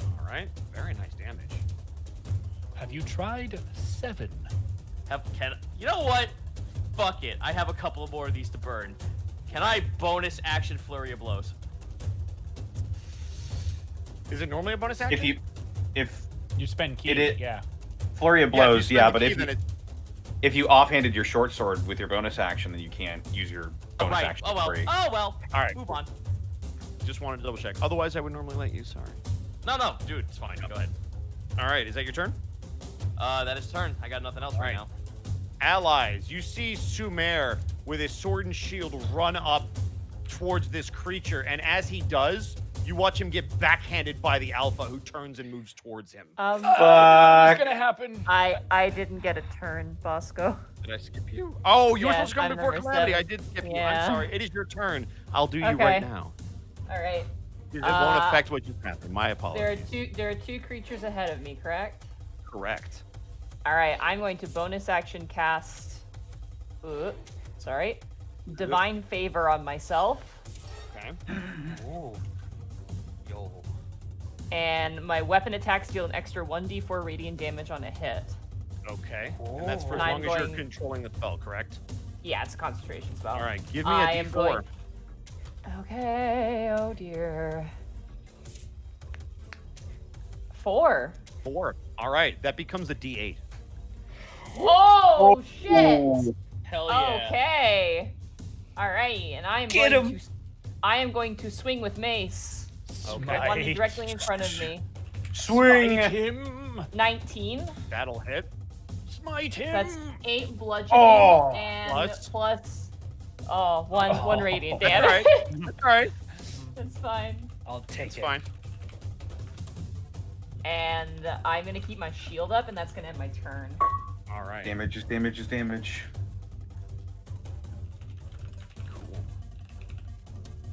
Speaker 6: All right. Very nice damage.
Speaker 2: Have you tried 7?
Speaker 1: You know what? Fuck it. I have a couple more of these to burn. Can I bonus action Flurry of Blows?
Speaker 6: Is it normally a bonus action?
Speaker 8: If
Speaker 2: You spend key, yeah.
Speaker 8: flurry of
Speaker 6: Yeah, if you
Speaker 8: blows,
Speaker 6: spend
Speaker 8: yeah,
Speaker 6: the
Speaker 8: but
Speaker 6: key, then
Speaker 8: if you offhanded your short sword with your bonus action, then you can't use your bonus
Speaker 1: Right.
Speaker 8: action.
Speaker 1: Oh well.
Speaker 8: free.
Speaker 1: Oh well.
Speaker 6: All right.
Speaker 1: Move on.
Speaker 6: Just wanted to double check. Otherwise, I would normally let you. Sorry.
Speaker 1: No, dude, it's fine. Go ahead.
Speaker 6: All right. Is that your turn?
Speaker 1: That is turn. I got nothing else right now.
Speaker 6: Allies, you see Sumer with his sword and shield run up towards this creature, and as he does, you watch him get backhanded by the Alpha, who turns and moves towards him.
Speaker 2: What's
Speaker 8: Fuck.
Speaker 2: gonna happen?
Speaker 3: I didn't get a turn, Bosco.
Speaker 6: Did I skip you? Oh, you were
Speaker 3: Yeah,
Speaker 6: supposed to come
Speaker 3: I'm
Speaker 6: before
Speaker 3: number
Speaker 6: Calamity.
Speaker 3: 7.
Speaker 6: I did skip you.
Speaker 3: Yeah.
Speaker 6: I'm sorry. It is your turn. I'll do you
Speaker 3: Okay.
Speaker 6: right now.
Speaker 3: All right.
Speaker 6: It won't affect what just happened. My
Speaker 3: There are
Speaker 6: apologies.
Speaker 3: there are 2 creatures ahead of me, correct?
Speaker 6: Correct.
Speaker 3: All right. I'm going to bonus action cast. Divine Favor on myself,
Speaker 6: Okay.
Speaker 2: Ooh. Yo.
Speaker 3: and my weapon attacks deal an extra 1d4 radiant damage on a hit.
Speaker 6: Okay. And that's for
Speaker 3: And
Speaker 6: as
Speaker 3: I'm
Speaker 6: long as
Speaker 3: going-
Speaker 6: you're controlling the spell, correct?
Speaker 3: Yeah, it's a concentration spell.
Speaker 6: All right. Give me
Speaker 3: I
Speaker 6: a
Speaker 3: am
Speaker 6: D4.
Speaker 3: going- Okay. Oh dear. 4.
Speaker 6: 4. All right. That becomes a D8.
Speaker 3: Oh shit!
Speaker 1: Hell yeah.
Speaker 3: Okay. All right, and I am
Speaker 4: Get
Speaker 3: going
Speaker 4: him.
Speaker 3: to. I am going to swing with mace.
Speaker 6: Okay.
Speaker 3: The one directly in front of me.
Speaker 8: Swing.
Speaker 2: Smite him.
Speaker 3: 19.
Speaker 6: That'll hit.
Speaker 2: Smite him.
Speaker 3: That's 8 bludgeoning
Speaker 8: Oh,
Speaker 3: and
Speaker 6: plus?
Speaker 3: one radiant
Speaker 6: That's
Speaker 3: damage.
Speaker 6: all right. That's all right.
Speaker 3: That's fine.
Speaker 4: I'll take
Speaker 6: It's
Speaker 4: it.
Speaker 6: fine.
Speaker 3: And I'm gonna keep my shield up, and that's gonna end my turn.
Speaker 6: All right.
Speaker 8: Damage is damage is damage.
Speaker 6: Cool.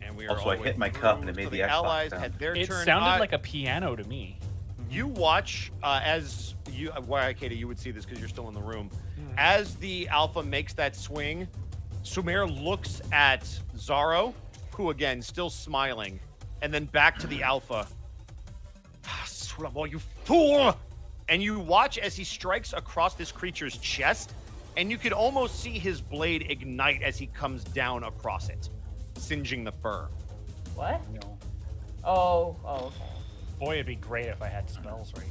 Speaker 6: And we are
Speaker 8: Also,
Speaker 6: all
Speaker 8: I
Speaker 6: the
Speaker 8: hit
Speaker 6: way
Speaker 8: my cup and
Speaker 6: through.
Speaker 8: it made
Speaker 6: So
Speaker 8: the
Speaker 6: the
Speaker 8: Xbox
Speaker 6: allies
Speaker 8: sound.
Speaker 6: had their
Speaker 2: It
Speaker 6: turn.
Speaker 2: sounded like a piano to me.
Speaker 6: You watch as you. Why, Katie, you would see this because you're still in the room.
Speaker 2: Hmm.
Speaker 6: As the Alpha makes that swing, Sumer looks at Zaro, who again still smiling, and then back to the Alpha. Boy, you fool! And you watch as he strikes across this creature's chest, and you could almost see his blade ignite as he comes down across it, singeing the fur.
Speaker 3: What?
Speaker 4: No.
Speaker 3: Oh, okay.
Speaker 2: Boy, it'd be great if I had spells right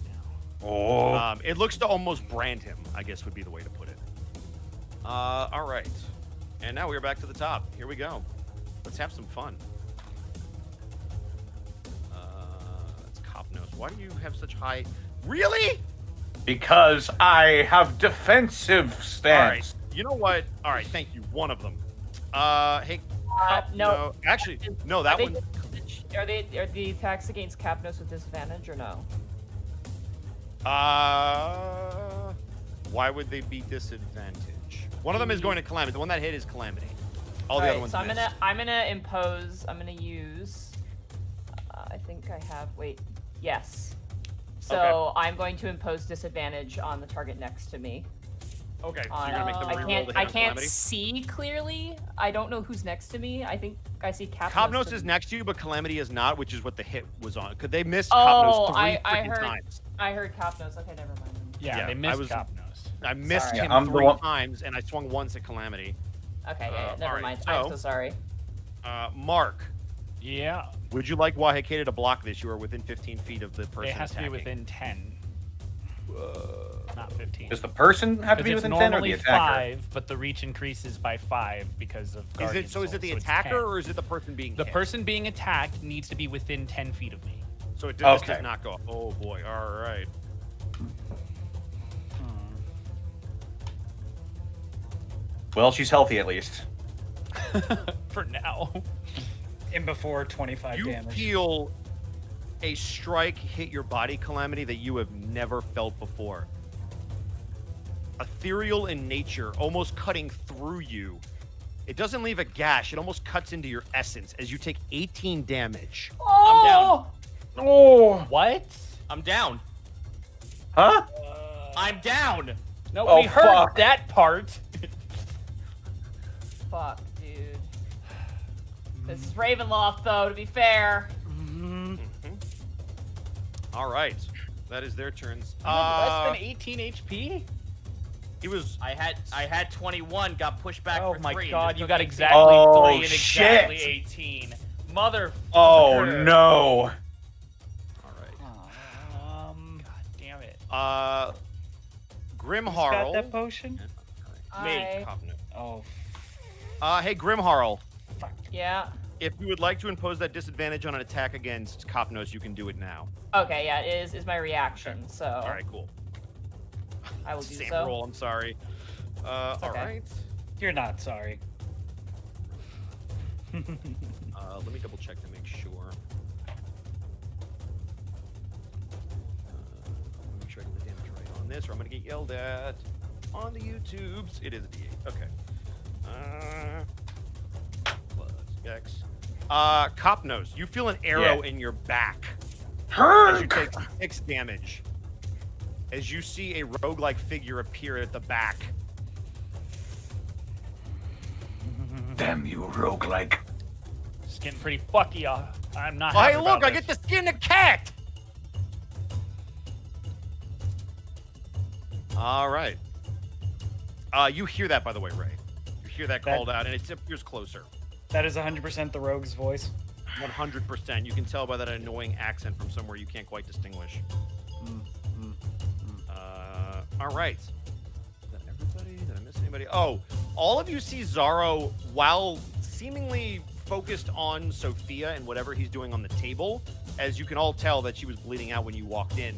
Speaker 2: now.
Speaker 8: Oh.
Speaker 6: It looks to almost brand him, I guess would be the way to put it. All right. And now we're back to the top. Here we go. Let's have some fun. That's Copnos. Why do you have such high... Really?
Speaker 8: Because I have defensive stance.
Speaker 6: All right. You know what? All right, thank you. One of them. Hey,
Speaker 3: No.
Speaker 6: Actually, no, that one...
Speaker 3: Are the attacks against Capnos with disadvantage or no?
Speaker 6: Why would they be disadvantage? One of them is going to Calamity. The one that hit is Calamity. All the
Speaker 3: Alright,
Speaker 6: other ones
Speaker 3: so
Speaker 6: missed.
Speaker 3: I'm gonna use. I think I have. Wait. Yes. So
Speaker 6: Okay.
Speaker 3: I'm going to impose disadvantage on the target next to me.
Speaker 2: Okay.
Speaker 6: So you're gonna make them
Speaker 3: I
Speaker 6: reroll
Speaker 3: can't.
Speaker 6: the hit
Speaker 3: I
Speaker 6: on
Speaker 3: can't
Speaker 6: Calamity?
Speaker 3: see clearly. I don't know who's next to me. I think I see Capnos.
Speaker 6: Copnos is next to you, but Calamity is not, which is what the hit was on. Because they missed
Speaker 3: Oh,
Speaker 6: Copnos 3
Speaker 3: I
Speaker 6: freaking
Speaker 3: heard.
Speaker 6: times.
Speaker 3: I heard Capnos. Okay, never mind.
Speaker 2: Yeah,
Speaker 6: Yeah,
Speaker 2: they
Speaker 6: I
Speaker 2: missed
Speaker 6: was-
Speaker 2: Copnos.
Speaker 6: I missed
Speaker 3: Sorry.
Speaker 6: him
Speaker 5: Yeah, I'm the
Speaker 6: 3
Speaker 5: one-
Speaker 6: times, and I swung once at Calamity.
Speaker 3: Okay, yeah, never
Speaker 6: alright,
Speaker 3: mind.
Speaker 6: so-
Speaker 3: I'm so sorry.
Speaker 6: Mark,
Speaker 2: Yeah,
Speaker 6: would you like Wahikeda to block this? You are within 15 feet of the person
Speaker 2: it has to be
Speaker 6: attacking.
Speaker 2: within 10. Not 15.
Speaker 5: Does the person have to be
Speaker 2: Because it's
Speaker 5: within 10 or
Speaker 2: normally
Speaker 5: the attacker?
Speaker 2: 5, but the reach increases by 5 because of
Speaker 6: Is
Speaker 2: Guardian
Speaker 6: it so? Is it
Speaker 2: Soul,
Speaker 6: the
Speaker 2: so it's
Speaker 6: attacker
Speaker 2: 10.
Speaker 6: or is it the person being
Speaker 2: The
Speaker 6: hit?
Speaker 2: person being attacked needs to be within 10 feet of me.
Speaker 6: So it does, this
Speaker 5: Okay.
Speaker 6: does not go. Oh boy! All right.
Speaker 5: Well, she's healthy at least.
Speaker 2: For now.
Speaker 4: In before 25
Speaker 6: You
Speaker 4: damage.
Speaker 6: feel a strike hit your body, Calamity, that you have never felt before. Ethereal in nature, almost cutting through you. It doesn't leave a gash. It almost cuts into your essence as you take 18 damage.
Speaker 3: Oh!
Speaker 5: Oh.
Speaker 2: What?
Speaker 1: I'm down.
Speaker 5: Huh?
Speaker 1: I'm down.
Speaker 2: No,
Speaker 5: Oh,
Speaker 2: we heard
Speaker 5: fuck.
Speaker 2: that part.
Speaker 3: Fuck, dude. This is Ravenloft, though. To be fair.
Speaker 6: All right. That is their turns.
Speaker 2: Less than 18 HP?
Speaker 6: He was.
Speaker 1: I had 21. Got pushed back
Speaker 2: Oh
Speaker 1: for
Speaker 2: my
Speaker 1: 3. and
Speaker 2: god,
Speaker 1: just
Speaker 2: you
Speaker 1: took
Speaker 2: got
Speaker 1: 18.
Speaker 2: exactly
Speaker 5: Oh,
Speaker 2: 3 and exactly
Speaker 5: shit.
Speaker 2: 18. Mother.
Speaker 5: Oh no.
Speaker 6: All right.
Speaker 2: God damn it.
Speaker 6: Grim
Speaker 4: Who's got
Speaker 6: Harl.
Speaker 4: that potion?
Speaker 3: I,
Speaker 4: Oh,
Speaker 6: Hey, Grim Harl.
Speaker 3: yeah.
Speaker 6: If you would like to impose that disadvantage on an attack against Copnos, you can do it now.
Speaker 3: Okay, yeah, it is my reaction, so
Speaker 6: All right, cool.
Speaker 3: I will do
Speaker 6: Same
Speaker 3: so.
Speaker 6: roll. I'm sorry. All
Speaker 3: okay.
Speaker 6: right.
Speaker 4: you're not sorry.
Speaker 6: Let me double check to make sure. Let me make sure I get the damage right on this, or I'm gonna get yelled at on the YouTubes. It is a D8. Okay. Plus X. Copnos, you feel an arrow in your back as you take 6 damage. As you see a roguelike figure appear at the back.
Speaker 8: Damn you, roguelike.
Speaker 2: It's getting pretty fucky. I'm not.
Speaker 6: Oh,
Speaker 2: happy
Speaker 6: hey, look!
Speaker 2: about
Speaker 6: I
Speaker 2: this.
Speaker 6: get to skin a cat. All right. You hear that, by the way, Ray. You hear that
Speaker 4: That-
Speaker 6: called out, and it appears closer.
Speaker 4: That is 100% the rogue's voice.
Speaker 6: 100%. You can tell by that annoying accent from somewhere you can't quite distinguish. All right. Is that everybody? Did I miss anybody? Oh, all of you see Zaro, while seemingly focused on Sophia and whatever he's doing on the table, as you can all tell that she was bleeding out when you walked in.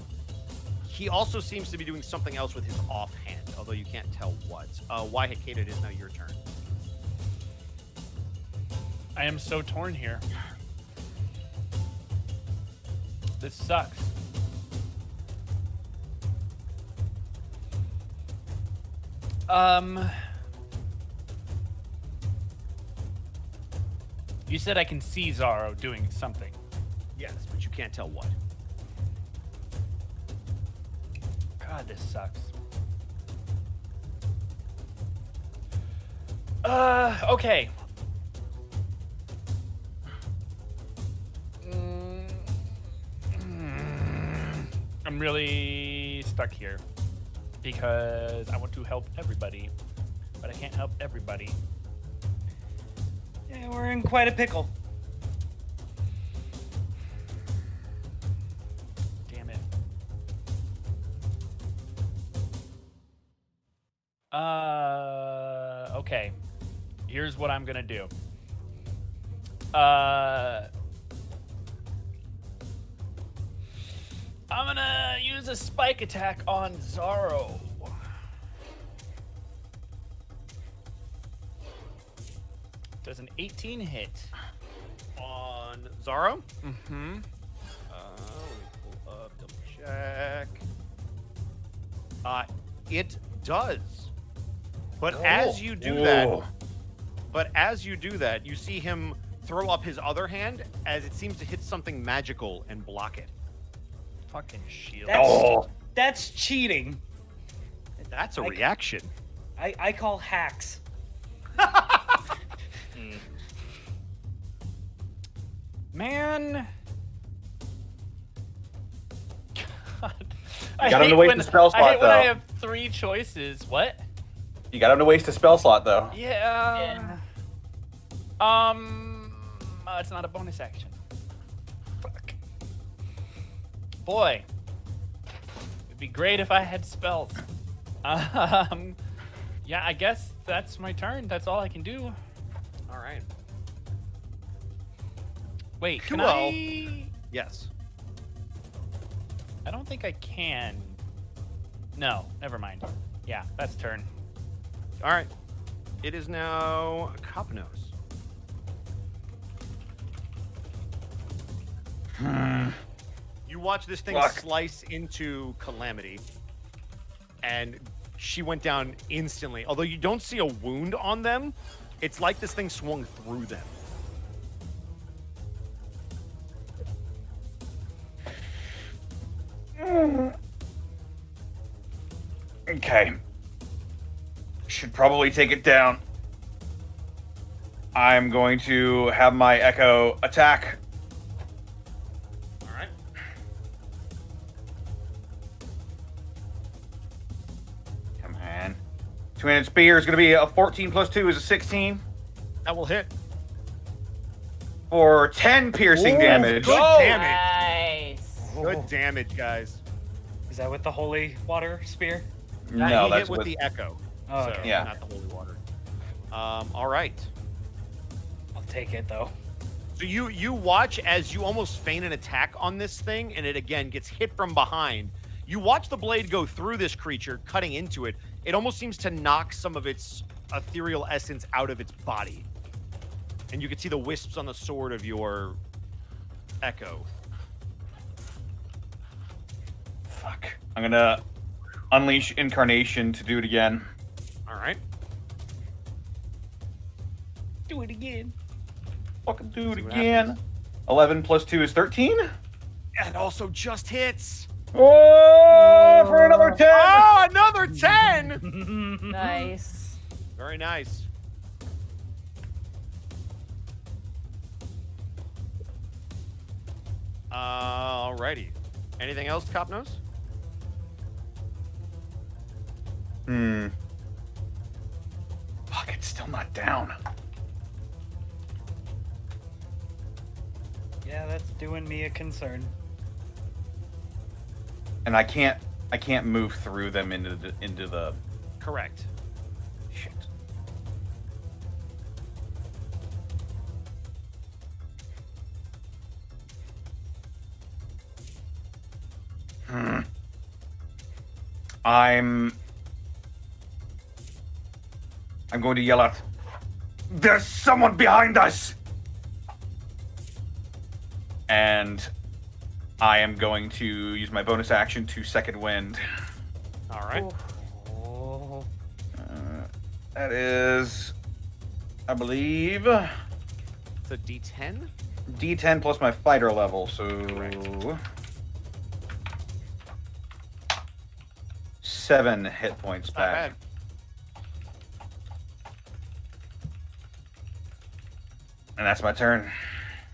Speaker 6: He also seems to be doing something else with his offhand, although you can't tell what. Wahikeda, it is now your turn.
Speaker 2: I am so torn here. This sucks. You said I can see Zaro doing something.
Speaker 6: Yes, but you can't tell what.
Speaker 2: God, this sucks. Okay. I'm really stuck here because I want to help everybody, but I can't help everybody.
Speaker 4: Yeah, we're in quite a pickle.
Speaker 2: Damn it. Okay. Here's what I'm gonna do. I'm gonna use a spike attack on Zaro. Does an 18 hit?
Speaker 6: On Zaro?
Speaker 2: Mm-hmm.
Speaker 6: Let me pull up, double check. It does. But as you do that, you see him throw up his other hand as it seems to hit something magical and block it.
Speaker 2: Fucking shield.
Speaker 4: That's cheating.
Speaker 6: That's a reaction.
Speaker 4: I call hacks.
Speaker 2: Man. God.
Speaker 5: You got him to waste the spell
Speaker 2: I
Speaker 5: slot,
Speaker 2: hate when I
Speaker 5: though.
Speaker 2: have 3 choices. What?
Speaker 5: You got him to waste a spell slot, though.
Speaker 2: Yeah. It's not a bonus action. Fuck. Boy. It'd be great if I had spells. Yeah, I guess that's my turn. That's all I can do.
Speaker 6: All right.
Speaker 2: Wait, can
Speaker 6: Cool.
Speaker 2: I?
Speaker 6: Yes.
Speaker 2: I don't think I can. No, never mind. Yeah, that's turn.
Speaker 6: All right. It is now Copnos. You watch this thing
Speaker 5: Fuck.
Speaker 6: slice into Calamity, and she went down instantly. Although you don't see a wound on them, it's like this thing swung through them.
Speaker 5: Okay. Should probably take it down. I'm going to have my Echo attack.
Speaker 6: All right.
Speaker 5: Come on. Two-handed spear is going to be a 14 plus 2 is a 16
Speaker 6: That will hit.
Speaker 5: for 10 piercing damage.
Speaker 6: Good damage.
Speaker 3: Nice.
Speaker 6: Good damage, guys.
Speaker 4: Is that with the holy water spear?
Speaker 5: No,
Speaker 6: he
Speaker 5: that's
Speaker 6: hit with the echo.
Speaker 4: Oh,
Speaker 6: So,
Speaker 4: okay.
Speaker 5: Yeah.
Speaker 6: not the holy water. All right.
Speaker 4: I'll take it though.
Speaker 6: So you watch as you almost feign an attack on this thing, and it again gets hit from behind. You watch the blade go through this creature, cutting into it. It almost seems to knock some of its ethereal essence out of its body. And you can see the wisps on the sword of your Echo.
Speaker 5: Fuck. I'm going to unleash Incarnation to do it again.
Speaker 6: All right.
Speaker 4: Do it again.
Speaker 5: Fucking do it
Speaker 6: See what
Speaker 5: again. 11 plus 2 is 13.
Speaker 6: And also just hits.
Speaker 5: Oh, for another 10.
Speaker 6: Oh, another 10.
Speaker 3: Nice.
Speaker 6: Very nice. Alrighty. Anything else, Copnos?
Speaker 5: Fuck, it's still not down.
Speaker 4: Yeah, that's doing me a concern.
Speaker 5: And I can't move through them into the
Speaker 6: Correct.
Speaker 5: shit. I'm going to yell out, "There's someone behind us!" And I am going to use my bonus action to second wind.
Speaker 6: All right.
Speaker 4: Oh.
Speaker 5: That is, I believe,
Speaker 6: It's a D10.
Speaker 5: D10 plus my fighter level, so
Speaker 6: Correct.
Speaker 5: 7 hit points
Speaker 6: Not
Speaker 5: back.
Speaker 6: bad.
Speaker 5: And that's my turn.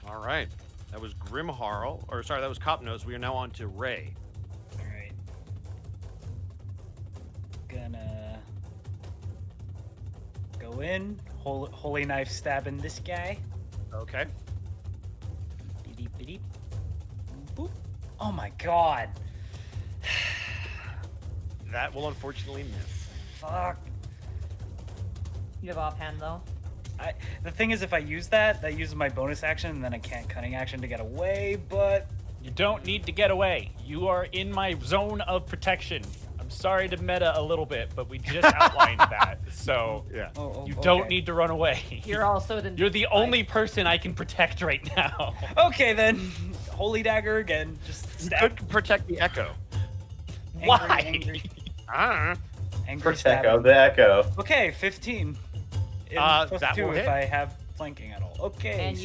Speaker 6: All right. That was Grimharl, or sorry, that was Copnos. We are now on to Ray.
Speaker 4: All right. Gonna go in. Holy knife stabbing this guy.
Speaker 6: Okay.
Speaker 4: Beep, beep, beep. Boop. Oh my god.
Speaker 6: That will unfortunately miss.
Speaker 4: Fuck.
Speaker 3: You have offhand though.
Speaker 4: The thing is, if I use that uses my bonus action, and then I can't cunning action to get away, but...
Speaker 2: You don't need to get away. You are in my zone of protection. I'm sorry to meta a little bit, but we just outlined that. So
Speaker 6: Yeah.
Speaker 2: you don't
Speaker 4: okay.
Speaker 2: need to run away.
Speaker 3: You're also the.
Speaker 2: You're the only person I can protect right now.
Speaker 4: Okay, then. Holy dagger again. Just
Speaker 6: You
Speaker 4: stab.
Speaker 6: could protect the Echo.
Speaker 4: Angry,
Speaker 2: Why?
Speaker 4: Angry,
Speaker 6: Ah.
Speaker 4: angry
Speaker 5: Protect
Speaker 4: stab.
Speaker 5: the Echo.
Speaker 4: Okay, 15. Plus
Speaker 6: that
Speaker 4: 2
Speaker 6: will
Speaker 4: if
Speaker 6: hit.
Speaker 4: I have flanking at all. Okay.
Speaker 3: And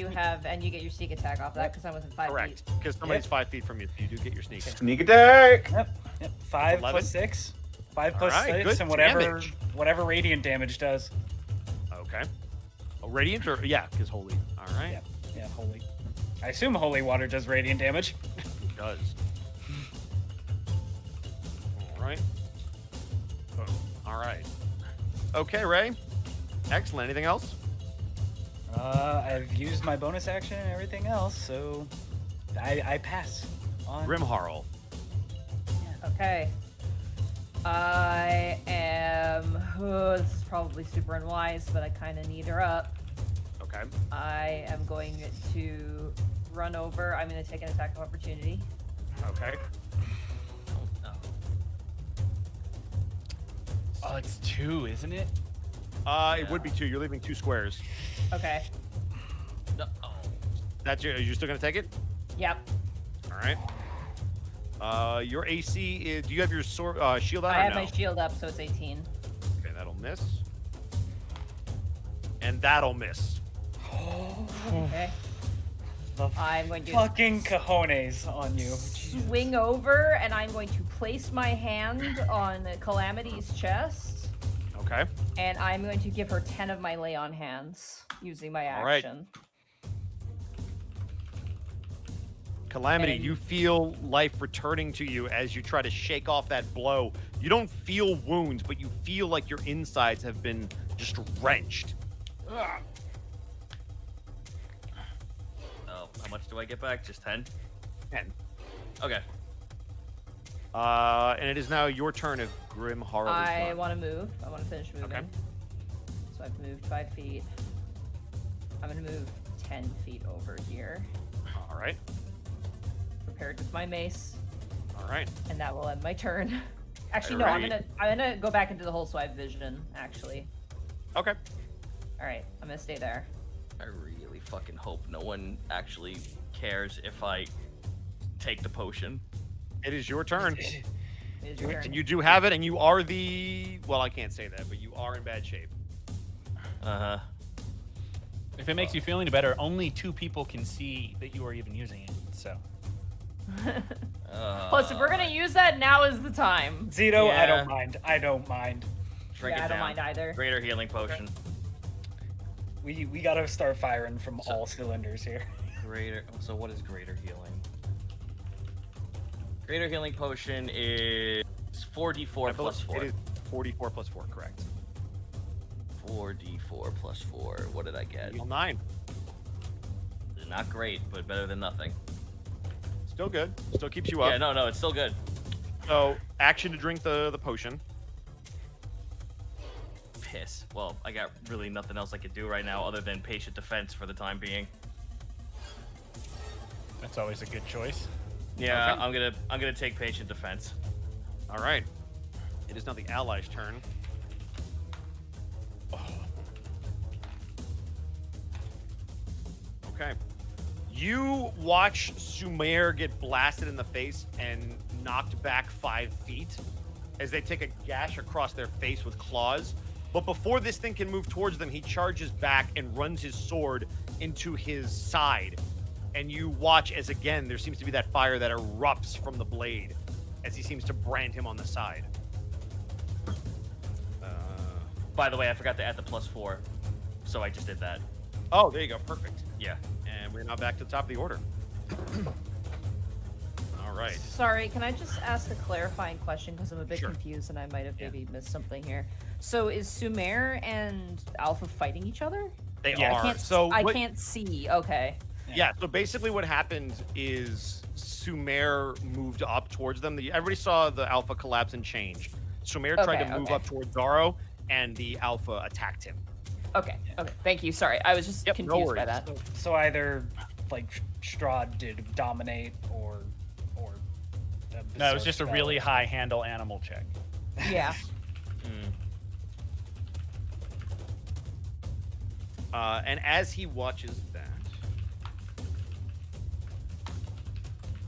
Speaker 3: you get your sneak attack off that because I wasn't 5
Speaker 6: Correct.
Speaker 3: feet.
Speaker 6: Because somebody's 5 feet from you, so you do get your sneak.
Speaker 5: Sneak attack.
Speaker 4: Yep. 5
Speaker 6: 11.
Speaker 4: plus 6. 5
Speaker 6: All
Speaker 4: plus
Speaker 6: right,
Speaker 4: 6
Speaker 6: good
Speaker 4: and whatever radiant damage does.
Speaker 6: Okay. Oh, radiant or yeah, because holy. All right.
Speaker 4: Yeah, holy. I assume holy water does radiant damage.
Speaker 6: It does. All right. Oh, all right. Okay, Ray. Excellent. Anything else?
Speaker 4: I've used my bonus action and everything else, so I pass on.
Speaker 6: Grimharl.
Speaker 3: Okay. I am. Oh, this is probably super unwise, but I kind of need her up.
Speaker 6: Okay.
Speaker 3: I am going to run over. I'm going to take an attack of opportunity.
Speaker 6: Okay.
Speaker 2: Oh, it's 2, isn't it?
Speaker 6: It would be 2. You're leaving 2 squares.
Speaker 3: Okay.
Speaker 1: No. Oh.
Speaker 6: That's your. Are you still gonna take it?
Speaker 3: Yep.
Speaker 6: All right. Your AC is. Do you have your sword shield on?
Speaker 3: I
Speaker 6: or
Speaker 3: have
Speaker 6: no?
Speaker 3: my shield up, so it's 18.
Speaker 6: Okay, that'll miss. And that'll miss.
Speaker 3: Okay.
Speaker 4: The
Speaker 3: I'm going to
Speaker 4: fucking cojones on you.
Speaker 3: swing over, and I'm going to place my hand on Calamity's chest,
Speaker 6: Okay.
Speaker 3: and I'm going to give her 10 of my lay on hands using my
Speaker 6: All right.
Speaker 3: action.
Speaker 6: Calamity,
Speaker 3: And-
Speaker 6: you feel life returning to you as you try to shake off that blow. You don't feel wounds, but you feel like your insides have been just wrenched.
Speaker 1: Oh, how much do I get back? Just 10?
Speaker 6: 10.
Speaker 1: Okay.
Speaker 6: And it is now your turn if Grim Horror is
Speaker 3: I
Speaker 6: done.
Speaker 3: want to move. I want to finish moving.
Speaker 6: Okay.
Speaker 3: So I've moved 5 feet. I'm going to move 10 feet over here.
Speaker 6: All right.
Speaker 3: Prepared with my mace,
Speaker 6: All right.
Speaker 3: and that will end my turn. Actually, no, I'm
Speaker 6: Alright.
Speaker 3: gonna go back into the hole so I have vision. Actually,
Speaker 6: Okay.
Speaker 3: all right, I'm gonna stay there.
Speaker 1: I really fucking hope no one actually cares if I take the potion.
Speaker 6: It is your turn.
Speaker 3: It is your turn.
Speaker 6: And you do have it, and you are the. Well, I can't say that, but you are in bad shape.
Speaker 1: Uh-huh.
Speaker 2: If it makes you feel any better, only 2 people can see that you are even using it. So
Speaker 3: Plus, if we're gonna use that, now is the time.
Speaker 4: Zito, I
Speaker 1: Yeah.
Speaker 4: don't mind. I don't mind.
Speaker 1: Drink
Speaker 3: Yeah,
Speaker 1: it
Speaker 3: I don't
Speaker 1: down.
Speaker 3: mind either.
Speaker 1: Greater healing potion.
Speaker 4: We gotta start firing from all cylinders here.
Speaker 1: Greater. So what is greater healing? Greater healing potion is 4d4 plus 4.
Speaker 6: It is 44 plus 4, correct.
Speaker 1: 4d4 plus 4. What did I get?
Speaker 6: Heal 9.
Speaker 1: Not great, but better than nothing.
Speaker 6: Still good. Still keeps you up.
Speaker 1: Yeah, no, it's still good.
Speaker 6: So, action to drink the potion.
Speaker 1: Piss. Well, I got really nothing else I could do right now other than patient defense for the time being.
Speaker 2: that's always a good choice.
Speaker 1: Yeah,
Speaker 6: Okay.
Speaker 1: I'm gonna take patient defense.
Speaker 6: All right. It is now the allies' turn. Okay. You watch Sumer get blasted in the face and knocked back 5 feet as they take a gash across their face with claws. But before this thing can move towards them, he charges back and runs his sword into his side. And you watch as, again, there seems to be that fire that erupts from the blade as he seems to brand him on the side.
Speaker 1: By the way, I forgot to add the plus 4, so I just did that.
Speaker 6: Oh, there you go. Perfect.
Speaker 1: Yeah.
Speaker 6: And we're now back to the top of the order. All right.
Speaker 3: Sorry, can I just ask a clarifying question because I'm a bit
Speaker 6: Sure.
Speaker 3: confused and I might have maybe missed something here. So is Sumer and Alpha fighting each other?
Speaker 6: They
Speaker 2: Yeah.
Speaker 6: are.
Speaker 3: I can't.
Speaker 6: So
Speaker 3: I
Speaker 6: what-
Speaker 3: can't see. Okay.
Speaker 6: Yeah, so basically what happened is Sumer moved up towards them. Everybody saw the Alpha collapse and change. Sumer tried
Speaker 3: Okay,
Speaker 6: to move
Speaker 3: okay.
Speaker 6: up towards Zaro, and the Alpha attacked him.
Speaker 3: Okay. Okay. Thank you. Sorry, I was just
Speaker 6: Yep, no
Speaker 3: confused by
Speaker 6: worries.
Speaker 3: that.
Speaker 4: So either like Strahd did dominate or
Speaker 2: No, it was just a
Speaker 4: Berserk
Speaker 2: really
Speaker 4: fell.
Speaker 2: high handle animal check.
Speaker 3: Yeah.
Speaker 6: And as he watches that,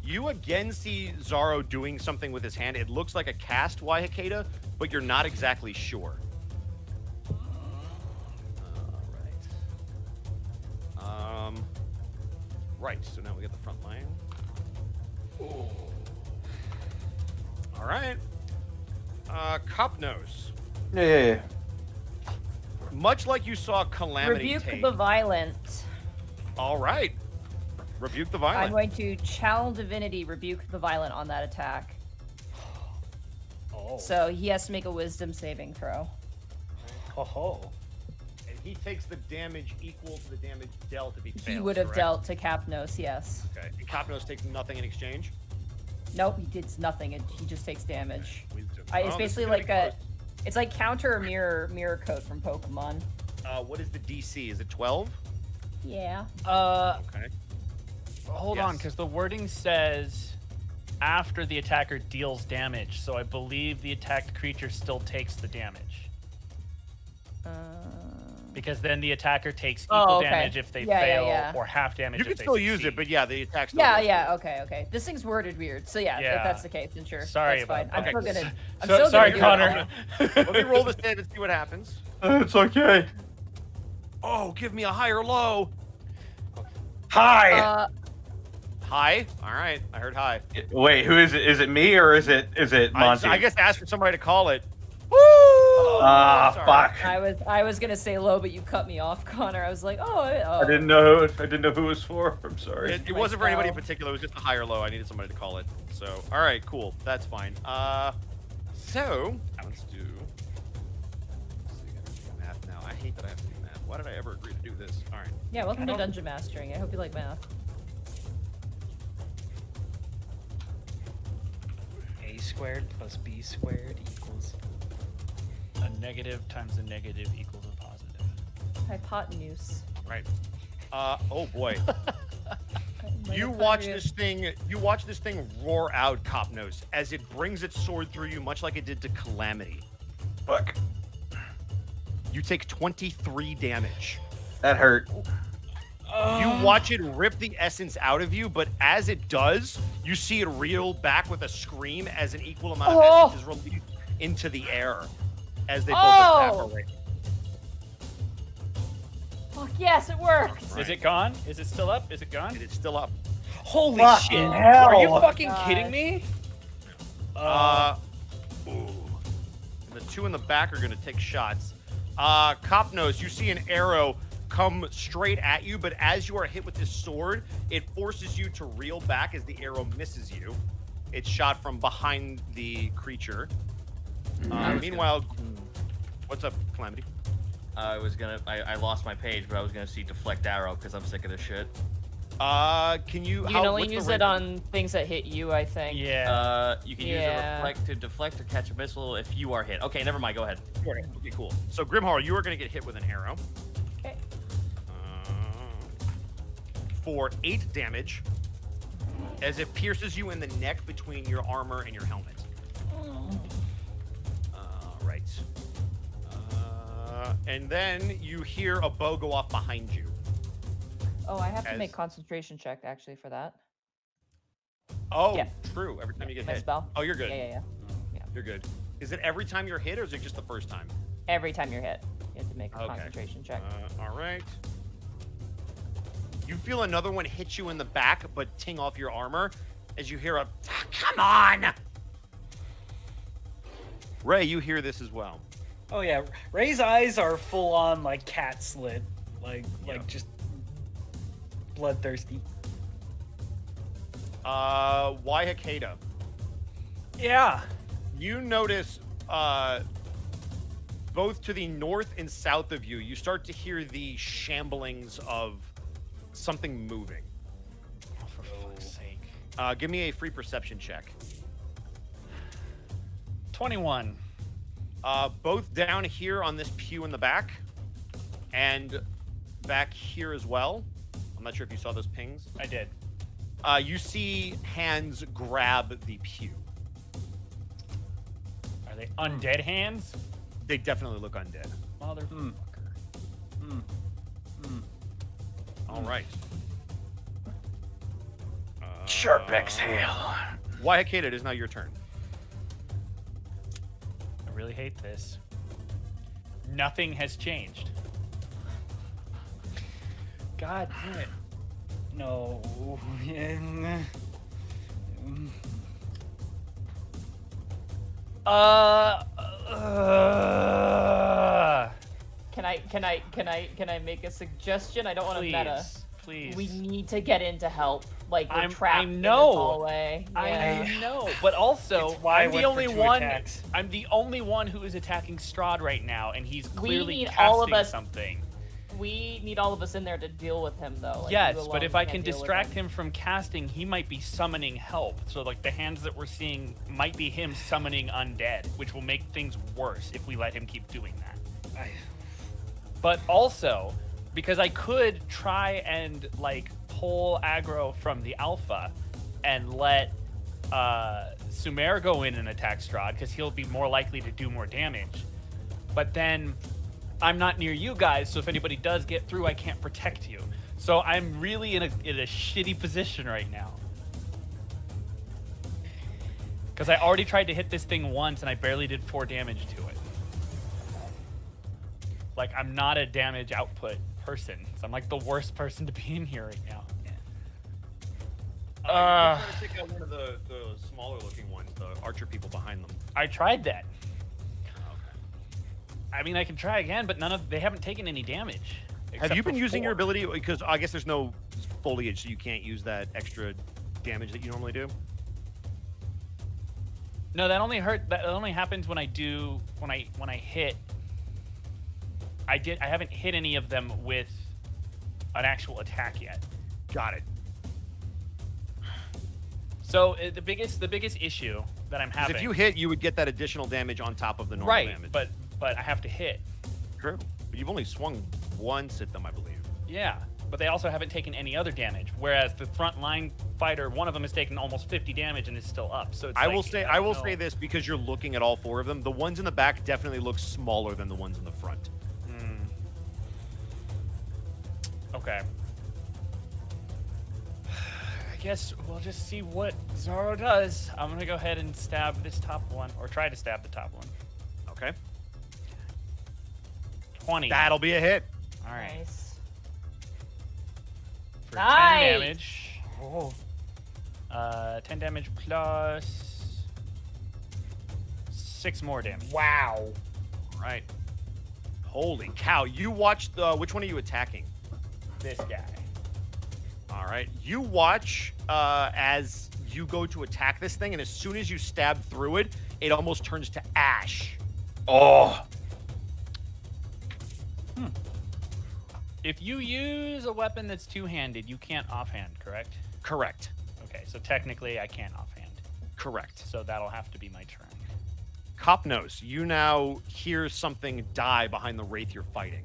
Speaker 6: you again see Zaro doing something with his hand. It looks like a cast Waihakeda, but you're not exactly sure. Right, so now we get the front line. All right. Copnose.
Speaker 5: Yeah.
Speaker 6: Much like you saw Calamity
Speaker 3: Rebuke
Speaker 6: take.
Speaker 3: the violent.
Speaker 6: All right. Rebuke the
Speaker 3: I'm
Speaker 6: violent.
Speaker 3: going to channel divinity, rebuke the violent on that attack.
Speaker 4: Oh.
Speaker 3: So he has to make a wisdom saving throw.
Speaker 4: Oh.
Speaker 6: And he takes the damage equal to the damage dealt if he fails.
Speaker 3: He would have
Speaker 6: correct?
Speaker 3: dealt to Capnos, yes.
Speaker 6: Okay. And Copnose takes nothing in exchange.
Speaker 3: Nope, he did nothing. He just takes damage.
Speaker 6: Wisdom.
Speaker 3: It's
Speaker 6: Oh, this is
Speaker 3: basically
Speaker 6: gonna
Speaker 3: like
Speaker 6: be
Speaker 3: a,
Speaker 6: close.
Speaker 3: it's like counter or mirror coat from Pokemon.
Speaker 6: What is the DC? Is it 12?
Speaker 3: Yeah.
Speaker 6: Okay.
Speaker 2: Hold on,
Speaker 6: Yes.
Speaker 2: because the wording says after the attacker deals damage, so I believe the attacked creature still takes the damage. Because then the attacker takes equal
Speaker 3: Oh, okay.
Speaker 2: damage if they
Speaker 3: Yeah, yeah,
Speaker 2: fail,
Speaker 3: yeah.
Speaker 2: or half damage
Speaker 6: You
Speaker 2: if
Speaker 6: can
Speaker 2: they
Speaker 6: still use
Speaker 2: succeed.
Speaker 6: it, but yeah, the attack still
Speaker 3: Yeah,
Speaker 6: goes
Speaker 3: yeah,
Speaker 6: through.
Speaker 3: okay. This thing's worded weird, so yeah,
Speaker 2: Yeah.
Speaker 3: if that's the case, then sure.
Speaker 2: Sorry
Speaker 3: that's fine.
Speaker 2: about
Speaker 3: I'm
Speaker 2: that.
Speaker 3: still gonna. I'm
Speaker 2: So-
Speaker 3: still
Speaker 2: sorry,
Speaker 3: gonna do it.
Speaker 2: Connor.
Speaker 6: Let me roll this save and see what happens.
Speaker 5: It's okay.
Speaker 6: Oh, give me a high or low.
Speaker 5: Hi.
Speaker 6: High? All right, I heard high.
Speaker 5: Wait, who is it? Is it me or is it Monty?
Speaker 6: I guess ask for somebody to call it.
Speaker 5: Sorry. Fuck.
Speaker 3: I was gonna say low, but you cut me off, Connor. I was like,
Speaker 5: I didn't know. I didn't know who it was for. I'm sorry.
Speaker 6: It wasn't for anybody in
Speaker 3: Myself.
Speaker 6: particular. It was just a high or low. I needed somebody to call it. So, all right, cool. That's fine. So let's do. Let's see, I gotta do math now. I hate that I have to do math. Why did I ever agree to do this? All right.
Speaker 3: Yeah, welcome to Dungeon Mastering. I hope you like math.
Speaker 4: A squared plus B squared equals.
Speaker 2: A negative times a negative equals a positive.
Speaker 3: Hypotenuse.
Speaker 6: Right. Oh boy. You watch this thing. You watch this thing roar out, Copnose, as it brings its sword through you, much like it did to Calamity.
Speaker 5: Fuck.
Speaker 6: You take 23 damage.
Speaker 5: That hurt.
Speaker 6: You watch it rip the essence out of you, but as it does, you see it reel back with a scream as an equal amount of essence is released into the air as they both evaporate.
Speaker 3: Fuck yes, it worked.
Speaker 2: Is it gone? Is it still up? Is it gone?
Speaker 6: It is still up.
Speaker 2: Holy
Speaker 5: Fucking
Speaker 2: shit!
Speaker 5: hell.
Speaker 2: Are you fucking
Speaker 3: God.
Speaker 2: kidding me?
Speaker 6: Ooh. The two in the back are gonna take shots. Copnose, you see an arrow come straight at you, but as you are hit with this sword, it forces you to reel back as the arrow misses you. It's shot from behind the creature. Meanwhile, what's up, Calamity?
Speaker 1: I lost my page, but I was gonna see deflect arrow because I'm sick of this shit.
Speaker 6: Can you?
Speaker 3: You can only use it on things that hit you, I think.
Speaker 2: Yeah.
Speaker 1: You can use it to deflect or catch a missile if you are hit. Okay, never mind. Go ahead.
Speaker 6: Okay, cool. So Grimhar, you are going to get hit with an arrow.
Speaker 3: Okay.
Speaker 6: For 8 damage, as it pierces you in the neck between your armor and your helmet. Right. And then you hear a bow go off behind you.
Speaker 3: Oh, I have to
Speaker 6: As-
Speaker 3: make concentration check actually for that.
Speaker 6: Oh,
Speaker 3: Yeah.
Speaker 6: true. Every time you get
Speaker 3: My
Speaker 6: hit.
Speaker 3: spell.
Speaker 6: Oh, you're good.
Speaker 3: Yeah.
Speaker 6: You're good. Is it every time you're hit, or is it just the first time?
Speaker 3: Every time you're hit, you have to make a
Speaker 6: Okay.
Speaker 3: concentration check.
Speaker 6: All right. You feel another one hit you in the back, but ting off your armor as you hear a, come on! Ray, you hear this as well.
Speaker 4: Oh yeah, Ray's eyes are full on like cat slit, like just bloodthirsty.
Speaker 6: Why Hakeda?
Speaker 2: Yeah.
Speaker 6: You notice both to the north and south of you, you start to hear the shamblings of something moving.
Speaker 2: Oh, for fuck's sake.
Speaker 6: Give me a free perception check.
Speaker 2: 21.
Speaker 6: Both down here on this pew in the back and back here as well. I'm not sure if you saw those pings.
Speaker 2: I did.
Speaker 6: You see hands grab the pew.
Speaker 2: Are they undead hands?
Speaker 6: They definitely look undead.
Speaker 2: Motherfucker.
Speaker 6: All right.
Speaker 5: Sharp exhale.
Speaker 6: Why Hakeda, it is now your turn.
Speaker 2: I really hate this. Nothing has changed.
Speaker 4: God damn it. No.
Speaker 3: Can I make a suggestion? I don't want to meta.
Speaker 2: Please.
Speaker 3: We need to get in to help. Like we're trapped in this
Speaker 2: know.
Speaker 3: hallway. Yeah.
Speaker 2: I know, but also
Speaker 4: It's why I
Speaker 2: I'm the
Speaker 4: went for
Speaker 2: only
Speaker 4: 2
Speaker 2: one.
Speaker 4: attacks.
Speaker 2: I'm the only one who is attacking Strahd right now, and he's clearly
Speaker 3: need
Speaker 2: casting
Speaker 3: all of us-
Speaker 2: something.
Speaker 3: We need all of us in there to deal with him, though. Like,
Speaker 2: Yes,
Speaker 3: you alone
Speaker 2: but if I
Speaker 3: can't
Speaker 2: can
Speaker 3: deal with
Speaker 2: distract him from casting, he might be summoning help. So like the hands that we're seeing might be him summoning undead, which will make things worse if we let him keep doing that. But also, because I could try and like pull aggro from the alpha and let Sumer go in and attack Strahd because he'll be more likely to do more damage. But then I'm not near you guys, so if anybody does get through, I can't protect you. So I'm really in a shitty position right now. Because I already tried to hit this thing once and I barely did 4 damage to it. Like, I'm not a damage output person, so I'm like the worst person to be in here right now.
Speaker 6: You try to take out one of the smaller looking ones, the archer people behind them.
Speaker 2: I tried that. I mean, I can try again, but they haven't taken any damage.
Speaker 6: Have you been
Speaker 2: for
Speaker 6: using your
Speaker 2: 4.
Speaker 6: ability? Because I guess there's no foliage, so you can't use that extra damage that you normally do.
Speaker 2: No, that only happens when I hit. I haven't hit any of them with an actual attack yet.
Speaker 6: Got it.
Speaker 2: So the biggest issue that I'm having.
Speaker 6: If you hit, you would get that additional damage on top of the normal
Speaker 2: right,
Speaker 6: damage.
Speaker 2: but I have to hit.
Speaker 6: True. But you've only swung once at them, I believe.
Speaker 2: Yeah, but they also haven't taken any other damage. Whereas the front line fighter, one of them has taken almost 50 damage and is still up. So it's
Speaker 6: I
Speaker 2: like,
Speaker 6: will say this because you're looking at all 4 of them. The ones in the back definitely look smaller than the ones in the front.
Speaker 2: Okay. I guess we'll just see what Zoro does. I'm gonna go ahead and stab this top one, or try to stab the top one.
Speaker 6: Okay.
Speaker 2: 20.
Speaker 6: That'll be a hit.
Speaker 2: All right.
Speaker 3: Nice.
Speaker 2: For
Speaker 3: Nice.
Speaker 2: 10 damage. 10 damage plus 6 more damage.
Speaker 4: Wow.
Speaker 6: All right. Holy cow. You watched which one are you attacking?
Speaker 2: This guy.
Speaker 6: All right. You watch as you go to attack this thing, and as soon as you stab through it, it almost turns to ash.
Speaker 5: Oh,
Speaker 2: If you use a weapon that's two-handed, you can't offhand, correct?
Speaker 6: Correct.
Speaker 2: Okay, so technically I can't offhand.
Speaker 6: Correct.
Speaker 2: So that'll have to be my turn.
Speaker 6: Copnos, you now hear something die behind the wraith you're fighting.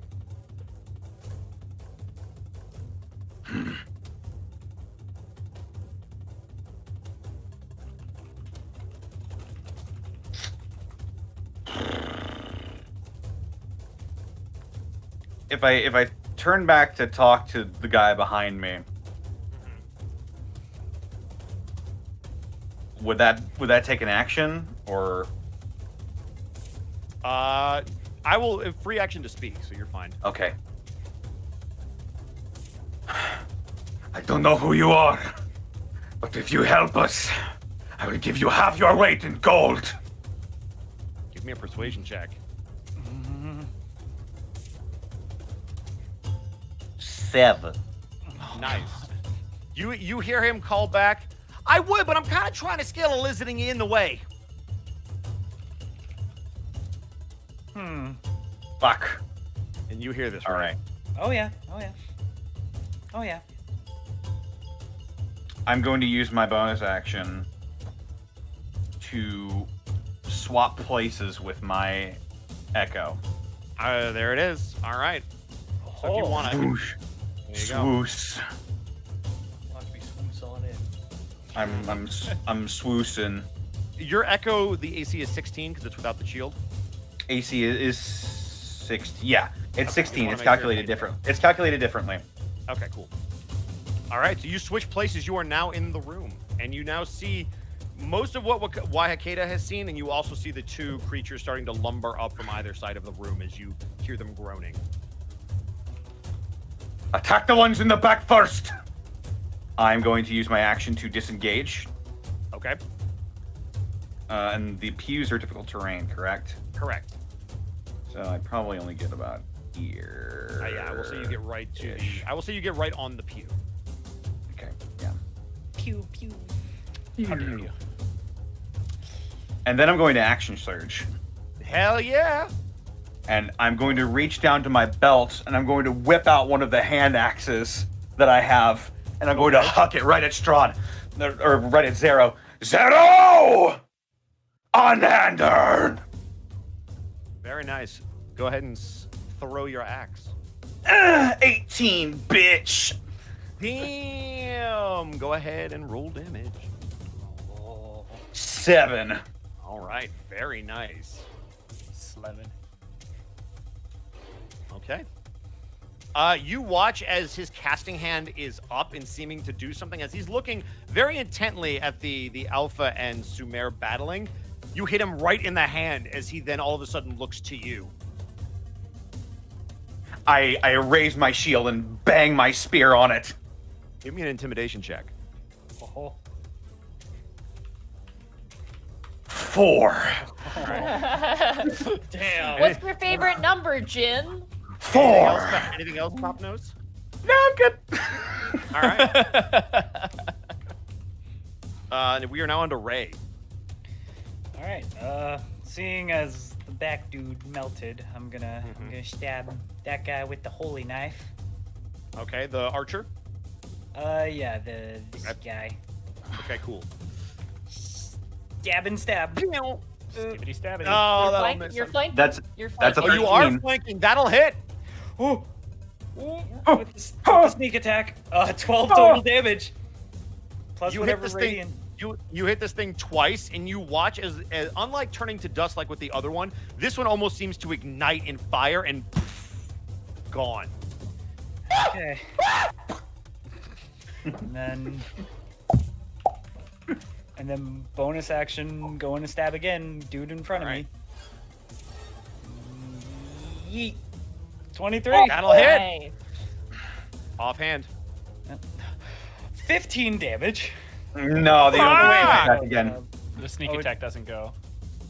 Speaker 5: if I turn back to talk to the guy behind me, would that take an action or?
Speaker 6: I will free action to speak, so you're fine.
Speaker 5: Okay. I don't know who you are, but if you help us, I will give you half your weight in gold.
Speaker 6: Give me a persuasion check.
Speaker 5: 7.
Speaker 6: Nice. You hear him call back. I would, but I'm kind of trying to scale a lizarding in the way.
Speaker 5: Fuck.
Speaker 6: And you hear this,
Speaker 5: All
Speaker 6: right?
Speaker 5: right.
Speaker 4: Oh yeah. Oh yeah. Oh yeah.
Speaker 5: I'm going to use my bonus action to swap places with my Echo.
Speaker 6: There it is. All right. So if you want to,
Speaker 5: Swoosh.
Speaker 6: there you go.
Speaker 5: Swoosh.
Speaker 4: Watch me swoosh on in.
Speaker 5: I'm swoosing.
Speaker 6: Your Echo, the AC is 16 because it's without the shield.
Speaker 5: AC is 16. Yeah, it's
Speaker 6: Okay,
Speaker 5: 16.
Speaker 6: wanna
Speaker 5: It's
Speaker 6: make sure.
Speaker 5: calculated different. It's calculated differently.
Speaker 6: Okay, cool. All right, so you switch places. You are now in the room, and you now see most of what Waihakeda has seen, and you also see the 2 creatures starting to lumber up from either side of the room as you hear them groaning.
Speaker 5: Attack the ones in the back first. I'm going to use my action to disengage.
Speaker 6: Okay.
Speaker 5: And the pews are difficult terrain, correct?
Speaker 6: Correct.
Speaker 5: So I probably only get about here.
Speaker 6: Yeah, I will say you get right to the. I will say you get right on the pew.
Speaker 5: Okay, yeah.
Speaker 11: Pew pew.
Speaker 5: And then I'm going to action surge.
Speaker 6: Hell yeah!
Speaker 5: And I'm going to reach down to my belt, and I'm going to whip out one of the hand axes that I have, and I'm going to huck it right at Strahd, or right at Zero. Zero! Unhindered!
Speaker 6: Very nice. Go ahead and throw your axe.
Speaker 5: 18, bitch!
Speaker 6: Damn! Go ahead and roll damage.
Speaker 5: 7.
Speaker 6: All right, very nice.
Speaker 4: 11.
Speaker 6: Okay. You watch as his casting hand is up and seeming to do something. As he's looking very intently at the Alpha and Sumer battling, you hit him right in the hand as he then all of a sudden looks to you.
Speaker 5: I raise my shield and bang my spear on it.
Speaker 6: Give me an intimidation check.
Speaker 4: Oh.
Speaker 5: 4.
Speaker 4: Damn.
Speaker 3: What's your favorite number, Jin?
Speaker 5: 4.
Speaker 6: Anything else, Pop Nose?
Speaker 5: No, I'm good.
Speaker 6: All right. We are now on to Ray.
Speaker 4: All right. Seeing as the back dude melted, I'm gonna stab that guy with the holy knife.
Speaker 6: Okay, the archer.
Speaker 4: Yeah, this guy.
Speaker 6: Okay, cool.
Speaker 4: Stab and stab. Stibbity stabbity.
Speaker 6: Oh, that'll miss.
Speaker 3: You're flanking.
Speaker 5: That's
Speaker 3: You're
Speaker 5: that's a
Speaker 3: flanking.
Speaker 6: Oh, you are
Speaker 5: 13.
Speaker 6: flanking. That'll hit.
Speaker 4: Ooh. With the sneak attack. 12 total damage. Plus
Speaker 6: You hit
Speaker 4: whatever
Speaker 6: this
Speaker 4: radiant.
Speaker 6: thing. You hit this thing twice, and you watch as unlike turning to dust like with the other one, this one almost seems to ignite in fire and gone.
Speaker 4: Okay. And then bonus action, going to stab again, dude in front of me. Yeet. 23.
Speaker 6: That'll hit.
Speaker 3: Nice.
Speaker 6: Offhand.
Speaker 4: 15 damage.
Speaker 5: No, they don't
Speaker 6: Ah!
Speaker 5: attack again.
Speaker 12: The sneak attack doesn't go.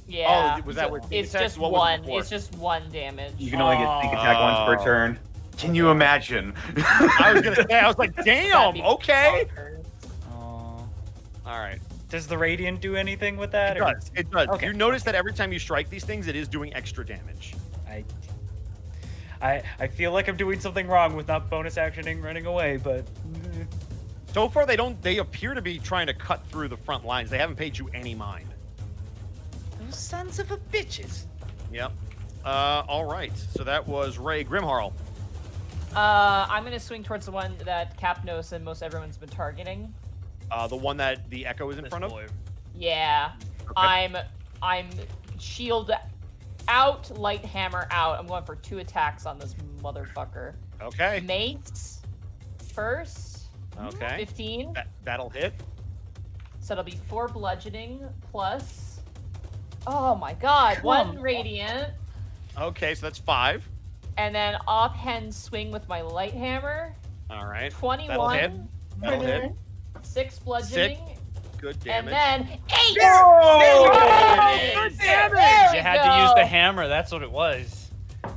Speaker 3: Yeah.
Speaker 6: Oh, was that with sneak
Speaker 3: It's
Speaker 6: attack?
Speaker 3: just
Speaker 6: What was it
Speaker 3: one.
Speaker 6: before?
Speaker 3: It's just one damage.
Speaker 5: You can only get sneak attack once per turn. Can you imagine?
Speaker 6: I was gonna say. I was like,
Speaker 3: That'd
Speaker 6: damn.
Speaker 3: be
Speaker 6: Okay.
Speaker 3: bonkers.
Speaker 4: Oh.
Speaker 6: All right.
Speaker 4: Does the radiant do anything with that?
Speaker 6: It does. It does.
Speaker 4: Okay.
Speaker 6: You notice that every time you strike these things, it is doing extra damage.
Speaker 4: I feel like I'm doing something wrong with not bonus actioning running away, but
Speaker 6: So far, they appear to be trying to cut through the front lines. They haven't paid you any mind.
Speaker 4: those sons of a bitches.
Speaker 6: Yep. All right. So that was Ray Grimharl.
Speaker 3: I'm gonna swing towards the one that Capnos and most everyone's been targeting.
Speaker 6: The one that the Echo is in front of.
Speaker 3: Yeah.
Speaker 6: Okay.
Speaker 3: I'm shield out, light hammer out. I'm going for 2 attacks on this motherfucker.
Speaker 6: Okay.
Speaker 3: Mace first.
Speaker 6: Okay.
Speaker 3: 15.
Speaker 6: That'll hit.
Speaker 3: So it'll be 4 bludgeoning plus. Oh my god, 1 radiant.
Speaker 6: Okay, so that's 5.
Speaker 3: And then offhand swing with my light hammer.
Speaker 6: All right.
Speaker 3: 21.
Speaker 6: That'll hit. That'll hit.
Speaker 3: 6 bludgeoning.
Speaker 6: Good
Speaker 3: And
Speaker 6: damage.
Speaker 3: then 8!
Speaker 12: Good
Speaker 3: There
Speaker 12: You
Speaker 3: we
Speaker 12: had to use the
Speaker 3: go.
Speaker 12: hammer. That's what it was.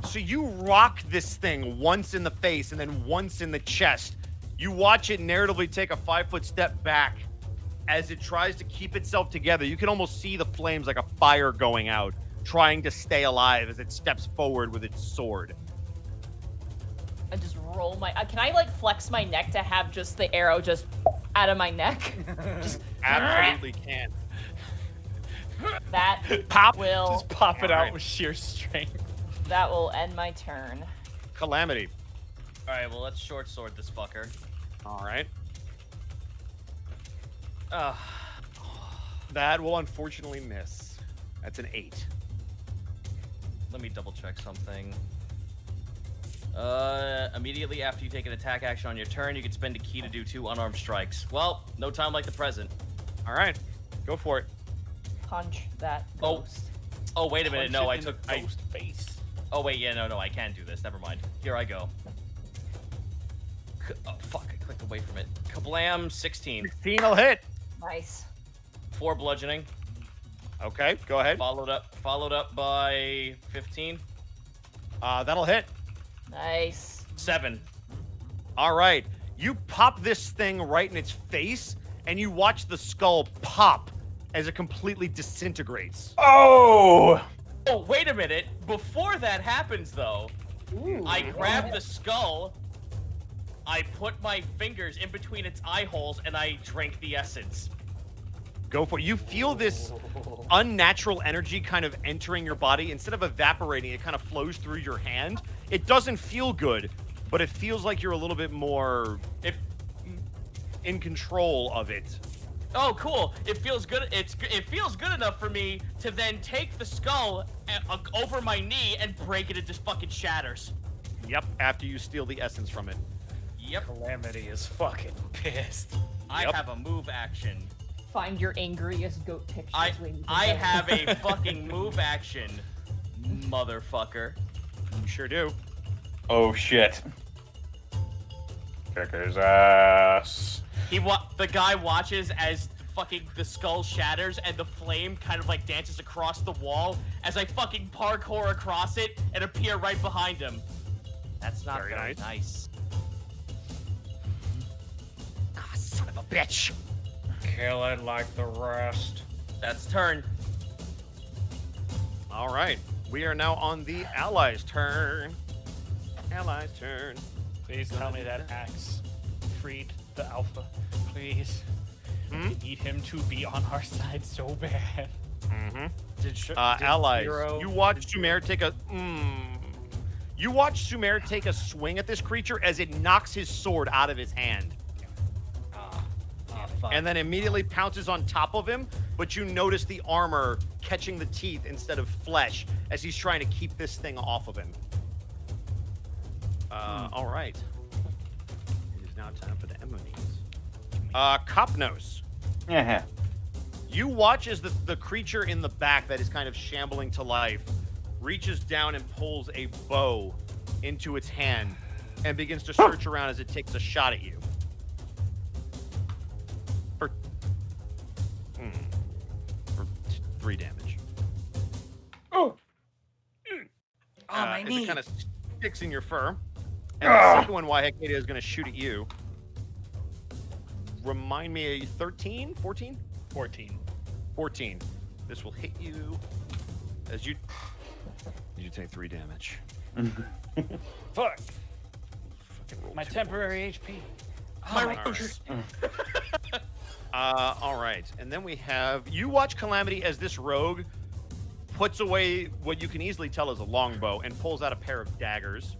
Speaker 6: So you rock this thing once in the face and then once in the chest. You watch it narratively take a 5-foot step back as it tries to keep itself together. You can almost see the flames like a fire going out, trying to stay alive as it steps forward with its sword.
Speaker 3: I just roll my. Can I like flex my neck to have just the arrow just out of my neck? Just
Speaker 6: Absolutely can.
Speaker 3: that
Speaker 12: Pop.
Speaker 3: will
Speaker 12: Just pop it out
Speaker 6: Alright.
Speaker 12: with sheer strength.
Speaker 3: that will end my turn.
Speaker 6: Calamity.
Speaker 1: All right, well, let's short sword this fucker.
Speaker 6: All right.
Speaker 1: Ugh.
Speaker 6: That will unfortunately miss. That's an 8.
Speaker 1: Let me double check something. Immediately after you take an attack action on your turn, you can spend a key to do 2 unarmed strikes. Well, no time like the present.
Speaker 6: All right. Go for it.
Speaker 3: Punch that
Speaker 1: Oh.
Speaker 3: ghost.
Speaker 1: Oh, wait a minute. No, I took.
Speaker 12: Ghost face.
Speaker 1: Oh, wait, yeah, no, I can't do this. Never mind. Here I go. Oh, fuck, I clicked away from it. Kablam, 16.
Speaker 6: 16 will hit.
Speaker 3: Nice.
Speaker 1: 4 bludgeoning.
Speaker 6: Okay, go ahead.
Speaker 1: Followed up by 15.
Speaker 6: That'll hit.
Speaker 3: Nice.
Speaker 1: 7.
Speaker 6: All right. You pop this thing right in its face, and you watch the skull pop as it completely disintegrates.
Speaker 5: Oh!
Speaker 1: Oh, wait a minute. Before that happens, though, I grab the skull, I put my fingers in between its eye holes, and I drink the essence.
Speaker 6: Go for it. You feel this unnatural energy kind of entering your body. Instead of evaporating, it kind of flows through your hand. It doesn't feel good, but it feels like you're a little bit more in control of it.
Speaker 1: Oh, cool. It feels good. It feels good enough for me to then take the skull over my knee and break it into fucking shatters.
Speaker 6: Yep, after you steal the essence from it.
Speaker 1: Yep.
Speaker 4: Calamity is fucking pissed.
Speaker 1: I have a move action.
Speaker 3: Find your angriest goat pictures.
Speaker 1: I have a fucking move action, motherfucker.
Speaker 6: You sure do.
Speaker 5: Oh shit. Kick his ass.
Speaker 1: The guy watches as the skull shatters and the flame kind of like dances across the wall as I fucking parkour across it and appear right behind him. That's not very nice.
Speaker 6: Ah, son of a bitch.
Speaker 4: Kill it like the rest.
Speaker 1: That's turn.
Speaker 6: All right. We are now on the allies' turn. Allies' turn.
Speaker 2: Please tell me that axe freed the alpha. Please. I need him to be on our side so bad.
Speaker 6: Mm-hmm.
Speaker 2: Did
Speaker 6: allies.
Speaker 2: Zero-
Speaker 6: You watch Sumer take a. You watch Sumer take a swing at this creature as it knocks his sword out of his hand. And then immediately pounces on top of him, but you notice the armor catching the teeth instead of flesh as he's trying to keep this thing off of him. All right. It is now time for the Emmonies. Kopnos.
Speaker 5: Yeah.
Speaker 6: You watch as the creature in the back that is kind of shambling to life reaches down and pulls a bow into its hand and begins to search around as it takes a shot at you. For 3 damage.
Speaker 11: Oh! My
Speaker 6: as
Speaker 11: knee.
Speaker 6: it kind of sticks in your fur. And the second one, Waihekeda, is going to shoot at you. Remind me, 13? 14?
Speaker 2: 14.
Speaker 6: 14. This will hit you as you take 3 damage.
Speaker 2: Fuck.
Speaker 6: Fucking
Speaker 2: My
Speaker 6: 2
Speaker 2: temporary HP.
Speaker 1: My
Speaker 6: points. All right. And then we have... You watch Calamity as this rogue puts away what you can easily tell is a longbow and pulls out a pair of daggers.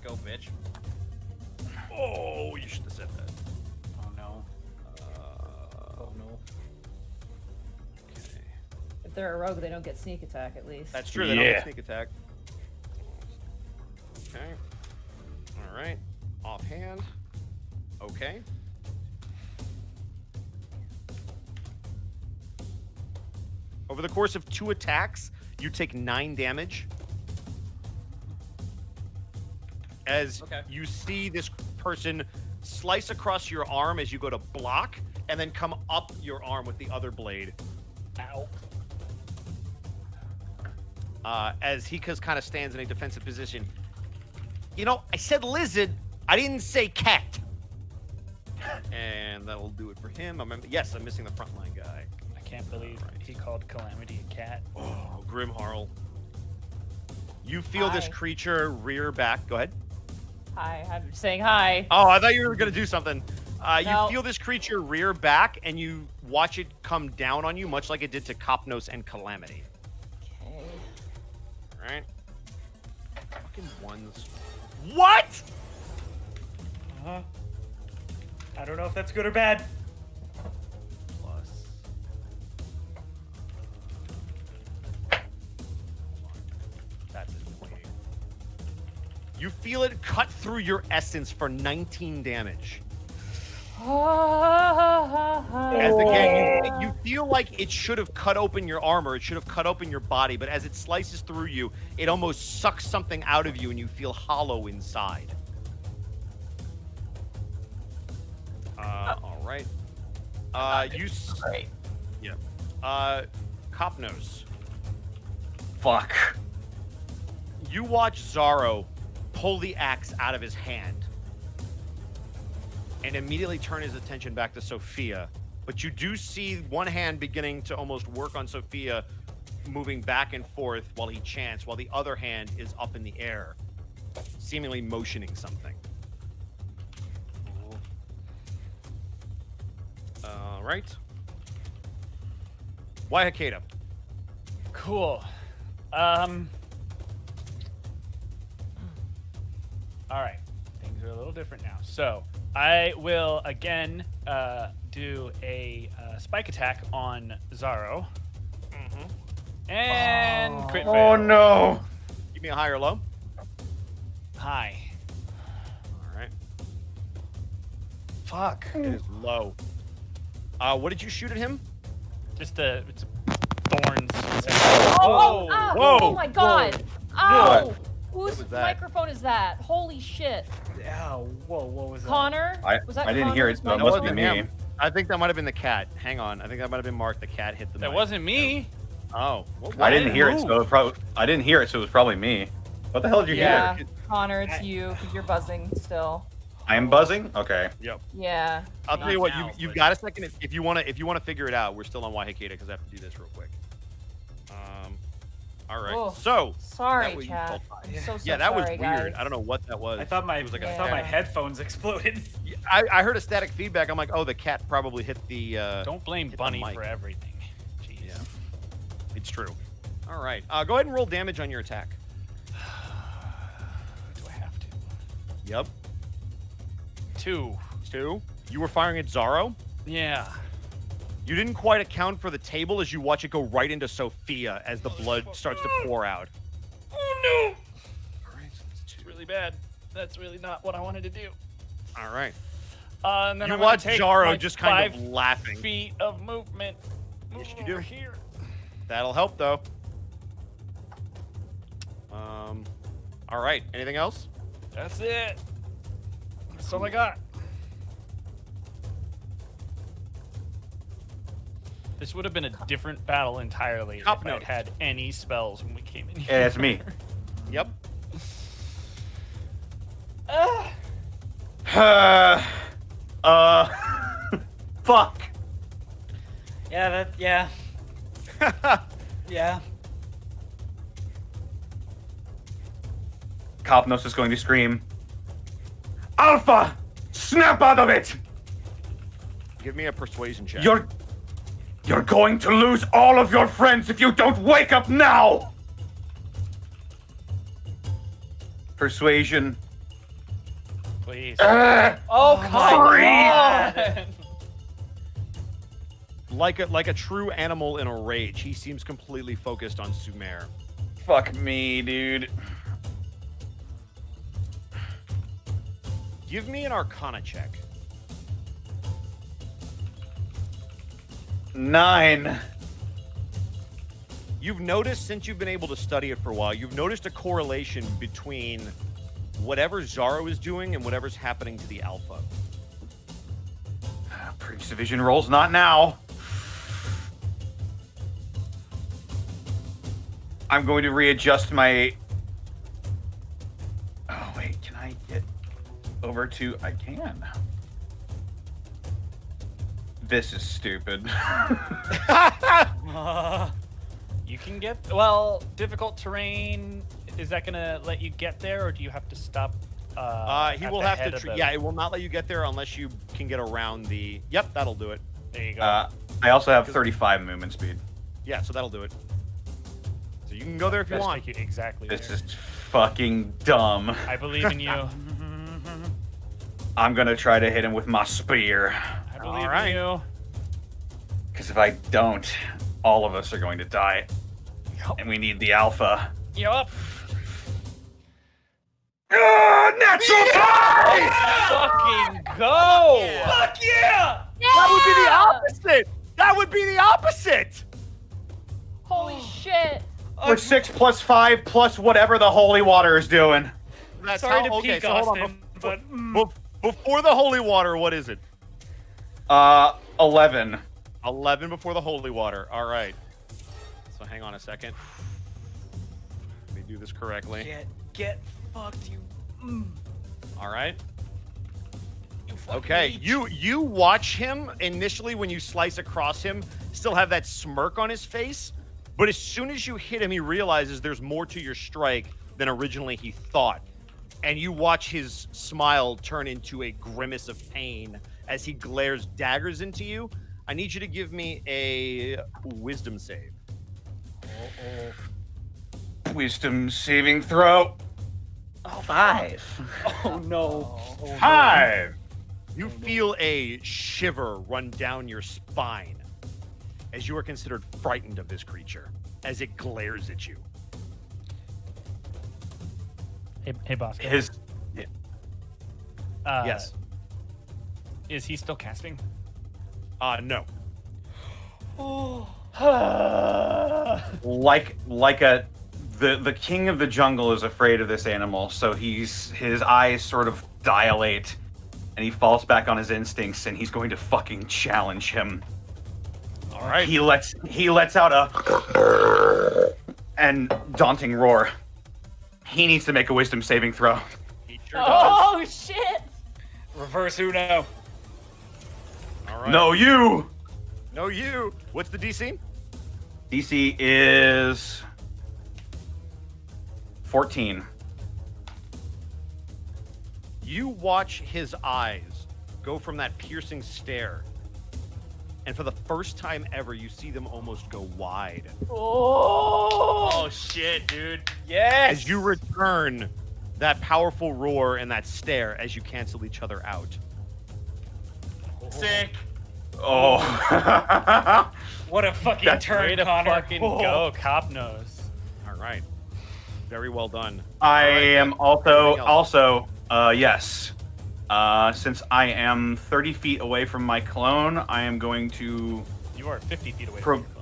Speaker 1: Go, bitch.
Speaker 6: Oh, you should have said that.
Speaker 4: Oh no. Oh no.
Speaker 6: Okay.
Speaker 3: If they're a rogue, they don't get sneak attack at least.
Speaker 6: That's true. They don't get sneak attack. Okay. All right. Offhand. Okay. Over the course of 2 attacks, you take 9 damage. As you see this person slice across your arm as you go to block, and then come up your arm with the other blade.
Speaker 2: Ow.
Speaker 6: As he kind of stands in a defensive position. You know, I said lizard. I didn't say cat. And that'll do it for him. Yes, I'm missing the frontline guy.
Speaker 2: I can't believe he called Calamity a cat.
Speaker 6: Oh, Grimharl. You feel this
Speaker 3: Hi.
Speaker 6: creature rear back. Go ahead.
Speaker 3: Hi, I'm saying hi.
Speaker 6: Oh, I thought you were going to do something.
Speaker 3: No.
Speaker 6: You feel this creature rear back, and you watch it come down on you, much like it did to Kopnos and Calamity.
Speaker 3: Okay.
Speaker 6: All right. Fucking ones. What?
Speaker 4: I don't know if that's good or bad.
Speaker 6: Plus. That's annoying. You feel it cut through your essence for 19 damage. As again, you feel like it should have cut open your armor, it should have cut open your body, but as it slices through you, it almost sucks something out of you and you feel hollow inside. All right.
Speaker 11: Great.
Speaker 6: Yeah. Copnos.
Speaker 5: Fuck.
Speaker 6: You watch Zaro pull the axe out of his hand and immediately turn his attention back to Sophia. But you do see one hand beginning to almost work on Sophia, moving back and forth while he chants, while the other hand is up in the air, seemingly motioning something. All right. Why Hakeda?
Speaker 2: Cool. All right. Things are a little different now. So I will again do a spike attack on Zaro. And crit fail.
Speaker 5: Oh no.
Speaker 6: Give me a high or low.
Speaker 2: High.
Speaker 6: All right.
Speaker 2: Fuck.
Speaker 6: It is low. What did you shoot at him?
Speaker 2: Just it's thorns.
Speaker 3: Oh, oh,
Speaker 6: whoa,
Speaker 3: oh my god.
Speaker 5: What?
Speaker 3: Ow. Whose
Speaker 6: was that?
Speaker 3: microphone is that? Holy shit.
Speaker 4: Ow, whoa, what was that?
Speaker 3: Connor?
Speaker 5: I
Speaker 3: Was that
Speaker 5: didn't hear it,
Speaker 3: Connor's
Speaker 5: so it must be
Speaker 3: microphone?
Speaker 5: me.
Speaker 6: I think that might have been the cat. Hang on. I think that might have been Mark. The cat hit the
Speaker 2: That
Speaker 6: mic.
Speaker 2: wasn't me.
Speaker 6: Oh. What
Speaker 5: I
Speaker 6: was
Speaker 5: didn't hear it, so I didn't hear it, so it was probably me. What the hell did you
Speaker 3: Yeah,
Speaker 5: hear?
Speaker 3: Connor, it's you, because you're buzzing still.
Speaker 5: I am buzzing? Okay.
Speaker 3: Yeah.
Speaker 6: I'll tell you what.
Speaker 2: now,
Speaker 6: You've
Speaker 2: but-
Speaker 6: got a second. If you want to figure it out, we're still on Wahikeda because I have to do this real quick. All right.
Speaker 3: Oh,
Speaker 6: So.
Speaker 3: Sorry,
Speaker 6: that way you
Speaker 3: chat.
Speaker 6: felt fine.
Speaker 3: I'm so
Speaker 6: Yeah, that was
Speaker 3: sorry,
Speaker 6: weird.
Speaker 3: guys.
Speaker 6: I don't know what that was.
Speaker 4: I thought my
Speaker 6: It was like
Speaker 4: I thought my
Speaker 3: Yeah.
Speaker 4: headphones exploded.
Speaker 6: I heard a static feedback. I'm like, oh, the cat probably hit the.
Speaker 2: Don't blame
Speaker 6: hit the
Speaker 2: Bunny
Speaker 6: mic.
Speaker 2: for everything. Jeez.
Speaker 6: Yeah. It's true. All right. Go ahead and roll damage on your attack.
Speaker 2: Do I have to?
Speaker 6: Yep.
Speaker 2: 2.
Speaker 6: 2. You were firing at Zaro.
Speaker 2: Yeah.
Speaker 6: You didn't quite account for the table as you watch it go right into Sophia as the blood starts to pour out.
Speaker 2: Oh no! It's really bad. That's really not what I wanted to do.
Speaker 6: All right.
Speaker 2: And then
Speaker 6: You
Speaker 2: I'm gonna
Speaker 6: watch
Speaker 2: take
Speaker 6: Jaro
Speaker 2: my
Speaker 6: just kind of
Speaker 2: 5
Speaker 6: laughing.
Speaker 2: feet of movement.
Speaker 6: Yes,
Speaker 2: Move
Speaker 6: you do.
Speaker 2: over here.
Speaker 6: That'll help, though. All right. Anything else?
Speaker 2: That's it. That's all I got. This would have been a different battle entirely if
Speaker 6: Top
Speaker 2: I'd
Speaker 6: notes.
Speaker 2: had any spells when we came in here.
Speaker 5: Yeah, it's me.
Speaker 6: Yep.
Speaker 5: Fuck.
Speaker 4: Yeah, yeah. Yeah.
Speaker 5: Copnos is going to scream, Alpha! Snap out of it!
Speaker 6: Give me a persuasion check.
Speaker 5: You're going to lose all of your friends if you don't wake up now! Persuasion.
Speaker 2: Please.
Speaker 5: Uh,
Speaker 2: Oh, come
Speaker 5: Three.
Speaker 2: on!
Speaker 6: Like a true animal in a rage, he seems completely focused on Sumer.
Speaker 5: Fuck me, dude.
Speaker 6: Give me an Arcana check.
Speaker 5: 9.
Speaker 6: You've noticed, since you've been able to study it for a while, you've noticed a correlation between whatever Zaro is doing and whatever's happening to the Alpha.
Speaker 5: Preach division rolls, not now. I'm going to readjust my... Oh, wait, can I get over to... I can. This is stupid.
Speaker 2: You can get, well, difficult terrain. Is that gonna let you get there, or do you have to stop?
Speaker 6: He
Speaker 2: at
Speaker 6: will
Speaker 2: the
Speaker 6: have
Speaker 2: head
Speaker 6: to.
Speaker 2: of the-
Speaker 6: Yeah, it will not let you get there unless you can get around the. Yep, that'll do it.
Speaker 2: There you go.
Speaker 5: I also have 35 movement speed.
Speaker 6: Yeah, so that'll do it. So you can go there if you
Speaker 2: Best
Speaker 6: want.
Speaker 2: take you exactly.
Speaker 5: This
Speaker 2: there.
Speaker 5: is fucking dumb.
Speaker 2: I believe in you.
Speaker 5: I'm gonna try to hit him with my spear.
Speaker 2: I believe
Speaker 6: Alright.
Speaker 2: in you.
Speaker 5: Because if I don't, all of us are going to die.
Speaker 2: Yup.
Speaker 5: And we need the alpha.
Speaker 2: Yup.
Speaker 5: Natural 5!
Speaker 2: Fucking go!
Speaker 5: Fuck yeah!
Speaker 6: That would be the opposite. That would be the opposite.
Speaker 3: Holy shit.
Speaker 5: For 6 plus 5 plus whatever the holy water is doing.
Speaker 6: That's
Speaker 4: Sorry
Speaker 6: how,
Speaker 4: to
Speaker 6: okay,
Speaker 4: peek,
Speaker 6: so hold on.
Speaker 4: Austin, but
Speaker 6: Before the holy water, what is it?
Speaker 5: 11.
Speaker 6: 11 before the holy water. All right. So hang on a second. Let me do this correctly.
Speaker 4: Get fucked, you.
Speaker 6: All right.
Speaker 1: You fucking
Speaker 6: Okay.
Speaker 1: leech.
Speaker 6: You watch him initially when you slice across him, still have that smirk on his face, but as soon as you hit him, he realizes there's more to your strike than originally he thought. And you watch his smile turn into a grimace of pain as he glares daggers into you. I need you to give me a wisdom save.
Speaker 8: Wisdom saving throw.
Speaker 4: Oh,
Speaker 8: 5.
Speaker 4: Oh no.
Speaker 8: 5.
Speaker 6: You feel a shiver run down your spine as you are considered frightened of this creature as it glares at you.
Speaker 2: Hey, Bosco.
Speaker 8: His
Speaker 6: Yes.
Speaker 2: Is he still casting?
Speaker 6: No.
Speaker 8: like the king of the jungle is afraid of this animal, so his eyes sort of dilate and he falls back on his instincts and he's going to fucking challenge him.
Speaker 6: All right.
Speaker 8: He lets out a and daunting roar. He needs to make a wisdom saving throw.
Speaker 6: He sure does.
Speaker 3: Oh shit!
Speaker 4: Reverse Uno.
Speaker 6: All right.
Speaker 8: No, you.
Speaker 6: No, you. What's the DC?
Speaker 8: DC is 14.
Speaker 6: You watch his eyes go from that piercing stare, and for the first time ever, you see them almost go wide.
Speaker 1: Oh shit, dude.
Speaker 2: Yes.
Speaker 6: As you return that powerful roar and that stare as you cancel each other out.
Speaker 1: Sick.
Speaker 8: Oh.
Speaker 4: What a fucking
Speaker 8: That's
Speaker 4: turn,
Speaker 2: Way to
Speaker 4: Connor.
Speaker 2: fucking go, cop nose.
Speaker 6: All right. Very well done.
Speaker 8: I
Speaker 6: All right,
Speaker 8: am
Speaker 6: anything else?
Speaker 8: yes. Since I am 30 feet away from my clone, I am going to.
Speaker 2: You are 50 feet away
Speaker 8: Pro-
Speaker 2: from your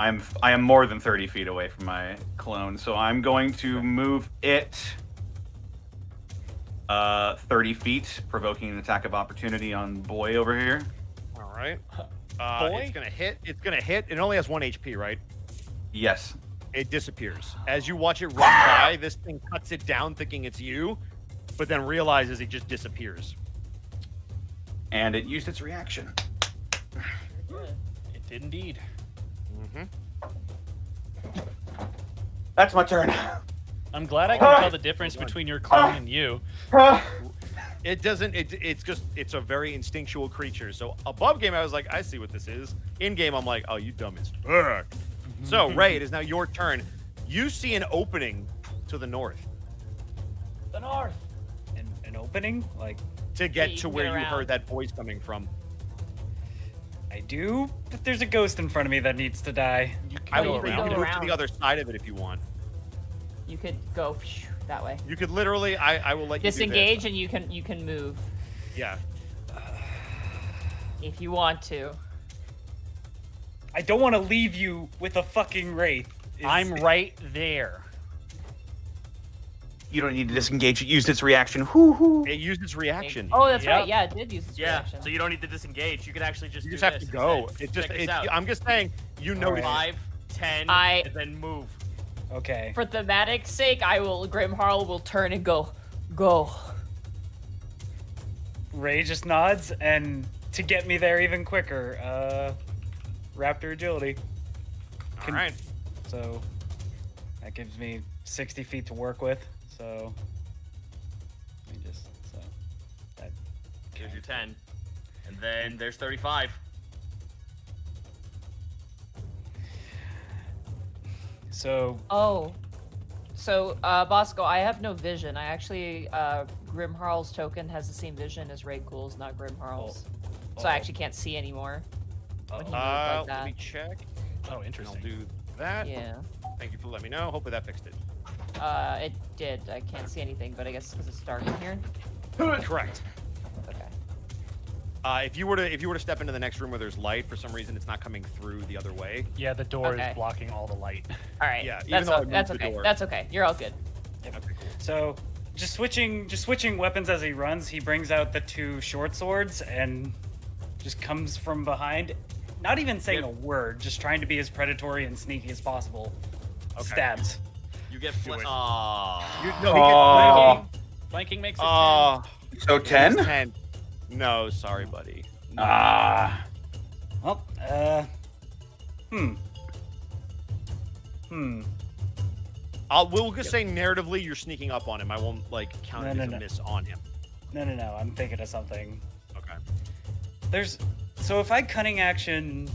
Speaker 2: clone.
Speaker 8: I am more than 30 feet away from my clone, so I'm going to move it 30 feet, provoking an attack of opportunity on boy over here.
Speaker 6: All right.
Speaker 2: Boy?
Speaker 6: It's gonna hit. It's gonna hit. It only has 1 HP, right?
Speaker 8: Yes.
Speaker 6: It disappears. As you watch it run by, this thing cuts it down thinking it's you, but then realizes it just disappears.
Speaker 8: And it used its reaction.
Speaker 2: It did indeed.
Speaker 8: That's my turn.
Speaker 2: I'm glad I can tell the difference between your clone and you.
Speaker 6: It doesn't. It's a very instinctual creature. So above game, I was like, I see what this is. In game, I'm like, oh, you dumb as fuck. So Ray, it is now your turn. You see an opening to the north
Speaker 2: The north.
Speaker 4: An opening? Like,
Speaker 6: to
Speaker 3: Yeah,
Speaker 6: get
Speaker 3: you
Speaker 6: to
Speaker 3: can
Speaker 6: where
Speaker 3: get
Speaker 6: you
Speaker 3: around.
Speaker 6: heard that voice coming from.
Speaker 4: I do, but there's a ghost in front of me that needs to die.
Speaker 2: You can
Speaker 6: I
Speaker 3: Oh,
Speaker 2: go
Speaker 6: will
Speaker 3: you
Speaker 6: say
Speaker 3: can
Speaker 6: you
Speaker 2: around.
Speaker 3: go
Speaker 6: can move to
Speaker 3: around.
Speaker 6: the other side of it if you want.
Speaker 3: You could go that way.
Speaker 6: You could literally. I will let you
Speaker 3: Disengage and you can move
Speaker 6: do this. Yeah.
Speaker 3: if you want to.
Speaker 4: I don't want to leave you with a fucking wraith.
Speaker 2: I'm right there.
Speaker 8: You don't need to disengage. It used its reaction. Hoo hoo.
Speaker 6: It used its reaction.
Speaker 3: Oh, that's
Speaker 2: Yep.
Speaker 3: right. Yeah, it did use its
Speaker 1: Yeah.
Speaker 3: reaction.
Speaker 1: So you don't need to disengage. You can actually just
Speaker 6: You
Speaker 1: do
Speaker 6: just have
Speaker 1: this
Speaker 6: to go.
Speaker 1: instead.
Speaker 6: It just.
Speaker 1: Check this out.
Speaker 6: I'm just saying. You know.
Speaker 4: Alright.
Speaker 1: 5, 10,
Speaker 3: I-
Speaker 1: and then move.
Speaker 4: Okay.
Speaker 3: For thematic sake, Grimharl will turn and go.
Speaker 4: Ray just nods, and to get me there even quicker, Raptor agility.
Speaker 6: All right.
Speaker 4: So that gives me 60 feet to work with. So let me just that.
Speaker 1: Here's your 10. And then there's 35.
Speaker 4: So
Speaker 3: Oh. So, Bosco, I have no vision. I actually, Grimharl's token has the same vision as Raykul's, not Grimharl's. So I actually can't see anymore when he moved like
Speaker 6: Let me
Speaker 3: that.
Speaker 6: check.
Speaker 2: Oh,
Speaker 6: I'll
Speaker 2: interesting.
Speaker 6: do that.
Speaker 3: Yeah.
Speaker 6: Thank you for letting me know. Hopefully that fixed it.
Speaker 3: It did. I can't see anything, but I guess because it's dark in here.
Speaker 6: Correct.
Speaker 3: Okay.
Speaker 6: If you were to step into the next room where there's light, for some reason it's not coming through the other way.
Speaker 2: Yeah, the door
Speaker 3: Okay.
Speaker 2: is blocking all the light.
Speaker 3: All right.
Speaker 6: Yeah, even
Speaker 3: That's,
Speaker 6: though I moved
Speaker 3: that's
Speaker 6: the
Speaker 3: okay.
Speaker 6: door.
Speaker 3: That's okay. You're all good.
Speaker 6: Okay, cool.
Speaker 4: So just switching weapons as he runs, he brings out the 2 short swords and just comes from behind not even saying a word, just trying to be as predatory and sneaky as possible.
Speaker 6: Okay.
Speaker 4: Stabs.
Speaker 1: You get
Speaker 6: Do it.
Speaker 1: Aww.
Speaker 6: No,
Speaker 2: Flanking. Flanking makes it 10.
Speaker 8: So
Speaker 6: it is
Speaker 8: 10?
Speaker 6: 10. No, sorry, buddy. No.
Speaker 4: Well,
Speaker 6: We'll just say narratively you're sneaking up on him. I won't like count it as a miss on him.
Speaker 4: No. I'm thinking of something.
Speaker 6: Okay.
Speaker 4: So if I cunning action,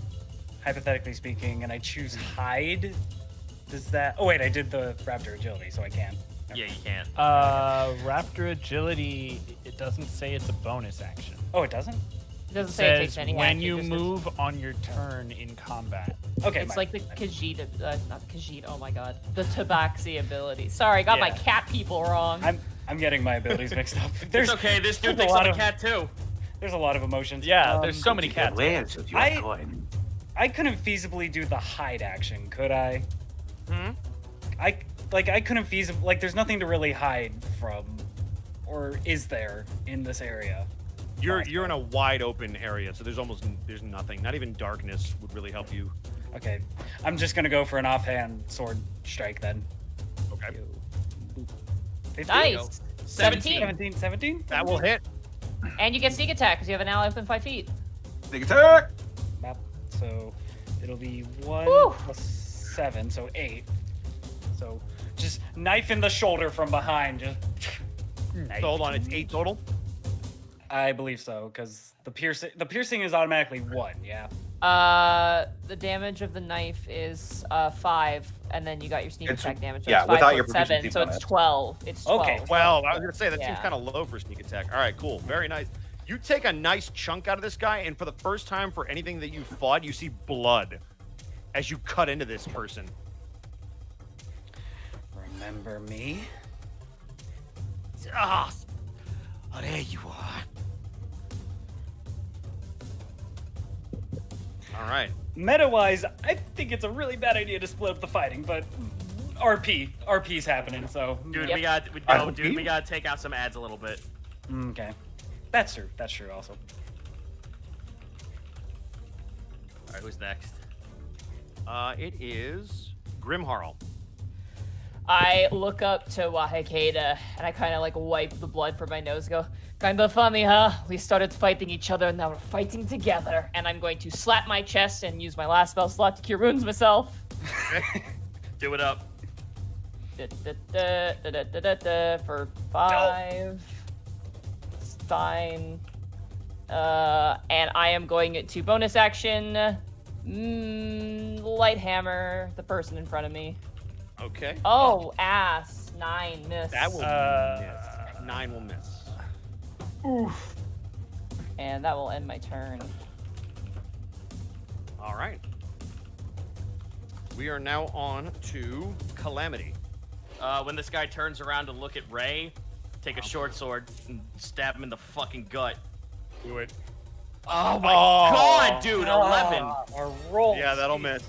Speaker 4: hypothetically speaking, and I choose hide, does that? Oh wait, I did the raptor agility, so I can.
Speaker 1: Yeah, you can't.
Speaker 2: Raptor agility, it doesn't say it's a bonus action.
Speaker 4: Oh, it doesn't?
Speaker 3: It doesn't
Speaker 2: It
Speaker 3: say it
Speaker 2: says
Speaker 3: takes any
Speaker 2: when
Speaker 3: action,
Speaker 2: you
Speaker 3: just
Speaker 2: move on your turn in combat.
Speaker 4: Okay.
Speaker 3: It's like the Khajiit, not the Khajiit. Oh my god, the Tabaxi ability. Sorry, I got my
Speaker 2: Yeah.
Speaker 3: cat people wrong.
Speaker 4: I'm getting my abilities mixed up.
Speaker 1: It's okay. This dude
Speaker 4: there's a
Speaker 1: thinks
Speaker 4: lot
Speaker 1: I'm a
Speaker 4: of-
Speaker 1: cat too.
Speaker 4: There's a lot of emotions.
Speaker 2: Yeah, there's so many cats.
Speaker 4: I couldn't feasibly do the hide action, could I?
Speaker 6: Hmm?
Speaker 4: I couldn't feasibly, like, there's nothing to really hide from, or is there in this area?
Speaker 6: You're in a wide open area, so there's nothing. Not even darkness would really help you.
Speaker 4: Okay, I'm just gonna go for an offhand sword strike then.
Speaker 6: Okay.
Speaker 4: 15?
Speaker 3: Nice. 17.
Speaker 4: 17?
Speaker 6: That will hit.
Speaker 3: And you get sneak attack because you have an ally within 5 feet.
Speaker 8: Sneak attack!
Speaker 4: Map. So it'll be 1
Speaker 3: Woo!
Speaker 4: plus 7, so 8. So just knife in the shoulder from behind. Just knife.
Speaker 6: So hold on, it's 8 total.
Speaker 4: I believe so, because the piercing is automatically 1. Yeah.
Speaker 3: The damage of the knife is 5, and then you got your sneak
Speaker 8: It's-
Speaker 3: attack damage. So
Speaker 8: yeah,
Speaker 3: it's 5
Speaker 8: without
Speaker 3: plus
Speaker 8: your
Speaker 3: 7,
Speaker 8: proficiency
Speaker 3: so it's
Speaker 8: bonus.
Speaker 3: 12. It's 12.
Speaker 4: Okay.
Speaker 6: 12. I was gonna say that seems
Speaker 3: Yeah.
Speaker 6: kind of low for sneak attack. All right, cool, very nice. You take a nice chunk out of this guy, and for the first time for anything that you fought, you see blood as you cut into this person.
Speaker 4: Remember me?
Speaker 10: Ah, oh, there you are.
Speaker 6: All right.
Speaker 4: Meta-wise, I think it's a really bad idea to split up the fighting, but RP's happening, so
Speaker 1: Dude,
Speaker 3: Yep.
Speaker 1: we gotta take out some ads a little bit.
Speaker 4: okay. That's true. That's true. Also,
Speaker 1: All right, who's next?
Speaker 6: It is Grimharl.
Speaker 3: I look up to Wahakeda, and I kind of like wipe the blood from my nose and go, kind of funny, huh? We started fighting each other, and now we're fighting together. And I'm going to slap my chest and use my last spell slot to cure wounds myself.
Speaker 1: Do it up.
Speaker 3: For 5. It's fine. And I am going to bonus action, light hammer the person in front of me.
Speaker 6: Okay.
Speaker 3: Oh, ass. 9, miss.
Speaker 6: That will miss. 9 will miss.
Speaker 3: Oof. And that will end my turn.
Speaker 6: All right. We are now on to Calamity.
Speaker 1: When this guy turns around to look at Ray, take a short sword and stab him in the fucking gut.
Speaker 2: Do it.
Speaker 1: Oh my god, dude, 11.
Speaker 4: our roll.
Speaker 6: Yeah, that'll miss.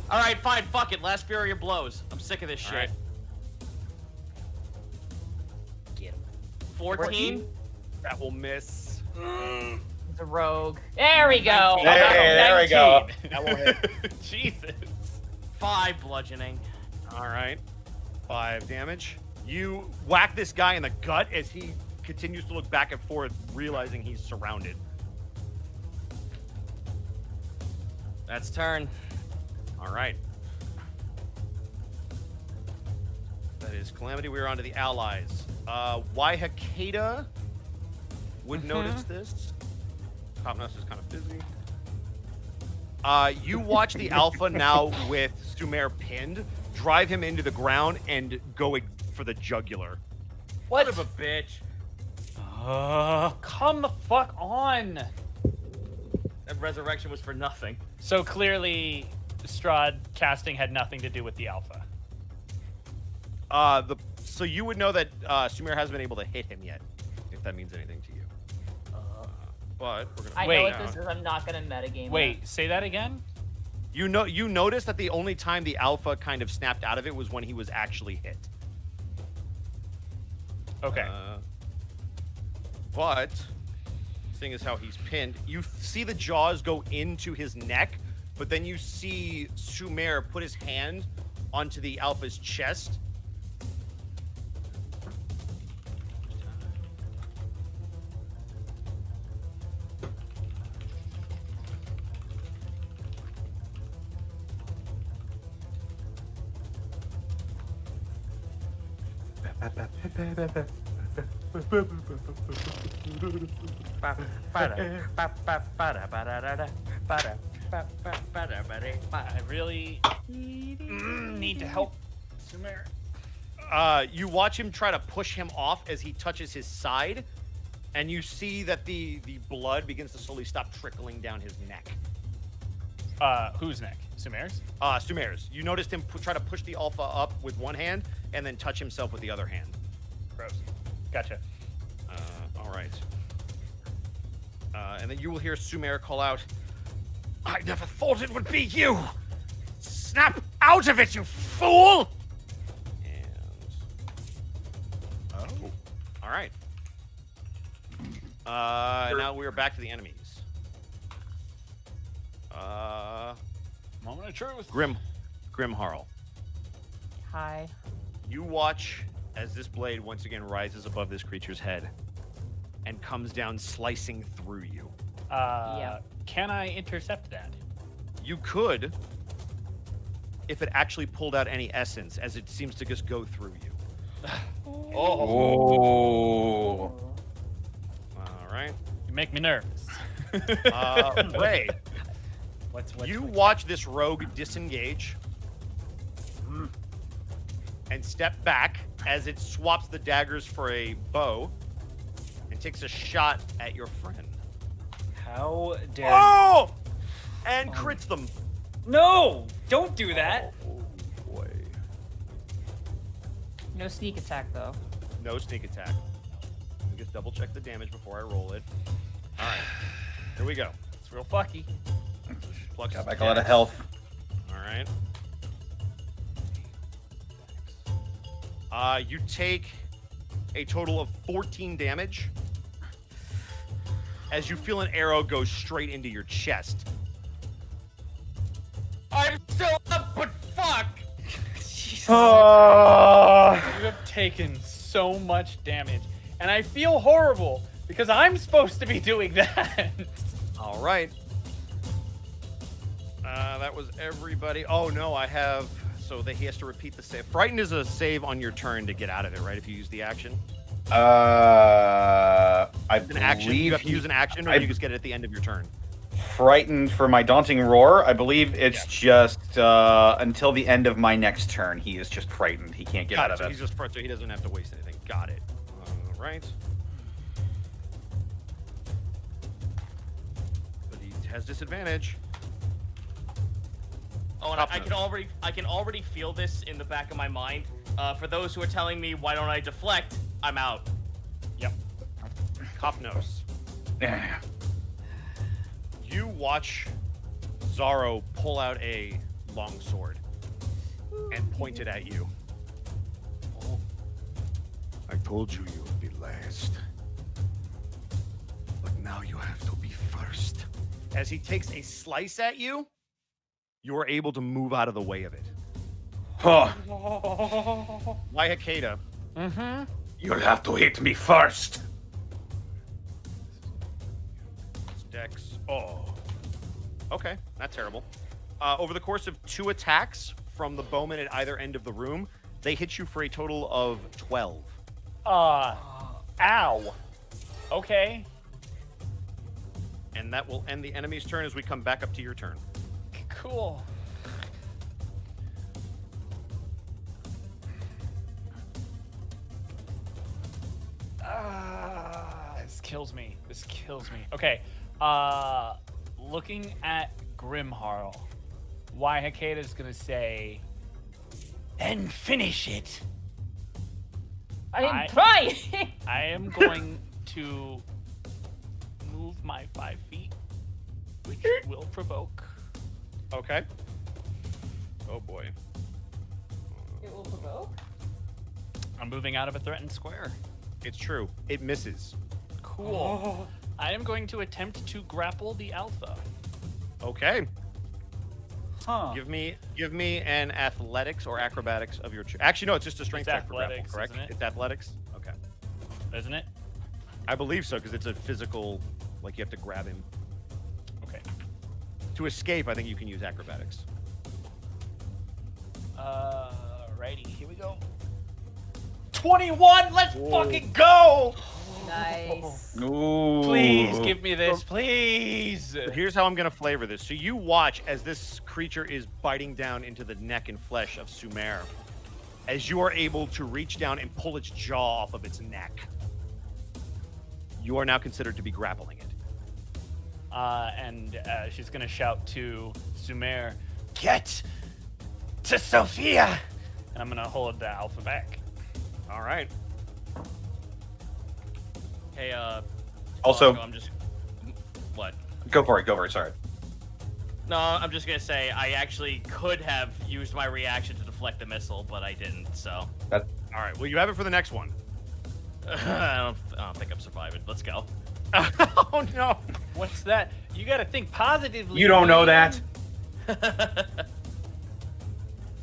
Speaker 1: All right, fine, fuck it. Last fury of blows. I'm sick of this
Speaker 6: All
Speaker 1: shit.
Speaker 6: right.
Speaker 4: Get him.
Speaker 1: 14.
Speaker 6: That will miss.
Speaker 3: He's a rogue. There we go.
Speaker 8: There we go.
Speaker 6: That will hit.
Speaker 2: Jesus.
Speaker 1: 5 bludgeoning.
Speaker 6: All right. 5 damage. You whack this guy in the gut as he continues to look back and forth, realizing he's surrounded.
Speaker 1: That's turn.
Speaker 6: All right. That is Calamity. We're on to the allies. Waihakeda would notice this. Topnotch is kind of busy. You watch the Alpha now with Sumer pinned, drive him into the ground, and go for the jugular.
Speaker 1: What of a bitch.
Speaker 2: Come the fuck on.
Speaker 1: That resurrection was for nothing.
Speaker 2: So clearly, Strahd casting had nothing to do with the alpha.
Speaker 6: So you would know that Sumer hasn't been able to hit him yet, if that means anything to you. But we're gonna
Speaker 3: I
Speaker 2: Wait.
Speaker 3: know what this is. I'm not going to metagame.
Speaker 2: Wait, say that again?
Speaker 6: You notice that the only time the Alpha kind of snapped out of it was when he was actually hit.
Speaker 2: Okay.
Speaker 6: But seeing as how he's pinned, you see the jaws go into his neck, but then you see Sumer put his hand onto the alpha's chest.
Speaker 12: I really need to help Sumer.
Speaker 6: You watch him try to push him off as he touches his side, and you see that the blood begins to slowly stop trickling down his neck.
Speaker 12: Whose neck? Sumer's?
Speaker 6: Sumer's. You noticed him try to push the alpha up with one hand and then touch himself with the other hand.
Speaker 12: Gross. Gotcha.
Speaker 6: All right. And then you will hear Sumer call out, "I never thought it would be you! Snap out of it, you fool!" And... Oh. All right. Now we are back to the enemies.
Speaker 12: Moment of truth.
Speaker 6: Grim Harl.
Speaker 3: Hi.
Speaker 6: You watch as this blade once again rises above this creature's head and comes down slicing through you.
Speaker 3: Yeah.
Speaker 12: Can I intercept that?
Speaker 6: You could, if it actually pulled out any essence, as it seems to just go through you.
Speaker 8: Oh.
Speaker 6: All right.
Speaker 12: You make me nervous.
Speaker 6: Ray,
Speaker 4: What's
Speaker 6: you watch this rogue disengage and step back as it swaps the daggers for a bow and takes a shot at your friend.
Speaker 4: How dare
Speaker 6: Oh! And crits them.
Speaker 4: No! Don't do that!
Speaker 6: Oh, boy.
Speaker 3: No sneak attack though.
Speaker 6: No sneak attack. Let me just double check the damage before I roll it. All right. Here we go.
Speaker 12: It's real fucky.
Speaker 6: Plus
Speaker 8: Got back a lot of health.
Speaker 6: All right. You take a total of 14 damage as you feel an arrow go straight into your chest.
Speaker 1: I'm still up, but fuck!
Speaker 12: You have taken so much damage, and I feel horrible because I'm supposed to be doing that.
Speaker 6: All right. That was everybody. Oh, no, I have... So that he has to repeat the save. Frightened is a save on your turn to get out of it, right? If you use the action.
Speaker 8: I
Speaker 6: An action. You have to use an action, or
Speaker 8: I-
Speaker 6: you just get it at the end of your turn.
Speaker 8: Frightened for my daunting roar. I believe it's just until the end of my next turn. He is just frightened. He can't get out of
Speaker 6: so
Speaker 8: it.
Speaker 6: He's just so he doesn't have to waste anything. Got it. All right. But he has disadvantage.
Speaker 1: Oh, and I can already feel this in the back of my mind. For those who are telling me why don't I deflect, I'm out.
Speaker 6: Yep. Cop nose. You watch Zaro pull out a long sword and point it at you.
Speaker 7: I told you you would be last. But now you have to be first.
Speaker 6: As he takes a slice at you, you are able to move out of the way of it.
Speaker 8: Huh.
Speaker 6: Why Hakeda?
Speaker 12: Mm-hmm.
Speaker 8: You'll have to hit me first.
Speaker 6: Dex. Oh. Okay, not terrible. Over the course of 2 attacks from the bowman at either end of the room, they hit you for a total of 12.
Speaker 12: Ow. Okay.
Speaker 6: And that will end the enemy's turn as we come back up to your turn.
Speaker 12: Cool. This kills me. This kills me. Okay. Looking at Grimharl, why Hakeda's gonna say,
Speaker 10: And finish it.
Speaker 3: I'm trying.
Speaker 12: I am going to move my 5 feet, which will provoke.
Speaker 6: Okay. Oh boy.
Speaker 3: It will provoke.
Speaker 12: I'm moving out of a threatened square.
Speaker 6: It's true. It misses.
Speaker 12: Cool. I am going to attempt to grapple the alpha.
Speaker 6: Okay.
Speaker 4: Huh.
Speaker 6: Give me an athletics or acrobatics of your actually no, it's just a strength
Speaker 2: It's
Speaker 6: check for grapple,
Speaker 2: athletics,
Speaker 6: correct?
Speaker 2: isn't it?
Speaker 6: It's athletics. Okay,
Speaker 2: Isn't it?
Speaker 6: I believe so because it's a physical, like you have to grab him.
Speaker 2: Okay.
Speaker 6: To escape, I think you can use acrobatics.
Speaker 2: Righty, here we go. 21. Let's fucking go.
Speaker 3: Nice.
Speaker 5: Ooh.
Speaker 2: Please give me this, please.
Speaker 6: So here's how I'm gonna flavor this. So you watch as this creature is biting down into the neck and flesh of Sumer, as you are able to reach down and pull its jaw off of its neck. You are now considered to be grappling it.
Speaker 2: And she's gonna shout to Sumer, "Get to Sophia!" And I'm gonna hold the alpha back.
Speaker 6: All right.
Speaker 1: Hey,
Speaker 5: Also-
Speaker 1: Bosco, I'm just. What?
Speaker 5: Go for it. Sorry.
Speaker 1: No, I'm just gonna say I actually could have used my reaction to deflect the missile, but I didn't. So
Speaker 6: All right. Well, you have it for the next one.
Speaker 1: I don't think I'm surviving. Let's go.
Speaker 6: Oh no.
Speaker 2: What's that? You gotta think positively.
Speaker 5: You don't know
Speaker 2: man.
Speaker 5: that.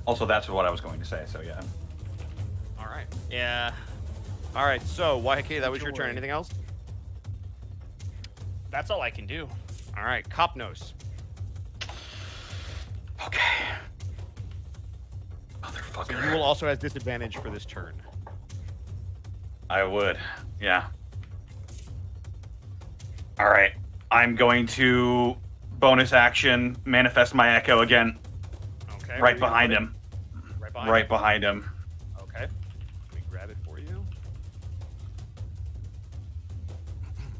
Speaker 5: Also, that's what I was going to say. So yeah.
Speaker 6: All right.
Speaker 1: Yeah.
Speaker 6: All right. So, YK, that was your turn.
Speaker 4: Enjoy.
Speaker 6: Anything else?
Speaker 2: That's all I can do.
Speaker 6: All right. Copnos.
Speaker 5: Okay.
Speaker 6: So
Speaker 5: Motherfucker.
Speaker 6: you will also have disadvantage for this turn.
Speaker 5: I would. Yeah. All right. I'm going to bonus action manifest my echo again.
Speaker 6: Okay.
Speaker 5: Right behind him.
Speaker 6: Right behind.
Speaker 5: Right behind him.
Speaker 6: Okay. Let me grab it for you.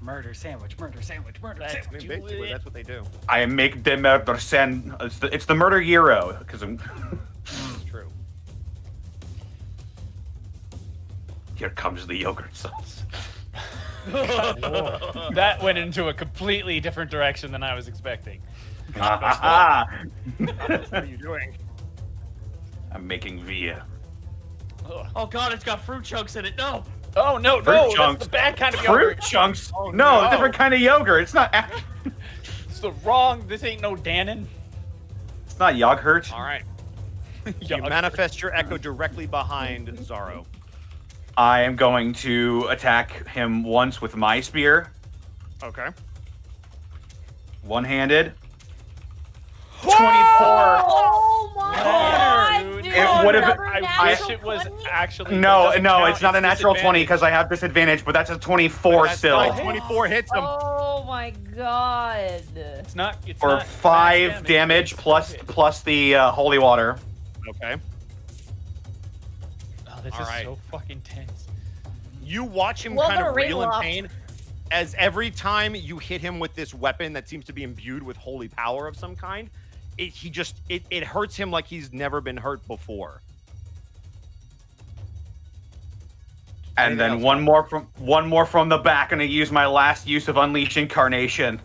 Speaker 4: Murder sandwich, murder sandwich, murder
Speaker 2: That's
Speaker 6: I
Speaker 4: sandwich.
Speaker 6: mean, basically, that's what they do.
Speaker 5: I make the murder send. It's the murder gyro because
Speaker 6: It's true.
Speaker 5: here comes the yogurt sauce.
Speaker 2: That went into a completely different direction than I was expecting.
Speaker 5: Ah,
Speaker 6: What are you doing?
Speaker 5: I'm making Via.
Speaker 1: Oh god, it's got fruit chunks in it. No.
Speaker 2: Oh no,
Speaker 5: Fruit
Speaker 2: no,
Speaker 5: chunks.
Speaker 2: that's the bad kind of
Speaker 5: Fruit
Speaker 2: yogurt.
Speaker 5: chunks?
Speaker 6: Oh,
Speaker 5: no,
Speaker 6: no.
Speaker 5: different kind of yogurt. It's not.
Speaker 2: It's the wrong. This ain't no Dannon.
Speaker 5: It's not yogurt.
Speaker 6: All right. You
Speaker 2: Yogurt.
Speaker 6: manifest your echo directly behind Zaro.
Speaker 5: I am going to attack him once with my spear,
Speaker 6: Okay.
Speaker 5: one-handed. 24.
Speaker 3: Oh my
Speaker 2: Wow,
Speaker 3: god,
Speaker 2: dude.
Speaker 3: dude!
Speaker 5: It would've-
Speaker 3: another
Speaker 2: I
Speaker 3: natural
Speaker 2: wish it was
Speaker 3: 20?
Speaker 2: actually.
Speaker 5: No,
Speaker 2: it doesn't
Speaker 5: no,
Speaker 2: count,
Speaker 5: it's not a natural 20
Speaker 2: disadvantage.
Speaker 5: because I have disadvantage, but that's a 24
Speaker 6: That's
Speaker 5: still.
Speaker 6: fine. 24 hits him.
Speaker 3: Oh my god.
Speaker 2: It's not. It's
Speaker 5: For
Speaker 2: not
Speaker 5: 5
Speaker 2: max
Speaker 5: damage
Speaker 2: it's
Speaker 5: plus
Speaker 2: hit.
Speaker 5: plus the holy water.
Speaker 6: Okay.
Speaker 2: Oh, this
Speaker 6: All
Speaker 2: is
Speaker 6: right.
Speaker 2: so fucking tense.
Speaker 6: You watch him
Speaker 3: Welcome
Speaker 6: kind of
Speaker 3: to
Speaker 6: reel in
Speaker 3: Ravenloft.
Speaker 6: pain as every time you hit him with this weapon that seems to be imbued with holy power of some kind, it hurts him like he's never been hurt before.
Speaker 5: And
Speaker 6: Anything
Speaker 5: then
Speaker 6: else?
Speaker 5: one more from the back, and I use my last use of Unleash Incarnation.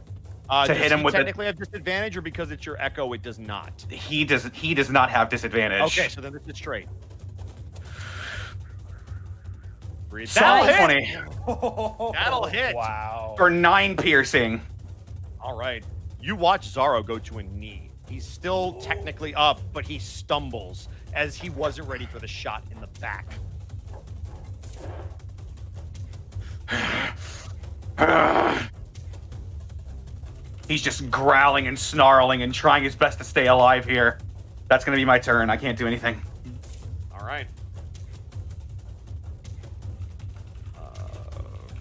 Speaker 5: To
Speaker 6: Does
Speaker 5: hit him
Speaker 6: he
Speaker 5: with the-
Speaker 6: technically have disadvantage, or because it's your echo, it does not?
Speaker 5: He does not have disadvantage.
Speaker 6: Okay, so then this is straight. Breathe.
Speaker 5: That'll
Speaker 6: That'll
Speaker 5: hit.
Speaker 6: hit. That'll hit.
Speaker 2: Wow.
Speaker 5: For 9 piercing.
Speaker 6: All right. You watch Zaro go to a knee. He's still technically up, but he stumbles as he wasn't ready for the shot in the back.
Speaker 5: He's just growling and snarling and trying his best to stay alive here. That's gonna be my turn. I can't do anything.
Speaker 6: All right.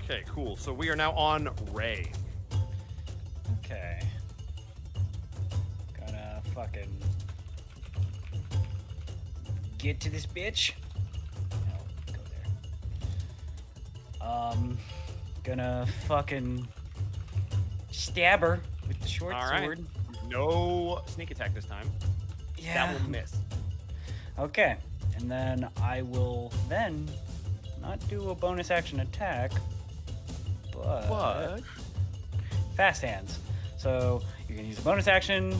Speaker 6: Okay, cool. So we are now on Ray.
Speaker 4: Okay. Gonna fucking get to this bitch. No, go there. Gonna fucking stab her with the short
Speaker 6: All right.
Speaker 4: sword.
Speaker 6: No sneak attack this time.
Speaker 4: Yeah.
Speaker 6: That will miss.
Speaker 4: Okay. And then I will then not do a bonus action attack, but fast hands. So you can use a bonus action.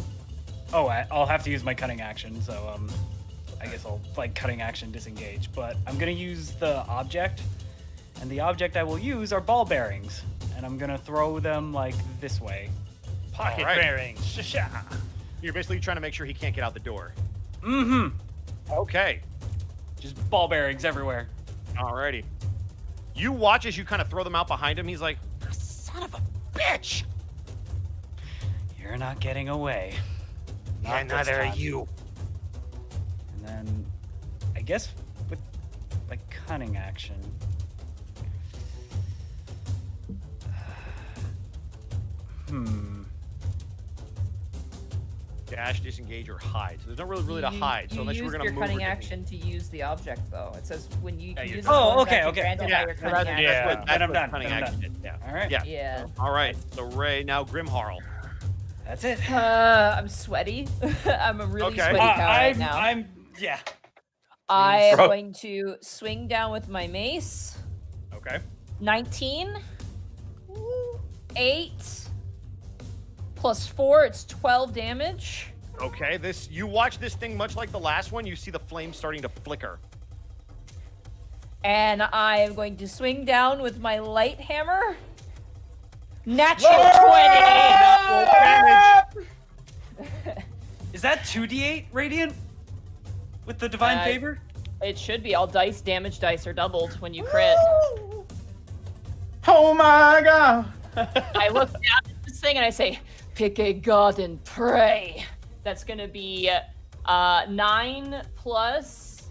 Speaker 4: Oh, I'll have to use my cutting action. So I guess I'll like cutting action disengage. But I'm gonna use the object, and the object I will use are ball bearings, and I'm gonna throw them like this way.
Speaker 2: Pocket
Speaker 6: All right.
Speaker 2: bearings. Sha-sha.
Speaker 6: You're basically trying to make sure he can't get out the door.
Speaker 4: Mm-hmm.
Speaker 6: Okay.
Speaker 4: Just ball bearings everywhere.
Speaker 6: Alrighty. You watch as you kind of throw them out behind him. He's like, son of a bitch.
Speaker 4: You're not getting away.
Speaker 6: Yeah,
Speaker 4: Not this
Speaker 6: neither are
Speaker 4: time.
Speaker 6: you.
Speaker 4: And then, I guess with like cunning action.
Speaker 6: Dash, disengage, or hide. So there's no really to hide. So
Speaker 3: you
Speaker 6: unless
Speaker 3: use
Speaker 6: you were gonna
Speaker 3: your
Speaker 6: move
Speaker 3: cunning
Speaker 6: or
Speaker 3: action to use the object, though. It says when you
Speaker 6: Yeah,
Speaker 3: use
Speaker 6: you're-
Speaker 3: this
Speaker 4: Oh,
Speaker 3: bonus
Speaker 4: okay,
Speaker 3: action
Speaker 4: okay.
Speaker 3: granted
Speaker 6: Yeah,
Speaker 3: by your
Speaker 6: so
Speaker 3: cunning
Speaker 6: that's,
Speaker 3: action.
Speaker 6: that's what,
Speaker 4: Then
Speaker 6: that's
Speaker 4: I'm
Speaker 6: what
Speaker 4: done,
Speaker 6: cunning
Speaker 4: then I'm
Speaker 6: action
Speaker 4: done.
Speaker 6: is. Yeah.
Speaker 4: All right.
Speaker 6: Yeah.
Speaker 3: Yeah.
Speaker 6: All right. So Ray, now Grimharl.
Speaker 4: That's it.
Speaker 3: I'm sweaty. I'm a really
Speaker 6: Okay.
Speaker 3: sweaty cow right now.
Speaker 4: Yeah.
Speaker 3: I am
Speaker 8: Bro.
Speaker 3: going to swing down with my mace.
Speaker 6: Okay.
Speaker 3: 19. 8. Plus 4, it's 12 damage.
Speaker 6: Okay. You watch this thing much like the last one. You see the flame starting to flicker.
Speaker 3: And I am going to swing down with my light hammer. Natural 20!
Speaker 6: Damage.
Speaker 4: Is that 2d8 radiant with the divine favor?
Speaker 3: It should be. All damage dice are doubled when you crit.
Speaker 8: Oh my god!
Speaker 3: I look down at this thing and I say, pick a god and pray. That's going to be 9 plus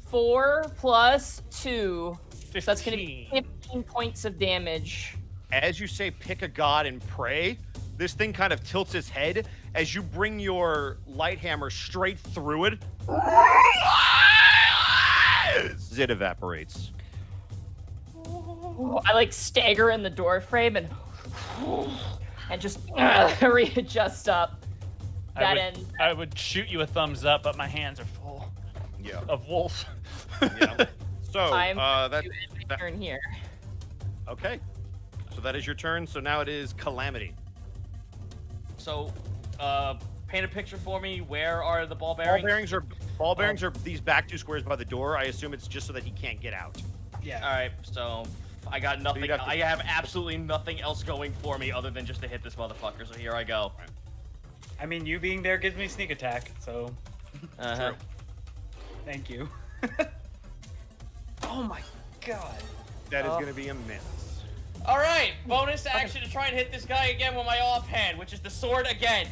Speaker 3: 4 plus 2. So that's going to be 15 points of damage.
Speaker 6: As you say, pick a god and pray, this thing kind of tilts its head as you bring your light hammer straight through it. It evaporates.
Speaker 3: I like stagger in the door frame and just readjust up. That end.
Speaker 12: I would shoot you a thumbs up, but my hands are full
Speaker 6: Yeah.
Speaker 12: of wolf.
Speaker 6: Yeah. So
Speaker 3: I'm
Speaker 6: that's
Speaker 3: going to end my turn here.
Speaker 6: okay. So that is your turn. So now it is Calamity.
Speaker 1: So, paint a picture for me. Where are the ball
Speaker 6: Ball
Speaker 1: bearings?
Speaker 6: bearings are these back 2 squares by the door. I assume it's just so that he can't get out.
Speaker 4: Yeah.
Speaker 1: All right, so I got nothing.
Speaker 6: got
Speaker 1: I have absolutely nothing else going for me other than just to hit this motherfucker. So here I go.
Speaker 4: I mean, you being there gives me sneak attack, so
Speaker 1: Uh-huh.
Speaker 4: thank you. Oh my god.
Speaker 6: That is going to be a miss.
Speaker 1: All right, bonus action to try and hit this guy again with my offhand, which is the sword again.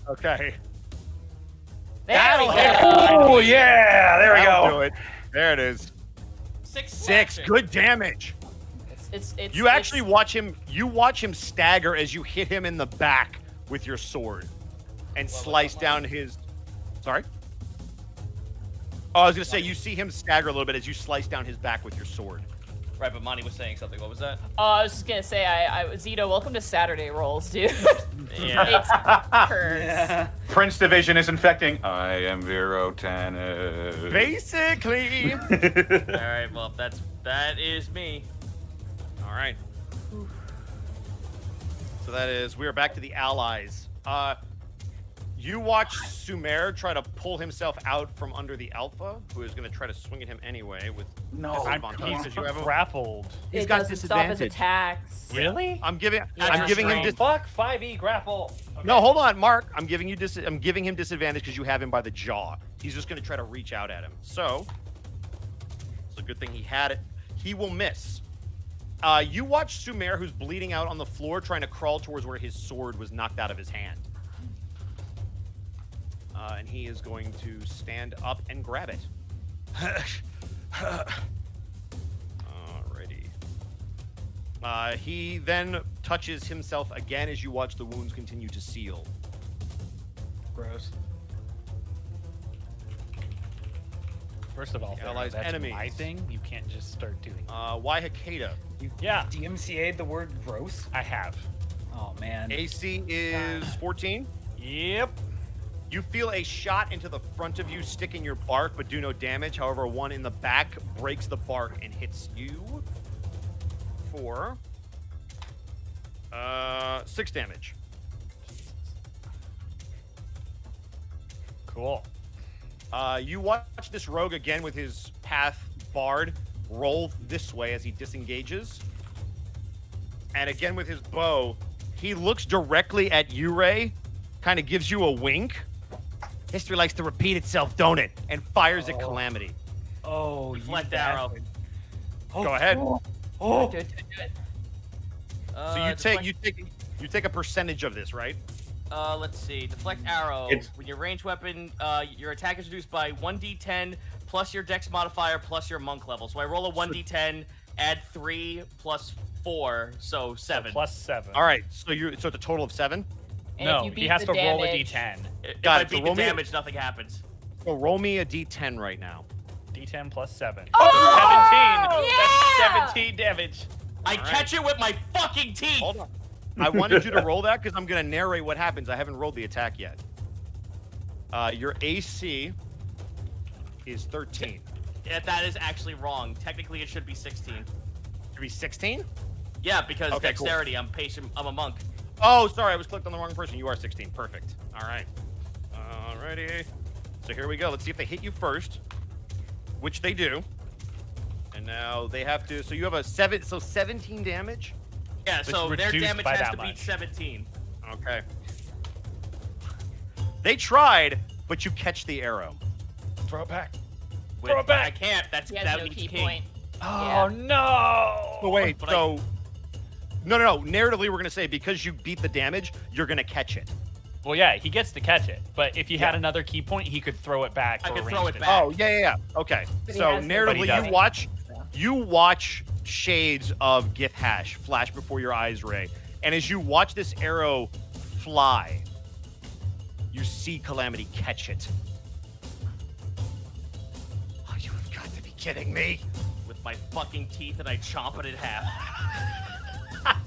Speaker 6: Okay.
Speaker 3: There we go.
Speaker 8: Oh yeah, there we
Speaker 6: That'll
Speaker 8: go.
Speaker 6: do it. There it is.
Speaker 1: 6
Speaker 6: 6.
Speaker 1: slashing.
Speaker 6: Good damage.
Speaker 3: It's
Speaker 6: You actually watch him. You watch him stagger as you hit him in the back with your sword, and slice down his. Sorry. Oh, I was gonna say you see him stagger a little bit as you slice down his back with your sword.
Speaker 1: Right, but Monty was saying something. What was that?
Speaker 3: I was just gonna say, Zito, welcome to Saturday rolls, dude.
Speaker 1: Yeah.
Speaker 3: It's curse.
Speaker 4: Yeah.
Speaker 8: Prince Division is infecting. I am Vero Tannis.
Speaker 6: Basically.
Speaker 1: All right, well that is me.
Speaker 6: All right. So that is we are back to the allies. You watch Sumer try to pull himself out from under the Alpha, who is going to try to swing at him anyway with disadvantage because you have him.
Speaker 12: grappled.
Speaker 6: He's
Speaker 3: It
Speaker 6: got
Speaker 3: doesn't stop his
Speaker 6: disadvantage.
Speaker 3: attacks.
Speaker 12: Really?
Speaker 6: I'm giving
Speaker 1: you're
Speaker 6: him
Speaker 12: Fuck 5e grapple.
Speaker 6: No, hold on, Mark. I'm giving him disadvantage because you have him by the jaw. He's just going to try to reach out at him. So it's a good thing he had it. He will miss. You watch Sumer, who's bleeding out on the floor, trying to crawl towards where his sword was knocked out of his hand. And he is going to stand up and grab it. Alrighty. He then touches himself again as you watch the wounds continue to seal.
Speaker 4: Gross.
Speaker 12: First of all,
Speaker 6: The
Speaker 12: Pharaoh,
Speaker 6: allies'
Speaker 12: that's
Speaker 6: enemies.
Speaker 12: my thing. You can't just start doing.
Speaker 6: Why Hakeda?
Speaker 12: Yeah,
Speaker 4: DMCA'd the word gross?
Speaker 12: I have.
Speaker 4: Oh man.
Speaker 6: AC is 14.
Speaker 12: Yep.
Speaker 6: You feel a shot into the front of you stick in your bark, but do no damage. However, one in the back breaks the bark and hits you for 6 damage.
Speaker 12: Cool.
Speaker 6: You watch this rogue again with his path barred roll this way as he disengages. And again with his bow, he looks directly at you, Ray, kind of gives you a wink. History likes to repeat itself, don't it? And fires at Calamity.
Speaker 4: Oh,
Speaker 1: Deflect
Speaker 4: you
Speaker 1: arrow.
Speaker 4: bastard.
Speaker 6: Go ahead.
Speaker 4: Oh,
Speaker 3: Do it.
Speaker 6: So you take a percentage of this, right?
Speaker 1: Let's see. Deflect arrow.
Speaker 8: It's-
Speaker 1: When your ranged weapon, your attack is reduced by 1d10 plus your dex modifier plus your monk level. So I roll a 1d10, add 3 plus 4, so 7.
Speaker 12: Plus 7.
Speaker 6: All right. So it's a total of 7.
Speaker 3: And
Speaker 12: No,
Speaker 3: if you
Speaker 12: he
Speaker 3: beat
Speaker 12: has
Speaker 3: the
Speaker 12: to roll a
Speaker 3: damage-
Speaker 12: d10.
Speaker 1: If
Speaker 6: Got
Speaker 1: I
Speaker 6: it, so
Speaker 1: beat
Speaker 6: roll
Speaker 1: the
Speaker 6: me a-
Speaker 1: damage, nothing happens.
Speaker 6: So roll me a d10 right now.
Speaker 12: D10 plus 7.
Speaker 3: Oh!
Speaker 12: 17.
Speaker 3: Yeah!
Speaker 12: That's 17 damage.
Speaker 1: I catch it with my fucking teeth.
Speaker 6: Hold on. I wanted you to roll that because I'm going to narrate what happens. I haven't rolled the attack yet. Your AC is 13.
Speaker 1: Yeah, that is actually wrong. Technically, it should be 16.
Speaker 6: Should be 16?
Speaker 1: Yeah, because
Speaker 6: Okay, cool.
Speaker 1: dexterity. I'm patient. I'm a monk.
Speaker 6: Oh, sorry. I was clicked on the wrong person. You are 16. Perfect. All right. Alrighty. So here we go. Let's see if they hit you first, which they do. And now they have to. So you have a 17 damage.
Speaker 1: Yeah,
Speaker 12: It's
Speaker 1: so their
Speaker 12: reduced
Speaker 1: damage
Speaker 12: by
Speaker 1: has
Speaker 12: that
Speaker 1: to beat
Speaker 12: much.
Speaker 1: 17.
Speaker 6: Okay. They tried, but you catch the arrow.
Speaker 12: Throw it back.
Speaker 1: With,
Speaker 12: Throw it back.
Speaker 1: I can't.
Speaker 3: He has
Speaker 1: That
Speaker 3: no
Speaker 1: means
Speaker 3: key
Speaker 1: king.
Speaker 3: point.
Speaker 12: Oh, no.
Speaker 6: So wait,
Speaker 1: But
Speaker 6: so no. Narratively, we're gonna say because you beat the damage, you're gonna catch it.
Speaker 12: Well, yeah, he gets to catch it. But if he had
Speaker 6: Yeah.
Speaker 12: another key point, he could throw it back.
Speaker 1: I
Speaker 12: for a
Speaker 1: could throw
Speaker 12: ranged
Speaker 1: it
Speaker 12: attack.
Speaker 1: back.
Speaker 6: Oh yeah. Okay.
Speaker 3: But he
Speaker 6: So
Speaker 3: has no-
Speaker 12: But he
Speaker 6: narratively,
Speaker 12: doesn't.
Speaker 6: you watch shades of Gith Hash flash before your eyes, Ray, and as you watch this arrow fly, you see Calamity catch it. Oh, you have got to be kidding me!
Speaker 1: With my fucking teeth, and I chomp it in half.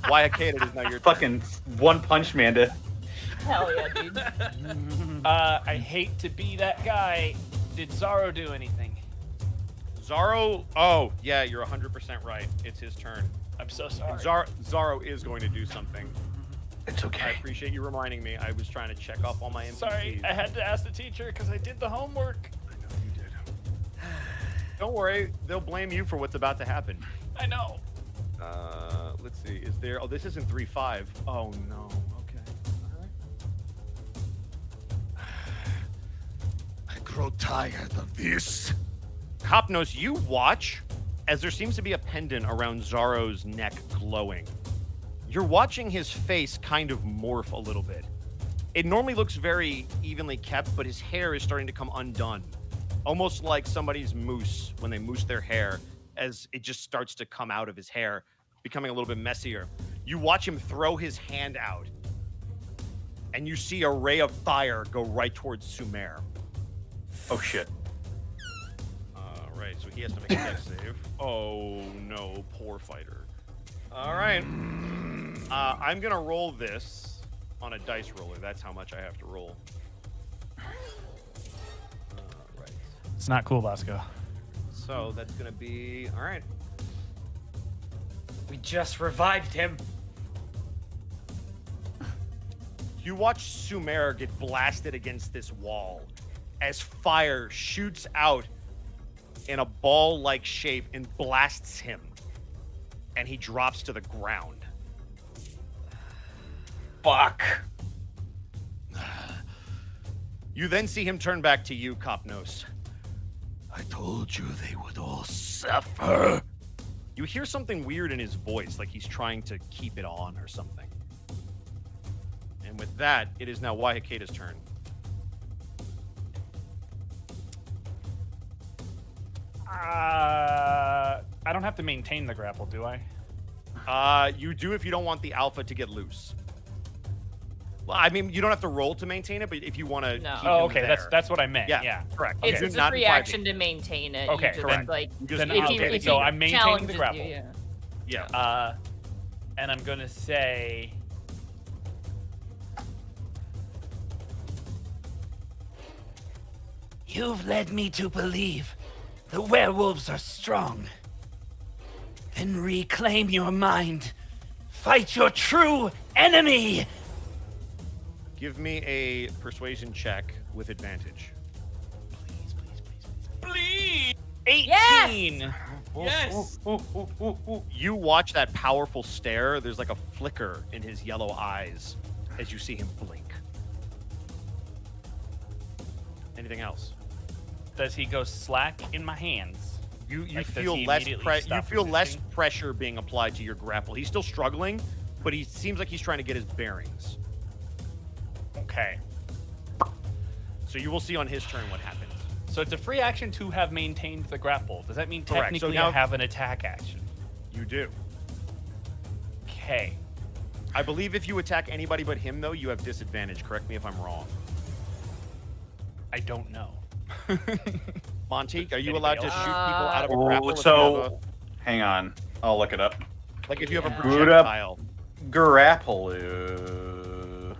Speaker 6: Why it is now your turn.
Speaker 8: Fucking one punch Manda.
Speaker 3: Hell yeah, dude.
Speaker 12: I hate to be that guy. Did Zaro do anything?
Speaker 6: Zaro. Oh yeah, you're 100% right. It's his turn.
Speaker 12: I'm so sorry.
Speaker 6: And Zaro is going to do something.
Speaker 8: It's
Speaker 6: I
Speaker 8: okay.
Speaker 6: appreciate you reminding me. I was trying to check off all my NPCs.
Speaker 12: Sorry, I had to ask the teacher because I did the homework.
Speaker 7: I know you did.
Speaker 6: Don't worry, they'll blame you for what's about to happen.
Speaker 12: I know.
Speaker 6: Let's see. Is there? Oh, this isn't 3-5. Oh no. Okay. All right.
Speaker 7: I grow tired of this.
Speaker 6: Hopnos, you watch as there seems to be a pendant around Zaro's neck glowing. You're watching his face kind of morph a little bit. It normally looks very evenly kept, but his hair is starting to come undone. Almost like somebody's mousse when they mousse their hair, as it just starts to come out of his hair, becoming a little bit messier. You watch him throw his hand out, and you see a ray of fire go right towards Sumer.
Speaker 8: Oh shit.
Speaker 6: Right, so he has to make a dex save. Oh no, poor fighter. All right. I'm gonna roll this on a dice roller. That's how much I have to roll. Right.
Speaker 12: It's not cool, Bosco.
Speaker 6: So that's gonna be all right.
Speaker 4: we just revived him.
Speaker 6: You watch Sumer get blasted against this wall as fire shoots out in a ball-like shape and blasts him, and he drops to the ground.
Speaker 8: Fuck.
Speaker 6: You then see him turn back to you, Copnos.
Speaker 7: I told you they would all suffer.
Speaker 6: You hear something weird in his voice, like he's trying to keep it on or something. And with that, it is now Wahikate's turn.
Speaker 12: I don't have to maintain the grapple, do I?
Speaker 6: You do if you don't want the alpha to get loose. Well, I mean, you don't have to roll to maintain it, but if you want to
Speaker 3: No.
Speaker 6: keep
Speaker 12: Oh,
Speaker 6: him
Speaker 12: okay.
Speaker 6: there.
Speaker 12: That's what I meant.
Speaker 6: Yeah,
Speaker 12: Yeah.
Speaker 6: correct.
Speaker 3: It's
Speaker 6: You
Speaker 3: just
Speaker 6: do
Speaker 3: a
Speaker 6: not
Speaker 3: free
Speaker 6: in 5e.
Speaker 3: action to maintain it.
Speaker 12: Okay,
Speaker 3: You just,
Speaker 12: correct.
Speaker 3: like,
Speaker 6: You just
Speaker 12: Then
Speaker 6: not
Speaker 3: if
Speaker 12: I'll
Speaker 3: he,
Speaker 12: take it.
Speaker 3: if
Speaker 12: So
Speaker 3: he
Speaker 12: I'm maintaining the
Speaker 3: challenges
Speaker 12: grapple.
Speaker 3: you, yeah.
Speaker 6: Yeah.
Speaker 12: And I'm gonna say,
Speaker 10: You've led me to believe the werewolves are strong. Then reclaim your mind. Fight your true enemy!
Speaker 6: Give me a persuasion check with advantage.
Speaker 1: Bleed!
Speaker 12: 18!
Speaker 1: Yes!
Speaker 6: You watch that powerful stare. There's like a flicker in his yellow eyes as you see him blink. Anything else?
Speaker 2: Does he go slack in my hands?
Speaker 6: You
Speaker 2: Like, does
Speaker 6: feel
Speaker 2: he
Speaker 6: less
Speaker 2: immediately
Speaker 6: you
Speaker 2: stop
Speaker 6: feel less
Speaker 2: resisting?
Speaker 6: pressure being applied to your grapple. He's still struggling, but he seems like he's trying to get his bearings.
Speaker 2: Okay.
Speaker 6: So you will see on his turn what happens.
Speaker 2: So it's a free action to have maintained the grapple. Does that mean
Speaker 6: Correct. So
Speaker 2: technically
Speaker 6: now-
Speaker 2: I have an attack action?
Speaker 6: You do.
Speaker 2: Okay.
Speaker 6: I believe if you attack anybody but him, though, you have disadvantage. Correct me if I'm wrong.
Speaker 2: I don't know.
Speaker 6: Monty, are you
Speaker 2: Anybody
Speaker 6: allowed to
Speaker 2: else?
Speaker 6: shoot people out of a
Speaker 8: Oh,
Speaker 6: grapple? if you
Speaker 8: so
Speaker 6: have
Speaker 8: hang on, I'll look it up.
Speaker 6: like if you have a
Speaker 3: Yeah.
Speaker 8: Boot up.
Speaker 6: projectile.
Speaker 8: Grapple.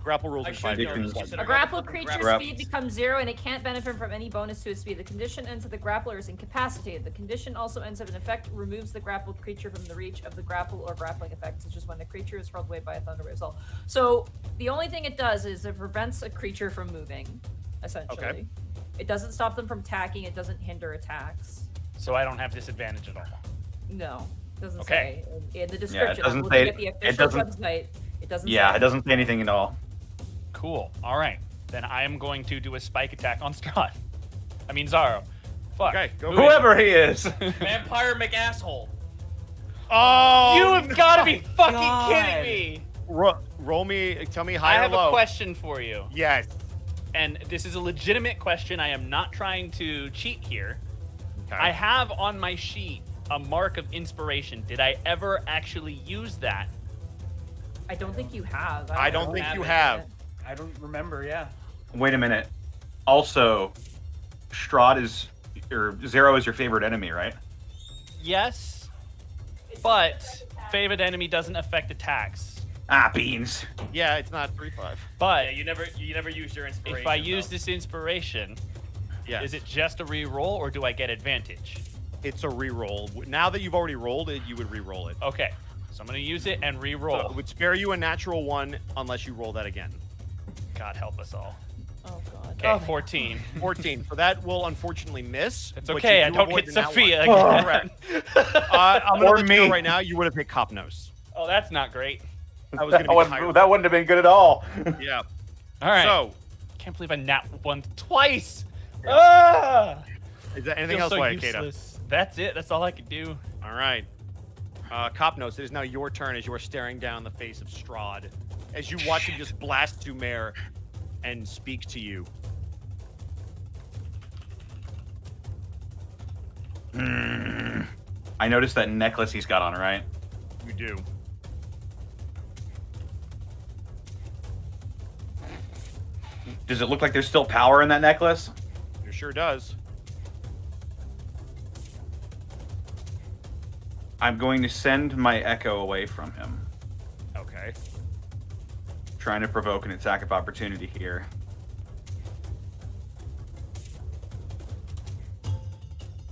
Speaker 6: Grapple rules
Speaker 1: I
Speaker 6: in
Speaker 1: should
Speaker 6: 5
Speaker 8: know
Speaker 1: know
Speaker 6: minutes.
Speaker 1: this.
Speaker 8: can-
Speaker 1: Consider
Speaker 3: A grappled
Speaker 1: grapple-
Speaker 3: creature's
Speaker 8: grapple.
Speaker 3: speed becomes 0 and it can't benefit from any bonus to its speed. The condition ends if the grappler is incapacitated. The condition also ends if an effect removes the grappled creature from the reach of the grapple or grappling effect, such as when a creature is hurled away by a thunder wave. So the only thing it does is it prevents a creature from moving, essentially.
Speaker 6: Okay.
Speaker 3: It doesn't stop them from attacking. It doesn't hinder attacks.
Speaker 2: So I don't have disadvantage at all.
Speaker 3: No, doesn't
Speaker 2: Okay.
Speaker 3: say in the description.
Speaker 8: doesn't
Speaker 3: I'm looking
Speaker 8: say-
Speaker 3: at the
Speaker 8: it
Speaker 3: official
Speaker 8: doesn't-
Speaker 3: website. It doesn't.
Speaker 8: Yeah,
Speaker 3: say.
Speaker 8: it doesn't say anything at all.
Speaker 2: Cool. All right. Then I am going to do a spike attack on Strahd. I mean Zaro. Fuck.
Speaker 6: Okay, go.
Speaker 8: Whoever he is.
Speaker 1: Vampire McAsshole.
Speaker 6: Oh!
Speaker 2: You have got to be fucking
Speaker 11: God.
Speaker 2: kidding me.
Speaker 6: Roll me. Tell me high
Speaker 2: I
Speaker 6: or
Speaker 2: have
Speaker 6: low.
Speaker 2: a question for you.
Speaker 6: Yes.
Speaker 2: And this is a legitimate question. I am not trying to cheat here.
Speaker 6: Okay.
Speaker 2: I have on my sheet a mark of inspiration. Did I ever actually use that?
Speaker 3: I don't think you have.
Speaker 6: I don't think you have.
Speaker 4: I don't remember. Yeah.
Speaker 8: Wait a minute. Also, Strahd is or Zero is your favorite enemy, right?
Speaker 2: Yes, but favorite enemy doesn't affect attacks.
Speaker 8: Ah, beans.
Speaker 6: Yeah, it's not 3/5.
Speaker 2: But
Speaker 1: Yeah, you never used your inspiration.
Speaker 2: if I
Speaker 1: though.
Speaker 2: use this inspiration,
Speaker 6: Yes.
Speaker 2: is it just a re-roll or do I get advantage?
Speaker 6: It's a re-roll. Now that you've already rolled it, you would re-roll it.
Speaker 2: Okay, so I'm gonna use it and
Speaker 6: So
Speaker 2: re-roll.
Speaker 6: it would spare you a natural 1 unless you roll that again.
Speaker 2: God help us all.
Speaker 3: Oh god.
Speaker 2: Okay,
Speaker 3: Oh,
Speaker 2: 14.
Speaker 6: 14. So that will unfortunately miss.
Speaker 2: It's
Speaker 6: but
Speaker 2: okay,
Speaker 6: you
Speaker 2: I
Speaker 6: do
Speaker 2: don't
Speaker 6: avoid
Speaker 2: hit
Speaker 6: the nat
Speaker 2: Sophia
Speaker 6: one.
Speaker 2: again.
Speaker 6: Correct. I'm gonna
Speaker 8: Or
Speaker 6: let you know
Speaker 8: me.
Speaker 6: right now. You would have hit Copnos.
Speaker 2: Oh, that's not great.
Speaker 6: That was gonna be the higher.
Speaker 8: That wouldn't have been good at all.
Speaker 6: Yeah.
Speaker 2: All right.
Speaker 6: So,
Speaker 2: Can't believe I nat one twice. Ah!
Speaker 6: is there anything
Speaker 2: Feels
Speaker 6: else,
Speaker 2: so
Speaker 6: Akeda?
Speaker 2: useless. That's it. That's all I could do.
Speaker 6: All right. Copnos, it is now your turn as you are staring down the face of Strahd as you watch him just blast Sumer and speak to you.
Speaker 8: I noticed that necklace he's got on, right?
Speaker 6: You do.
Speaker 8: Does it look like there's still power in that necklace?
Speaker 6: It sure does.
Speaker 8: I'm going to send my echo away from him,
Speaker 6: Okay.
Speaker 8: trying to provoke an attack of opportunity here.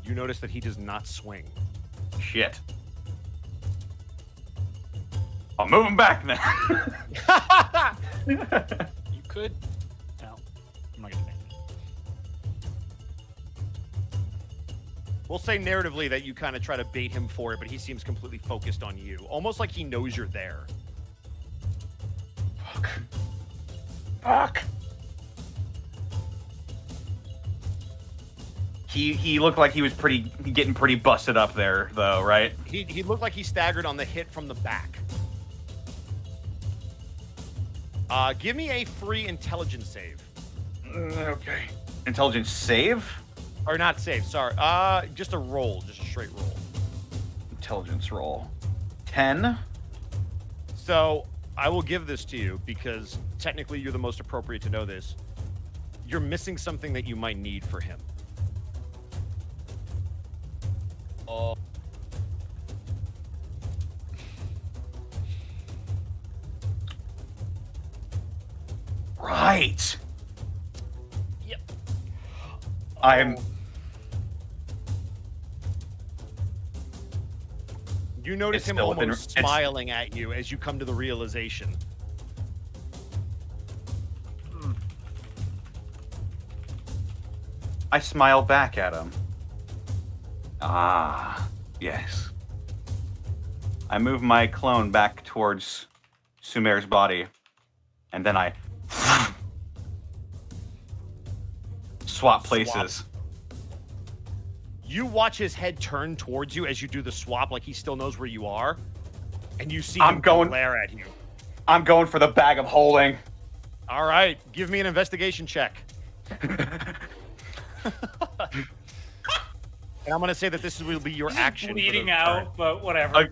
Speaker 6: You notice that he does not swing.
Speaker 8: Shit. I'll move him back then.
Speaker 2: You could. No, I'm not gonna do it.
Speaker 6: We'll say narratively that you kind of try to bait him for it, but he seems completely focused on you. Almost like he knows you're there.
Speaker 8: Fuck. He looked like he was getting pretty busted up there, though, right?
Speaker 6: He looked like he staggered on the hit from the back. Give me a free intelligence save.
Speaker 8: Okay. Intelligence save?
Speaker 6: Or not save, sorry. Just a roll, just a straight roll.
Speaker 8: Intelligence roll. 10?
Speaker 6: So I will give this to you because technically you're the most appropriate to know this. You're missing something that you might need for him.
Speaker 1: Oh.
Speaker 8: Right.
Speaker 2: Yep.
Speaker 8: I'm.
Speaker 6: You notice
Speaker 8: It's
Speaker 6: him
Speaker 8: still within-
Speaker 6: almost
Speaker 8: it's-
Speaker 6: smiling at you as you come to the realization.
Speaker 8: I smile back at him. Ah, yes. I move my clone back towards Sumer's swap places.
Speaker 6: You watch his head turn towards you as you do the swap, like he still knows where you are, and you see him glare at you.
Speaker 8: I'm going for the bag of holding.
Speaker 6: All right, give me an investigation check. And I'm going to say that this will be your action.
Speaker 4: Bleeding
Speaker 6: for the
Speaker 4: out,
Speaker 6: turn.
Speaker 4: but whatever.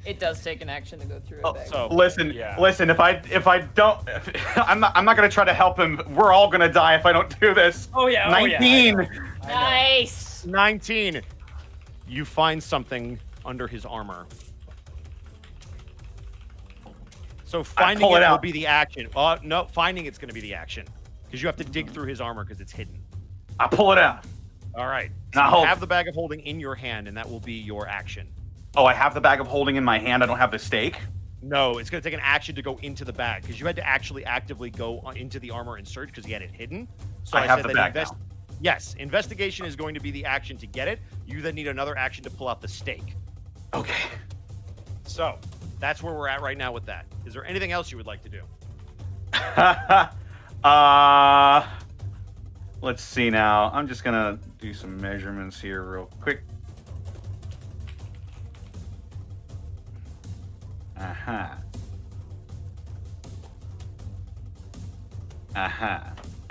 Speaker 3: It does take an action to go through a bag.
Speaker 6: So
Speaker 8: Listen,
Speaker 2: Yeah.
Speaker 8: listen. If I don't, I'm not gonna try to help him. We're all gonna die if I don't do this.
Speaker 4: Oh yeah.
Speaker 8: 19.
Speaker 4: Oh, yeah, I know.
Speaker 3: Nice.
Speaker 6: 19. You find something under his armor. So finding
Speaker 8: pull
Speaker 6: it
Speaker 8: it
Speaker 6: will
Speaker 8: out.
Speaker 6: be the action. No, finding it's going to be the action because you have to dig through his armor because it's hidden.
Speaker 8: I pull it out.
Speaker 6: All right. So
Speaker 8: Now
Speaker 6: you
Speaker 8: hold.
Speaker 6: have the bag of holding in your hand, and that will be your action.
Speaker 8: Oh, I have the bag of holding in my hand. I don't have the stake.
Speaker 6: No, it's going to take an action to go into the bag because you had to actually actively go into the armor and search because he had it hidden. So
Speaker 8: I have
Speaker 6: said
Speaker 8: the
Speaker 6: that
Speaker 8: bag now.
Speaker 6: Yes, investigation is going to be the action to get it. You then need another action to pull out the stake.
Speaker 8: Okay.
Speaker 6: So that's where we're at right now with that. Is there anything else you would like to do?
Speaker 8: Let's see now. I'm just gonna do some measurements here real quick.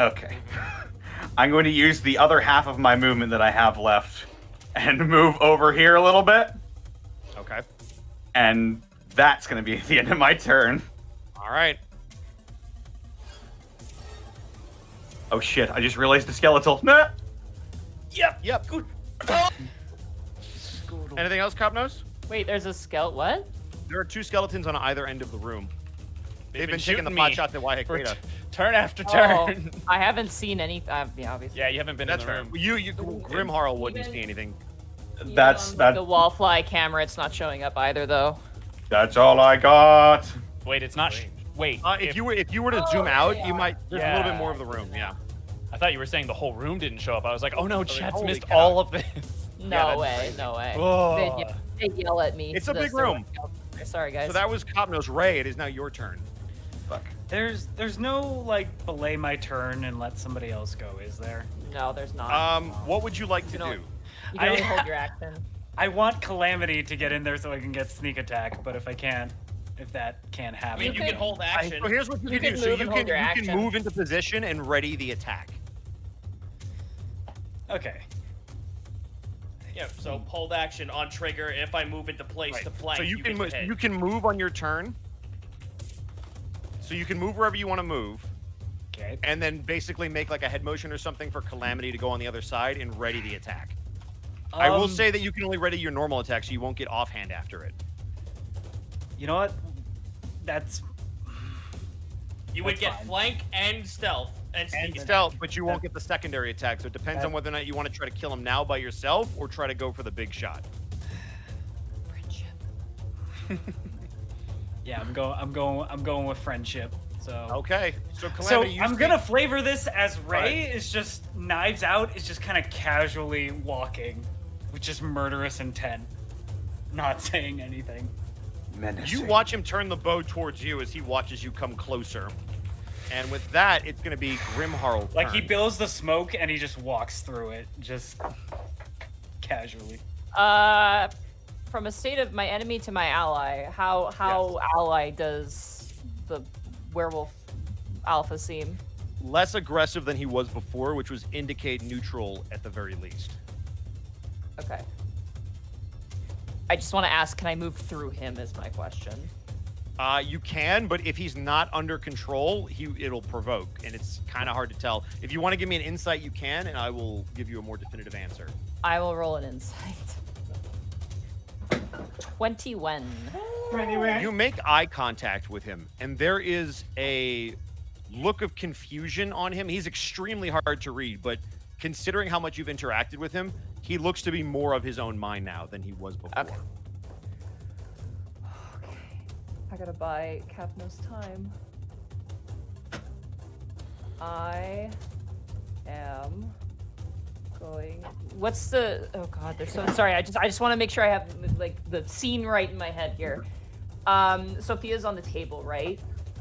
Speaker 8: Okay. I'm going to use the other half of my movement that I have left and move over here a little bit.
Speaker 6: Okay.
Speaker 8: And that's going to be the end of my turn.
Speaker 6: All right.
Speaker 8: Oh shit, I just realized the skeletal. Nah.
Speaker 6: Yep. Good. Anything else, Copnose?
Speaker 3: Wait, there's a skeleton. What?
Speaker 6: There are two skeletons on either end of the room. They've been taking the
Speaker 2: shooting
Speaker 6: pot
Speaker 2: me
Speaker 6: shots at
Speaker 2: for
Speaker 6: Wahekata.
Speaker 2: turn after
Speaker 3: Oh,
Speaker 2: turn.
Speaker 3: I haven't seen any. Yeah, obviously.
Speaker 2: Yeah, you haven't been
Speaker 6: That's
Speaker 2: in the
Speaker 6: fair.
Speaker 2: room.
Speaker 6: You Grimharl wouldn't see anything.
Speaker 3: Even
Speaker 8: That's
Speaker 3: on,
Speaker 8: that.
Speaker 3: the wallfly camera. It's not showing up either, though.
Speaker 8: That's all I got.
Speaker 2: Wait, it's not. Wait.
Speaker 6: If you were to zoom out, you might. There's a little bit more of the room. Yeah.
Speaker 2: I thought you were saying the whole room didn't show up. I was like, oh no, chat's
Speaker 6: holy
Speaker 2: missed
Speaker 6: cow.
Speaker 2: all of this.
Speaker 3: No way. No way.
Speaker 2: Oh.
Speaker 3: They yell at me.
Speaker 6: It's a
Speaker 3: That's
Speaker 6: big
Speaker 3: so-
Speaker 6: room.
Speaker 3: Sorry, guys.
Speaker 6: So that was Copnose. Ray, it is now your turn.
Speaker 8: Fuck.
Speaker 4: There's no like belay my turn and let somebody else go, is there?
Speaker 3: No, there's not.
Speaker 6: What would you like to
Speaker 3: You know-
Speaker 6: do?
Speaker 3: You can only hold your action.
Speaker 4: I want Calamity to get in there so I can get sneak attack, but if that can't happen.
Speaker 1: You can hold action.
Speaker 6: So here's what you,
Speaker 3: You
Speaker 6: can
Speaker 3: can
Speaker 6: do. So
Speaker 3: move
Speaker 6: you
Speaker 3: and hold
Speaker 6: can
Speaker 3: your
Speaker 6: you can
Speaker 3: action.
Speaker 6: move into position and ready the attack.
Speaker 4: Okay.
Speaker 1: Yeah, so hold action on trigger if I move into place
Speaker 6: Right.
Speaker 1: to flank.
Speaker 6: So you can
Speaker 1: get to hit.
Speaker 6: you can move on your turn. So you can move wherever you want to move,
Speaker 4: Okay.
Speaker 6: and then basically make like a head motion or something for Calamity to go on the other side and ready the attack. I will say that you can only ready your normal attack, so you won't get offhand after it.
Speaker 4: You know what? That's
Speaker 1: You would
Speaker 4: That's
Speaker 1: get
Speaker 4: fine.
Speaker 1: flank and stealth and sneak
Speaker 6: And
Speaker 1: attack.
Speaker 6: stealth, but you won't get the secondary attack. So it depends
Speaker 4: That-
Speaker 6: on whether or not you want to try to kill him now by yourself or try to go for the big shot.
Speaker 4: yeah. I'm going with friendship. So.
Speaker 6: Okay. So
Speaker 4: So
Speaker 6: Calamity, you
Speaker 4: I'm
Speaker 6: see-
Speaker 4: gonna flavor this as Ray is just knives out, is just kind of casually walking, with just murderous intent, not saying anything.
Speaker 8: Menacing.
Speaker 6: You watch him turn the bow towards you as he watches you come closer. And with that, it's going to be Grimharl.
Speaker 4: Like he billows the smoke and he just walks through it, just casually.
Speaker 3: From a state of my enemy to my ally, how ally does the werewolf alpha seem?
Speaker 6: Less aggressive than he was before, which was indicate neutral at the very least.
Speaker 3: Okay. I just want to ask, can I move through him is my question.
Speaker 6: You can, but if he's not under control, it'll provoke, and it's kind of hard to tell. If you want to give me an insight, you can, and I will give you a more definitive answer.
Speaker 3: I will roll an insight. 21.
Speaker 6: You make eye contact with him, and there is a look of confusion on him. He's extremely hard to read, but considering how much you've interacted with him, he looks to be more of his own mind now than he was before.
Speaker 3: Okay. I gotta buy Capno's time. I am going. What's the? Oh God, they're so sorry. I just want to make sure I have like the scene right in my head here. Sophia's on the table, right?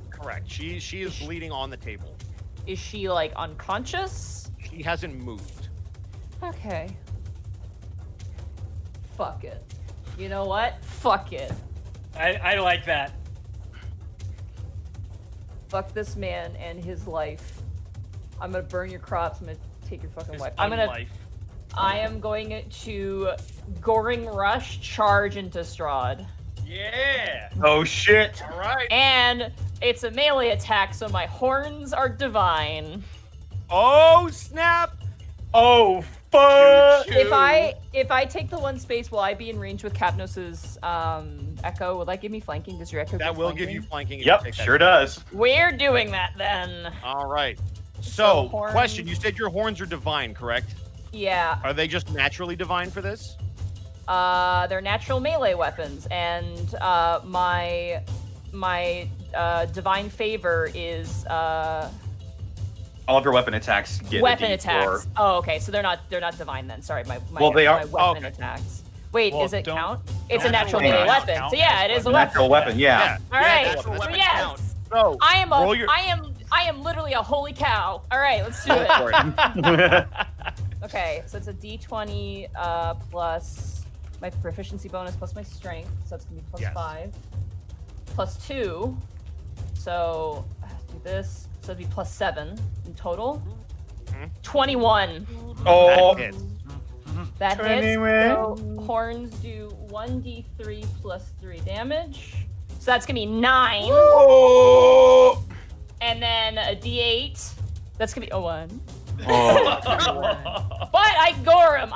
Speaker 6: Correct. She is bleeding on the table.
Speaker 3: Is she like unconscious?
Speaker 6: She hasn't moved.
Speaker 3: Okay. Fuck it. You know what? Fuck it.
Speaker 4: I like that.
Speaker 3: Fuck this man and his life. I'm gonna burn your crops. I'm gonna take your fucking
Speaker 1: His
Speaker 3: wife.
Speaker 1: unlife.
Speaker 3: I am going to Goring Rush charge into Strahd.
Speaker 12: Yeah.
Speaker 8: Oh shit!
Speaker 12: All right.
Speaker 3: And it's a melee attack, so my horns are divine.
Speaker 6: Oh snap!
Speaker 8: Oh fuck!
Speaker 3: If I take the one space, will I be in range with Kapnos's echo? Will that give me flanking? Does your echo
Speaker 6: That will give you flanking. If you
Speaker 8: Yep,
Speaker 6: take that
Speaker 8: sure does.
Speaker 3: We're doing that then.
Speaker 6: All right.
Speaker 3: So,
Speaker 6: So, question: you said your horns are divine, correct?
Speaker 3: Yeah.
Speaker 6: Are they just naturally divine for this?
Speaker 3: They're natural melee weapons, and my divine favor is
Speaker 8: All of your weapon attacks get
Speaker 3: weapon
Speaker 8: a D4.
Speaker 3: attacks. Oh, okay. So they're not divine then. Sorry, my
Speaker 8: Well, they are-
Speaker 3: my weapon
Speaker 6: okay.
Speaker 3: attacks. Wait,
Speaker 12: Well,
Speaker 3: is it
Speaker 12: don't-
Speaker 3: count? It's a
Speaker 12: don't
Speaker 3: natural
Speaker 8: count
Speaker 3: melee
Speaker 8: as
Speaker 3: weapon.
Speaker 12: count
Speaker 3: So yeah,
Speaker 12: as
Speaker 3: it is a
Speaker 12: weapon.
Speaker 3: weapon.
Speaker 8: Natural weapon, yeah.
Speaker 3: All right.
Speaker 1: natural
Speaker 3: So
Speaker 1: weapons
Speaker 3: yes,
Speaker 1: count.
Speaker 6: So
Speaker 3: I am
Speaker 6: roll your-
Speaker 3: I am literally a holy cow. All right, let's do it.
Speaker 8: For it.
Speaker 3: Okay, so it's a D20 plus my proficiency bonus plus my strength, so that's gonna be plus
Speaker 6: Yes.
Speaker 3: 5, plus 2. So I have to do this. So it'd be plus 7 in total. 21.
Speaker 8: Oh,
Speaker 6: That hits.
Speaker 3: That hits.
Speaker 8: 21.
Speaker 3: So horns do 1d3 plus 3 damage. So that's gonna be 9.
Speaker 8: oh.
Speaker 3: And then a d8. That's gonna be a 1.
Speaker 8: Oh.
Speaker 3: But I gore him.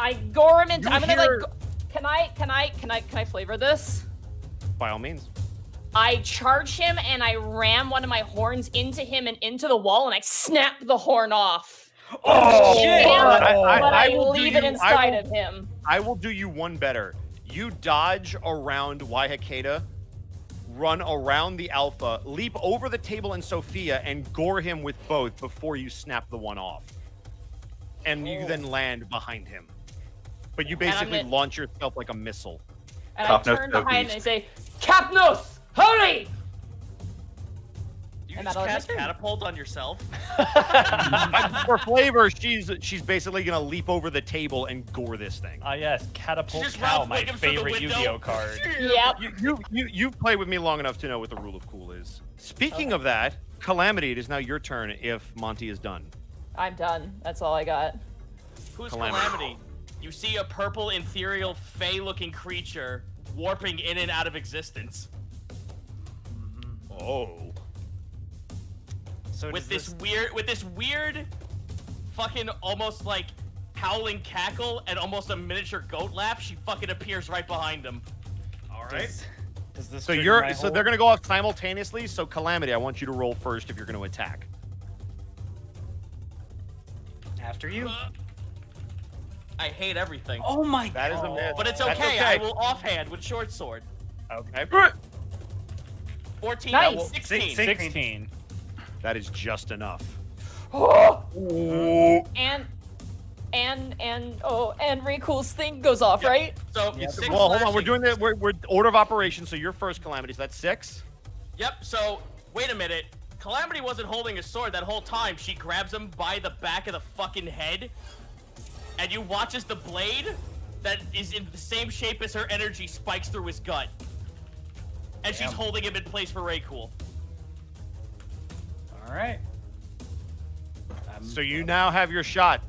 Speaker 3: Into. I'm gonna
Speaker 6: hear-
Speaker 3: like. Can I flavor this?
Speaker 6: By all means.
Speaker 3: I charge him and I ram one of my horns into him and into the wall, and I snap the horn off.
Speaker 4: Oh, shit!
Speaker 3: But I
Speaker 6: will do
Speaker 3: leave it
Speaker 6: you-
Speaker 3: inside of him.
Speaker 6: I will do you one better. You dodge around Waihakeda, run around the Alpha, leap over the table and Sophia, and gore him with both before you snap the one off. And you then land behind him. But you
Speaker 3: And I'm
Speaker 6: basically
Speaker 3: gonna-
Speaker 6: launch yourself like a missile.
Speaker 3: And
Speaker 8: Top
Speaker 3: I
Speaker 8: note
Speaker 3: turn
Speaker 8: to
Speaker 3: behind and I
Speaker 8: beast.
Speaker 3: say, Kapnos, hurry!
Speaker 1: You
Speaker 3: And
Speaker 1: just
Speaker 3: that'll
Speaker 1: cast
Speaker 3: hit him.
Speaker 1: catapult on yourself.
Speaker 6: For flavor, she's basically gonna leap over the table and gore this thing.
Speaker 12: Ah, yes, Catapult
Speaker 1: Just
Speaker 12: Cow,
Speaker 1: Ralph
Speaker 12: my
Speaker 1: Wiggum's through the
Speaker 12: favorite
Speaker 1: window.
Speaker 12: Yu-Gi-Oh card.
Speaker 3: Yep.
Speaker 6: You've played with me long enough to know what the rule of cool is. Speaking of that, Calamity, it is now your turn if Monty is done.
Speaker 3: I'm done. That's all I got.
Speaker 1: Who's
Speaker 6: Calamity.
Speaker 1: Calamity? You see a purple, ethereal, fey-looking creature warping in and out of existence
Speaker 6: Oh.
Speaker 4: So
Speaker 1: with
Speaker 4: does
Speaker 1: this weird, fucking almost like howling cackle and almost a miniature goat laugh. She fucking appears right behind him.
Speaker 6: All
Speaker 4: Does this
Speaker 6: So
Speaker 4: trigger my
Speaker 6: so
Speaker 4: whole-
Speaker 6: they're gonna go off simultaneously. So Calamity, I want you to roll first if you're gonna attack.
Speaker 4: after you?
Speaker 1: I hate everything,
Speaker 4: Oh my
Speaker 6: That is a
Speaker 4: god!
Speaker 6: miss.
Speaker 1: but it's
Speaker 6: That's
Speaker 1: okay.
Speaker 6: okay.
Speaker 1: I will offhand with short sword.
Speaker 6: Okay.
Speaker 1: 14,
Speaker 3: Nice.
Speaker 1: no, 16.
Speaker 12: 16.
Speaker 6: That is just enough.
Speaker 3: And Recool's thing goes off,
Speaker 1: Yep.
Speaker 3: right?
Speaker 1: So
Speaker 4: Yep.
Speaker 1: 6
Speaker 6: Well, hold on. We're
Speaker 1: slashing.
Speaker 6: doing the we're order of operations. So your first Calamity. So that's 6.
Speaker 1: Yep, so, wait a minute. Calamity wasn't holding his sword that whole time. She grabs him by the back of the fucking head, and you watch as the blade that is in the same shape as her energy spikes through his gut. And she's holding him in place for Raycool.
Speaker 4: All right.
Speaker 6: So you now have your shot.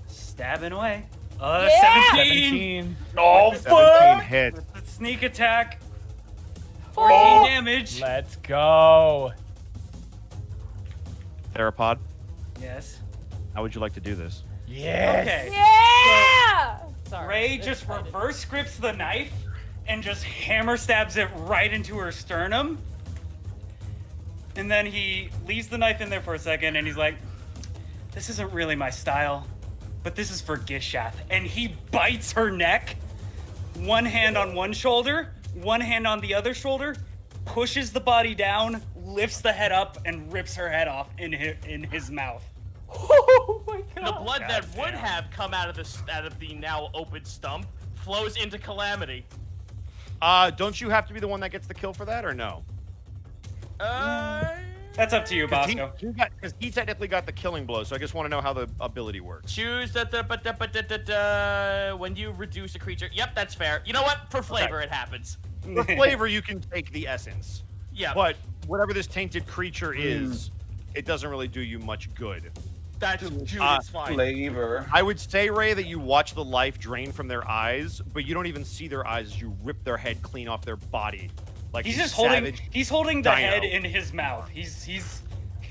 Speaker 4: Stabbing away.
Speaker 3: Yeah!
Speaker 4: 17.
Speaker 12: 17.
Speaker 8: Oh
Speaker 6: 17
Speaker 8: fuck!
Speaker 6: hit.
Speaker 4: With the sneak attack. 14
Speaker 3: Oh.
Speaker 4: damage.
Speaker 12: Let's go.
Speaker 6: Therapod,
Speaker 4: Yes.
Speaker 6: how would you like to do this?
Speaker 12: Yes.
Speaker 4: Okay.
Speaker 3: Yeah! Sorry.
Speaker 4: Ray
Speaker 3: It's
Speaker 4: just
Speaker 3: excited.
Speaker 4: reverse grips the knife and just hammer stabs it right into her sternum. And then he leaves the knife in there for a second and he's like, this isn't really my style, but this is for Gishath. And he bites her neck, one hand on one shoulder, one hand on the other shoulder, pushes the body down, lifts the head up, and rips her head off in his mouth.
Speaker 3: Oh my god.
Speaker 1: The blood that would have come out of the now open stump flows into Calamity.
Speaker 6: Don't you have to be the one that gets the kill for that, or no?
Speaker 4: That's up to you,
Speaker 6: Because
Speaker 4: Bosco.
Speaker 6: he technically got the killing blow, so I just want to know how the ability works.
Speaker 1: Choose when you reduce a creature. Yep, that's fair. You know what? For flavor, it happens.
Speaker 6: For flavor, you can take the essence.
Speaker 1: Yeah.
Speaker 6: But whatever this tainted creature is, it doesn't really do you much good.
Speaker 1: That's it's fine.
Speaker 5: Flavor.
Speaker 6: I would say, Ray, that you watch the life drain from their eyes, but you don't even see their eyes as you rip their head clean off their body. Like
Speaker 4: He's
Speaker 6: a
Speaker 4: just holding.
Speaker 6: savage
Speaker 4: He's holding the
Speaker 6: dino.
Speaker 4: head in his mouth. He's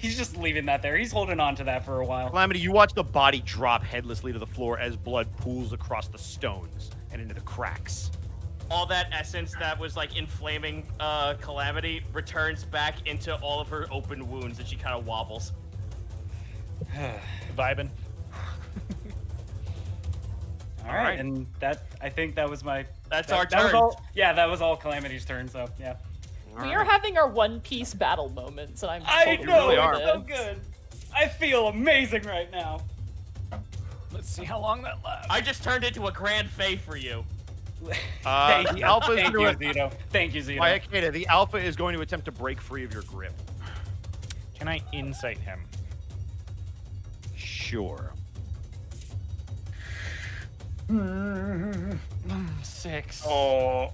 Speaker 4: just leaving that there. He's holding on to that for a while.
Speaker 6: Calamity, you watch the body drop headlessly to the floor as blood pools across the stones and into the cracks.
Speaker 1: All that essence that was like inflaming Calamity returns back into all of her open wounds, and she kind of wobbles.
Speaker 2: Vibing.
Speaker 4: All right, and I think that was my.
Speaker 1: That's our
Speaker 4: that was
Speaker 1: turn.
Speaker 4: all, yeah, that was all Calamity's turn. So yeah.
Speaker 3: We are having our One Piece battle moments, and I'm
Speaker 4: I
Speaker 3: totally
Speaker 4: know,
Speaker 3: with
Speaker 6: are.
Speaker 4: it's so
Speaker 3: it.
Speaker 4: good. I feel amazing right now.
Speaker 2: Let's see how long that lasts.
Speaker 1: I just turned into a grand fae for you.
Speaker 6: The alpha is
Speaker 4: Thank you,
Speaker 6: going to
Speaker 4: Zito. Thank you, Zito.
Speaker 6: Wayakeda, the alpha is going to attempt to break free of your grip.
Speaker 2: Can I insight him?
Speaker 6: Sure.
Speaker 2: 6.
Speaker 6: Oh.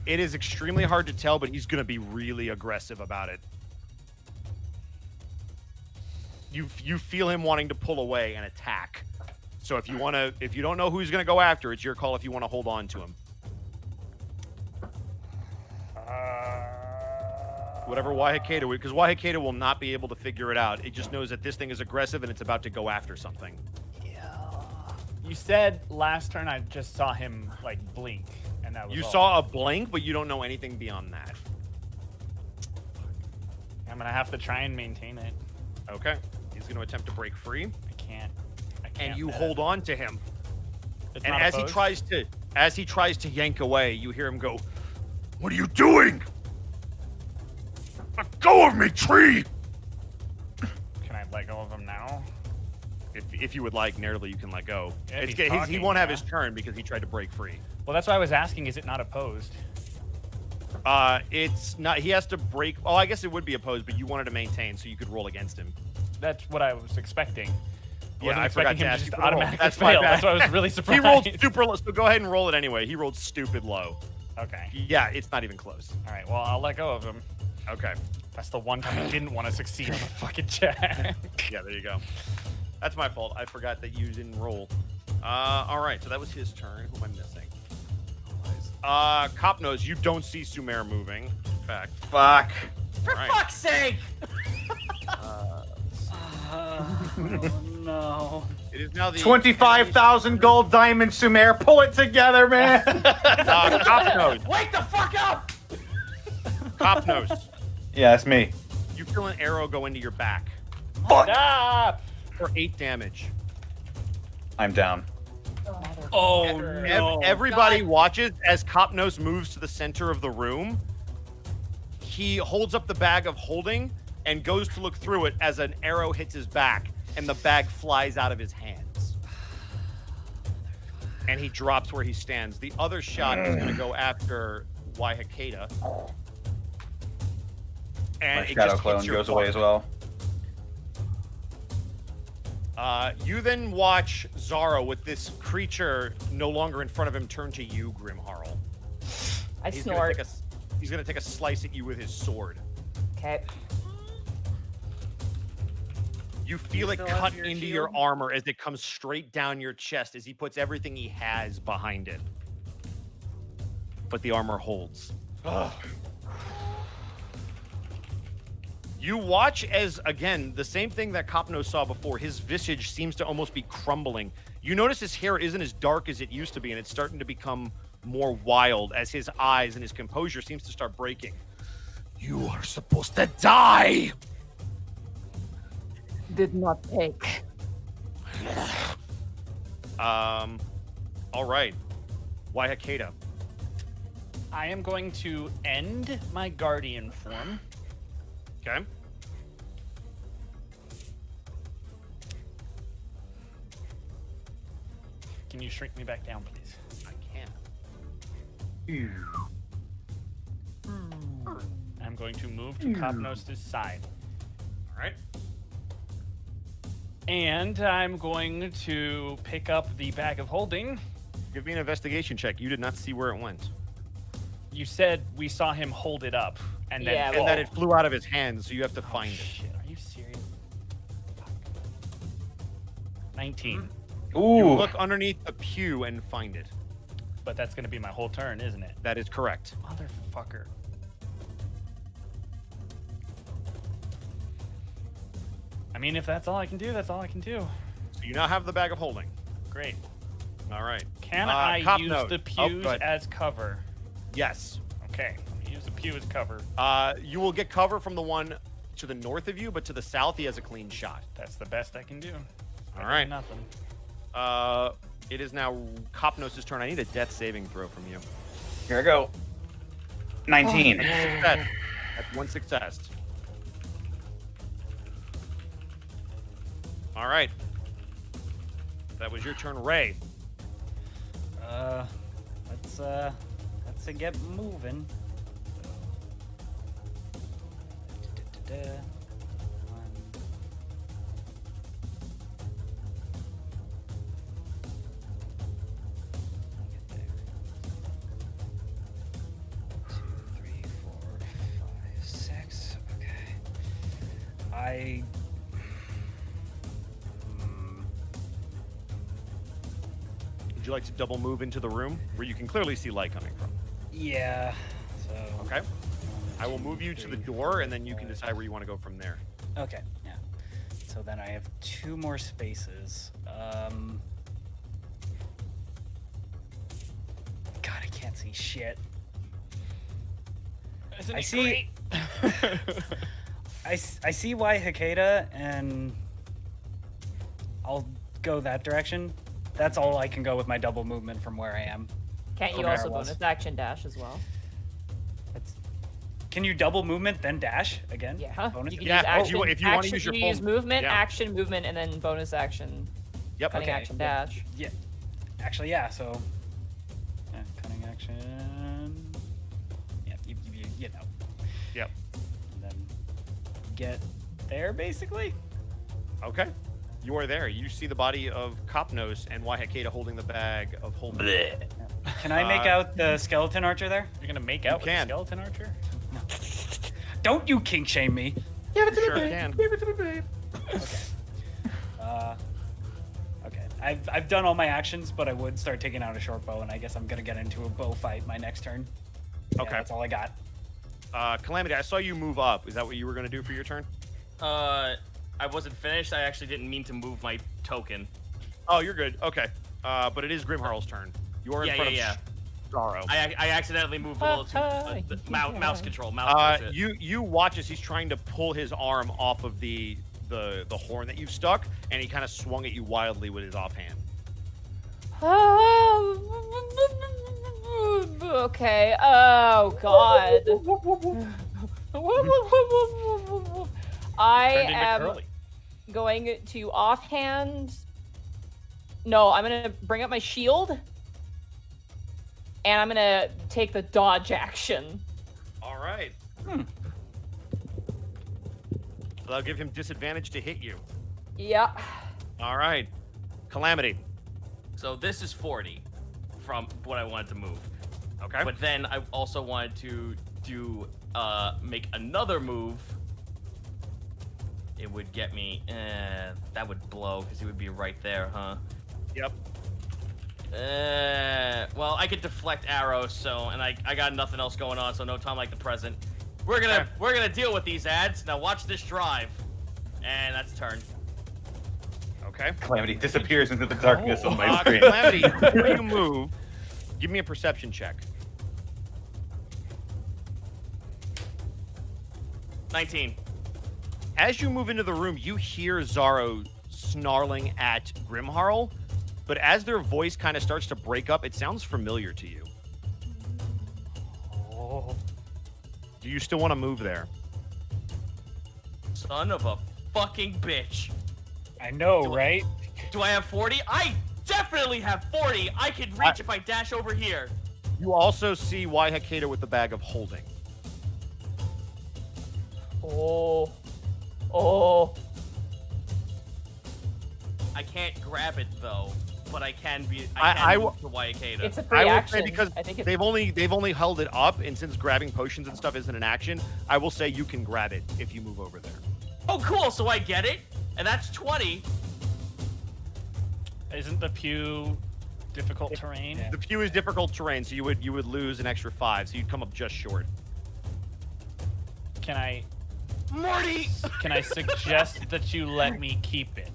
Speaker 6: It is extremely hard to tell, but he's going to be really aggressive about it. You feel him wanting to pull away and attack. So if you don't know who he's going to go after, it's your call if you want to hold on to him. Whatever Wahikeda, because Wahikeda will not be able to figure it out. It just knows that this thing is aggressive and it's about to go after something.
Speaker 2: You said last turn I just saw him like blink, and that was
Speaker 6: You
Speaker 2: all.
Speaker 6: saw a blink, but you don't know anything beyond that.
Speaker 2: I'm gonna have to try and maintain it.
Speaker 6: Okay. He's going to attempt to break free.
Speaker 2: I can't.
Speaker 6: And you
Speaker 2: meta.
Speaker 6: hold on to him.
Speaker 2: It's
Speaker 6: And
Speaker 2: not
Speaker 6: as
Speaker 2: opposed?
Speaker 6: he tries to yank away, you hear him go,
Speaker 7: What are you doing? Let go of me, tree!
Speaker 2: Can I let go of him now?
Speaker 6: if you would like, narrowly, you can let go.
Speaker 2: Yeah, if
Speaker 6: It's-
Speaker 2: he's
Speaker 6: he
Speaker 2: talking,
Speaker 6: won't have
Speaker 2: yeah.
Speaker 6: his turn because he tried to break free.
Speaker 2: Well, that's why I was asking. Is it not opposed?
Speaker 6: It's not. He has to break. Oh, I guess it would be opposed, but you wanted to maintain, so you could roll against him.
Speaker 2: That's what I was expecting.
Speaker 6: Yeah,
Speaker 2: Wasn't
Speaker 6: I forgot
Speaker 2: expecting
Speaker 6: to
Speaker 2: him
Speaker 6: ask
Speaker 2: to
Speaker 6: you
Speaker 2: just
Speaker 6: for the roll.
Speaker 2: automatically
Speaker 6: That's my
Speaker 2: fail.
Speaker 6: bad.
Speaker 2: That's why I was really
Speaker 6: He
Speaker 2: surprised.
Speaker 6: rolled super low, so go ahead and roll it anyway. He rolled stupid low.
Speaker 2: Okay.
Speaker 6: Yeah, it's not even close.
Speaker 2: All right. Well, I'll let go of him.
Speaker 6: Okay.
Speaker 2: That's the one time I didn't want to succeed on the fucking check.
Speaker 6: Yeah, there you go. That's my fault. I forgot that you didn't roll. All right, so that was his turn. Who am I missing? Cop knows you don't see Sumer moving. In fact,
Speaker 5: Fuck.
Speaker 1: For
Speaker 6: Right.
Speaker 1: fuck's sake!
Speaker 4: Oh no.
Speaker 6: it is now the
Speaker 8: 25,000 gold diamond, Sumer. Pull it together, man.
Speaker 6: Cop knows.
Speaker 1: Wake the fuck up!
Speaker 6: Cop knows.
Speaker 8: Yeah, that's me.
Speaker 6: You feel an arrow go into your back
Speaker 8: Fuck.
Speaker 2: Stop!
Speaker 6: for 8 damage.
Speaker 8: I'm down.
Speaker 4: Oh no.
Speaker 6: Everybody watches as Copnos moves to the center of the room. He holds up the bag of holding and goes to look through it as an arrow hits his back and the bag flies out of his hands. And he drops where he stands. The other shot is going to go after Waihakeda. And
Speaker 8: My
Speaker 6: it
Speaker 8: shadow
Speaker 6: just
Speaker 8: clone
Speaker 6: hits your
Speaker 8: goes away
Speaker 6: butt.
Speaker 8: as well.
Speaker 6: You then watch Zara with this creature no longer in front of him turn to you, Grimharl.
Speaker 3: I
Speaker 6: He's
Speaker 3: snort.
Speaker 6: He's gonna take a slice at you with his sword.
Speaker 3: Okay.
Speaker 6: You feel it
Speaker 4: still have
Speaker 6: cut
Speaker 4: your
Speaker 6: into
Speaker 4: shield?
Speaker 6: your armor as it comes straight down your chest as he puts everything he has behind it. But the armor holds. You watch as, again, the same thing that Copno saw before. His visage seems to almost be crumbling. You notice his hair isn't as dark as it used to be, and it's starting to become more wild as his eyes and his composure seems to start breaking.
Speaker 7: You are supposed to die!
Speaker 3: Did not take.
Speaker 6: All right. Waihakeda.
Speaker 2: I am going to end my guardian form.
Speaker 6: Okay.
Speaker 2: Can you shrink me back down, please?
Speaker 6: I can.
Speaker 2: I'm going going to move to Kopnos' side.
Speaker 6: All right.
Speaker 2: And I'm going to pick up the bag of holding.
Speaker 6: Give me an investigation check. You did not see where it went.
Speaker 2: You said we saw him hold it up, and then
Speaker 3: Yeah,
Speaker 6: And that it flew out of his hands, so you have to find it.
Speaker 2: Shit, are you serious? Fuck. 19.
Speaker 6: You
Speaker 8: Ooh.
Speaker 6: look underneath the pew and find it.
Speaker 2: But that's going to be my whole turn, isn't it?
Speaker 6: That is correct.
Speaker 2: Motherfucker. I mean, if that's all I can do, that's all I can do.
Speaker 6: So you now have the bag of holding.
Speaker 2: Great.
Speaker 6: All right.
Speaker 2: Can
Speaker 6: Cop
Speaker 2: I use
Speaker 6: note.
Speaker 2: the
Speaker 6: Oh,
Speaker 2: pews
Speaker 6: go ahead.
Speaker 2: as cover?
Speaker 6: Yes.
Speaker 2: Okay, I'm gonna use the pew as cover.
Speaker 6: You will get cover from the one to the north of you, but to the south, he has a clean shot.
Speaker 2: That's the best I can do.
Speaker 6: All right.
Speaker 2: Nothing.
Speaker 6: It is now Kopnos' turn. I need a death saving throw from you.
Speaker 8: Here I go. 19.
Speaker 6: Success. That's one success. All right. That was your turn, Ray.
Speaker 4: Let's get moving.
Speaker 6: Would you like to double move into the room where you can clearly see light coming from?
Speaker 4: Yeah. So.
Speaker 6: Okay. I will move you to the door, and then you can decide where you want to go from there.
Speaker 4: Okay. Yeah. So then I have 2 more spaces. God, I can't see shit.
Speaker 2: Isn't
Speaker 4: I
Speaker 2: it
Speaker 4: see.
Speaker 2: great?
Speaker 4: I see why Hikeda, and I'll go that direction. That's all I can go with my double movement from where I am.
Speaker 3: Can't you
Speaker 4: From where I
Speaker 3: also
Speaker 4: was.
Speaker 3: bonus action dash as well?
Speaker 4: Can you double movement then dash again?
Speaker 3: Yeah.
Speaker 4: Bonus?
Speaker 3: You can
Speaker 6: Yeah,
Speaker 3: use action.
Speaker 6: if you wanna
Speaker 3: action-
Speaker 6: use your
Speaker 3: you
Speaker 6: full-
Speaker 3: use movement,
Speaker 6: yeah.
Speaker 3: action, movement, and then bonus action.
Speaker 6: Yep.
Speaker 3: Cutting
Speaker 4: Okay,
Speaker 3: action
Speaker 4: yeah.
Speaker 3: dash.
Speaker 4: Yeah. Actually, yeah. So, yeah, cutting action. Yeah, you know.
Speaker 6: Yep.
Speaker 4: And then get there, basically.
Speaker 6: Okay. You are there. You see the body of Kopnos and Waihakeda holding the bag of holding.
Speaker 4: Can I make out the skeleton archer there?
Speaker 2: You're gonna make out with
Speaker 6: can.
Speaker 2: the skeleton archer?
Speaker 4: Don't you kink shame me.
Speaker 6: Sure can.
Speaker 4: Okay. I've done all my actions, but I would start taking out a short bow, and I guess I'm gonna get into a bow fight my next turn. Yeah,
Speaker 6: Okay.
Speaker 4: that's all I got.
Speaker 6: Calamity, I saw you move up. Is that what you were going to do for your turn?
Speaker 1: I wasn't finished. I actually didn't mean to move my token.
Speaker 6: Oh, you're good. Okay. But it is Grimharl's turn. You are in front of Zaro.
Speaker 1: I accidentally moved a little too mouse control. Mouse bullshit.
Speaker 6: You watch as he's trying to pull his arm off of the horn that you've stuck, and he kind of swung at you wildly with his offhand.
Speaker 3: Okay. Oh God. I
Speaker 2: Turned into
Speaker 3: am
Speaker 2: Curly.
Speaker 3: going to offhand. No, I'm gonna bring up my shield, and I'm gonna take the dodge action.
Speaker 6: All right. That'll give him disadvantage to hit you.
Speaker 3: Yeah.
Speaker 6: All right. Calamity.
Speaker 1: So this is 40 from what I wanted to move.
Speaker 6: Okay.
Speaker 1: But then I also wanted to do make another move. It would get me. That would blow because he would be right there, huh?
Speaker 6: Yep.
Speaker 1: Well, I could deflect arrows, so and I got nothing else going on, so no time like the present. We're gonna deal with these ads. Now watch this drive, and that's turn.
Speaker 6: Okay.
Speaker 8: Calamity disappears into the darkness on my screen.
Speaker 6: Calamity, before you move, give me a perception check.
Speaker 1: 19.
Speaker 6: As you move into the room, you hear Zaro snarling at Grimharl, but as their voice kind of starts to break up, it sounds familiar to you.
Speaker 4: Oh.
Speaker 6: Do you still want to move there?
Speaker 1: Son of a fucking bitch.
Speaker 4: I know, right?
Speaker 1: Do I have 40? I definitely have 40. I can reach if I dash over here.
Speaker 6: You also see Waihakeda with the bag of holding.
Speaker 3: Oh. Oh.
Speaker 1: I can't grab it though, but I can be.
Speaker 6: I
Speaker 1: move to Wayakeda.
Speaker 3: It's a free
Speaker 6: I will
Speaker 3: action.
Speaker 6: say because
Speaker 3: I think it's
Speaker 6: they've only held it up, and since grabbing potions and stuff isn't an action, I will say you can grab it if you move over there.
Speaker 1: Oh, cool. So I get it, and that's 20.
Speaker 2: Isn't the pew difficult terrain?
Speaker 6: The pew is difficult terrain, so you would lose an extra 5, so you'd come up just short.
Speaker 2: Can I
Speaker 1: Morty.
Speaker 2: suggest that you let me keep it?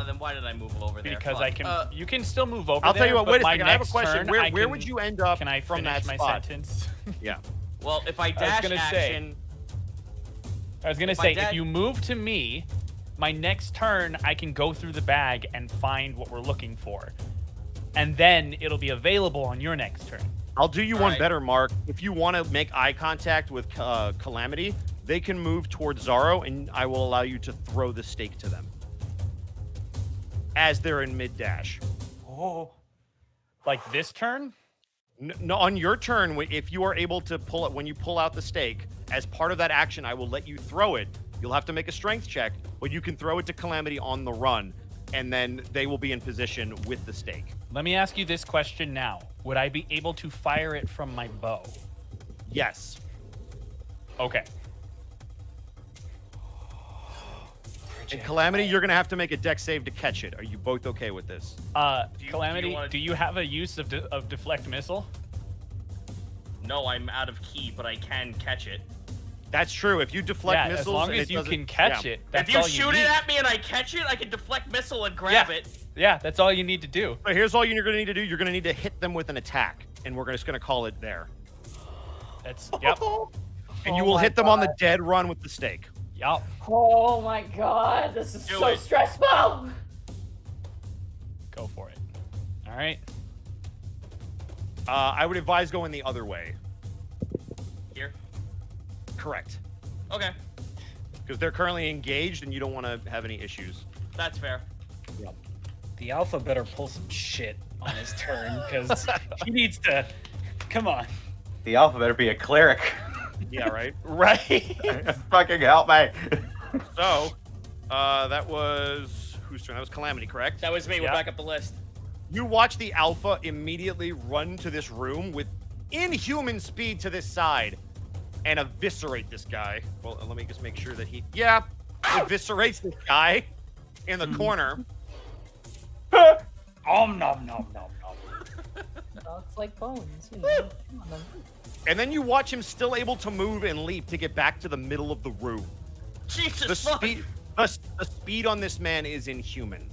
Speaker 1: Then why did I move over there?
Speaker 2: Because
Speaker 1: Fuck.
Speaker 2: I can. You can still move over
Speaker 6: I'll
Speaker 2: there.
Speaker 6: tell you what.
Speaker 2: but
Speaker 6: Wait a
Speaker 2: my
Speaker 6: second. I have a
Speaker 2: next
Speaker 6: question.
Speaker 2: turn,
Speaker 6: Where would you end up
Speaker 2: Can I
Speaker 6: from
Speaker 2: finish
Speaker 6: that
Speaker 2: my
Speaker 6: spot?
Speaker 2: sentence?
Speaker 6: Yeah.
Speaker 1: Well, if I dash
Speaker 2: gonna say-
Speaker 1: action,
Speaker 2: I was gonna
Speaker 1: If I
Speaker 2: say,
Speaker 1: dad-
Speaker 2: if you move to me, my next turn I can go through the bag and find what we're looking for, and then it'll be available on your next turn.
Speaker 6: I'll do you one
Speaker 1: Alright.
Speaker 6: better, Mark. If you want to make eye contact with Calamity, they can move towards Zaro, and I will allow you to throw the stake to them as they're in mid dash.
Speaker 4: Oh.
Speaker 2: Like this turn?
Speaker 6: No, on your turn, if you are able to pull it, when you pull out the stake, as part of that action, I will let you throw it. You'll have to make a strength check, but you can throw it to Calamity on the run, and then they will be in position with the stake.
Speaker 2: Let me ask you this question now: would I be able to fire it from my bow?
Speaker 6: Yes.
Speaker 2: Okay.
Speaker 6: And Calamity, you're going to have to make a dex save to catch it. Are you both okay with this?
Speaker 2: Calamity, do you have a use of deflect missile?
Speaker 1: no, I'm out of key, but I can catch it.
Speaker 6: That's true. If you deflect missiles,
Speaker 2: as long
Speaker 6: and
Speaker 2: as
Speaker 6: it
Speaker 2: you
Speaker 6: doesn't-
Speaker 2: can catch
Speaker 6: yeah.
Speaker 2: it, that's
Speaker 1: If you
Speaker 2: all
Speaker 1: shoot
Speaker 2: need.
Speaker 1: it at me and I catch it, I can deflect missile and grab it.
Speaker 2: Yeah, that's all you need to do.
Speaker 6: But here's all you're going to need to do. You're going to need to hit them with an attack, and we're just going to call it there.
Speaker 2: That's yep.
Speaker 6: And you
Speaker 3: Oh
Speaker 6: will
Speaker 3: my
Speaker 6: hit them on the dead run with the stake.
Speaker 2: Yup.
Speaker 3: Oh my god, this is
Speaker 1: Do
Speaker 3: so
Speaker 1: it.
Speaker 3: stressful.
Speaker 2: Go for it. All right.
Speaker 6: I would advise going the other way.
Speaker 1: Here.
Speaker 6: Correct.
Speaker 1: Okay,
Speaker 6: Because they're currently engaged, and you don't want to have any issues.
Speaker 1: that's fair.
Speaker 4: The alpha better pull some shit on his turn because he needs to. Come on.
Speaker 8: The alpha better be a cleric.
Speaker 6: Yeah, right?
Speaker 2: Right.
Speaker 8: Fucking help me.
Speaker 6: So, that was... Whose turn? That was Calamity, correct?
Speaker 1: That was me. We're
Speaker 2: Yeah.
Speaker 1: back up the list.
Speaker 6: You watch the Alpha immediately run to this room with inhuman speed to this side and eviscerate this guy. Well, let me just make sure that he... Yeah, eviscerates this guy in the corner.
Speaker 4: Nom nom nom nom nom.
Speaker 3: It's like bones, you know. Come on, then.
Speaker 6: And then you watch him still able to move and leap to get back to the middle of the room.
Speaker 1: Jesus
Speaker 6: The
Speaker 1: fuck.
Speaker 6: the speed on this man is inhuman.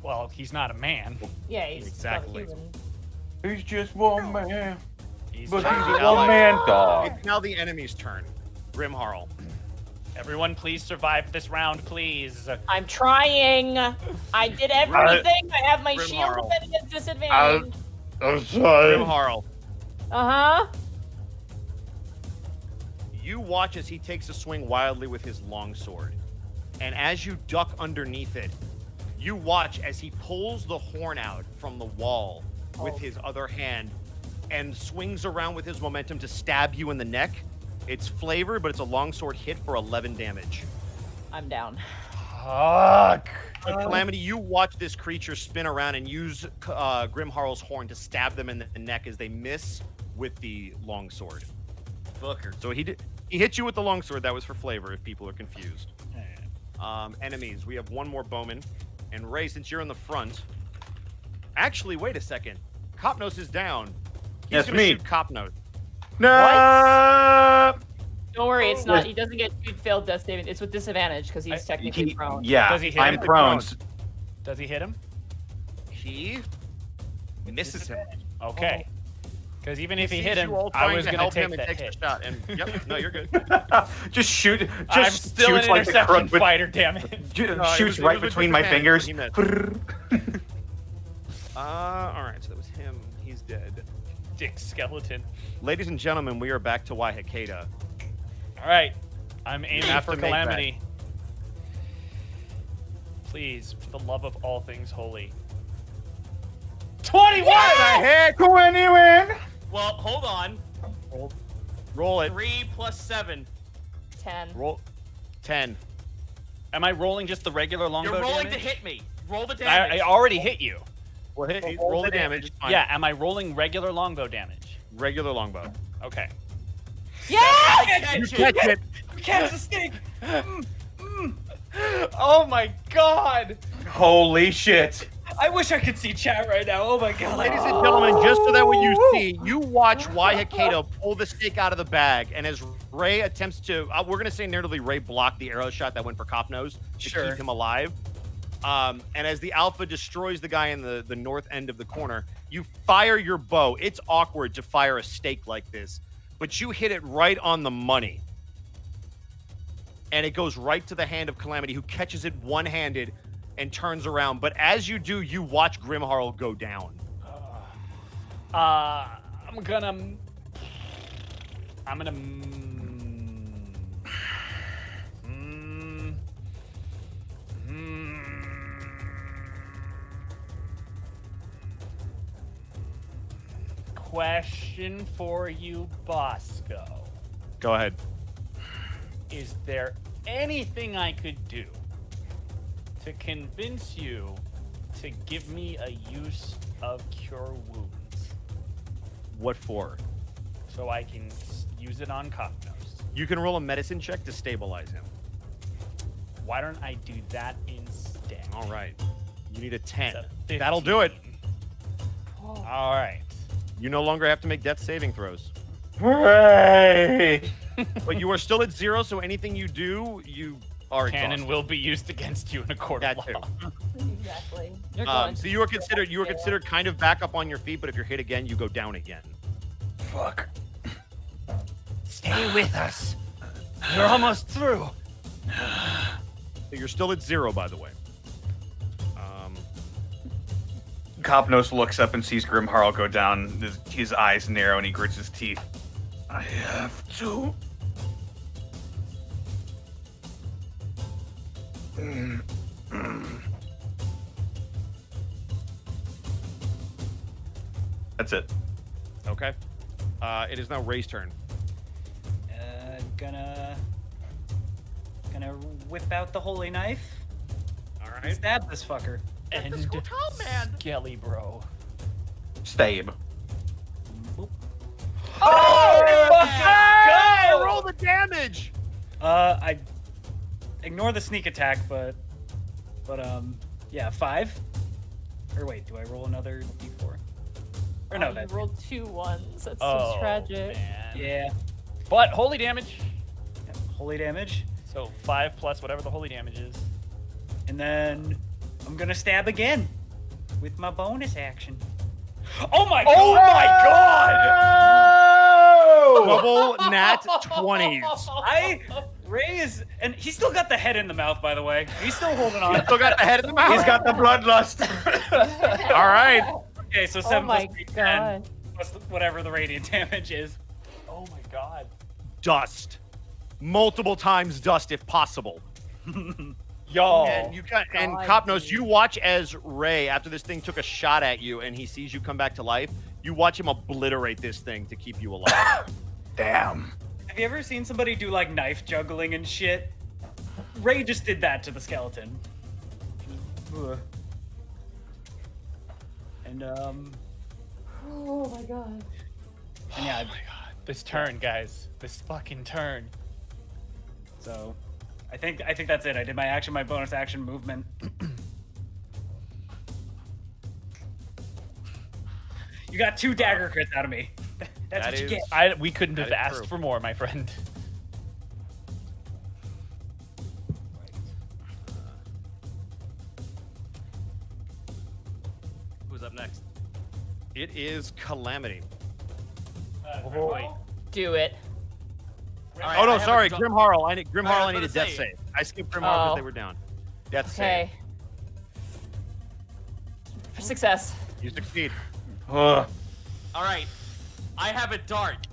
Speaker 2: Well, he's not a man.
Speaker 3: Yeah, he's
Speaker 6: Exactly.
Speaker 3: not human.
Speaker 8: He's just one man.
Speaker 2: He's
Speaker 8: But
Speaker 2: just-
Speaker 8: he's a one man dog.
Speaker 6: It's now the enemy's turn. Grimharl.
Speaker 2: Everyone, please survive this round, please.
Speaker 3: I'm trying. I did everything. I have my
Speaker 6: Grim
Speaker 3: shield
Speaker 6: Harl.
Speaker 3: defending at disadvantage.
Speaker 8: I'm sorry.
Speaker 6: Grimharl.
Speaker 3: Uh-huh.
Speaker 6: You watch as he takes a swing wildly with his longsword. And as you duck underneath it, you watch as he pulls the horn out from the wall with his other hand and swings around with his momentum to stab you in the neck. It's flavored, but it's a longsword hit for 11 damage.
Speaker 3: I'm down.
Speaker 2: Fuck.
Speaker 6: Calamity, you watch this creature spin around and use Grimharl's horn to stab them in the neck as they miss with the longsword.
Speaker 1: Fucker.
Speaker 6: So he hit you with the longsword. That was for flavor, if people are confused. Enemies. We have one more bowman. And Ray, since you're in the front... Actually, wait a second. Copnos is down. He's
Speaker 8: That's
Speaker 6: gonna
Speaker 8: me.
Speaker 6: shoot Copnos.
Speaker 8: No.
Speaker 3: Don't worry, it's not. He doesn't get failed death saving. It's with disadvantage because he's technically
Speaker 8: He-
Speaker 3: prone.
Speaker 8: yeah,
Speaker 2: Does he hit
Speaker 8: I'm
Speaker 2: him?
Speaker 8: prone.
Speaker 2: Does he hit him?
Speaker 6: He misses him.
Speaker 2: Okay. Because even if he
Speaker 6: sees
Speaker 2: hit him,
Speaker 6: you all
Speaker 2: I
Speaker 6: trying
Speaker 2: was
Speaker 6: to
Speaker 2: going to
Speaker 6: help
Speaker 2: take
Speaker 6: him and
Speaker 2: that
Speaker 6: takes
Speaker 2: hit.
Speaker 6: the shot. And yep, no, you're good.
Speaker 8: Just shoot. Just
Speaker 2: I'm still an
Speaker 8: shoots like the
Speaker 2: interception
Speaker 8: crook, but
Speaker 2: fighter, damn it.
Speaker 6: No, it
Speaker 8: shoots
Speaker 6: was
Speaker 8: right
Speaker 6: with
Speaker 8: between my
Speaker 6: disadvantage,
Speaker 8: fingers.
Speaker 6: but he missed. All right, so that was him. He's dead.
Speaker 2: Dick skeleton.
Speaker 6: Ladies and gentlemen, we are back to Wayakeda.
Speaker 2: All right. I'm aiming
Speaker 6: have
Speaker 2: for
Speaker 6: to make
Speaker 2: Calamity. Please, for the love of all things holy. 21!
Speaker 6: Hit!
Speaker 8: Go anywhere.
Speaker 1: Well, hold on.
Speaker 6: Roll it.
Speaker 1: 3 plus 7.
Speaker 3: 10.
Speaker 6: Roll 10.
Speaker 2: Am I rolling just the regular longbow
Speaker 1: You're rolling
Speaker 2: damage?
Speaker 1: to hit me. Roll the damage.
Speaker 2: I already hit you.
Speaker 6: Well, roll the damage. It's fine.
Speaker 2: Yeah, am I rolling regular longbow damage?
Speaker 6: Regular longbow.
Speaker 2: Okay.
Speaker 3: Yeah!
Speaker 6: You catch it.
Speaker 4: Catch the snake.
Speaker 12: Oh my god!
Speaker 8: Holy shit.
Speaker 4: I wish I could see chat right now. Oh my god.
Speaker 6: Ladies and gentlemen, just so that what you see, you watch Waihakato pull the snake out of the bag, and as Ray attempts to, we're going to say narratively, Ray blocked the arrow shot that went for Copnose to keep him alive. And as the alpha destroys the guy in the north end of the corner, you fire your bow. It's awkward to fire a stake like this, but you hit it right on the money. And it goes right to the hand of Calamity, who catches it one-handed and turns around. But as you do, you watch Grimharl go down.
Speaker 2: I'm gonna question for you, Bosco.
Speaker 6: Go ahead.
Speaker 2: Is there anything I could do to convince you to give me a use of Cure Wounds
Speaker 6: What for?
Speaker 2: so I can use it on Copnose?
Speaker 6: You can roll a medicine check to stabilize him.
Speaker 2: Why don't I do that instead?
Speaker 6: All right. You need a 10.
Speaker 2: It's a
Speaker 6: That'll do it.
Speaker 2: 15. All right.
Speaker 6: You no longer have to make death saving throws.
Speaker 8: Hooray!
Speaker 6: But you are still at 0, so anything you do, you are
Speaker 2: Cannon
Speaker 6: exhausted.
Speaker 2: will be used against you in a court of
Speaker 6: That too.
Speaker 2: law.
Speaker 3: Exactly. You're going
Speaker 6: So you are considered kind of back up on your feet, but if you're hit again, you go down again.
Speaker 8: Fuck.
Speaker 10: Stay with us. You're almost through.
Speaker 6: So you're still at 0, by the way.
Speaker 8: Copnose looks up and sees Grimharl go down. His eyes narrow and he grits his teeth. I have to. That's it.
Speaker 6: Okay. It is now Ray's turn.
Speaker 4: Gonna whip out the holy knife.
Speaker 6: All
Speaker 4: And
Speaker 6: right.
Speaker 4: stab this fucker.
Speaker 2: And Skelly, bro.
Speaker 8: Stab.
Speaker 6: Hey, roll the damage.
Speaker 4: I ignore the sneak attack, but yeah, 5. Or wait, do I roll another d4? Or no,
Speaker 3: you
Speaker 4: that's
Speaker 3: rolled 2 1s. That's
Speaker 2: Oh,
Speaker 3: so tragic.
Speaker 2: man.
Speaker 4: yeah.
Speaker 2: But holy damage.
Speaker 4: Holy damage,
Speaker 2: So 5 plus whatever the holy damage is.
Speaker 4: and then I'm gonna stab again with my bonus action. Oh my god!
Speaker 2: Oh my god!
Speaker 6: Double nat 20s.
Speaker 4: Ray is, and he's still got the head in the mouth, by the way. He's still holding on.
Speaker 6: Still got the head in the mouth.
Speaker 8: He's got the bloodlust.
Speaker 6: All right.
Speaker 4: Okay, so
Speaker 3: Oh
Speaker 4: 7
Speaker 3: my
Speaker 4: plus 3, 10,
Speaker 3: god.
Speaker 4: plus whatever the radiant damage is.
Speaker 2: Oh my god.
Speaker 6: Dust. Multiple times dust if possible.
Speaker 2: Yo.
Speaker 6: And you got and
Speaker 3: God,
Speaker 6: Copnose, you watch as Ray, after this thing took a shot at you and he sees you come back to life, you watch him obliterate this thing to keep you alive.
Speaker 8: Damn.
Speaker 4: Have you ever seen somebody do like knife juggling and shit? Ray just did that to the skeleton. Ugh. And
Speaker 3: Oh my god.
Speaker 4: and yeah,
Speaker 2: Oh my god. This turn, guys. This fucking turn.
Speaker 4: so I think that's it. I did my action, my bonus action movement. You got 2 dagger crits out of me. That's
Speaker 6: That
Speaker 4: what you
Speaker 6: is-
Speaker 4: get.
Speaker 2: We couldn't
Speaker 6: That
Speaker 2: have
Speaker 6: is
Speaker 2: asked
Speaker 6: true.
Speaker 2: for more, my friend.
Speaker 1: Who's up next?
Speaker 6: It is Calamity.
Speaker 3: Do it.
Speaker 1: All right,
Speaker 6: Oh
Speaker 1: I
Speaker 6: no,
Speaker 1: have a
Speaker 6: sorry,
Speaker 1: du-
Speaker 6: Grimharl. I need
Speaker 1: I
Speaker 6: I
Speaker 1: was
Speaker 6: need a
Speaker 1: gonna
Speaker 6: death
Speaker 1: say-
Speaker 6: save. I skipped Grimharl because
Speaker 3: Oh.
Speaker 6: they were down. Death
Speaker 3: Okay. For success.
Speaker 6: save. You succeed.
Speaker 8: Ugh.
Speaker 1: All right. I have a dart.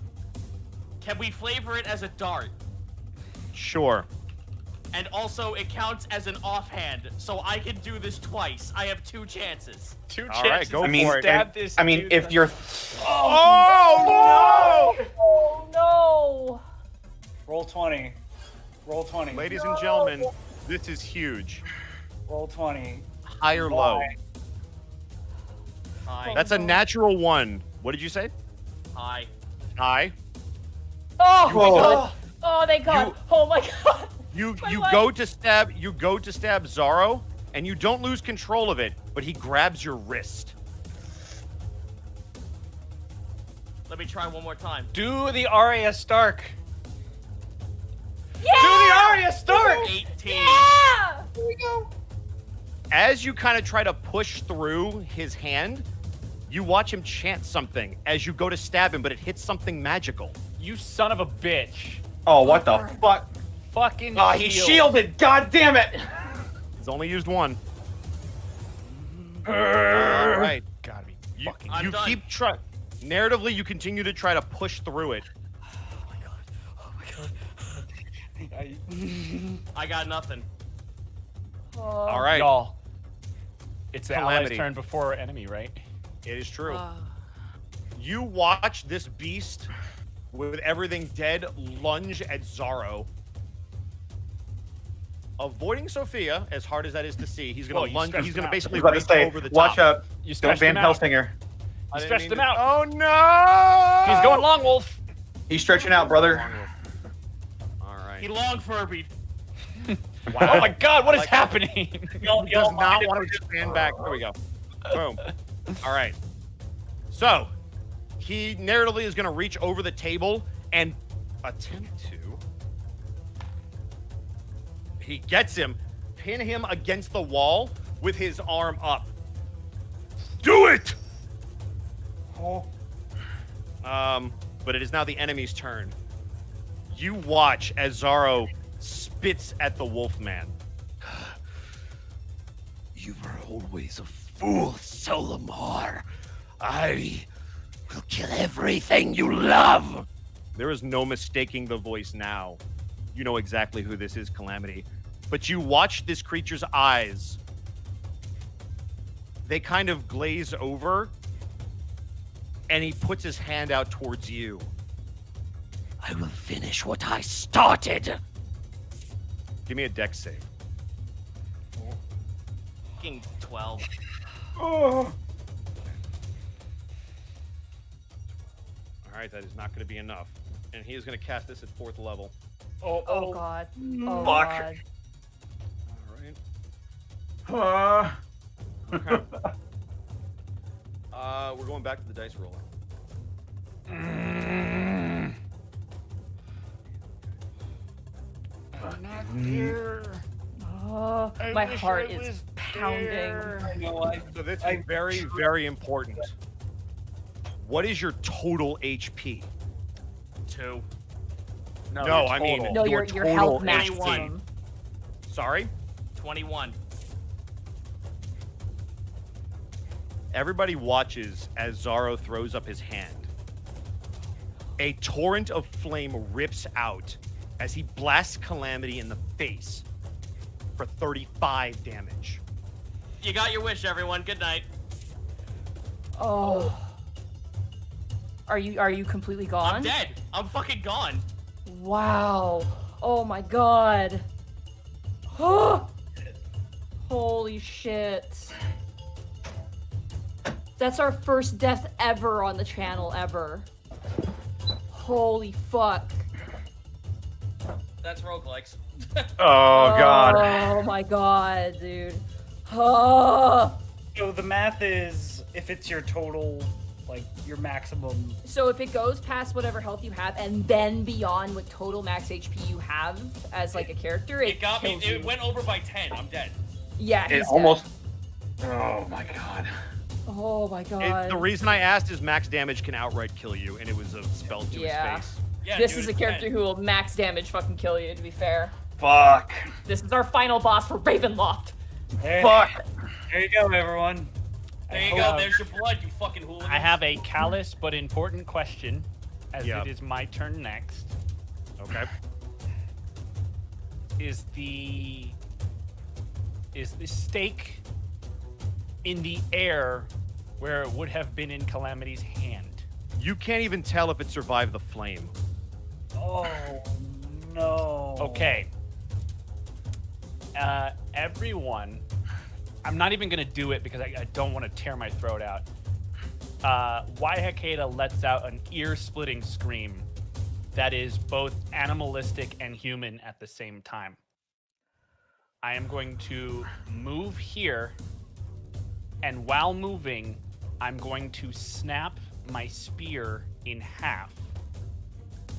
Speaker 1: Can we flavor it as a dart?
Speaker 6: Sure.
Speaker 1: And also, it counts as an offhand, so I can do this twice. I have 2 chances.
Speaker 2: 2
Speaker 6: All right,
Speaker 2: chances
Speaker 6: go
Speaker 2: to
Speaker 6: for it.
Speaker 2: stab this
Speaker 8: I mean,
Speaker 2: dude
Speaker 8: if
Speaker 2: in
Speaker 8: you're
Speaker 6: Oh no!
Speaker 3: Oh no!
Speaker 4: Roll 20. Roll 20.
Speaker 6: Ladies and gentlemen, this is huge.
Speaker 4: Roll 20.
Speaker 6: High or low?
Speaker 1: High.
Speaker 6: That's a natural 1. What did you say?
Speaker 1: High.
Speaker 6: High.
Speaker 3: Oh,
Speaker 6: Whoa.
Speaker 3: my God. Oh, thank God. Oh my God.
Speaker 6: You
Speaker 3: My
Speaker 6: go to stab Zaro, and you don't lose control of it, but he grabs your wrist.
Speaker 1: Let me try one more time.
Speaker 12: Do the Arya Stark.
Speaker 3: Yeah!
Speaker 12: Do the Arya Stark.
Speaker 1: 18.
Speaker 3: Yeah!
Speaker 6: As you kind of try to push through his hand, you watch him chant something as you go to stab him, but it hits something magical.
Speaker 12: You son of a bitch.
Speaker 8: Oh, what the fuck?
Speaker 12: Fucking
Speaker 8: Oh, he shielded. God damn it.
Speaker 6: He's only used 1. All right.
Speaker 12: Gotta be
Speaker 6: You,
Speaker 12: fucking.
Speaker 1: I'm
Speaker 6: you
Speaker 1: done.
Speaker 6: keep trying. Narratively, you continue to try to push through it.
Speaker 1: I got nothing.
Speaker 6: All right.
Speaker 12: Y'all. It's the
Speaker 6: Calamity.
Speaker 12: allies' turn before enemy, right?
Speaker 6: It is true. You watch this beast with everything dead lunge at Zaro. Avoiding Sophia, as hard as that is to see, he's
Speaker 12: Well,
Speaker 6: gonna
Speaker 12: you
Speaker 6: lunge.
Speaker 12: stretched
Speaker 6: He's
Speaker 12: him
Speaker 6: gonna
Speaker 12: out.
Speaker 6: basically
Speaker 8: I was
Speaker 6: reach
Speaker 8: about to say,
Speaker 6: over the
Speaker 8: watch
Speaker 6: top.
Speaker 8: out.
Speaker 12: You
Speaker 8: Don't
Speaker 12: stretched
Speaker 8: Van
Speaker 12: him out.
Speaker 8: Helsingr.
Speaker 6: I
Speaker 12: You
Speaker 6: didn't
Speaker 12: stretched
Speaker 6: mean
Speaker 12: him
Speaker 6: to-
Speaker 12: out.
Speaker 6: Oh no!
Speaker 12: He's going long, Wolf.
Speaker 8: He's stretching out, brother.
Speaker 6: All right.
Speaker 1: He long Furby.
Speaker 6: Wow.
Speaker 12: Oh my God, what is
Speaker 6: Like-
Speaker 12: happening?
Speaker 6: He does not want to expand back. There we go. Boom. All right. So, he narratively is going to reach over the table and attempt to. He gets him, pin him against the wall with his arm up. Do it! But it is now the enemy's turn. You watch as Zaro spits at the Wolfman.
Speaker 10: You were always a fool, Solomar. I will kill everything you love.
Speaker 6: There is no mistaking the voice now. You know exactly who this is, Calamity. But you watch this creature's eyes. They kind of glaze over, and he puts his hand out towards you.
Speaker 10: I will finish what I started.
Speaker 6: Give me a dex save.
Speaker 1: Fucking 12.
Speaker 6: All right, that is not going to be enough. And he is going to cast this at 4th level.
Speaker 3: Oh God. Oh
Speaker 8: Fuck.
Speaker 3: God.
Speaker 6: All right. Okay. We're going back to the dice roller.
Speaker 3: Oh, my heart is pounding.
Speaker 6: So this is very, very important. What is your total HP?
Speaker 1: 2.
Speaker 6: No, I mean
Speaker 3: No, your
Speaker 6: total
Speaker 3: health
Speaker 6: HP.
Speaker 3: maximum.
Speaker 6: Sorry?
Speaker 1: 21.
Speaker 6: Everybody watches as Zaro throws up his hand. A torrent of flame rips out as he blasts Calamity in the face for 35 damage.
Speaker 1: You got your wish, everyone. Good night.
Speaker 3: Oh. Are you completely gone?
Speaker 1: I'm dead. I'm fucking gone.
Speaker 3: Wow. Oh my God. Oh. Holy shit. That's our first death ever on the channel ever. Holy fuck.
Speaker 1: That's roguelikes.
Speaker 8: Oh, God.
Speaker 3: Oh my God, dude. Oh.
Speaker 4: So the math is if it's your total, like your maximum.
Speaker 3: So if it goes past whatever health you have and then beyond what total max HP you have as like a character,
Speaker 1: It got me.
Speaker 3: kills
Speaker 1: It
Speaker 3: you.
Speaker 1: went over by 10. I'm dead.
Speaker 3: Yeah,
Speaker 8: It
Speaker 3: he's
Speaker 8: almost.
Speaker 3: dead.
Speaker 8: Oh, my God.
Speaker 3: Oh my God.
Speaker 6: The reason I asked is max damage can outright kill you, and it was a spell to
Speaker 3: Yeah.
Speaker 6: his face.
Speaker 1: Yeah,
Speaker 3: This
Speaker 1: dude,
Speaker 3: is a
Speaker 1: it's
Speaker 3: character
Speaker 1: 10.
Speaker 3: who will max damage fucking kill you, to be fair.
Speaker 8: Fuck.
Speaker 3: This is our final boss for Ravenloft.
Speaker 4: There,
Speaker 8: Fuck.
Speaker 4: there you go, everyone.
Speaker 1: There you go. There's your blood, you fucking hooligan.
Speaker 12: I have a callous but important question, as
Speaker 6: Yeah.
Speaker 12: it is my turn next.
Speaker 6: Okay.
Speaker 12: Is the stake in the air where it would have been in Calamity's hand?
Speaker 6: You can't even tell if it survived the flame.
Speaker 4: Oh no.
Speaker 12: Okay,
Speaker 2: everyone. I'm not even gonna do it because I don't want to tear my throat out. Waihakeda lets out an ear-splitting scream that is both animalistic and human at the same time. I am going to move here, and while moving, I'm going to snap my spear in half.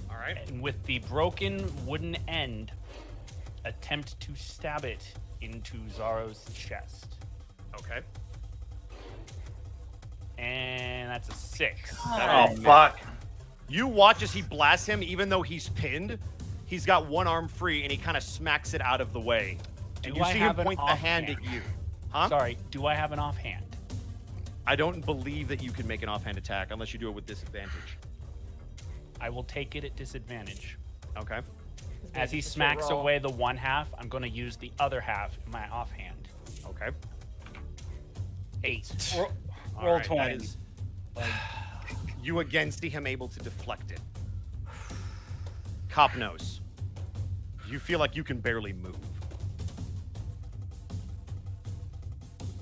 Speaker 6: All right.
Speaker 2: And with the broken wooden end, attempt to stab it into Zaro's chest.
Speaker 6: Okay.
Speaker 2: And that's a 6.
Speaker 8: Oh, fuck.
Speaker 6: You watch as he blasts him, even though he's pinned. He's got one arm free, and he kind of smacks it out of the way. And you
Speaker 2: I
Speaker 6: see him
Speaker 2: have an
Speaker 6: point the hand at you. Huh?
Speaker 2: Sorry, do I have an offhand?
Speaker 6: I don't believe that you can make an offhand attack unless you do it with disadvantage.
Speaker 2: I will take it at disadvantage.
Speaker 6: Okay.
Speaker 2: As he
Speaker 3: Just a
Speaker 2: smacks
Speaker 3: roll.
Speaker 2: away the one half, I'm going to use the other half in my offhand.
Speaker 6: Okay.
Speaker 2: 8.
Speaker 4: Roll,
Speaker 6: All
Speaker 4: roll
Speaker 6: right,
Speaker 4: 20.
Speaker 6: that is- You again see him able to deflect it. Cop knows. You feel like you can barely move.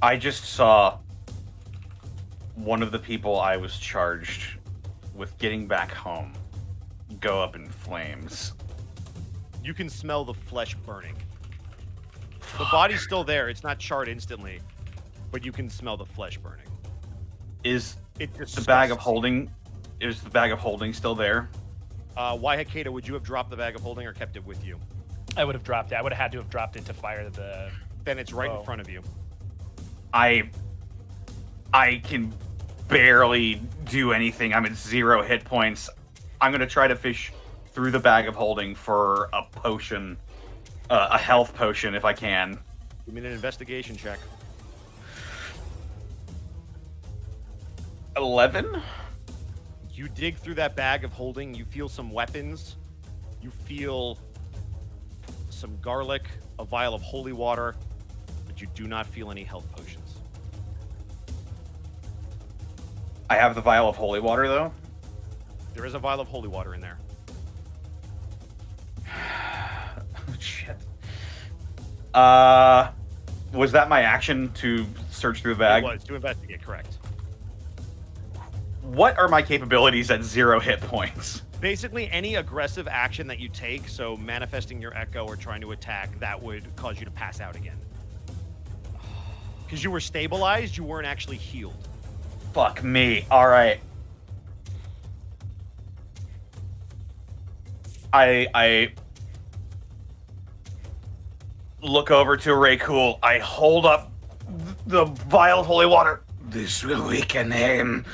Speaker 8: I just saw one of the people I was charged with getting back home go up in flames.
Speaker 6: You can smell the flesh burning. The body's still there. It's not charred instantly, but you can smell the flesh burning.
Speaker 8: Is
Speaker 6: It
Speaker 8: the bag of
Speaker 6: disgusts
Speaker 8: holding? Is the bag of holding still there?
Speaker 6: Waihakeda, would you have dropped the bag of holding or kept it with you?
Speaker 2: I would have dropped it. I would have had to have dropped it to fire the...
Speaker 6: Then it's right
Speaker 2: Oh.
Speaker 6: in front of you.
Speaker 8: I can barely do anything. I'm at 0 hit points. I'm gonna try to fish through the bag of holding for a potion, a health potion if I can.
Speaker 6: Give me an investigation check.
Speaker 8: 11?
Speaker 6: You dig through that bag of holding. You feel some weapons. You feel some garlic, a vial of holy water, but you do not feel any health potions.
Speaker 8: I have the vial of holy water though.
Speaker 6: There is a vial of holy water in there.
Speaker 8: Shit. Was that my action to search through the bag?
Speaker 6: It was to investigate, correct.
Speaker 8: What are my capabilities at 0 hit points?
Speaker 6: Basically, any aggressive action that you take, so manifesting your echo or trying to attack, that would cause you to pass out again. Because you were stabilized, you weren't actually healed.
Speaker 8: Fuck me. All right. I look over to Ray Cool. I hold up the vial of holy water. This will weaken him.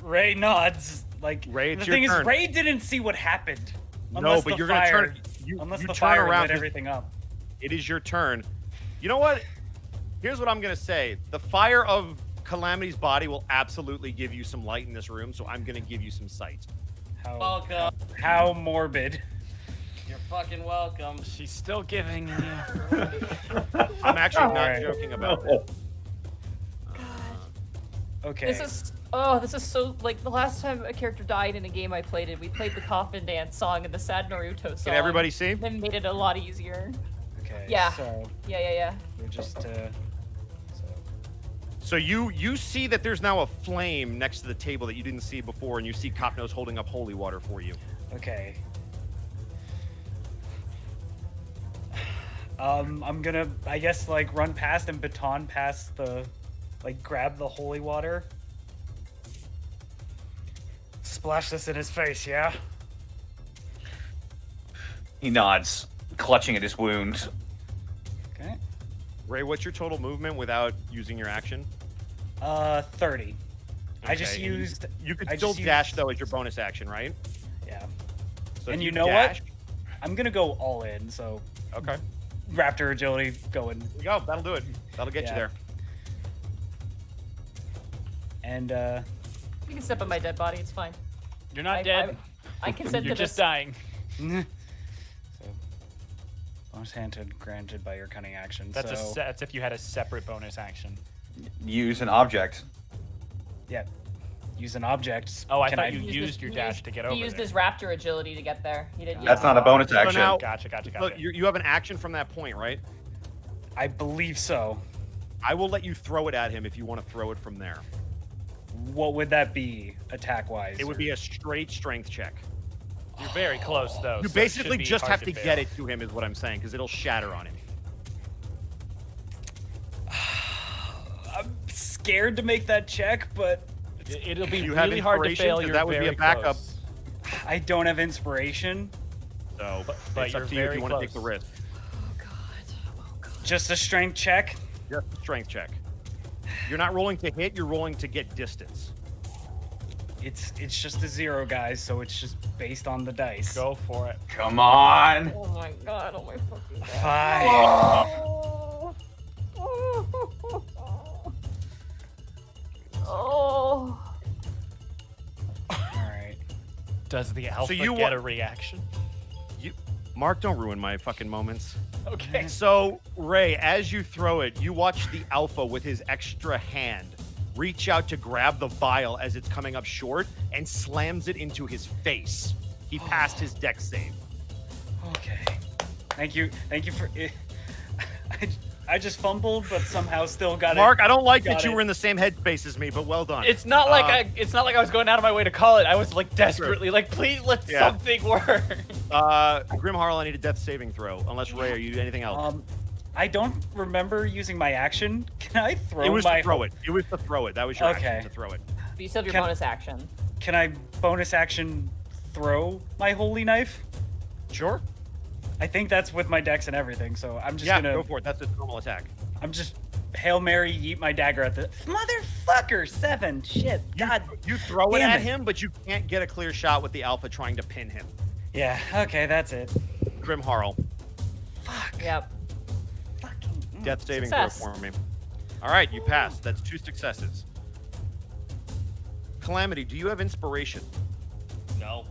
Speaker 4: Ray nods. Like
Speaker 6: Ray,
Speaker 4: the
Speaker 6: it's your
Speaker 4: thing
Speaker 6: turn.
Speaker 4: is, Ray didn't see what happened.
Speaker 6: No,
Speaker 4: Unless
Speaker 6: but
Speaker 4: the
Speaker 6: you're
Speaker 4: fire,
Speaker 6: gonna turn. You
Speaker 4: unless
Speaker 6: you
Speaker 4: the
Speaker 6: turn
Speaker 4: fire
Speaker 6: around.
Speaker 4: lit
Speaker 6: 'cause
Speaker 4: everything up.
Speaker 6: It is your turn. You know what? Here's what I'm gonna say. The fire of Calamity's body will absolutely give you some light in this room, so I'm gonna give you some sight.
Speaker 1: Welcome.
Speaker 4: How morbid.
Speaker 1: You're fucking welcome.
Speaker 2: She's still giving you...
Speaker 6: I'm actually not
Speaker 4: Alright.
Speaker 6: joking about it.
Speaker 4: Okay.
Speaker 3: This is so like the last time a character died in a game I played it. We played the coffin dance song and the sad Naruto song.
Speaker 6: Can everybody see?
Speaker 3: Then made it a lot easier.
Speaker 4: Okay.
Speaker 3: Yeah.
Speaker 4: So
Speaker 3: Yeah.
Speaker 4: we're just
Speaker 6: So you see that there's now a flame next to the table that you didn't see before, and you see Copnose holding up holy water for you.
Speaker 4: okay. I'm gonna, I guess, like run past and baton past the, like grab the holy water. Splash this in his face, yeah?
Speaker 8: He nods, clutching at his wound.
Speaker 4: Okay.
Speaker 6: Ray, what's your total movement without using your action?
Speaker 4: 30. I just
Speaker 6: Okay, and
Speaker 4: used.
Speaker 6: You could
Speaker 4: I
Speaker 6: still
Speaker 4: just
Speaker 6: dash
Speaker 4: used-
Speaker 6: though as your bonus action, right?
Speaker 4: Yeah.
Speaker 6: So
Speaker 4: And
Speaker 6: if
Speaker 4: you know
Speaker 6: dash,
Speaker 4: what? I'm gonna go all in, so
Speaker 6: Okay.
Speaker 4: Raptor agility going.
Speaker 6: There you go. That'll do it. That'll get you
Speaker 4: Yeah.
Speaker 6: there.
Speaker 4: And
Speaker 3: You can step on my dead body. It's fine.
Speaker 2: You're not dead.
Speaker 3: I consent
Speaker 2: You're
Speaker 3: to
Speaker 2: just
Speaker 3: this.
Speaker 2: dying.
Speaker 4: so bonus hand granted by your cunning action.
Speaker 2: That's
Speaker 4: so
Speaker 2: that's if you had a separate bonus action.
Speaker 8: Use an object.
Speaker 4: yeah. use an object.
Speaker 12: Oh, I
Speaker 4: Can
Speaker 12: thought you
Speaker 3: He
Speaker 12: used your dash to get over
Speaker 3: He used
Speaker 12: there.
Speaker 3: his raptor agility to get there. He didn't.
Speaker 8: That's not a bonus
Speaker 6: So
Speaker 8: action.
Speaker 6: now-
Speaker 12: Gotcha.
Speaker 6: Look, you have an action from that point, right?
Speaker 4: I believe so.
Speaker 6: I will let you throw it at him if you want to throw it from there.
Speaker 4: What would that be, attack-wise?
Speaker 6: It would be a straight strength check.
Speaker 12: You're very close, though.
Speaker 6: You
Speaker 12: so it
Speaker 6: basically
Speaker 12: should be
Speaker 6: just
Speaker 12: hard
Speaker 6: have to
Speaker 12: fail.
Speaker 6: get it to him, is what I'm saying, because it'll shatter on him.
Speaker 4: I'm scared to make that check, but
Speaker 12: It'll be
Speaker 6: You have
Speaker 12: really hard to
Speaker 6: inspiration?
Speaker 12: fail.
Speaker 6: 'Cause
Speaker 12: You're
Speaker 6: that would be
Speaker 12: very
Speaker 6: a backup.
Speaker 12: close.
Speaker 4: I don't have inspiration.
Speaker 6: So
Speaker 12: but
Speaker 6: it's
Speaker 12: you're
Speaker 6: up to you if
Speaker 12: very
Speaker 6: you want to take the
Speaker 12: close.
Speaker 6: risk.
Speaker 4: Just a strength check.
Speaker 6: Just a strength check. You're not rolling to hit, you're rolling to get distance.
Speaker 4: It's just a 0, guys, so it's just based on the dice.
Speaker 12: Go for it.
Speaker 8: Come on.
Speaker 3: Oh my god! Oh my fucking god!
Speaker 4: 5.
Speaker 3: Oh.
Speaker 4: All right.
Speaker 12: Does the alpha
Speaker 6: you
Speaker 12: get
Speaker 6: wa-
Speaker 12: a reaction?
Speaker 6: Mark, don't ruin my fucking moments.
Speaker 12: Okay.
Speaker 6: So, Ray, as you throw it, you watch the alpha with his extra hand reach out to grab the vial as it's coming up short and slams it into his face. He passed his dex save.
Speaker 4: Okay. Thank you for it. I just fumbled, but somehow still got it.
Speaker 6: Mark, I don't like
Speaker 4: Got
Speaker 6: that you
Speaker 4: it.
Speaker 6: were in the same headspace as me, but well done.
Speaker 12: It's not like I was going out of my way to call it. I was like desperately like, please let
Speaker 6: Yeah.
Speaker 12: something work.
Speaker 6: Grim Harl, I need a death saving throw. Unless Ray, are you do anything else?
Speaker 4: I don't remember using my action. Can I throw
Speaker 6: it was
Speaker 4: my
Speaker 6: to throw it. It was to throw it. That was your
Speaker 4: Okay.
Speaker 6: action to throw it.
Speaker 3: But you still have your
Speaker 4: Can-
Speaker 3: bonus action.
Speaker 4: Can I bonus action throw my holy knife?
Speaker 6: Sure.
Speaker 4: I think that's with my dex and everything, so I'm just
Speaker 6: Yeah,
Speaker 4: gonna
Speaker 6: go for it. That's a normal attack.
Speaker 4: I'm just Hail Mary, yeet my dagger at the motherfucker. 7. Shit. God.
Speaker 6: You throw it
Speaker 4: Damn
Speaker 6: at
Speaker 4: it.
Speaker 6: him, but you can't get a clear shot with the alpha trying to pin him.
Speaker 4: Yeah. Okay, that's it.
Speaker 6: Grim Harl,
Speaker 4: Fuck.
Speaker 3: Yep.
Speaker 4: Fucking.
Speaker 6: death saving
Speaker 3: Success.
Speaker 6: throw for me. All right, you passed. That's 2 successes. Calamity, do you have inspiration?
Speaker 1: No.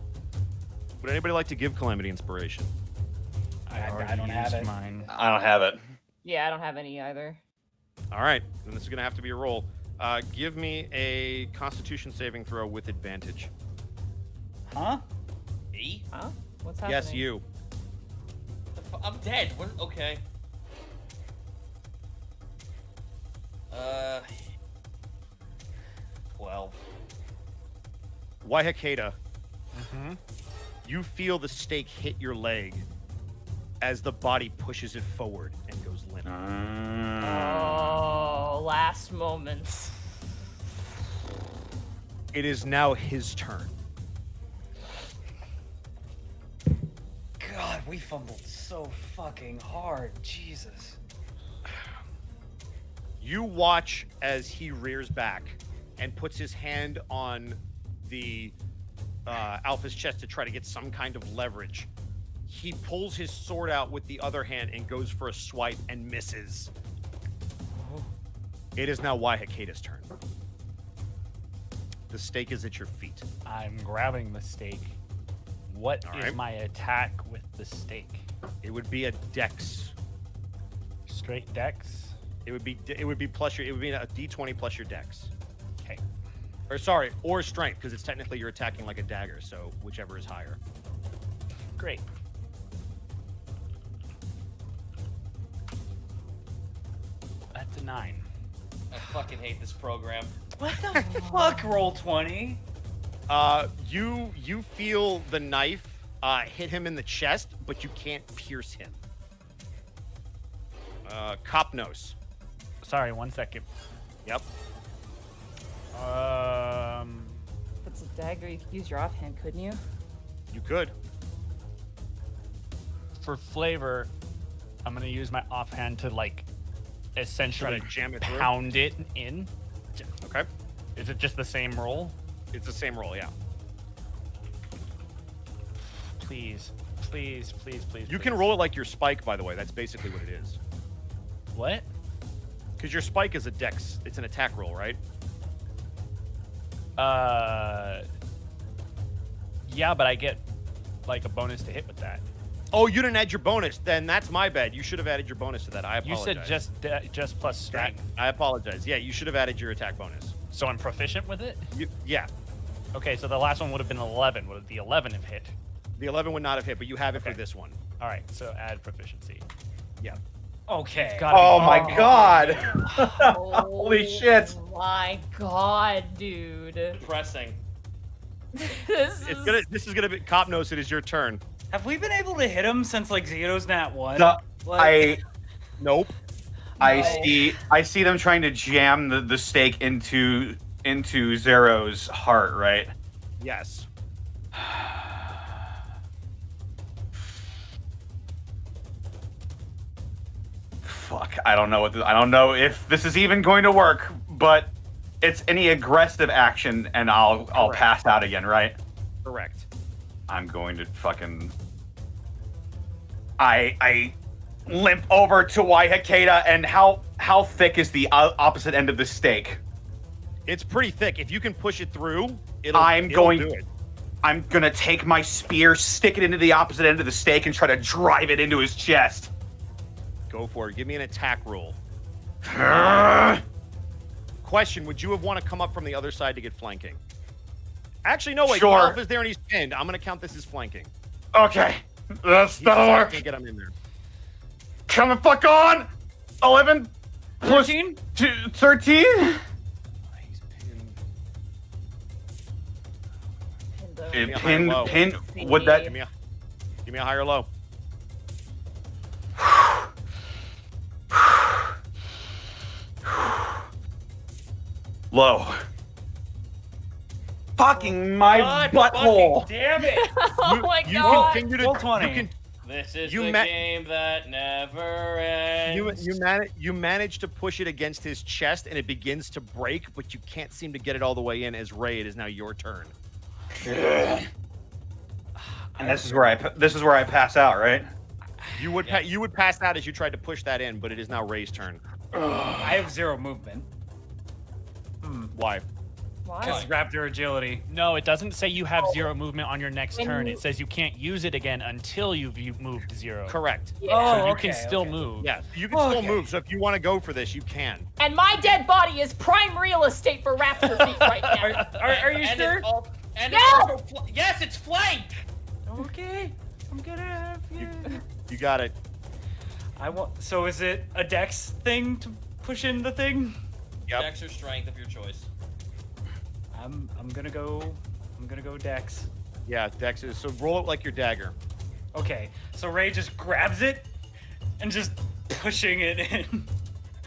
Speaker 6: Would anybody like to give Calamity inspiration?
Speaker 4: I don't have it.
Speaker 12: Mine.
Speaker 8: I don't have it.
Speaker 3: Yeah, I don't have any either.
Speaker 6: All right, then this is going to have to be a roll. Give me a Constitution saving throw with advantage.
Speaker 4: Huh?
Speaker 1: Me?
Speaker 3: Huh? What's happening?
Speaker 6: Yes, you.
Speaker 1: I'm dead. What? Okay. 12.
Speaker 6: Waihakeda, you feel the stake hit your leg as the body pushes it forward and goes limp.
Speaker 3: Oh, last moments.
Speaker 6: It is now his turn.
Speaker 4: God, we fumbled so fucking hard. Jesus.
Speaker 6: You watch as he rears back and puts his hand on the Alpha's chest to try to get some kind of leverage. He pulls his sword out with the other hand and goes for a swipe and misses. It is now Waihakeda's turn. The stake is at your feet.
Speaker 12: I'm grabbing the stake. What
Speaker 6: All
Speaker 12: is
Speaker 6: right.
Speaker 12: my attack with the stake?
Speaker 6: It would be a dex.
Speaker 12: Straight dex.
Speaker 6: It would be plus your. It would be a d20 plus your dex.
Speaker 12: Okay.
Speaker 6: Or sorry, or strength, because it's technically you're attacking like a dagger. So whichever is higher.
Speaker 12: Great. That's a 9.
Speaker 1: I fucking hate this program.
Speaker 4: What the fuck? Roll 20.
Speaker 6: You feel the knife hit him in the chest, but you can't pierce him. Kopnos.
Speaker 12: Sorry, 1 second.
Speaker 6: Yep.
Speaker 3: If it's a dagger, you could use your offhand, couldn't you?
Speaker 6: You could.
Speaker 12: For flavor, I'm gonna use my offhand to like essentially
Speaker 6: Try to jam it through?
Speaker 12: pound it in.
Speaker 6: Okay.
Speaker 12: Is it just the same roll?
Speaker 6: It's the same roll, yeah.
Speaker 12: Please, please, please, please.
Speaker 6: You can roll it like your spike, by the way. That's basically what it is.
Speaker 12: What?
Speaker 6: Because your spike is a dex. It's an attack roll, right?
Speaker 12: Yeah, but I get like a bonus to hit with that.
Speaker 6: Oh, you didn't add your bonus. Then that's my bad. You should have added your bonus to that. I
Speaker 12: You
Speaker 6: apologize.
Speaker 12: said just plus strength.
Speaker 6: I apologize. Yeah, you should have added your attack bonus.
Speaker 2: So I'm proficient with it?
Speaker 6: Yeah.
Speaker 2: Okay, so the last one would have been 11. Would the 11 have hit?
Speaker 6: The 11 would not have hit, but you have it for
Speaker 2: Okay.
Speaker 6: this one.
Speaker 2: All right, so add proficiency.
Speaker 6: Yeah.
Speaker 4: Okay.
Speaker 2: It's gotta be
Speaker 8: Oh my
Speaker 2: fun.
Speaker 8: god! Holy shit!
Speaker 3: Oh my god, dude.
Speaker 1: Depressing.
Speaker 3: This is...
Speaker 6: This is gonna be Cop knows it is your turn.
Speaker 4: Have we been able to hit him since like Zero's Nat 1?
Speaker 8: No,
Speaker 4: Like,
Speaker 6: Nope.
Speaker 8: I
Speaker 4: No.
Speaker 8: see them trying to jam the stake into Zero's heart, right?
Speaker 6: Yes.
Speaker 8: Fuck, I don't know if this is even going to work, but it's any aggressive action and I'll
Speaker 6: Correct.
Speaker 8: pass out again, right?
Speaker 6: Correct.
Speaker 8: I'm going to fucking I limp over to Waihakeda, and how thick is the opposite end of the stake?
Speaker 6: It's pretty thick. If you can push it through, it'll do it.
Speaker 8: I'm gonna take my spear, stick it into the opposite end of the stake, and try to drive it into his chest.
Speaker 6: Go for it. Give me an attack roll. Question, would you have want to come up from the other side to get flanking? Actually, no, wait.
Speaker 8: Sure.
Speaker 6: Ralph is there and he's pinned. I'm going to count this as flanking.
Speaker 8: Okay, that'll work.
Speaker 6: Can't get him in there.
Speaker 8: Come the fuck on! 11 plus
Speaker 4: 14?
Speaker 8: 13?
Speaker 6: He's pinned.
Speaker 3: Pinned
Speaker 6: me a high low.
Speaker 8: Pin. Would that?
Speaker 6: Give me a higher low.
Speaker 8: Low. Fucking my
Speaker 12: God
Speaker 8: butthole.
Speaker 12: fucking damn it!
Speaker 3: Oh my
Speaker 6: You
Speaker 3: god.
Speaker 6: continue to.
Speaker 4: Roll 20.
Speaker 6: You can.
Speaker 1: This is
Speaker 6: You
Speaker 1: the
Speaker 6: ma-
Speaker 1: game that never ends.
Speaker 6: You manage to push it against his chest and it begins to break, but you can't seem to get it all the way in. As Ray, it is now your turn.
Speaker 8: And this is where I pass out, right?
Speaker 6: You would you would pass out as you tried to push that in, but it is now Ray's turn.
Speaker 4: I have 0 movement.
Speaker 6: Why?
Speaker 4: Because Raptor agility.
Speaker 2: No, it doesn't say you have 0 movement on your next
Speaker 3: When
Speaker 2: turn.
Speaker 3: you-
Speaker 2: It says you can't use it again until you've moved 0.
Speaker 6: Correct.
Speaker 3: Yeah.
Speaker 2: So you
Speaker 4: okay,
Speaker 2: can still
Speaker 4: okay.
Speaker 2: move.
Speaker 6: Yeah, you can still
Speaker 4: Okay.
Speaker 6: move. So if you want to go for this, you can.
Speaker 3: And my dead body is prime real estate for Raptor feet right now.
Speaker 4: Are you
Speaker 1: And
Speaker 4: sure?
Speaker 1: It's al- and
Speaker 3: Yeah!
Speaker 1: it's also yes, it's flank.
Speaker 4: Okay. I'm gonna have you.
Speaker 6: You got it.
Speaker 4: So is it a dex thing to push in the thing?
Speaker 6: Yep.
Speaker 1: Dex or strength of your choice.
Speaker 4: I'm gonna go dex.
Speaker 6: Yeah, Dex is. So roll it like your dagger.
Speaker 4: Okay. So Ray just grabs it and just pushing it in.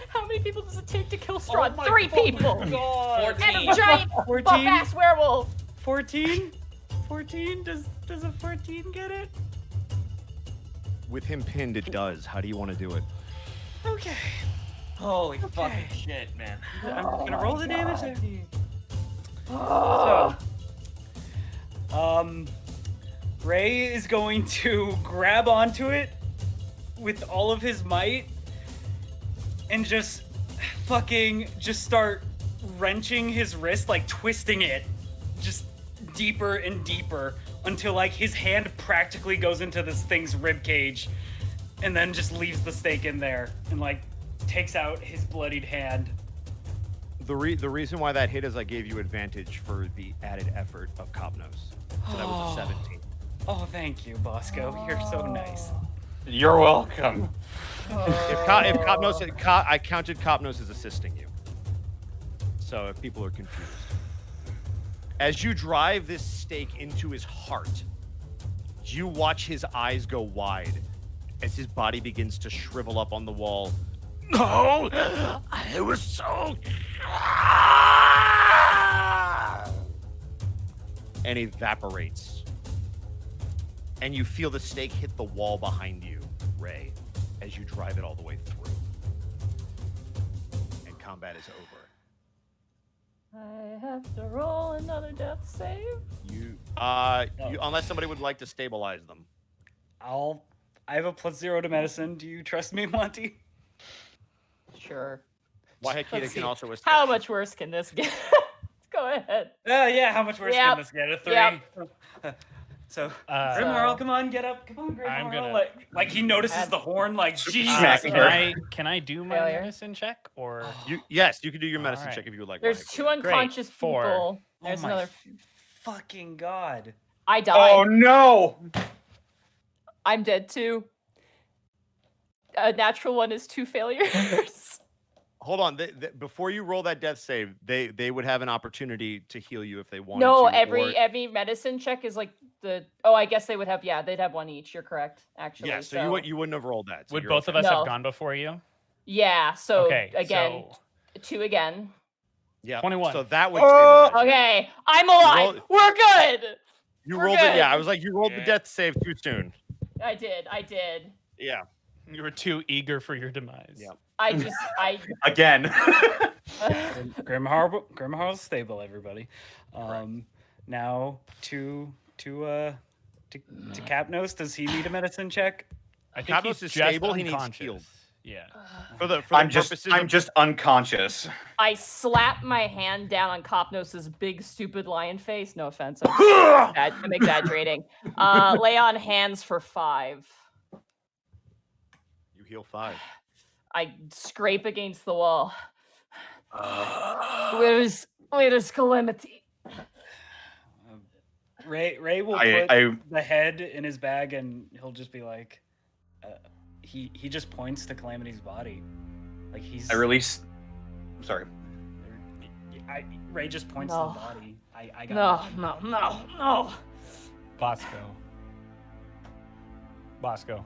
Speaker 3: How many people does it take to kill Strahd?
Speaker 1: Oh my
Speaker 3: 3
Speaker 1: fucking
Speaker 3: people.
Speaker 1: God.
Speaker 3: And
Speaker 1: 14.
Speaker 3: a giant
Speaker 4: 14?
Speaker 3: buff-ass werewolf.
Speaker 4: 14? 14? Does a 14 get it?
Speaker 6: With him pinned, it does. How do you want to do it?
Speaker 4: Okay.
Speaker 1: Holy fucking shit, man.
Speaker 4: I'm gonna roll the damage there.
Speaker 3: Oh.
Speaker 4: So, Ray is going to grab onto it with all of his might and just start wrenching his wrist, like twisting it just deeper and deeper until like his hand practically goes into this thing's rib cage and then just leaves the stake in there and like takes out his bloodied hand.
Speaker 6: The reason why that hit is I gave you advantage for the added effort of Copnos. So that was a 17.
Speaker 4: Oh, thank you, Bosco. You're so nice.
Speaker 8: You're welcome.
Speaker 6: If Copnos, I counted Copnos as assisting you. So if people are confused. As you drive this stake into his heart, you watch his eyes go wide as his body begins to shrivel up on the wall. No, I was so. And evaporates. And you feel the stake hit the wall behind you, Ray, as you drive it all the way through. And combat is over.
Speaker 3: I have to roll another death save.
Speaker 6: You, unless somebody would like to stabilize them.
Speaker 4: I have a +0 to medicine. Do you trust me, Monty?
Speaker 3: Sure.
Speaker 6: Waihakeda
Speaker 3: Let's
Speaker 6: can
Speaker 3: see.
Speaker 6: also assist.
Speaker 3: How much worse can this get? Go ahead.
Speaker 4: Yeah, how much worse
Speaker 3: Yep.
Speaker 4: can this get? A 3?
Speaker 3: Yep.
Speaker 4: So,
Speaker 2: Uh,
Speaker 4: Grimharl, come on, get up. Come on, Grimharl.
Speaker 2: I'm gonna-
Speaker 4: Like he notices the horn, like, Jesus.
Speaker 8: smacking her.
Speaker 2: Can I do my
Speaker 3: Failure.
Speaker 2: medicine check or?
Speaker 6: Yes, you can do your
Speaker 2: All
Speaker 6: medicine
Speaker 2: right.
Speaker 6: check if you would like.
Speaker 3: There's
Speaker 6: Wyatt.
Speaker 3: 2 unconscious
Speaker 2: Four.
Speaker 3: people.
Speaker 4: Oh
Speaker 3: There's
Speaker 4: my
Speaker 3: another.
Speaker 4: fucking God.
Speaker 3: I died.
Speaker 8: Oh no!
Speaker 3: I'm dead too. A natural 1 is 2 failures.
Speaker 6: Hold on. Before you roll that death save, they would have an opportunity to heal you if they wanted
Speaker 3: No,
Speaker 6: to.
Speaker 3: every medicine check is like the. Oh, I guess they would have. Yeah, they'd have 1 each. You're correct. Actually.
Speaker 6: Yeah, so you wouldn't have rolled that. So
Speaker 2: Would
Speaker 6: you're
Speaker 2: both of
Speaker 6: okay.
Speaker 2: us
Speaker 3: No.
Speaker 2: have gone before you?
Speaker 3: Yeah. So
Speaker 2: Okay.
Speaker 3: again,
Speaker 2: so
Speaker 3: 2 again.
Speaker 6: Yeah.
Speaker 2: 21.
Speaker 6: So that would
Speaker 8: Oh!
Speaker 6: stabilize you.
Speaker 3: Okay, I'm alive.
Speaker 6: roll-
Speaker 3: We're good.
Speaker 6: You
Speaker 3: We're
Speaker 6: rolled it. Yeah,
Speaker 3: good.
Speaker 6: I was like, you rolled the
Speaker 2: Yeah.
Speaker 6: death save too soon.
Speaker 3: I did.
Speaker 6: Yeah.
Speaker 2: you were too eager for your demise.
Speaker 6: Yeah.
Speaker 3: I
Speaker 8: Again.
Speaker 4: Grimharl's stable, everybody. Now to Capnos, does he need a medicine check?
Speaker 2: I think
Speaker 6: Capnos
Speaker 2: he's
Speaker 6: is
Speaker 2: just
Speaker 6: stable, he needs
Speaker 2: unconscious.
Speaker 6: healed.
Speaker 2: Yeah.
Speaker 6: For the
Speaker 8: I'm
Speaker 6: purposes
Speaker 8: just
Speaker 6: of,
Speaker 8: unconscious.
Speaker 3: I slap my hand down on Kopnos's big stupid lion face. No offense. I'm exaggerating. Lay on hands for 5.
Speaker 6: you heal 5.
Speaker 3: I scrape against the wall. Where's Calamity?
Speaker 4: Ray will
Speaker 8: I-
Speaker 4: put
Speaker 8: I-
Speaker 4: the head in his bag, and he'll just be like, he just points to Calamity's body, like he's.
Speaker 8: I release. I'm sorry.
Speaker 4: Ray just points
Speaker 3: No.
Speaker 4: to the body. I got.
Speaker 3: No.
Speaker 2: Bosco.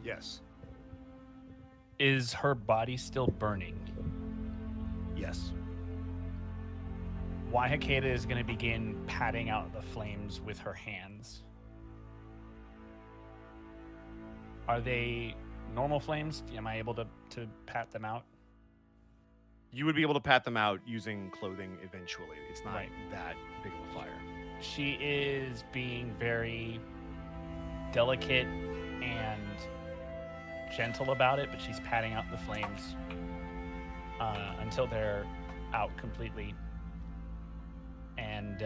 Speaker 6: Yes.
Speaker 2: Is her body still burning?
Speaker 6: Yes.
Speaker 2: Wahakeda is going to begin patting out the flames with her hands. Are they normal flames? Am I able to pat them out?
Speaker 6: You would be able to pat them out using clothing eventually. It's not
Speaker 2: Right.
Speaker 6: that big of a fire.
Speaker 2: She is being very delicate and gentle about it, but she's patting out the flames until they're out completely. And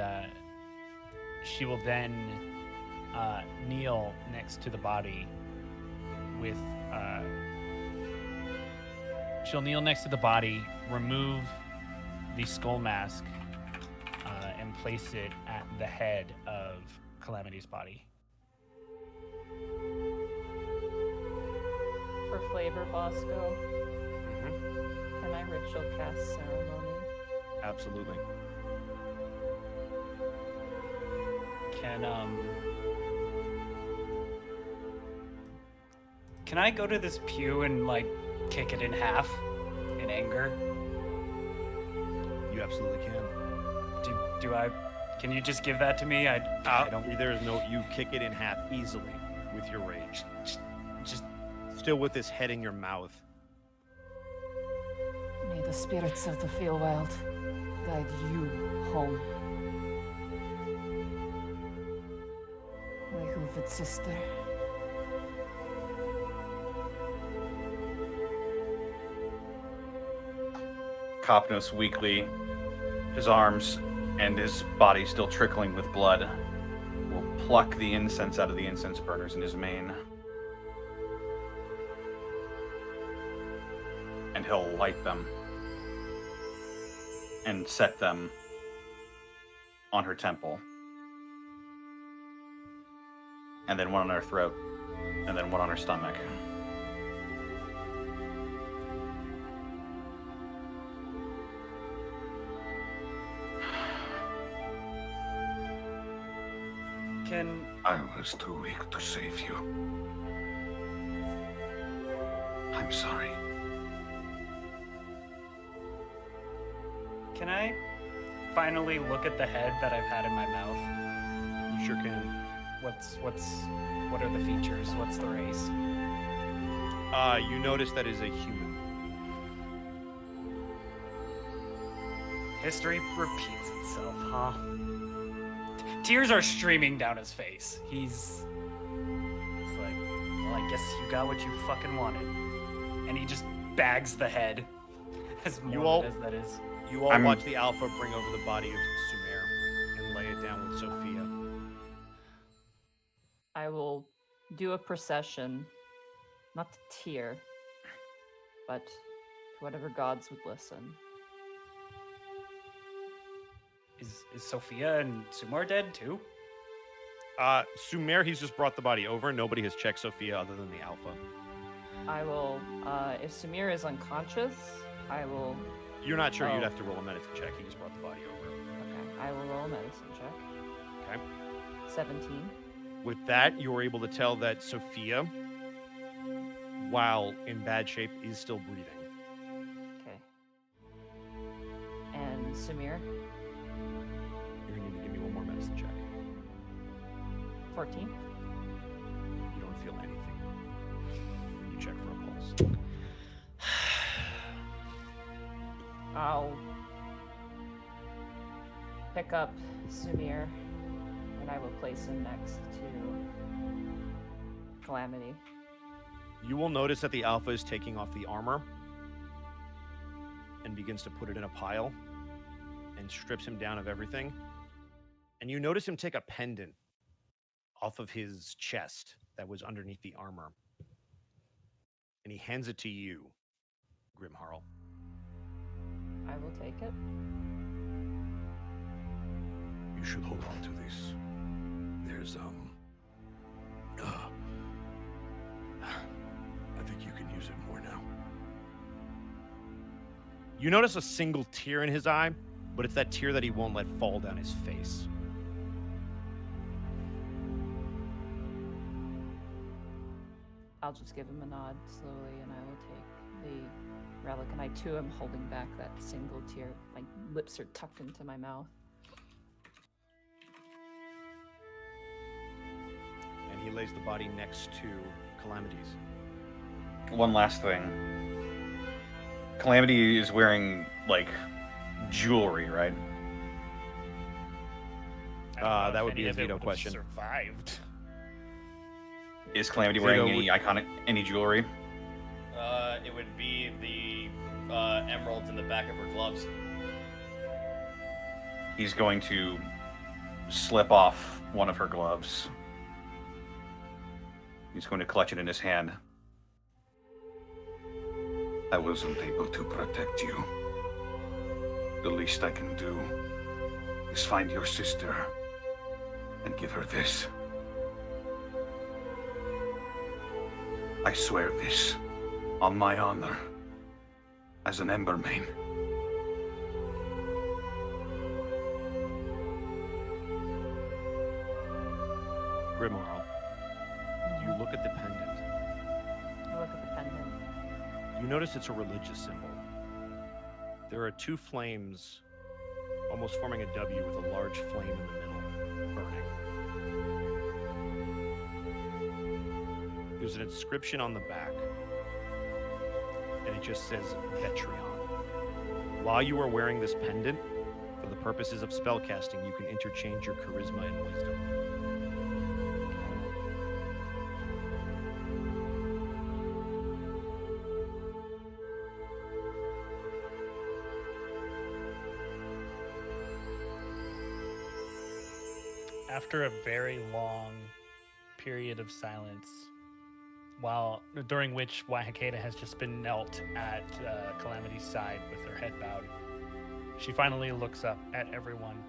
Speaker 2: she will then kneel next to the body with she'll kneel next to the body, remove the skull mask, and place it at the head of Calamity's body.
Speaker 3: For flavor, Bosco,
Speaker 6: Mm-hmm.
Speaker 3: can I ritual cast ceremony?
Speaker 6: Absolutely.
Speaker 4: Can I go to this pew and like kick it in half in anger?
Speaker 6: You absolutely can.
Speaker 4: Do I? Can you just give that to me? I don't.
Speaker 6: There is no. You kick it in half easily with your rage.
Speaker 4: Just
Speaker 6: Still with this head in your mouth.
Speaker 9: May the spirits of the Feywild guide you home. My hoofed sister.
Speaker 8: Kopnos weakly, his arms and his body still trickling with blood, will pluck the incense out of the incense burners in his mane. And he'll light them and set them on her temple. And then one on her throat, and then one on her stomach.
Speaker 4: can
Speaker 7: I was too weak to save you. I'm sorry.
Speaker 4: can I finally look at the head that I've had in my mouth?
Speaker 6: You sure can.
Speaker 4: What are the features? What's the race?
Speaker 6: You notice that is a human.
Speaker 4: History repeats itself, huh? Tears are streaming down his face. He's like, well, I guess you got what you fucking wanted. And he just bags the head. As morbid as that is.
Speaker 6: You all watch the Alpha bring over the body of Sumer and lay it down with Sophia.
Speaker 3: I will do a procession, not to Tyr, but to whatever gods would listen.
Speaker 4: Is Sophia and Sumar dead too?
Speaker 6: Sumer, he's just brought the body over. Nobody has checked Sophia other than the Alpha.
Speaker 3: I will, if Samir is unconscious, I will.
Speaker 6: You're not sure.
Speaker 3: Oh.
Speaker 6: You'd have to roll a medicine check. He just brought the body over.
Speaker 3: Okay, I will roll a medicine check.
Speaker 6: Okay.
Speaker 3: 17.
Speaker 6: With that, you were able to tell that Sophia, while in bad shape, is still breathing.
Speaker 3: Okay. And Samir,
Speaker 6: You're going to need to give me one more medicine check.
Speaker 3: 14.
Speaker 6: You don't feel anything when you check for a pulse.
Speaker 3: I'll pick up Samir and I will place him next to Calamity.
Speaker 6: You will notice that the Alpha is taking off the armor and begins to put it in a pile and strips him down of everything. And you notice him take a pendant off of his chest that was underneath the armor. And he hands it to you, Grimharl.
Speaker 3: I will take it.
Speaker 7: You should hold on to this. There's, I think you can use it more now.
Speaker 6: You notice a single tear in his eye, but it's that tear that he won't let fall down his face.
Speaker 3: I'll just give him a nod slowly and I will take the relic and I too am holding back that single tear. My lips are tucked into my mouth.
Speaker 6: And he lays the body next to Calamity's.
Speaker 8: One last thing. Calamity is wearing, like, jewelry, right?
Speaker 2: I don't know
Speaker 6: That
Speaker 2: if
Speaker 6: would be
Speaker 2: any
Speaker 6: a
Speaker 2: of it
Speaker 6: veto
Speaker 2: would've
Speaker 6: question.
Speaker 2: Survived.
Speaker 8: Is Calamity
Speaker 6: Vito,
Speaker 8: wearing any jewelry?
Speaker 1: It would be the emeralds in the back of her gloves.
Speaker 8: He's going to slip off one of her gloves. He's going to clutch it in his hand. I wasn't able to protect you. The least I can do is find your sister and give her this. I swear this on my honor as an Embermane.
Speaker 6: Grimharl, you look at the pendant.
Speaker 3: I look at the pendant.
Speaker 6: You notice it's a religious symbol. There are two flames almost forming a W with a large flame in the middle, burning. There's an inscription on the back, and it just says Vetrion. While you are wearing this pendant, for the purposes of spellcasting, you can interchange your charisma and wisdom.
Speaker 2: After a very long period of silence, during which Wahakeda has just been knelt at Calamity's side with her head bowed, she finally looks up at everyone.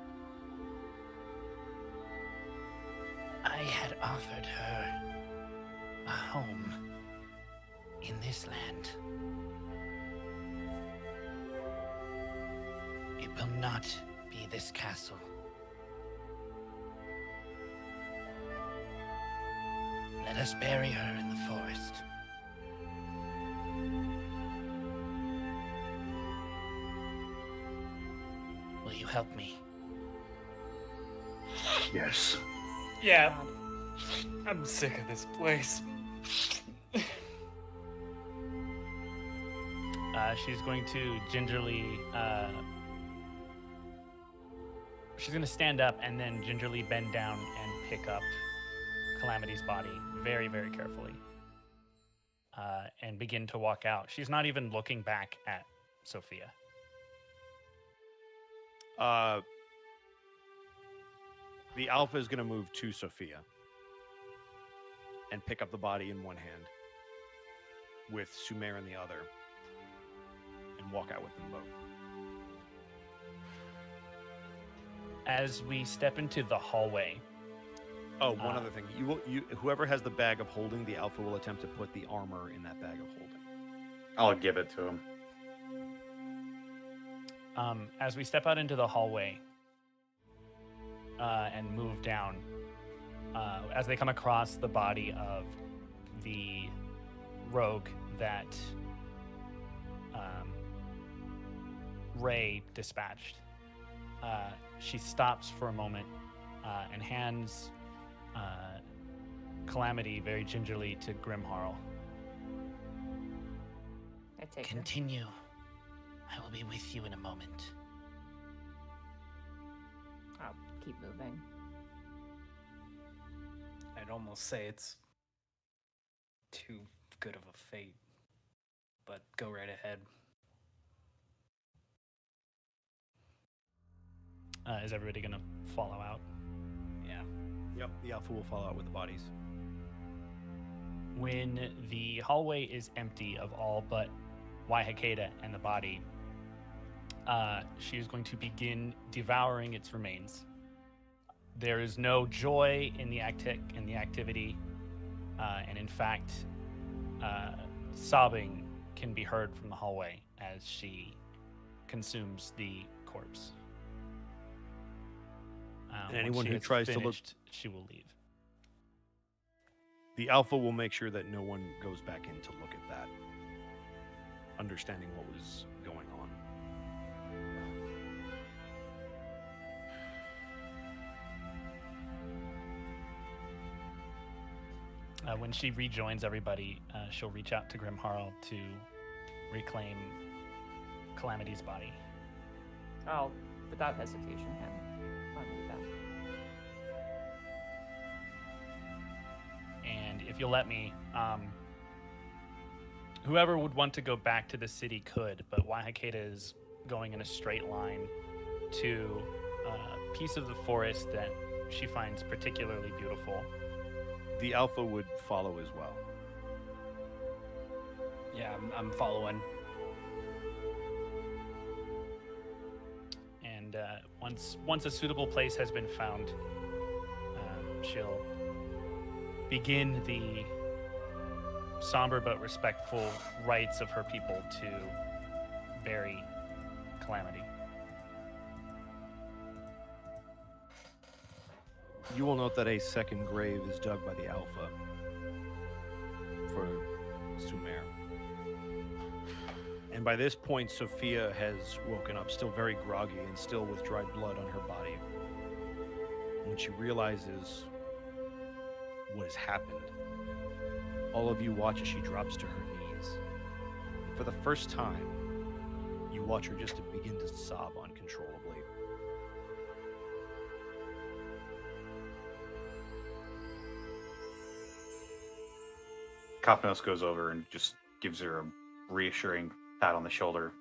Speaker 10: I had offered her a home in this land. It will not be this castle. Let us bury her in the forest. Will you help me?
Speaker 7: Yes.
Speaker 12: Yeah. I'm sick of this place.
Speaker 2: She's going to gingerly, she's going to stand up and then gingerly bend down and pick up Calamity's body very, very carefully, and begin to walk out. She's not even looking back at Sophia.
Speaker 6: The Alpha is going to move to Sophia. and pick up the body in one hand with Sumer in the other and walk out with them both.
Speaker 2: As we step into the hallway.
Speaker 6: Oh, one other thing. Whoever has the bag of holding, the alpha will attempt to put the armor in that bag of holding.
Speaker 8: I'll give it to him.
Speaker 2: As we step out into the hallway and move down, as they come across the body of the rogue that Ray dispatched, she stops for a moment and hands Calamity very gingerly to Grimharl.
Speaker 3: I take her.
Speaker 10: Continue. I will be with you in a moment.
Speaker 3: I'll keep moving.
Speaker 4: I'd almost say it's too good of a fate, but go right ahead.
Speaker 2: Is everybody going to follow out?
Speaker 4: Yeah.
Speaker 6: Yep, the alpha will follow out with the bodies.
Speaker 2: When the hallway is empty of all but Waihakeda and the body, she is going to begin devouring its remains. There is no joy in the activity, and in fact, sobbing can be heard from the hallway as she consumes the corpse.
Speaker 6: And anyone who tries to look,
Speaker 2: she will leave.
Speaker 6: The alpha will make sure that no one goes back in to look at that, understanding what was going on.
Speaker 2: When she rejoins everybody, she'll reach out to Grimharl to reclaim Calamity's body.
Speaker 3: I'll, without hesitation, hand on me back.
Speaker 2: And if you'll let me, whoever would want to go back to the city could, but Waihakeda is going in a straight line to a piece of the forest that she finds particularly beautiful.
Speaker 6: The alpha would follow as well.
Speaker 4: Yeah, I'm following.
Speaker 2: And once a suitable place has been found, she'll begin the somber but respectful rites of her people to bury Calamity.
Speaker 6: You will note that a second grave is dug by the alpha for Sumer. And by this point, Sophia has woken up, still very groggy and still with dried blood on her body. When she realizes what has happened, all of you watch as she drops to her knees. And for the first time, you watch her just to begin to sob uncontrollably.
Speaker 8: Kopnos goes over and just gives her a reassuring pat on the shoulder.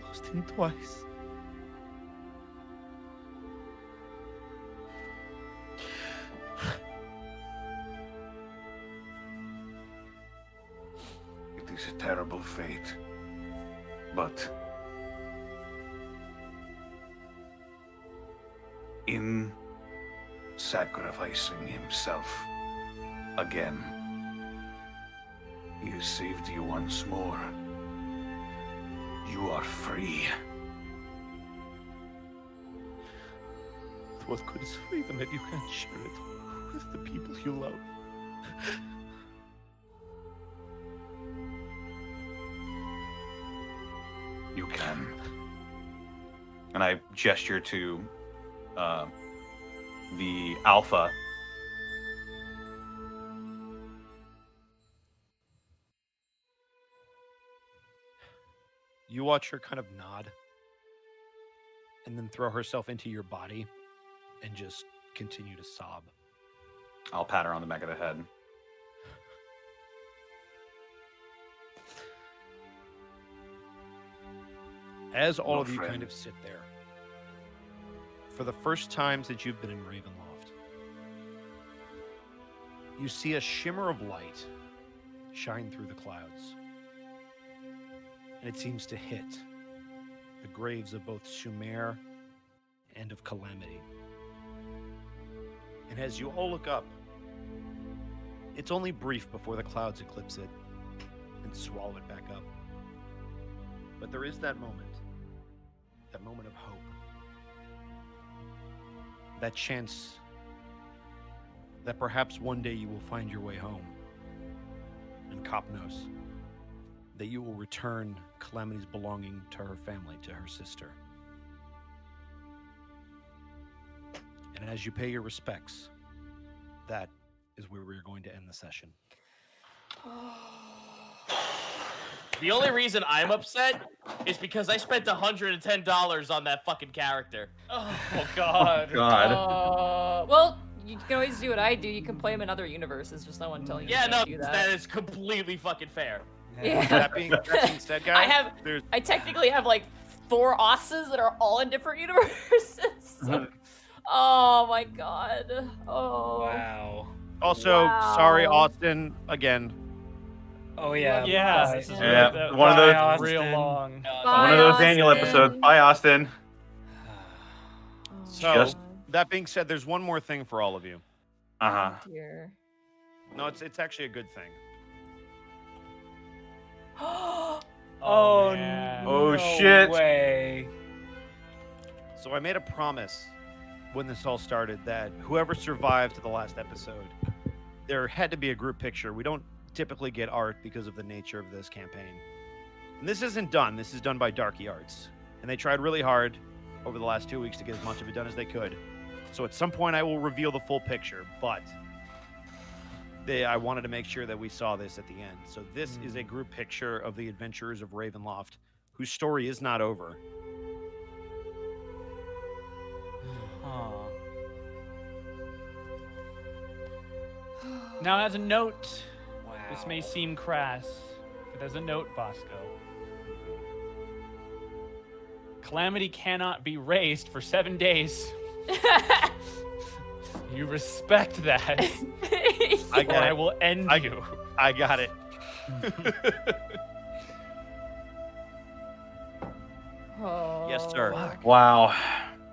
Speaker 6: Lost him twice.
Speaker 7: It is a terrible fate, but in sacrificing himself again, he has saved you once more. You are free.
Speaker 6: What good is freedom if you can't share it with the people you love?
Speaker 8: You can. And I gesture to the alpha.
Speaker 6: You watch her kind of nod and then throw herself into your body and just continue to sob.
Speaker 8: I'll pat her on the back of the head.
Speaker 6: As all
Speaker 7: No
Speaker 6: of you
Speaker 7: friend.
Speaker 6: kind of sit there, for the first time since you've been in Ravenloft, you see a shimmer of light shine through the clouds. And it seems to hit the graves of both Sumer and of Calamity. And as you all look up, it's only brief before the clouds eclipse it and swallow it back up. But there is that moment of hope. That chance that perhaps one day you will find your way home. And Cop knows that you will return Calamity's belonging to her family, to her sister. And as you pay your respects, that is where we're going to end the session.
Speaker 1: The only reason I'm upset is because I spent $110 on that fucking character.
Speaker 12: Oh God.
Speaker 8: God.
Speaker 3: Well, you can always do what I do. You can play him in other universes. Just no one telling you.
Speaker 1: Yeah,
Speaker 3: you
Speaker 1: no,
Speaker 3: can't do
Speaker 1: that is completely fucking fair.
Speaker 3: Yeah.
Speaker 6: That being said, guys,
Speaker 3: I technically have like 4 Osses that are all in different universes. So- oh my god. Oh.
Speaker 12: Wow.
Speaker 6: Also, sorry, Austin, again.
Speaker 4: Oh yeah.
Speaker 12: Yeah. This is
Speaker 8: Yeah,
Speaker 12: really,
Speaker 8: one of those-
Speaker 12: that real long.
Speaker 8: One of those annual episodes. Bye, Austin.
Speaker 6: So,
Speaker 8: Just-
Speaker 6: that being said, there's one more thing for all of you.
Speaker 8: Uh-huh.
Speaker 3: Dear.
Speaker 6: No, it's actually a good thing.
Speaker 12: Oh, man.
Speaker 8: Oh,
Speaker 4: no
Speaker 8: shit.
Speaker 4: way.
Speaker 6: So I made a promise when this all started that whoever survived to the last episode, there had to be a group picture. We don't typically get art because of the nature of this campaign. And this isn't done. This is done by Darky Arts. And they tried really hard over the last 2 weeks to get as much of it done as they could. So at some point I will reveal the full picture, but I wanted to make sure that we saw this at the end. So this is a group picture of the adventurers of Ravenloft, whose story is not over.
Speaker 12: Now, as a note, this may seem crass, but as a note, Bosco, Calamity cannot be raised for 7 days. You respect that.
Speaker 6: I got
Speaker 12: or
Speaker 6: it.
Speaker 12: I will end you.
Speaker 6: I got it.
Speaker 3: Oh.
Speaker 6: Yes, sir.
Speaker 8: Wow.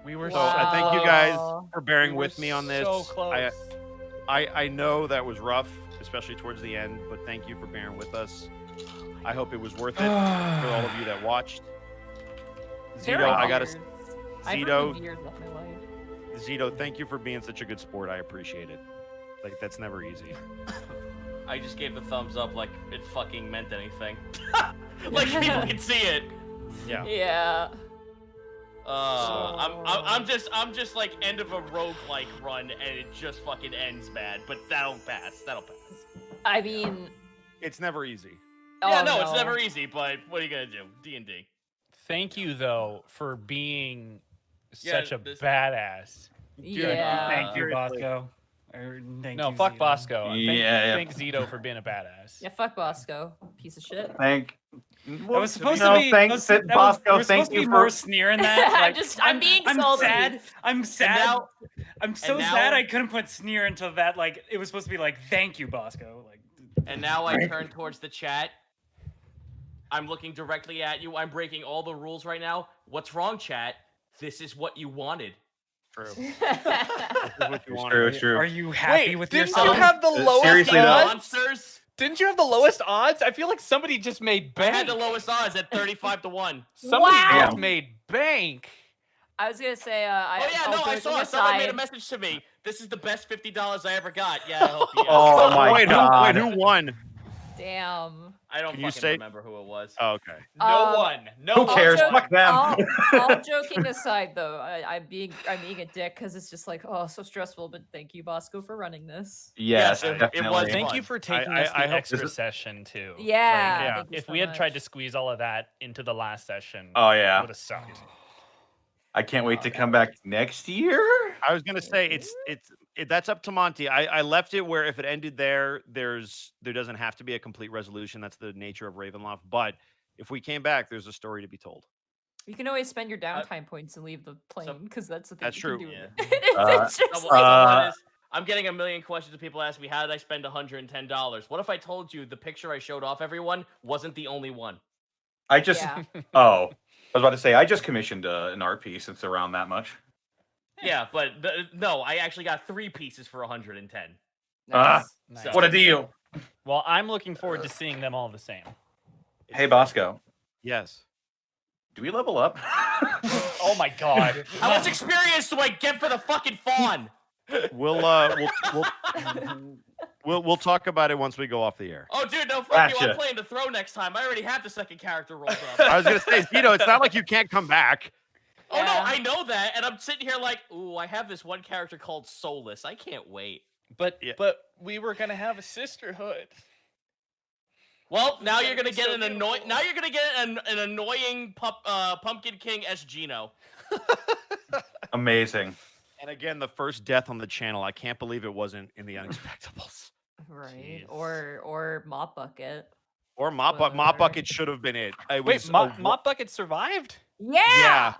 Speaker 12: We were
Speaker 6: So I thank you guys for bearing
Speaker 12: We were
Speaker 6: with me on this.
Speaker 12: so close.
Speaker 6: I know that was rough, especially towards the end, but thank you for bearing with us. I hope it was worth it for all of you that watched.
Speaker 3: Very
Speaker 6: Zito, I gotta.
Speaker 3: years. I've
Speaker 6: Zito,
Speaker 3: removed years off my life.
Speaker 6: Zito, thank you for being such a good sport. I appreciate it. Like, that's never easy.
Speaker 1: I just gave the thumbs up like it fucking meant anything. Like people can see it.
Speaker 6: Yeah.
Speaker 3: Yeah.
Speaker 1: I'm just like end of a roguelike run and it just fucking ends bad, but that'll pass.
Speaker 3: I mean,
Speaker 6: It's never easy.
Speaker 1: Yeah,
Speaker 3: oh,
Speaker 1: no, it's never easy, but what are you gonna do? D&D.
Speaker 12: Thank you, though, for being
Speaker 1: Yeah,
Speaker 12: such a
Speaker 1: this-
Speaker 12: badass.
Speaker 3: Yeah.
Speaker 4: Thank you, Bosco. Or thank
Speaker 12: No,
Speaker 4: you,
Speaker 12: fuck
Speaker 4: Zito.
Speaker 12: Bosco.
Speaker 8: Yeah.
Speaker 12: Thank Zito for being a badass.
Speaker 3: Yeah, fuck Bosco. Piece of shit.
Speaker 8: Thank.
Speaker 4: That was supposed
Speaker 8: No,
Speaker 4: to be.
Speaker 8: thanks,
Speaker 4: that was-
Speaker 8: Bosco.
Speaker 4: there was
Speaker 8: Thank
Speaker 4: supposed to
Speaker 8: you
Speaker 4: be more
Speaker 8: for.
Speaker 4: sneer in that. Like,
Speaker 3: I'm being salty.
Speaker 4: sad. I'm sad.
Speaker 1: now-
Speaker 4: I'm so
Speaker 1: and now-
Speaker 4: sad I couldn't put sneer into that. Like it was supposed to be like, thank you, Bosco. Like.
Speaker 1: And now I turn towards the chat. I'm looking directly at you. I'm breaking all the rules right now. What's wrong, chat? This is what you wanted.
Speaker 6: True.
Speaker 8: It's true.
Speaker 4: Are you happy with
Speaker 12: didn't
Speaker 4: yourself?
Speaker 12: you have the lowest
Speaker 8: seriously, though.
Speaker 12: odds?
Speaker 1: Monsters.
Speaker 12: Didn't you have the lowest odds? I feel like somebody just made
Speaker 1: I had
Speaker 12: bank.
Speaker 1: the lowest odds at 35-1.
Speaker 12: Somebody
Speaker 3: Wow.
Speaker 12: just made bank.
Speaker 3: I was gonna say,
Speaker 1: Oh yeah,
Speaker 3: I'll
Speaker 1: no, I
Speaker 3: joke
Speaker 1: saw
Speaker 3: on
Speaker 1: it.
Speaker 3: the
Speaker 1: Someone made a
Speaker 3: side.
Speaker 1: message to me. This is the best $50 I ever got. Yeah, I hope you.
Speaker 8: Oh my
Speaker 6: wait,
Speaker 8: god.
Speaker 6: who won?
Speaker 3: Damn.
Speaker 1: I don't
Speaker 6: Can you
Speaker 1: fucking
Speaker 6: say-
Speaker 1: remember who it was.
Speaker 6: Oh, okay.
Speaker 12: No one. No
Speaker 8: Who
Speaker 12: one.
Speaker 8: cares?
Speaker 3: joke-
Speaker 8: Fuck them.
Speaker 3: All joking aside, though, I'm being a dick because it's just like, oh, so stressful. But thank you, Bosco, for running this.
Speaker 8: Yes,
Speaker 1: Yes, it
Speaker 8: definitely.
Speaker 1: was.
Speaker 12: Thank
Speaker 1: fun.
Speaker 12: you for taking
Speaker 6: I
Speaker 12: us the
Speaker 6: hope
Speaker 12: extra
Speaker 8: this is-
Speaker 12: session too.
Speaker 3: Yeah.
Speaker 6: yeah.
Speaker 3: Thank you
Speaker 12: If
Speaker 3: so
Speaker 12: we had tried to
Speaker 3: much.
Speaker 12: squeeze all of that into the last session,
Speaker 8: Oh
Speaker 12: it
Speaker 8: yeah.
Speaker 12: would have sucked.
Speaker 8: I can't wait to come back next year.
Speaker 6: I was gonna say that's up to Monty. I left it where if it ended there, there doesn't have to be a complete resolution. That's the nature of Ravenloft. But if we came back, there's a story to be told.
Speaker 3: You can always spend your downtime points and leave the plane because that's the thing
Speaker 6: That's
Speaker 3: you
Speaker 6: true.
Speaker 3: can do.
Speaker 1: Yeah.
Speaker 3: It's just
Speaker 1: So
Speaker 3: like-
Speaker 1: what is, I'm getting a million questions of people asking me, how did I spend $110? What if I told you the picture I showed off everyone wasn't the only one?
Speaker 8: I just
Speaker 3: Yeah.
Speaker 8: oh, I was about to say I just commissioned an art piece. It's around that much.
Speaker 1: Yeah, but no, I actually got 3 pieces for 110.
Speaker 8: Ah,
Speaker 3: Nice.
Speaker 12: Nice.
Speaker 8: what a deal!
Speaker 12: Well, I'm looking forward to seeing them all the same.
Speaker 8: Hey Bosco,
Speaker 6: Yes.
Speaker 8: do we level up?
Speaker 12: Oh my god.
Speaker 1: How much experience do I get for the fucking fawn?
Speaker 6: We'll talk about it once we go off the air.
Speaker 1: Oh, dude, no, fuck you.
Speaker 8: Gotcha.
Speaker 1: I'm playing the throw next time. I already have the second character rolled up.
Speaker 6: I was gonna say, it's not like you can't come back.
Speaker 1: Oh, no,
Speaker 3: Yeah.
Speaker 1: I know that. And I'm sitting here like, ooh, I have this one character called Soulless. I can't wait.
Speaker 12: But
Speaker 6: Yeah.
Speaker 12: but we were gonna have a sisterhood.
Speaker 1: Well, now
Speaker 12: It's
Speaker 1: you're
Speaker 12: gonna
Speaker 1: gonna
Speaker 12: be
Speaker 1: get
Speaker 12: so
Speaker 1: an annoying.
Speaker 12: beautiful.
Speaker 1: Now you're gonna get an annoying Pumpkin King S Gino.
Speaker 8: Amazing.
Speaker 6: And again, the first death on the channel. I can't believe it wasn't in the Unexpectables.
Speaker 3: Right.
Speaker 1: Jeez.
Speaker 3: Or Mop Bucket.
Speaker 6: Or Mop
Speaker 3: Whatever.
Speaker 6: Bucket should have been it. It
Speaker 12: Wait,
Speaker 6: was a
Speaker 12: Mop Bucket survived?
Speaker 3: Yeah.
Speaker 6: Yeah.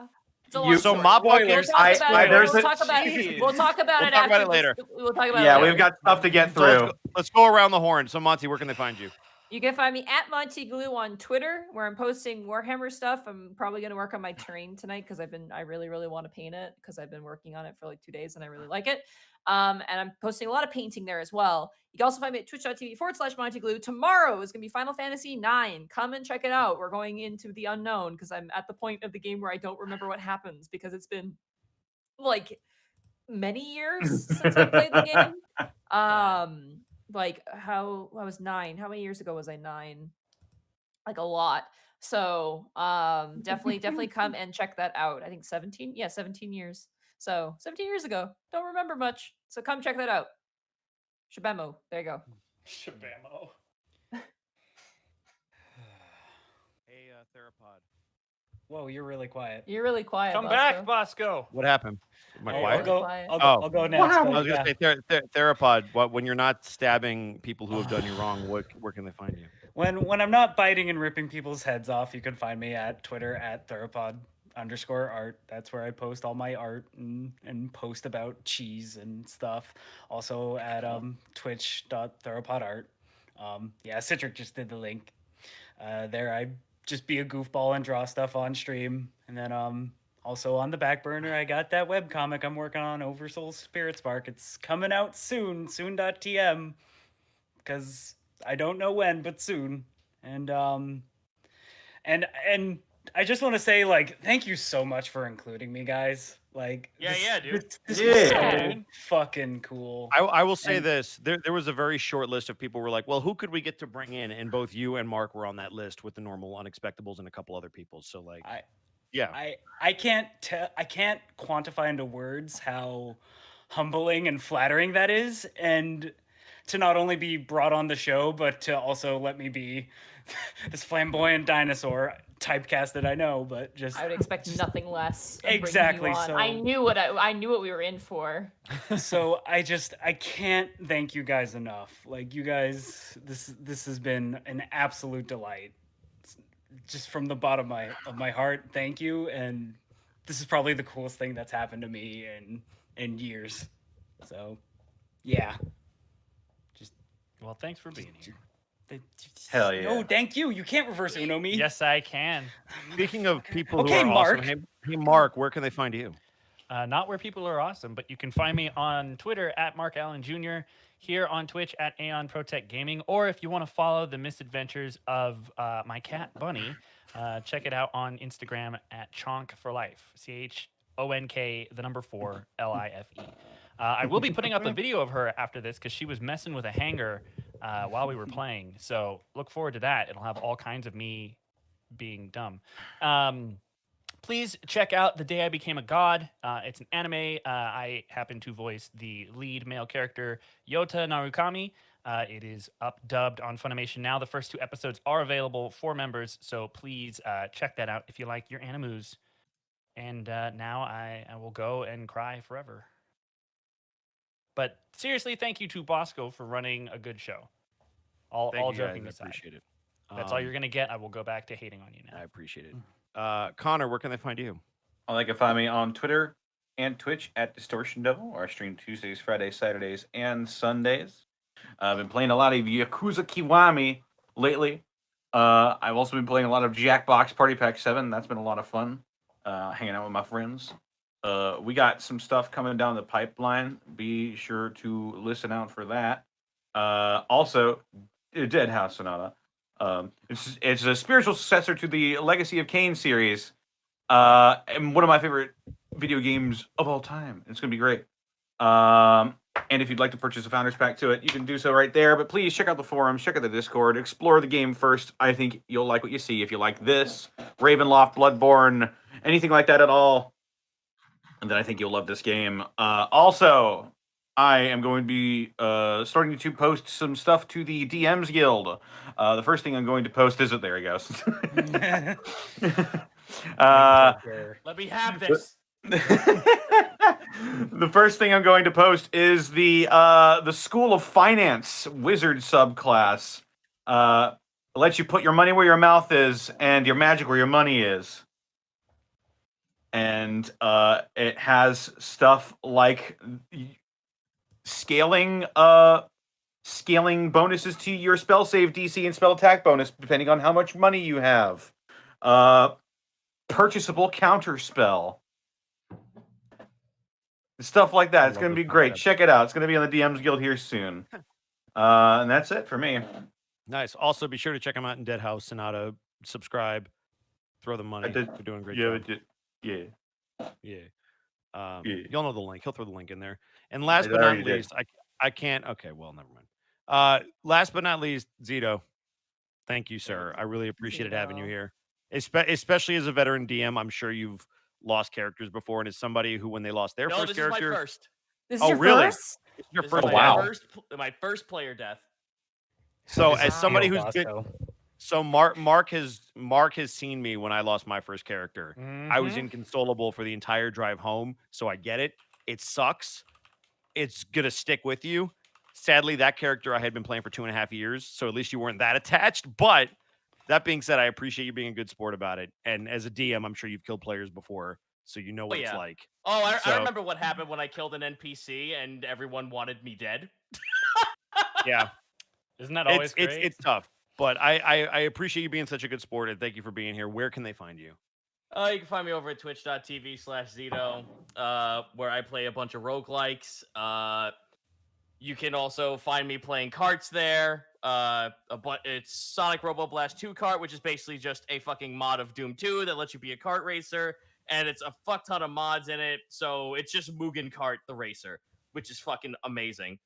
Speaker 3: It's a
Speaker 8: You-
Speaker 3: long
Speaker 6: So
Speaker 3: story.
Speaker 6: Mop
Speaker 3: We'll
Speaker 6: Bucket.
Speaker 3: talk about it.
Speaker 8: there's
Speaker 3: We'll
Speaker 8: a-
Speaker 3: talk about it.
Speaker 12: Jeez.
Speaker 3: We'll talk about
Speaker 6: We'll
Speaker 3: it
Speaker 6: talk about
Speaker 3: after
Speaker 6: it later.
Speaker 3: We'll talk about it
Speaker 8: Yeah,
Speaker 3: later.
Speaker 8: we've got stuff to get
Speaker 6: So let's
Speaker 8: through.
Speaker 6: let's go around the horn. So Monty, where can they find you?
Speaker 3: You can find me at Monty Glue on Twitter, where I'm posting Warhammer stuff. I'm probably going to work on my terrain tonight because I really, really want to paint it because I've been working on it for like 2 days and I really like it. And I'm posting a lot of painting there as well. You can also find me at twitch.tv/Monty Glue. Tomorrow is going to be Final Fantasy IX. Come and check it out. We're going into the unknown because I'm at the point of the game where I don't remember what happens because it's been like many years since I played the game. Like how I was 9. How many years ago was I 9? Like a lot. So definitely come and check that out. I think 17. Yeah, 17 years. So 17 years ago. Don't remember much. So come check that out. Shabamo. There you go.
Speaker 12: Shabamo.
Speaker 6: Hey, Therapod.
Speaker 4: Whoa, you're really quiet.
Speaker 3: You're really quiet.
Speaker 12: Come
Speaker 3: Bosco.
Speaker 12: back, Bosco.
Speaker 6: What happened? Am I
Speaker 3: Oh,
Speaker 6: quiet?
Speaker 4: I'll go.
Speaker 3: Quiet.
Speaker 4: I'll go next.
Speaker 6: I
Speaker 4: but
Speaker 6: was
Speaker 4: yeah.
Speaker 6: gonna say Therapod. When you're not stabbing people who have done you wrong, where can they find you?
Speaker 4: When I'm not biting and ripping people's heads off, you can find me at Twitter at theropod_art. That's where I post all my art and post about cheese and stuff. Also at twitch.theropodart. Yeah, Citric just did the link. There I just be a goofball and draw stuff on stream. And then also on the back burner, I got that webcomic I'm working on, Oversoul Spirit Spark. It's coming out soon.tm. Because I don't know when, but soon. And I just want to say, like, thank you so much for including me, guys. Like,
Speaker 1: Yeah, dude.
Speaker 4: This was so
Speaker 3: Yeah.
Speaker 4: fucking cool.
Speaker 6: I will say
Speaker 4: And-
Speaker 6: this: there was a very short list of people who were like, "Well, who could we get to bring in?" And both you and Mark were on that list with the normal Unexpectables and a couple other people. So like, yeah,
Speaker 4: I can't quantify into words how humbling and flattering that is, and to not only be brought on the show, but to also let me be this flamboyant dinosaur typecast that I know, but just
Speaker 3: I would expect nothing less. of bringing you
Speaker 4: Exactly,
Speaker 3: on.
Speaker 4: so-
Speaker 3: I knew what we were in for.
Speaker 4: so I can't thank you guys enough. Like, you guys, this has been an absolute delight. Just from the bottom of my heart, thank you. And this is probably the coolest thing that's happened to me in years. So yeah.
Speaker 12: Well, thanks for being here.
Speaker 8: Hell yeah.
Speaker 4: No, thank you. You can't reverse Uno me.
Speaker 12: Yes, I can.
Speaker 6: speaking of people
Speaker 4: Okay,
Speaker 6: who are
Speaker 4: Mark.
Speaker 6: awesome, hey Mark, where can they find you?
Speaker 12: Not where people are awesome, but you can find me on Twitter at Mark Allen Jr., here on Twitch at Aeon Protect Gaming, or if you want to follow the misadventures of my cat Bunny, check it out on Instagram at Chonk for Life, CHONK 4 LIFE. I will be putting up a video of her after this because she was messing with a hanger while we were playing. So look forward to that. It'll have all kinds of me being dumb. Please check out The Day I Became a God. It's an anime. I happen to voice the lead male character, Yota Narukami. It is dubbed on Funimation now. The first 2 episodes are available for members, so please check that out if you like your animus. And now I will go and cry forever. But seriously, thank you to Bosco for running a good show. All
Speaker 6: Thank you
Speaker 12: joking
Speaker 6: guys, I
Speaker 12: aside.
Speaker 6: appreciate it.
Speaker 12: That's all you're going to get. I will go back to hating on you now.
Speaker 6: I appreciate it. Connor, where can they find you?
Speaker 5: They can find me on Twitter and Twitch at Distortion Devil, where I stream Tuesdays, Fridays, Saturdays, and Sundays. I've been playing a lot of Yakuza Kiwami lately. I've also been playing a lot of Jackbox Party Pack 7. That's been a lot of fun, hanging out with my friends. We got some stuff coming down the pipeline. Be sure to listen out for that. Also, Dead House Sonata. It's a spiritual successor to the Legacy of Kain series, and one of my favorite video games of all time. It's going to be great. And if you'd like to purchase a Founders Pack to it, you can do so right there. But please check out the forums, check out the Discord, explore the game first. I think you'll like what you see. If you like this, Ravenloft, Bloodborne, anything like that at all, and then I think you'll love this game. Also, I am going to be starting to post some stuff to the DMs Guild. The first thing I'm going to post is there he goes.
Speaker 1: Let me have this.
Speaker 5: The first thing I'm going to post is the School of Finance Wizard subclass. It lets you put your money where your mouth is and your magic where your money is. And it has stuff like scaling bonuses to your spell save DC and spell attack bonus depending on how much money you have. Purchasable counter spell. Stuff like that. It's going to be great. Check it out. It's going to be on the DMs Guild here soon. And that's it for me.
Speaker 6: Nice. Also, be sure to check them out in Dead House Sonata. Subscribe. Throw the money. They're doing a great job.
Speaker 5: Yeah.
Speaker 6: Yeah. You'll know the link. He'll throw the link in there. And last but not least, I can't. Okay, well, never mind. Last but not least, Zito. Thank you, sir. I really appreciated having you here. Especially as a veteran DM, I'm sure you've lost characters before, and as somebody who, when they lost their first character,
Speaker 1: is my first.
Speaker 3: This is your
Speaker 6: really?
Speaker 3: first?
Speaker 6: It's your
Speaker 1: This
Speaker 6: first.
Speaker 1: is my first player death.
Speaker 6: So as somebody who's been, so Mark has seen me when I lost my first character. I was inconsolable for the entire drive home, so I get it. It sucks. It's gonna stick with you. Sadly, that character I had been playing for 2.5 years, so at least you weren't that attached. But that being said, I appreciate you being a good sport about it. And as a DM, I'm sure you've killed players before, so you know what it's like.
Speaker 1: Oh, I remember what happened when I killed an NPC and everyone wanted me dead.
Speaker 2: Yeah. Isn't that always great?
Speaker 6: It's tough. But I appreciate you being such a good sport, and thank you for being here. Where can they find you?
Speaker 1: You can find me over at twitch.tv/Zito, where I play a bunch of roguelikes. You can also find me playing carts there. It's Sonic Robo Blast 2 Kart, which is basically just a fucking mod of Doom 2 that lets you be a kart racer, and it's a fuck ton of mods in it. So it's just Mugen Kart the racer, which is fucking amazing.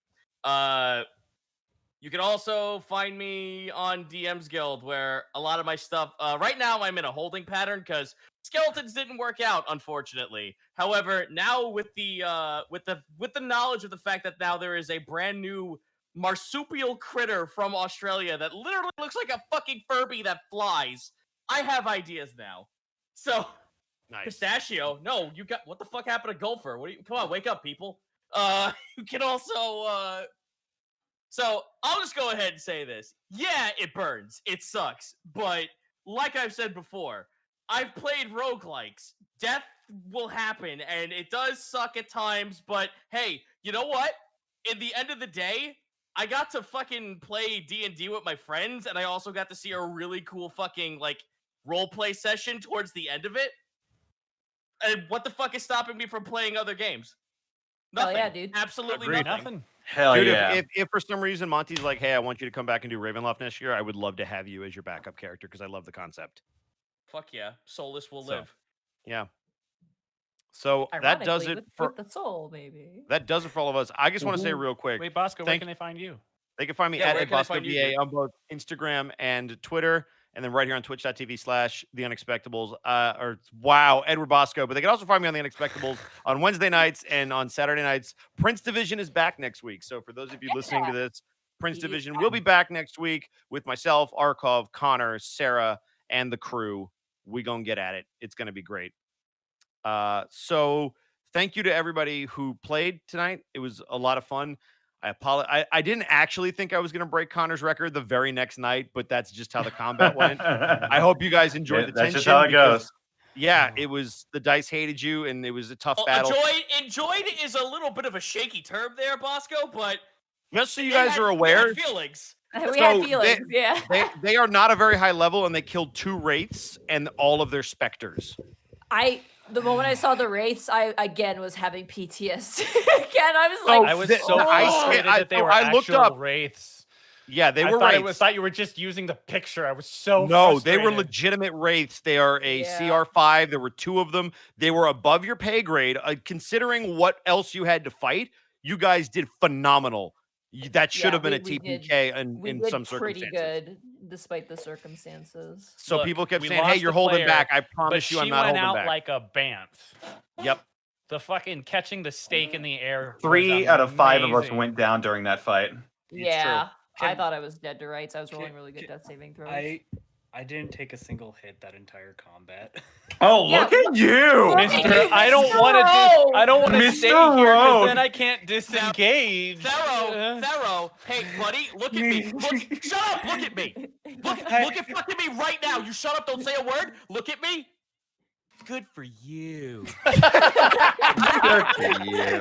Speaker 1: You can also find me on DM's Guild, where a lot of my stuff. Right now, I'm in a holding pattern because skeletons didn't work out, unfortunately. However, now with the knowledge of the fact that now there is a brand new marsupial critter from Australia that literally looks like a fucking Furby that flies, I have ideas now. So,
Speaker 6: nice.
Speaker 1: Pistachio, no, you got what the fuck happened to Gopher? Come on, wake up, people. You can also. So I'll just go ahead and say this. Yeah, it burns. It sucks. But like I've said before, I've played roguelikes. Death will happen, and it does suck at times, but hey, you know what? In the end of the day, I got to fucking play D&D with my friends, and I also got to see a really cool fucking, roleplay session towards the end of it. And what the fuck is stopping me from playing other games? Nothing.
Speaker 3: Oh yeah, dude.
Speaker 1: Absolutely nothing.
Speaker 5: Hell
Speaker 6: Dude,
Speaker 5: yeah.
Speaker 6: if for some reason Monty's like, hey, I want you to come back and do Ravenloft next year, I would love to have you as your backup character because I love the concept.
Speaker 1: Fuck yeah. Soulless will live.
Speaker 6: Yeah. So that does it for
Speaker 3: the soul, maybe.
Speaker 6: That does it for all of us. I just want to say real quick.
Speaker 2: Wait, Bosco, where can they find you?
Speaker 6: They can find me at Bosco VA on both Instagram and Twitter, and then right here on twitch.tv/The Unexpectables. Edward Bosco. But they can also find me on The Unexpectables on Wednesday nights and on Saturday nights. Prince Division is back next week. So for those of you listening to this, Prince Division will be back next week with myself, Arkov, Connor, Sarah, and the crew. We gonna get at it. It's gonna be great. So thank you to everybody who played tonight. It was a lot of fun. I didn't actually think I was going to break Connor's record the very next night, but that's just how the combat went. I hope you guys enjoyed the
Speaker 8: That's
Speaker 6: tension.
Speaker 8: just how it
Speaker 6: because,
Speaker 8: goes.
Speaker 6: Yeah, it was the dice hated you, and it was a tough battle.
Speaker 1: Enjoyed is a little bit of a shaky term there, Bosco, but
Speaker 6: just so you guys are aware,
Speaker 1: feelings.
Speaker 3: We had feelings, yeah.
Speaker 6: They are not a very high level, and they killed 2 wraiths and all of their specters.
Speaker 3: The moment I saw the wraiths, I again was having PTSD. Again, I was like,
Speaker 12: I was so frustrated that they were actual wraiths.
Speaker 6: Yeah, they were
Speaker 12: I
Speaker 6: wraiths.
Speaker 12: thought you were just using the picture. I was so
Speaker 6: No,
Speaker 12: frustrated.
Speaker 6: they were legitimate wraiths. They are a CR5. There were 2 of them. They were above your pay grade. Considering what else you had to fight, you guys did phenomenal. That should have been a TPK in some circumstances.
Speaker 3: Pretty good, despite the circumstances.
Speaker 6: So people kept saying, "Hey, you're holding back." I promise you, I'm not holding back.
Speaker 12: She went out like a bantha.
Speaker 6: Yep.
Speaker 12: The fucking catching the stake in the air.
Speaker 8: 3 out of 5 of us went down during that fight.
Speaker 3: Yeah, I thought I was dead to rights. I was rolling really good death saving throws.
Speaker 4: I didn't take a single hit that entire combat.
Speaker 8: Oh, look at you,
Speaker 12: Mister! I don't want to. I don't want to stay here because then I can't disengage.
Speaker 1: Thero, hey buddy, look at me. Shut up! Look at me. Look at fucking me right now. You shut up! Don't say a word. Look at me. Good for you.
Speaker 6: Good for you.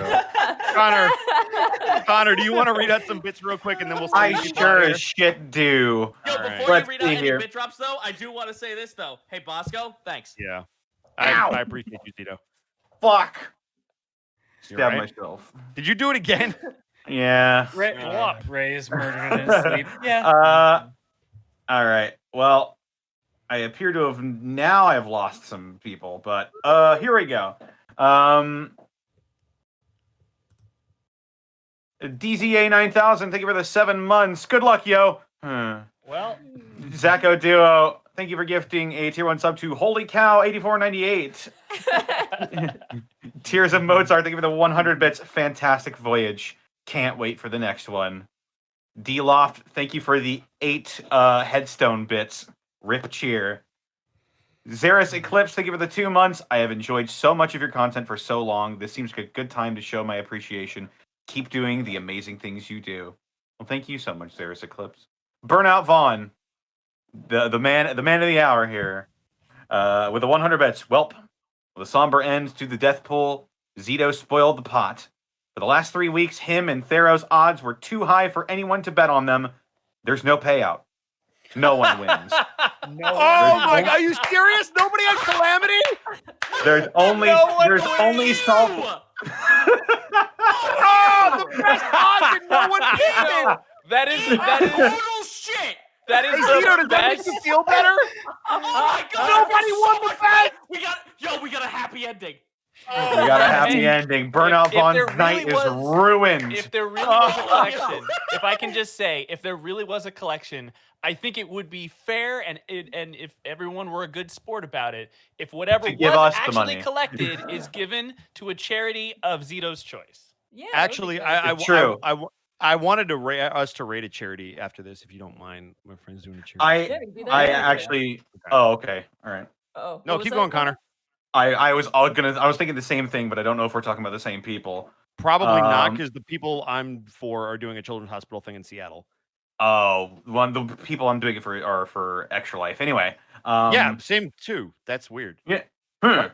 Speaker 6: Connor, do you want to read out some bits real quick, and then we'll see?
Speaker 8: I sure as shit do.
Speaker 1: Yo, before you read out any bit drops, though, I do want to say this, though. Hey, Bosco, thanks.
Speaker 6: Yeah. I appreciate you, Tito.
Speaker 8: Fuck.
Speaker 6: Stab
Speaker 8: myself.
Speaker 6: Did you do it again?
Speaker 8: Yeah.
Speaker 4: Ray is murdered in his sleep.
Speaker 8: Yeah. All right. Well, I appear to have now I have lost some people, but here we go. DZA 9000, thank you for the 7 months. Good luck, yo.
Speaker 12: Well,
Speaker 8: Zacho Duo, thank you for gifting a tier 1 sub to Holy Cow 8498. Tears of Mozart, thank you for the 100 bits. Fantastic voyage. Can't wait for the next one. D Loft, thank you for the 8 headstone bits. Rip cheer. Xeris Eclipse, thank you for the 2 months. I have enjoyed so much of your content for so long. This seems like a good time to show my appreciation. Keep doing the amazing things you do. Well, thank you so much, Xeris Eclipse. Burnout Vaughn, the man of the hour here, with the 100 bets. Welp, with a somber end to the death pool, Zito spoiled the pot. For the last 3 weeks, him and Thero's odds were too high for anyone to bet on them. There's no payout. No one wins.
Speaker 6: Oh my God! Are you serious? Nobody had Calamity?
Speaker 8: There's only salt.
Speaker 6: Oh, the best odds and no one came.
Speaker 12: That is
Speaker 1: total shit.
Speaker 12: That is
Speaker 6: Zito, does that make you feel better?
Speaker 1: Oh my God!
Speaker 6: Nobody won the bet.
Speaker 1: We got a happy ending.
Speaker 8: We got a happy ending. Burnout Vaughn's night is ruined.
Speaker 12: If there really was a collection, if I can just say, if there really was a collection, I think it would be fair, and if everyone were a good sport about it, if whatever was actually collected is given to a charity of Zito's choice.
Speaker 3: Yeah.
Speaker 6: Actually, I wanted to us to rate a charity after this, if you don't mind. My friend's doing a charity.
Speaker 8: I actually. Oh, okay. All right.
Speaker 3: Oh
Speaker 6: no, keep going, Connor.
Speaker 8: I was thinking the same thing, but I don't know if we're talking about the same people.
Speaker 6: Probably not, because the people I'm for are doing a children's hospital thing in Seattle.
Speaker 8: Oh, the people I'm doing it for are for Extra Life. Anyway.
Speaker 6: Yeah, same too. That's weird.
Speaker 8: Yeah.
Speaker 6: Huh.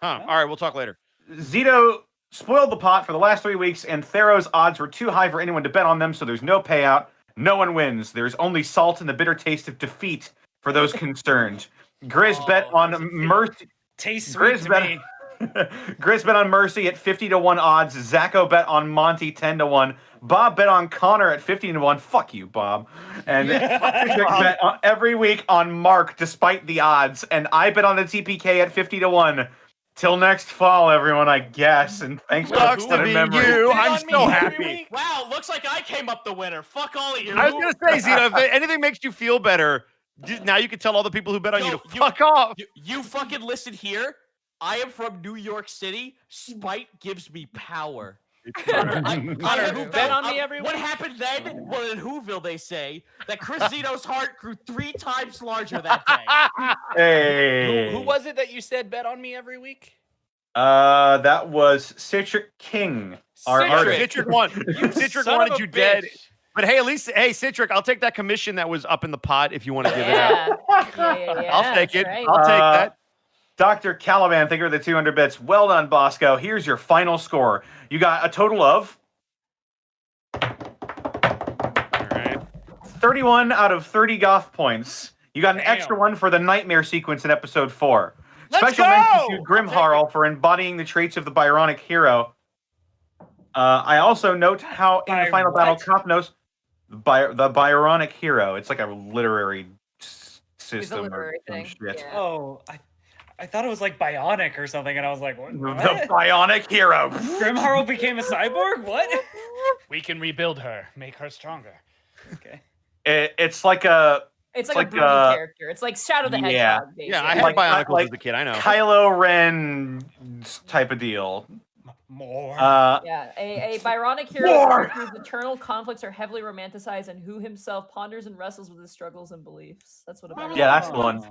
Speaker 6: All right, we'll talk later.
Speaker 8: Zito spoiled the pot for the last 3 weeks, and Thero's odds were too high for anyone to bet on them, so there's no payout. No one wins. There's only salt and the bitter taste of defeat for those concerned. Grizz bet on Mercy.
Speaker 4: Tastes sweet to me.
Speaker 8: Grizz bet on Mercy at 50-1 odds. Zacho bet on Monty 10-1. Bob bet on Connor at 15-1. Fuck you, Bob. And bet every week on Mark despite the odds. And I bet on the TPK at 50-1. Till next fall, everyone, I guess. And thanks for the memory.
Speaker 6: I'm so happy.
Speaker 1: Wow, looks like I came up the winner. Fuck all of you.
Speaker 6: I was going to say, Zito, if anything makes you feel better, now you can tell all the people who bet on you to fuck off.
Speaker 1: You fucking listen here. I am from New York City. Spite gives me power.
Speaker 12: Connor, who bet on me every week?
Speaker 1: What happened then? Well, in Whoville, they say that Chris Zito's heart grew 3 times larger that day.
Speaker 8: Hey.
Speaker 12: Who was it that you said bet on me every week?
Speaker 8: That was Citric King. Our
Speaker 2: Citric
Speaker 12: son
Speaker 2: wanted
Speaker 12: of a
Speaker 2: you dead.
Speaker 12: bitch.
Speaker 2: But hey, at least Citric, I'll take that commission that was up in the pot if you want to give it out.
Speaker 3: Yeah,
Speaker 2: I'll take
Speaker 3: that's
Speaker 2: it.
Speaker 3: right.
Speaker 2: I'll take that.
Speaker 8: Dr. Caliban, thank you for the 200 bits. Well done, Bosco. Here's your final score. You got a total of
Speaker 2: All right.
Speaker 8: 31 out of 30 goth points. You got an extra one for the nightmare sequence in episode 4.
Speaker 2: Let's
Speaker 8: Special
Speaker 2: go!
Speaker 8: mention to Grimharl for embodying the traits of the Byronic hero. I also note how in the final battle, Kopnos, the Byronic hero. It's like a literary system
Speaker 3: literary
Speaker 8: or some
Speaker 3: thing,
Speaker 8: shit.
Speaker 3: yeah.
Speaker 4: Oh, I thought it was like bionic or something, and I was like, what?
Speaker 8: The Bionic hero.
Speaker 4: Grimharl became a cyborg? What?
Speaker 12: We can rebuild her, make her stronger.
Speaker 4: Okay.
Speaker 8: It's like a
Speaker 3: It's like
Speaker 8: like,
Speaker 3: a Broody character. It's like Shadow the
Speaker 8: yeah.
Speaker 3: Hedgehog, basically.
Speaker 2: Yeah, I had
Speaker 8: Like-
Speaker 2: Bionicles
Speaker 8: like
Speaker 2: as a kid. I know.
Speaker 8: Kylo Ren type of deal.
Speaker 4: More.
Speaker 3: Yeah, a Byronic hero
Speaker 8: War!
Speaker 3: whose eternal conflicts are heavily romanticized and who himself ponders and wrestles with his struggles and beliefs. That's what a Byronic
Speaker 8: Yeah, that's the one.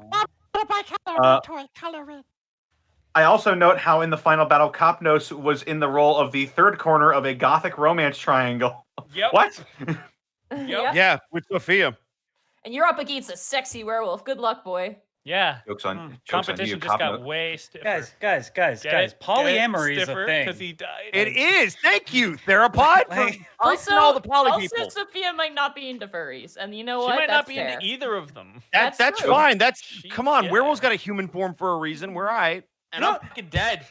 Speaker 8: I also note how in the final battle, Kopnos was in the role of the third corner of a gothic romance triangle.
Speaker 12: Yep.
Speaker 8: What?
Speaker 3: Yeah.
Speaker 2: Yeah, with Sophia.
Speaker 3: And you're up against a sexy werewolf. Good luck, boy.
Speaker 12: Yeah.
Speaker 8: Jokes on you,
Speaker 12: Competition just got
Speaker 8: Kopnos.
Speaker 12: way stiffer.
Speaker 4: Guys, polyamory is a thing.
Speaker 12: because he died.
Speaker 2: It is. Thank you, Therapod, for
Speaker 4: Like-
Speaker 3: Also,
Speaker 2: all the poly
Speaker 3: also
Speaker 2: people.
Speaker 3: Sophia might not be into furries, and you know
Speaker 12: She
Speaker 3: what?
Speaker 12: might
Speaker 3: That's
Speaker 12: not be
Speaker 3: fair.
Speaker 12: into either of them.
Speaker 3: That's
Speaker 2: That's
Speaker 3: true.
Speaker 2: fine. That's
Speaker 12: She's
Speaker 2: come on.
Speaker 12: gay.
Speaker 2: Werewolf's got a human form for a reason. We're all right.
Speaker 1: And I'm fucking dead.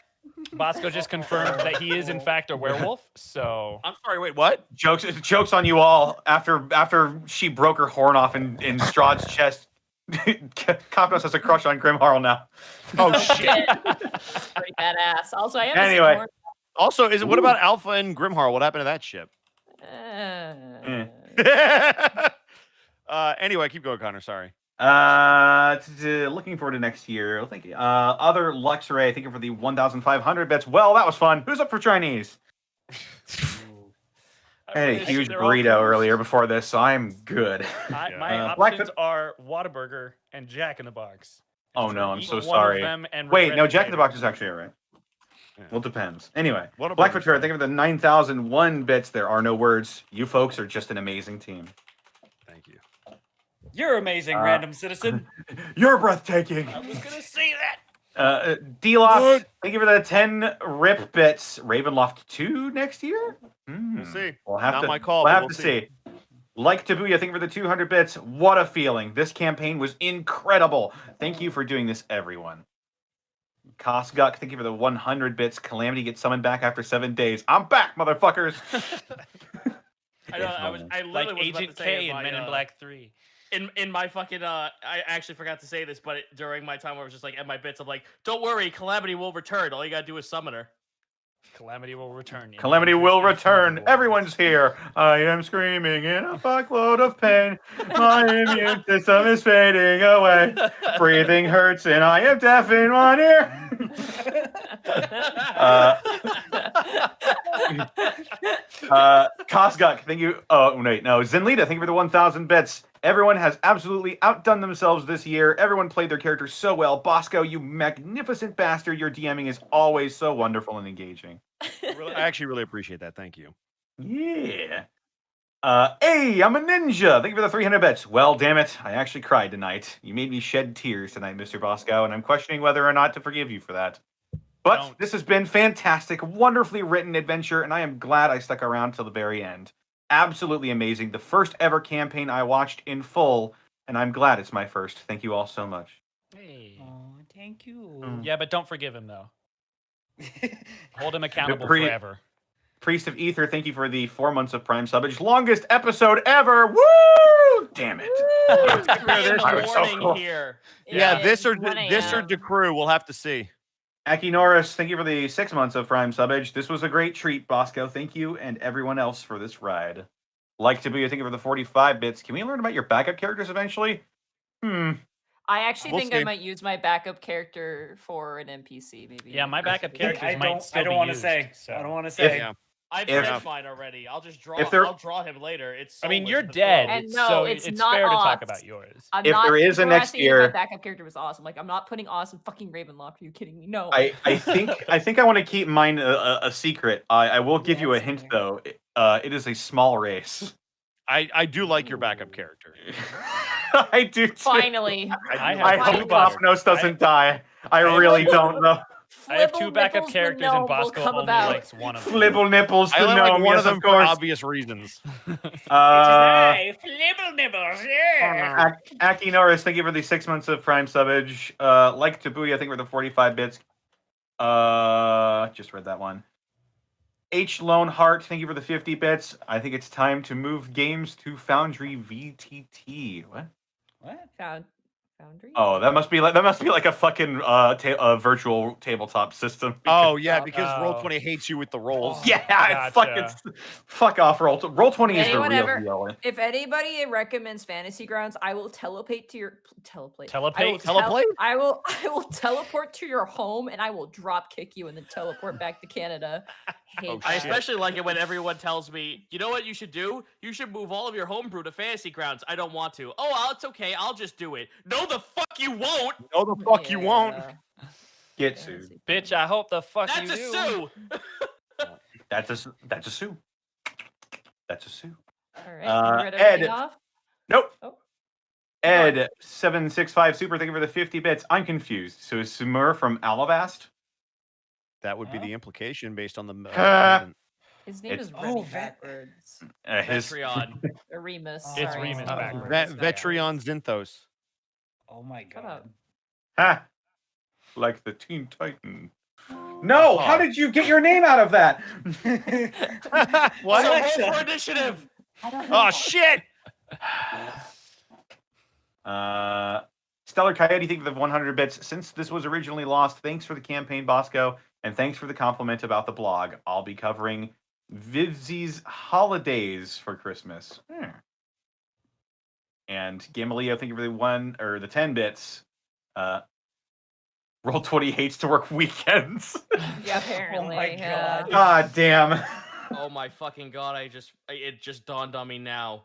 Speaker 12: Bosco just confirmed that he is in fact a werewolf. So
Speaker 2: I'm sorry. Wait, what?
Speaker 8: Jokes on you all. After she broke her horn off in Strahd's chest, Kopnos has a crush on Grimharl now.
Speaker 2: Oh shit.
Speaker 3: Pretty badass. Also, I am
Speaker 8: Anyway.
Speaker 3: a
Speaker 2: Also, what about Alpha and Grimharl? What happened to that ship? Anyway, keep going, Connor. Sorry.
Speaker 8: Looking forward to next year. Thank you. Other Luxray, thank you for the 1,500 bits. Well, that was fun. Who's up for Chinese? I had a huge burrito earlier before this, so I'm good.
Speaker 12: My
Speaker 8: Blackfoot-
Speaker 12: options are Whataburger and Jack in the Box.
Speaker 8: Oh no, I'm
Speaker 12: Eat
Speaker 8: so
Speaker 12: one of
Speaker 8: sorry.
Speaker 12: them and
Speaker 8: Wait,
Speaker 12: regret
Speaker 8: no,
Speaker 12: it
Speaker 8: Jack in the
Speaker 12: later.
Speaker 8: Box is actually alright. Well, it depends. Anyway,
Speaker 2: Whataburger's
Speaker 8: Blackfoot Turret,
Speaker 2: fine.
Speaker 8: thank you for the 9,001 bits. There are no words. You folks are just an amazing team.
Speaker 2: Thank you.
Speaker 4: You're amazing, random citizen.
Speaker 8: You're breathtaking.
Speaker 12: I was gonna say that.
Speaker 8: D-Loft, thank you for the 10 rip bits. Ravenloft 2 next year?
Speaker 2: We'll see.
Speaker 8: We'll have
Speaker 2: Not
Speaker 8: to,
Speaker 2: my call,
Speaker 8: we'll
Speaker 2: but
Speaker 8: have
Speaker 2: we'll
Speaker 8: to
Speaker 2: see.
Speaker 8: see. Like Tabuya, thank you for the 200 bits. What a feeling. This campaign was incredible. Thank you for doing this, everyone. Kosguk, thank you for the 100 bits. Calamity gets summoned back after 7 days. I'm back, motherfuckers.
Speaker 1: I know. I literally
Speaker 12: Like
Speaker 1: was
Speaker 12: Agent
Speaker 1: about to say
Speaker 12: K in
Speaker 1: my,
Speaker 12: Men in Black 3.
Speaker 1: in my fucking I actually forgot to say this, but during my time where I was just like at my bits, I'm like, don't worry, Calamity will return. All you gotta do is summon her.
Speaker 12: Calamity will return. in
Speaker 8: Calamity
Speaker 12: Avengers
Speaker 8: will
Speaker 12: Infinity
Speaker 8: return.
Speaker 12: War.
Speaker 8: Everyone's here. I am screaming in a fuckload of pain. My immune system is fading away. Breathing hurts and I am deaf in one ear. Kosguk, thank you. Oh, wait, no. Zenlita, thank you for the 1,000 bits. Everyone has absolutely outdone themselves this year. Everyone played their characters so well. Bosco, you magnificent bastard. Your DMing is always so wonderful and engaging.
Speaker 2: I actually really appreciate that. Thank you.
Speaker 8: Yeah. Hey, I'm a ninja. Thank you for the 300 bits. Well, damn it. I actually cried tonight. You made me shed tears tonight, Mr. Bosco, and I'm questioning whether or not to forgive you for that. But this has been fantastic, wonderfully written adventure, and I am glad I stuck around till the very end. Absolutely amazing. The first ever campaign I watched in full, and I'm glad it's my first. Thank you all so much.
Speaker 12: Hey.
Speaker 4: Oh, thank you.
Speaker 12: Yeah, but don't forgive him though. Hold him accountable
Speaker 8: Pre-
Speaker 12: forever.
Speaker 8: Priest of Ether, thank you for the 4 months of Prime Subbage. Longest episode ever. Woo! Damn it.
Speaker 1: It's 3 in
Speaker 8: I
Speaker 1: the
Speaker 8: was so
Speaker 1: morning
Speaker 8: cool.
Speaker 1: here.
Speaker 2: Yeah, this or
Speaker 3: 1
Speaker 2: Decrew. We'll have to see.
Speaker 8: Aki Norris, thank you for the 6 months of Prime Subbage. This was a great treat, Bosco. Thank you and everyone else for this ride. Like Tabuya, thank you for the 45 bits. Can we learn about your backup characters eventually?
Speaker 3: I actually
Speaker 2: We'll
Speaker 3: think
Speaker 2: see.
Speaker 3: I might use my backup character for an NPC, maybe.
Speaker 12: Yeah, my backup
Speaker 4: I
Speaker 12: characters might
Speaker 4: don't.
Speaker 12: still
Speaker 4: I don't
Speaker 12: be
Speaker 4: want to
Speaker 12: used,
Speaker 4: say.
Speaker 12: so.
Speaker 4: I don't want to say.
Speaker 2: Yeah.
Speaker 1: I've
Speaker 5: If-
Speaker 1: said mine already. I'll just draw.
Speaker 5: if there-
Speaker 1: I'll draw him later. It's.
Speaker 12: I mean,
Speaker 1: soulless
Speaker 12: you're
Speaker 1: to
Speaker 12: dead,
Speaker 1: throw.
Speaker 3: And no,
Speaker 12: so
Speaker 3: it's
Speaker 12: it's
Speaker 3: not
Speaker 12: fair to talk
Speaker 3: Oz.
Speaker 12: about yours.
Speaker 3: I'm
Speaker 5: If
Speaker 3: not,
Speaker 5: there is a
Speaker 3: people are
Speaker 5: next
Speaker 3: asking if my
Speaker 5: year-
Speaker 3: backup character was awesome. Like, I'm not putting awesome fucking Ravenloft. Are you kidding me? No.
Speaker 5: I think I want to keep mine a secret. I will give you a hint though. It is a small race.
Speaker 6: I do like your backup character.
Speaker 5: I do too.
Speaker 3: Finally.
Speaker 12: I
Speaker 5: I
Speaker 12: have
Speaker 5: hope
Speaker 12: two backup-
Speaker 5: Bosnos doesn't die. I
Speaker 12: have
Speaker 5: really
Speaker 12: two-
Speaker 5: don't know.
Speaker 12: I have two
Speaker 3: Flibble
Speaker 12: backup
Speaker 3: Nipples the
Speaker 12: characters, and
Speaker 3: gnome will
Speaker 12: Bosco
Speaker 3: come
Speaker 12: only
Speaker 3: about.
Speaker 12: likes one of them.
Speaker 5: Flibble nipples
Speaker 6: I
Speaker 5: the
Speaker 6: only like
Speaker 5: gnome,
Speaker 6: one
Speaker 5: yes,
Speaker 6: of them for
Speaker 5: course.
Speaker 6: obvious reasons.
Speaker 11: Flibble nibbles, yeah.
Speaker 5: Aki Norris, thank you for the 6 months of Prime subbage. Like Tabuya, thank you for the 45 bits. Just read that one. H Lone Heart, thank you for the 50 bits. I think it's time to move games to Foundry VTT. What?
Speaker 3: Foundry?
Speaker 5: Oh, that must be like a fucking virtual tabletop system.
Speaker 6: Oh yeah, because
Speaker 12: Oh.
Speaker 6: Roll20 hates you with the rolls.
Speaker 5: Yeah,
Speaker 12: Gotcha.
Speaker 5: fuck off. Roll20 is the
Speaker 3: Anyone
Speaker 5: real
Speaker 3: ever-
Speaker 5: deal.
Speaker 3: If anybody recommends Fantasy Grounds, I will teleport to your
Speaker 12: Telepate?
Speaker 3: I will teleport to your home and I will drop kick you and then teleport back to Canada. Hate
Speaker 6: Oh,
Speaker 1: I
Speaker 3: that.
Speaker 6: shit.
Speaker 1: especially like it when everyone tells me, you know what you should do? You should move all of your homebrew to Fantasy Grounds. I don't want to. Oh, it's okay. I'll just do it. No, the fuck you won't.
Speaker 6: No, the fuck you won't.
Speaker 3: Yeah.
Speaker 5: Get sued.
Speaker 12: Bitch, I hope the fuck
Speaker 1: That's
Speaker 12: you
Speaker 1: a
Speaker 12: do.
Speaker 1: sue.
Speaker 5: That's a sue. That's a sue.
Speaker 3: All right.
Speaker 5: Uh,
Speaker 3: you read everything
Speaker 5: Ed.
Speaker 3: off?
Speaker 5: Nope.
Speaker 3: Oh.
Speaker 5: Ed765 Super, thank you for the 50 bits. I'm confused. So is Sumur from Alabast?
Speaker 6: That would be the implication based on the.
Speaker 5: Ah.
Speaker 3: His name
Speaker 5: It's-
Speaker 3: is Remy backwards.
Speaker 5: His
Speaker 1: Patreon.
Speaker 3: Or Remus.
Speaker 12: It's
Speaker 3: sorry,
Speaker 12: Remus
Speaker 3: not
Speaker 12: backwards.
Speaker 6: Vetrion Zinthos.
Speaker 4: Oh my
Speaker 3: Shut up.
Speaker 4: god.
Speaker 5: Ha! Like the Teen Titan. No! How did you get your name out of that?
Speaker 6: What?
Speaker 1: So roll for initiative.
Speaker 6: Oh shit!
Speaker 5: Stellar Coyote, thank you for the 100 bits. Since this was originally lost, thanks for the campaign, Bosco, and thanks for the compliment about the blog. I'll be covering Vivzi's holidays for Christmas. And Gamaleo, thank you for the 10 bits. Roll20 hates to work weekends.
Speaker 3: Yeah, apparently. yeah.
Speaker 5: God damn.
Speaker 1: Oh my fucking god! It just dawned on me now.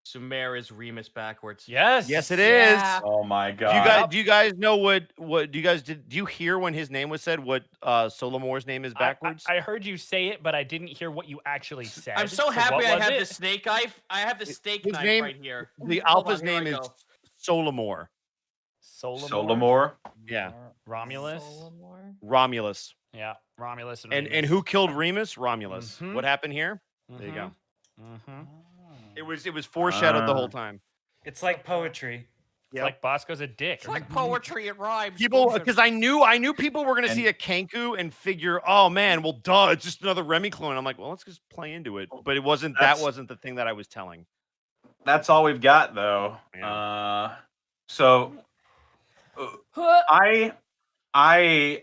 Speaker 1: Sumer is Remus backwards.
Speaker 12: Yes.
Speaker 6: Yes, it is.
Speaker 3: Yeah.
Speaker 5: Oh my god.
Speaker 6: Do you guys know what do you guys did? Do you hear when his name was said? What Solomore's name is backwards?
Speaker 12: I heard you say it, but I didn't hear what you actually said.
Speaker 1: I'm so
Speaker 12: what
Speaker 1: happy I
Speaker 12: was
Speaker 1: have
Speaker 12: it?
Speaker 1: the snake knife. I have the steak
Speaker 6: His
Speaker 1: knife
Speaker 6: name-
Speaker 1: right here.
Speaker 6: the
Speaker 1: Hold
Speaker 6: alpha's
Speaker 1: on, here
Speaker 6: name
Speaker 1: I
Speaker 6: is
Speaker 1: go.
Speaker 6: Solomore.
Speaker 5: Solomore?
Speaker 6: Yeah,
Speaker 12: Romulus.
Speaker 3: Solomore?
Speaker 6: Romulus.
Speaker 12: Yeah, Romulus
Speaker 6: And
Speaker 12: Remus.
Speaker 6: who killed Remus? Romulus.
Speaker 12: Mhm.
Speaker 6: What happened here? There you go.
Speaker 12: Mhm.
Speaker 6: It was foreshadowed the whole time.
Speaker 4: It's like poetry.
Speaker 12: It's like Bosco's a dick.
Speaker 1: It's like poetry. It rhymes.
Speaker 6: People,
Speaker 1: Bullshit.
Speaker 6: because I knew people were gonna see a Kenku and figure, oh man, well duh, it's just another Remy clone. I'm like, well, let's just play into it. But it wasn't. That wasn't the thing that I was telling.
Speaker 5: That's all we've got though.
Speaker 6: Yeah.
Speaker 5: So
Speaker 3: Huh.
Speaker 5: I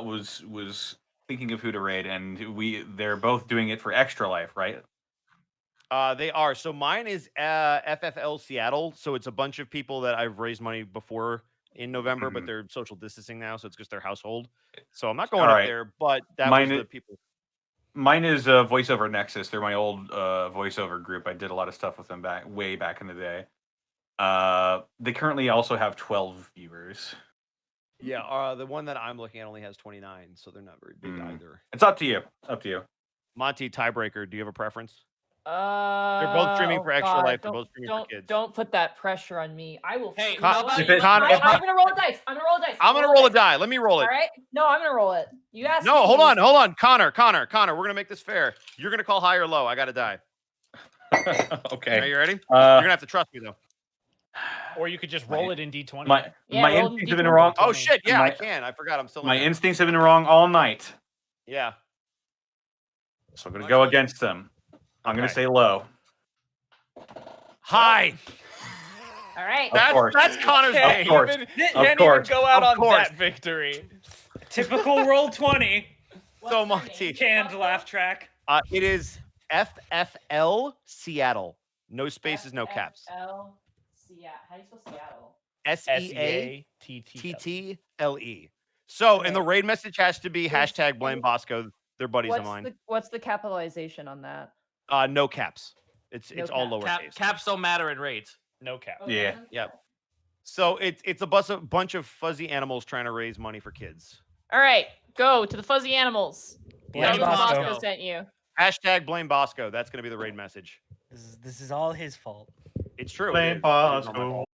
Speaker 5: was thinking of who to raid, and they're both doing it for Extra Life, right?
Speaker 6: They are. So mine is FFL Seattle. So it's a bunch of people that I've raised money before in November, but they're social distancing now, so it's just their household. So I'm not going
Speaker 5: All
Speaker 6: up
Speaker 5: right.
Speaker 6: there, but that
Speaker 5: Mine
Speaker 6: was
Speaker 5: i-
Speaker 6: the people.
Speaker 5: Mine is Voiceover Nexus. They're my old voiceover group. I did a lot of stuff with them way back in the day. They currently also have 12 viewers.
Speaker 6: Yeah, the one that I'm looking at only has 29, so they're not very big either.
Speaker 5: It's up to you. Up to you.
Speaker 6: Monty, tiebreaker, do you have a preference?
Speaker 3: They're
Speaker 6: both streaming for Extra Life, they're both streaming for
Speaker 3: don't,
Speaker 6: kids.
Speaker 3: Don't put that pressure on me. I will.
Speaker 1: Hey,
Speaker 3: you
Speaker 6: Con-
Speaker 3: know what?
Speaker 6: if it- Con- if
Speaker 3: I'm gonna roll a dice. I'm gonna roll a dice.
Speaker 6: I'm gonna roll a die. Let me roll it.
Speaker 3: All right. No, I'm gonna roll it. You asked.
Speaker 6: No,
Speaker 3: me.
Speaker 6: hold on. Connor, we're gonna make this fair. You're gonna call high or low. I gotta die.
Speaker 5: Okay.
Speaker 6: Are you ready? You're gonna have to trust me though.
Speaker 12: Or you could just roll it in D20.
Speaker 5: My
Speaker 3: Yeah, roll
Speaker 5: instincts have been
Speaker 3: D20.
Speaker 5: wrong.
Speaker 6: Oh shit, yeah, I
Speaker 5: My-
Speaker 6: can. I forgot. I'm still in
Speaker 5: My
Speaker 6: there.
Speaker 5: instincts have been wrong all night,
Speaker 6: Yeah.
Speaker 5: so I'm gonna go against them. I'm gonna
Speaker 6: Okay.
Speaker 5: say low.
Speaker 6: High.
Speaker 3: All right.
Speaker 5: Of course.
Speaker 6: That's Connor's
Speaker 12: Can't
Speaker 6: name.
Speaker 5: Of course.
Speaker 12: even,
Speaker 5: Of
Speaker 12: can't
Speaker 5: course.
Speaker 12: even go out
Speaker 6: Of
Speaker 12: on
Speaker 6: course.
Speaker 12: that victory.
Speaker 4: Typical roll 20.
Speaker 6: So Monty.
Speaker 4: Canned laugh track.
Speaker 6: It is FFL Seattle. No spaces, no caps.
Speaker 3: L Seattle. How do you spell Seattle?
Speaker 12: SEATTL.
Speaker 6: SEATTLE. So, and the raid message has to be hashtag blame Bosco. They're buddies of mine.
Speaker 3: What's the capitalization on that?
Speaker 6: No caps. It's
Speaker 3: No
Speaker 6: all
Speaker 3: cap.
Speaker 6: lowercase.
Speaker 1: Caps don't matter in raids.
Speaker 12: No cap.
Speaker 8: Yeah.
Speaker 6: Yep. So it's a bunch of fuzzy animals trying to raise money for kids.
Speaker 3: All right, go to the fuzzy animals.
Speaker 4: Blame
Speaker 3: Tell them
Speaker 4: Bosco.
Speaker 3: Bosco sent you.
Speaker 6: Hashtag blame Bosco. That's going to be the raid message.
Speaker 4: This is all his fault.
Speaker 6: It's true.
Speaker 8: Blame
Speaker 6: It is. It is on my
Speaker 8: Bosco.
Speaker 6: fault.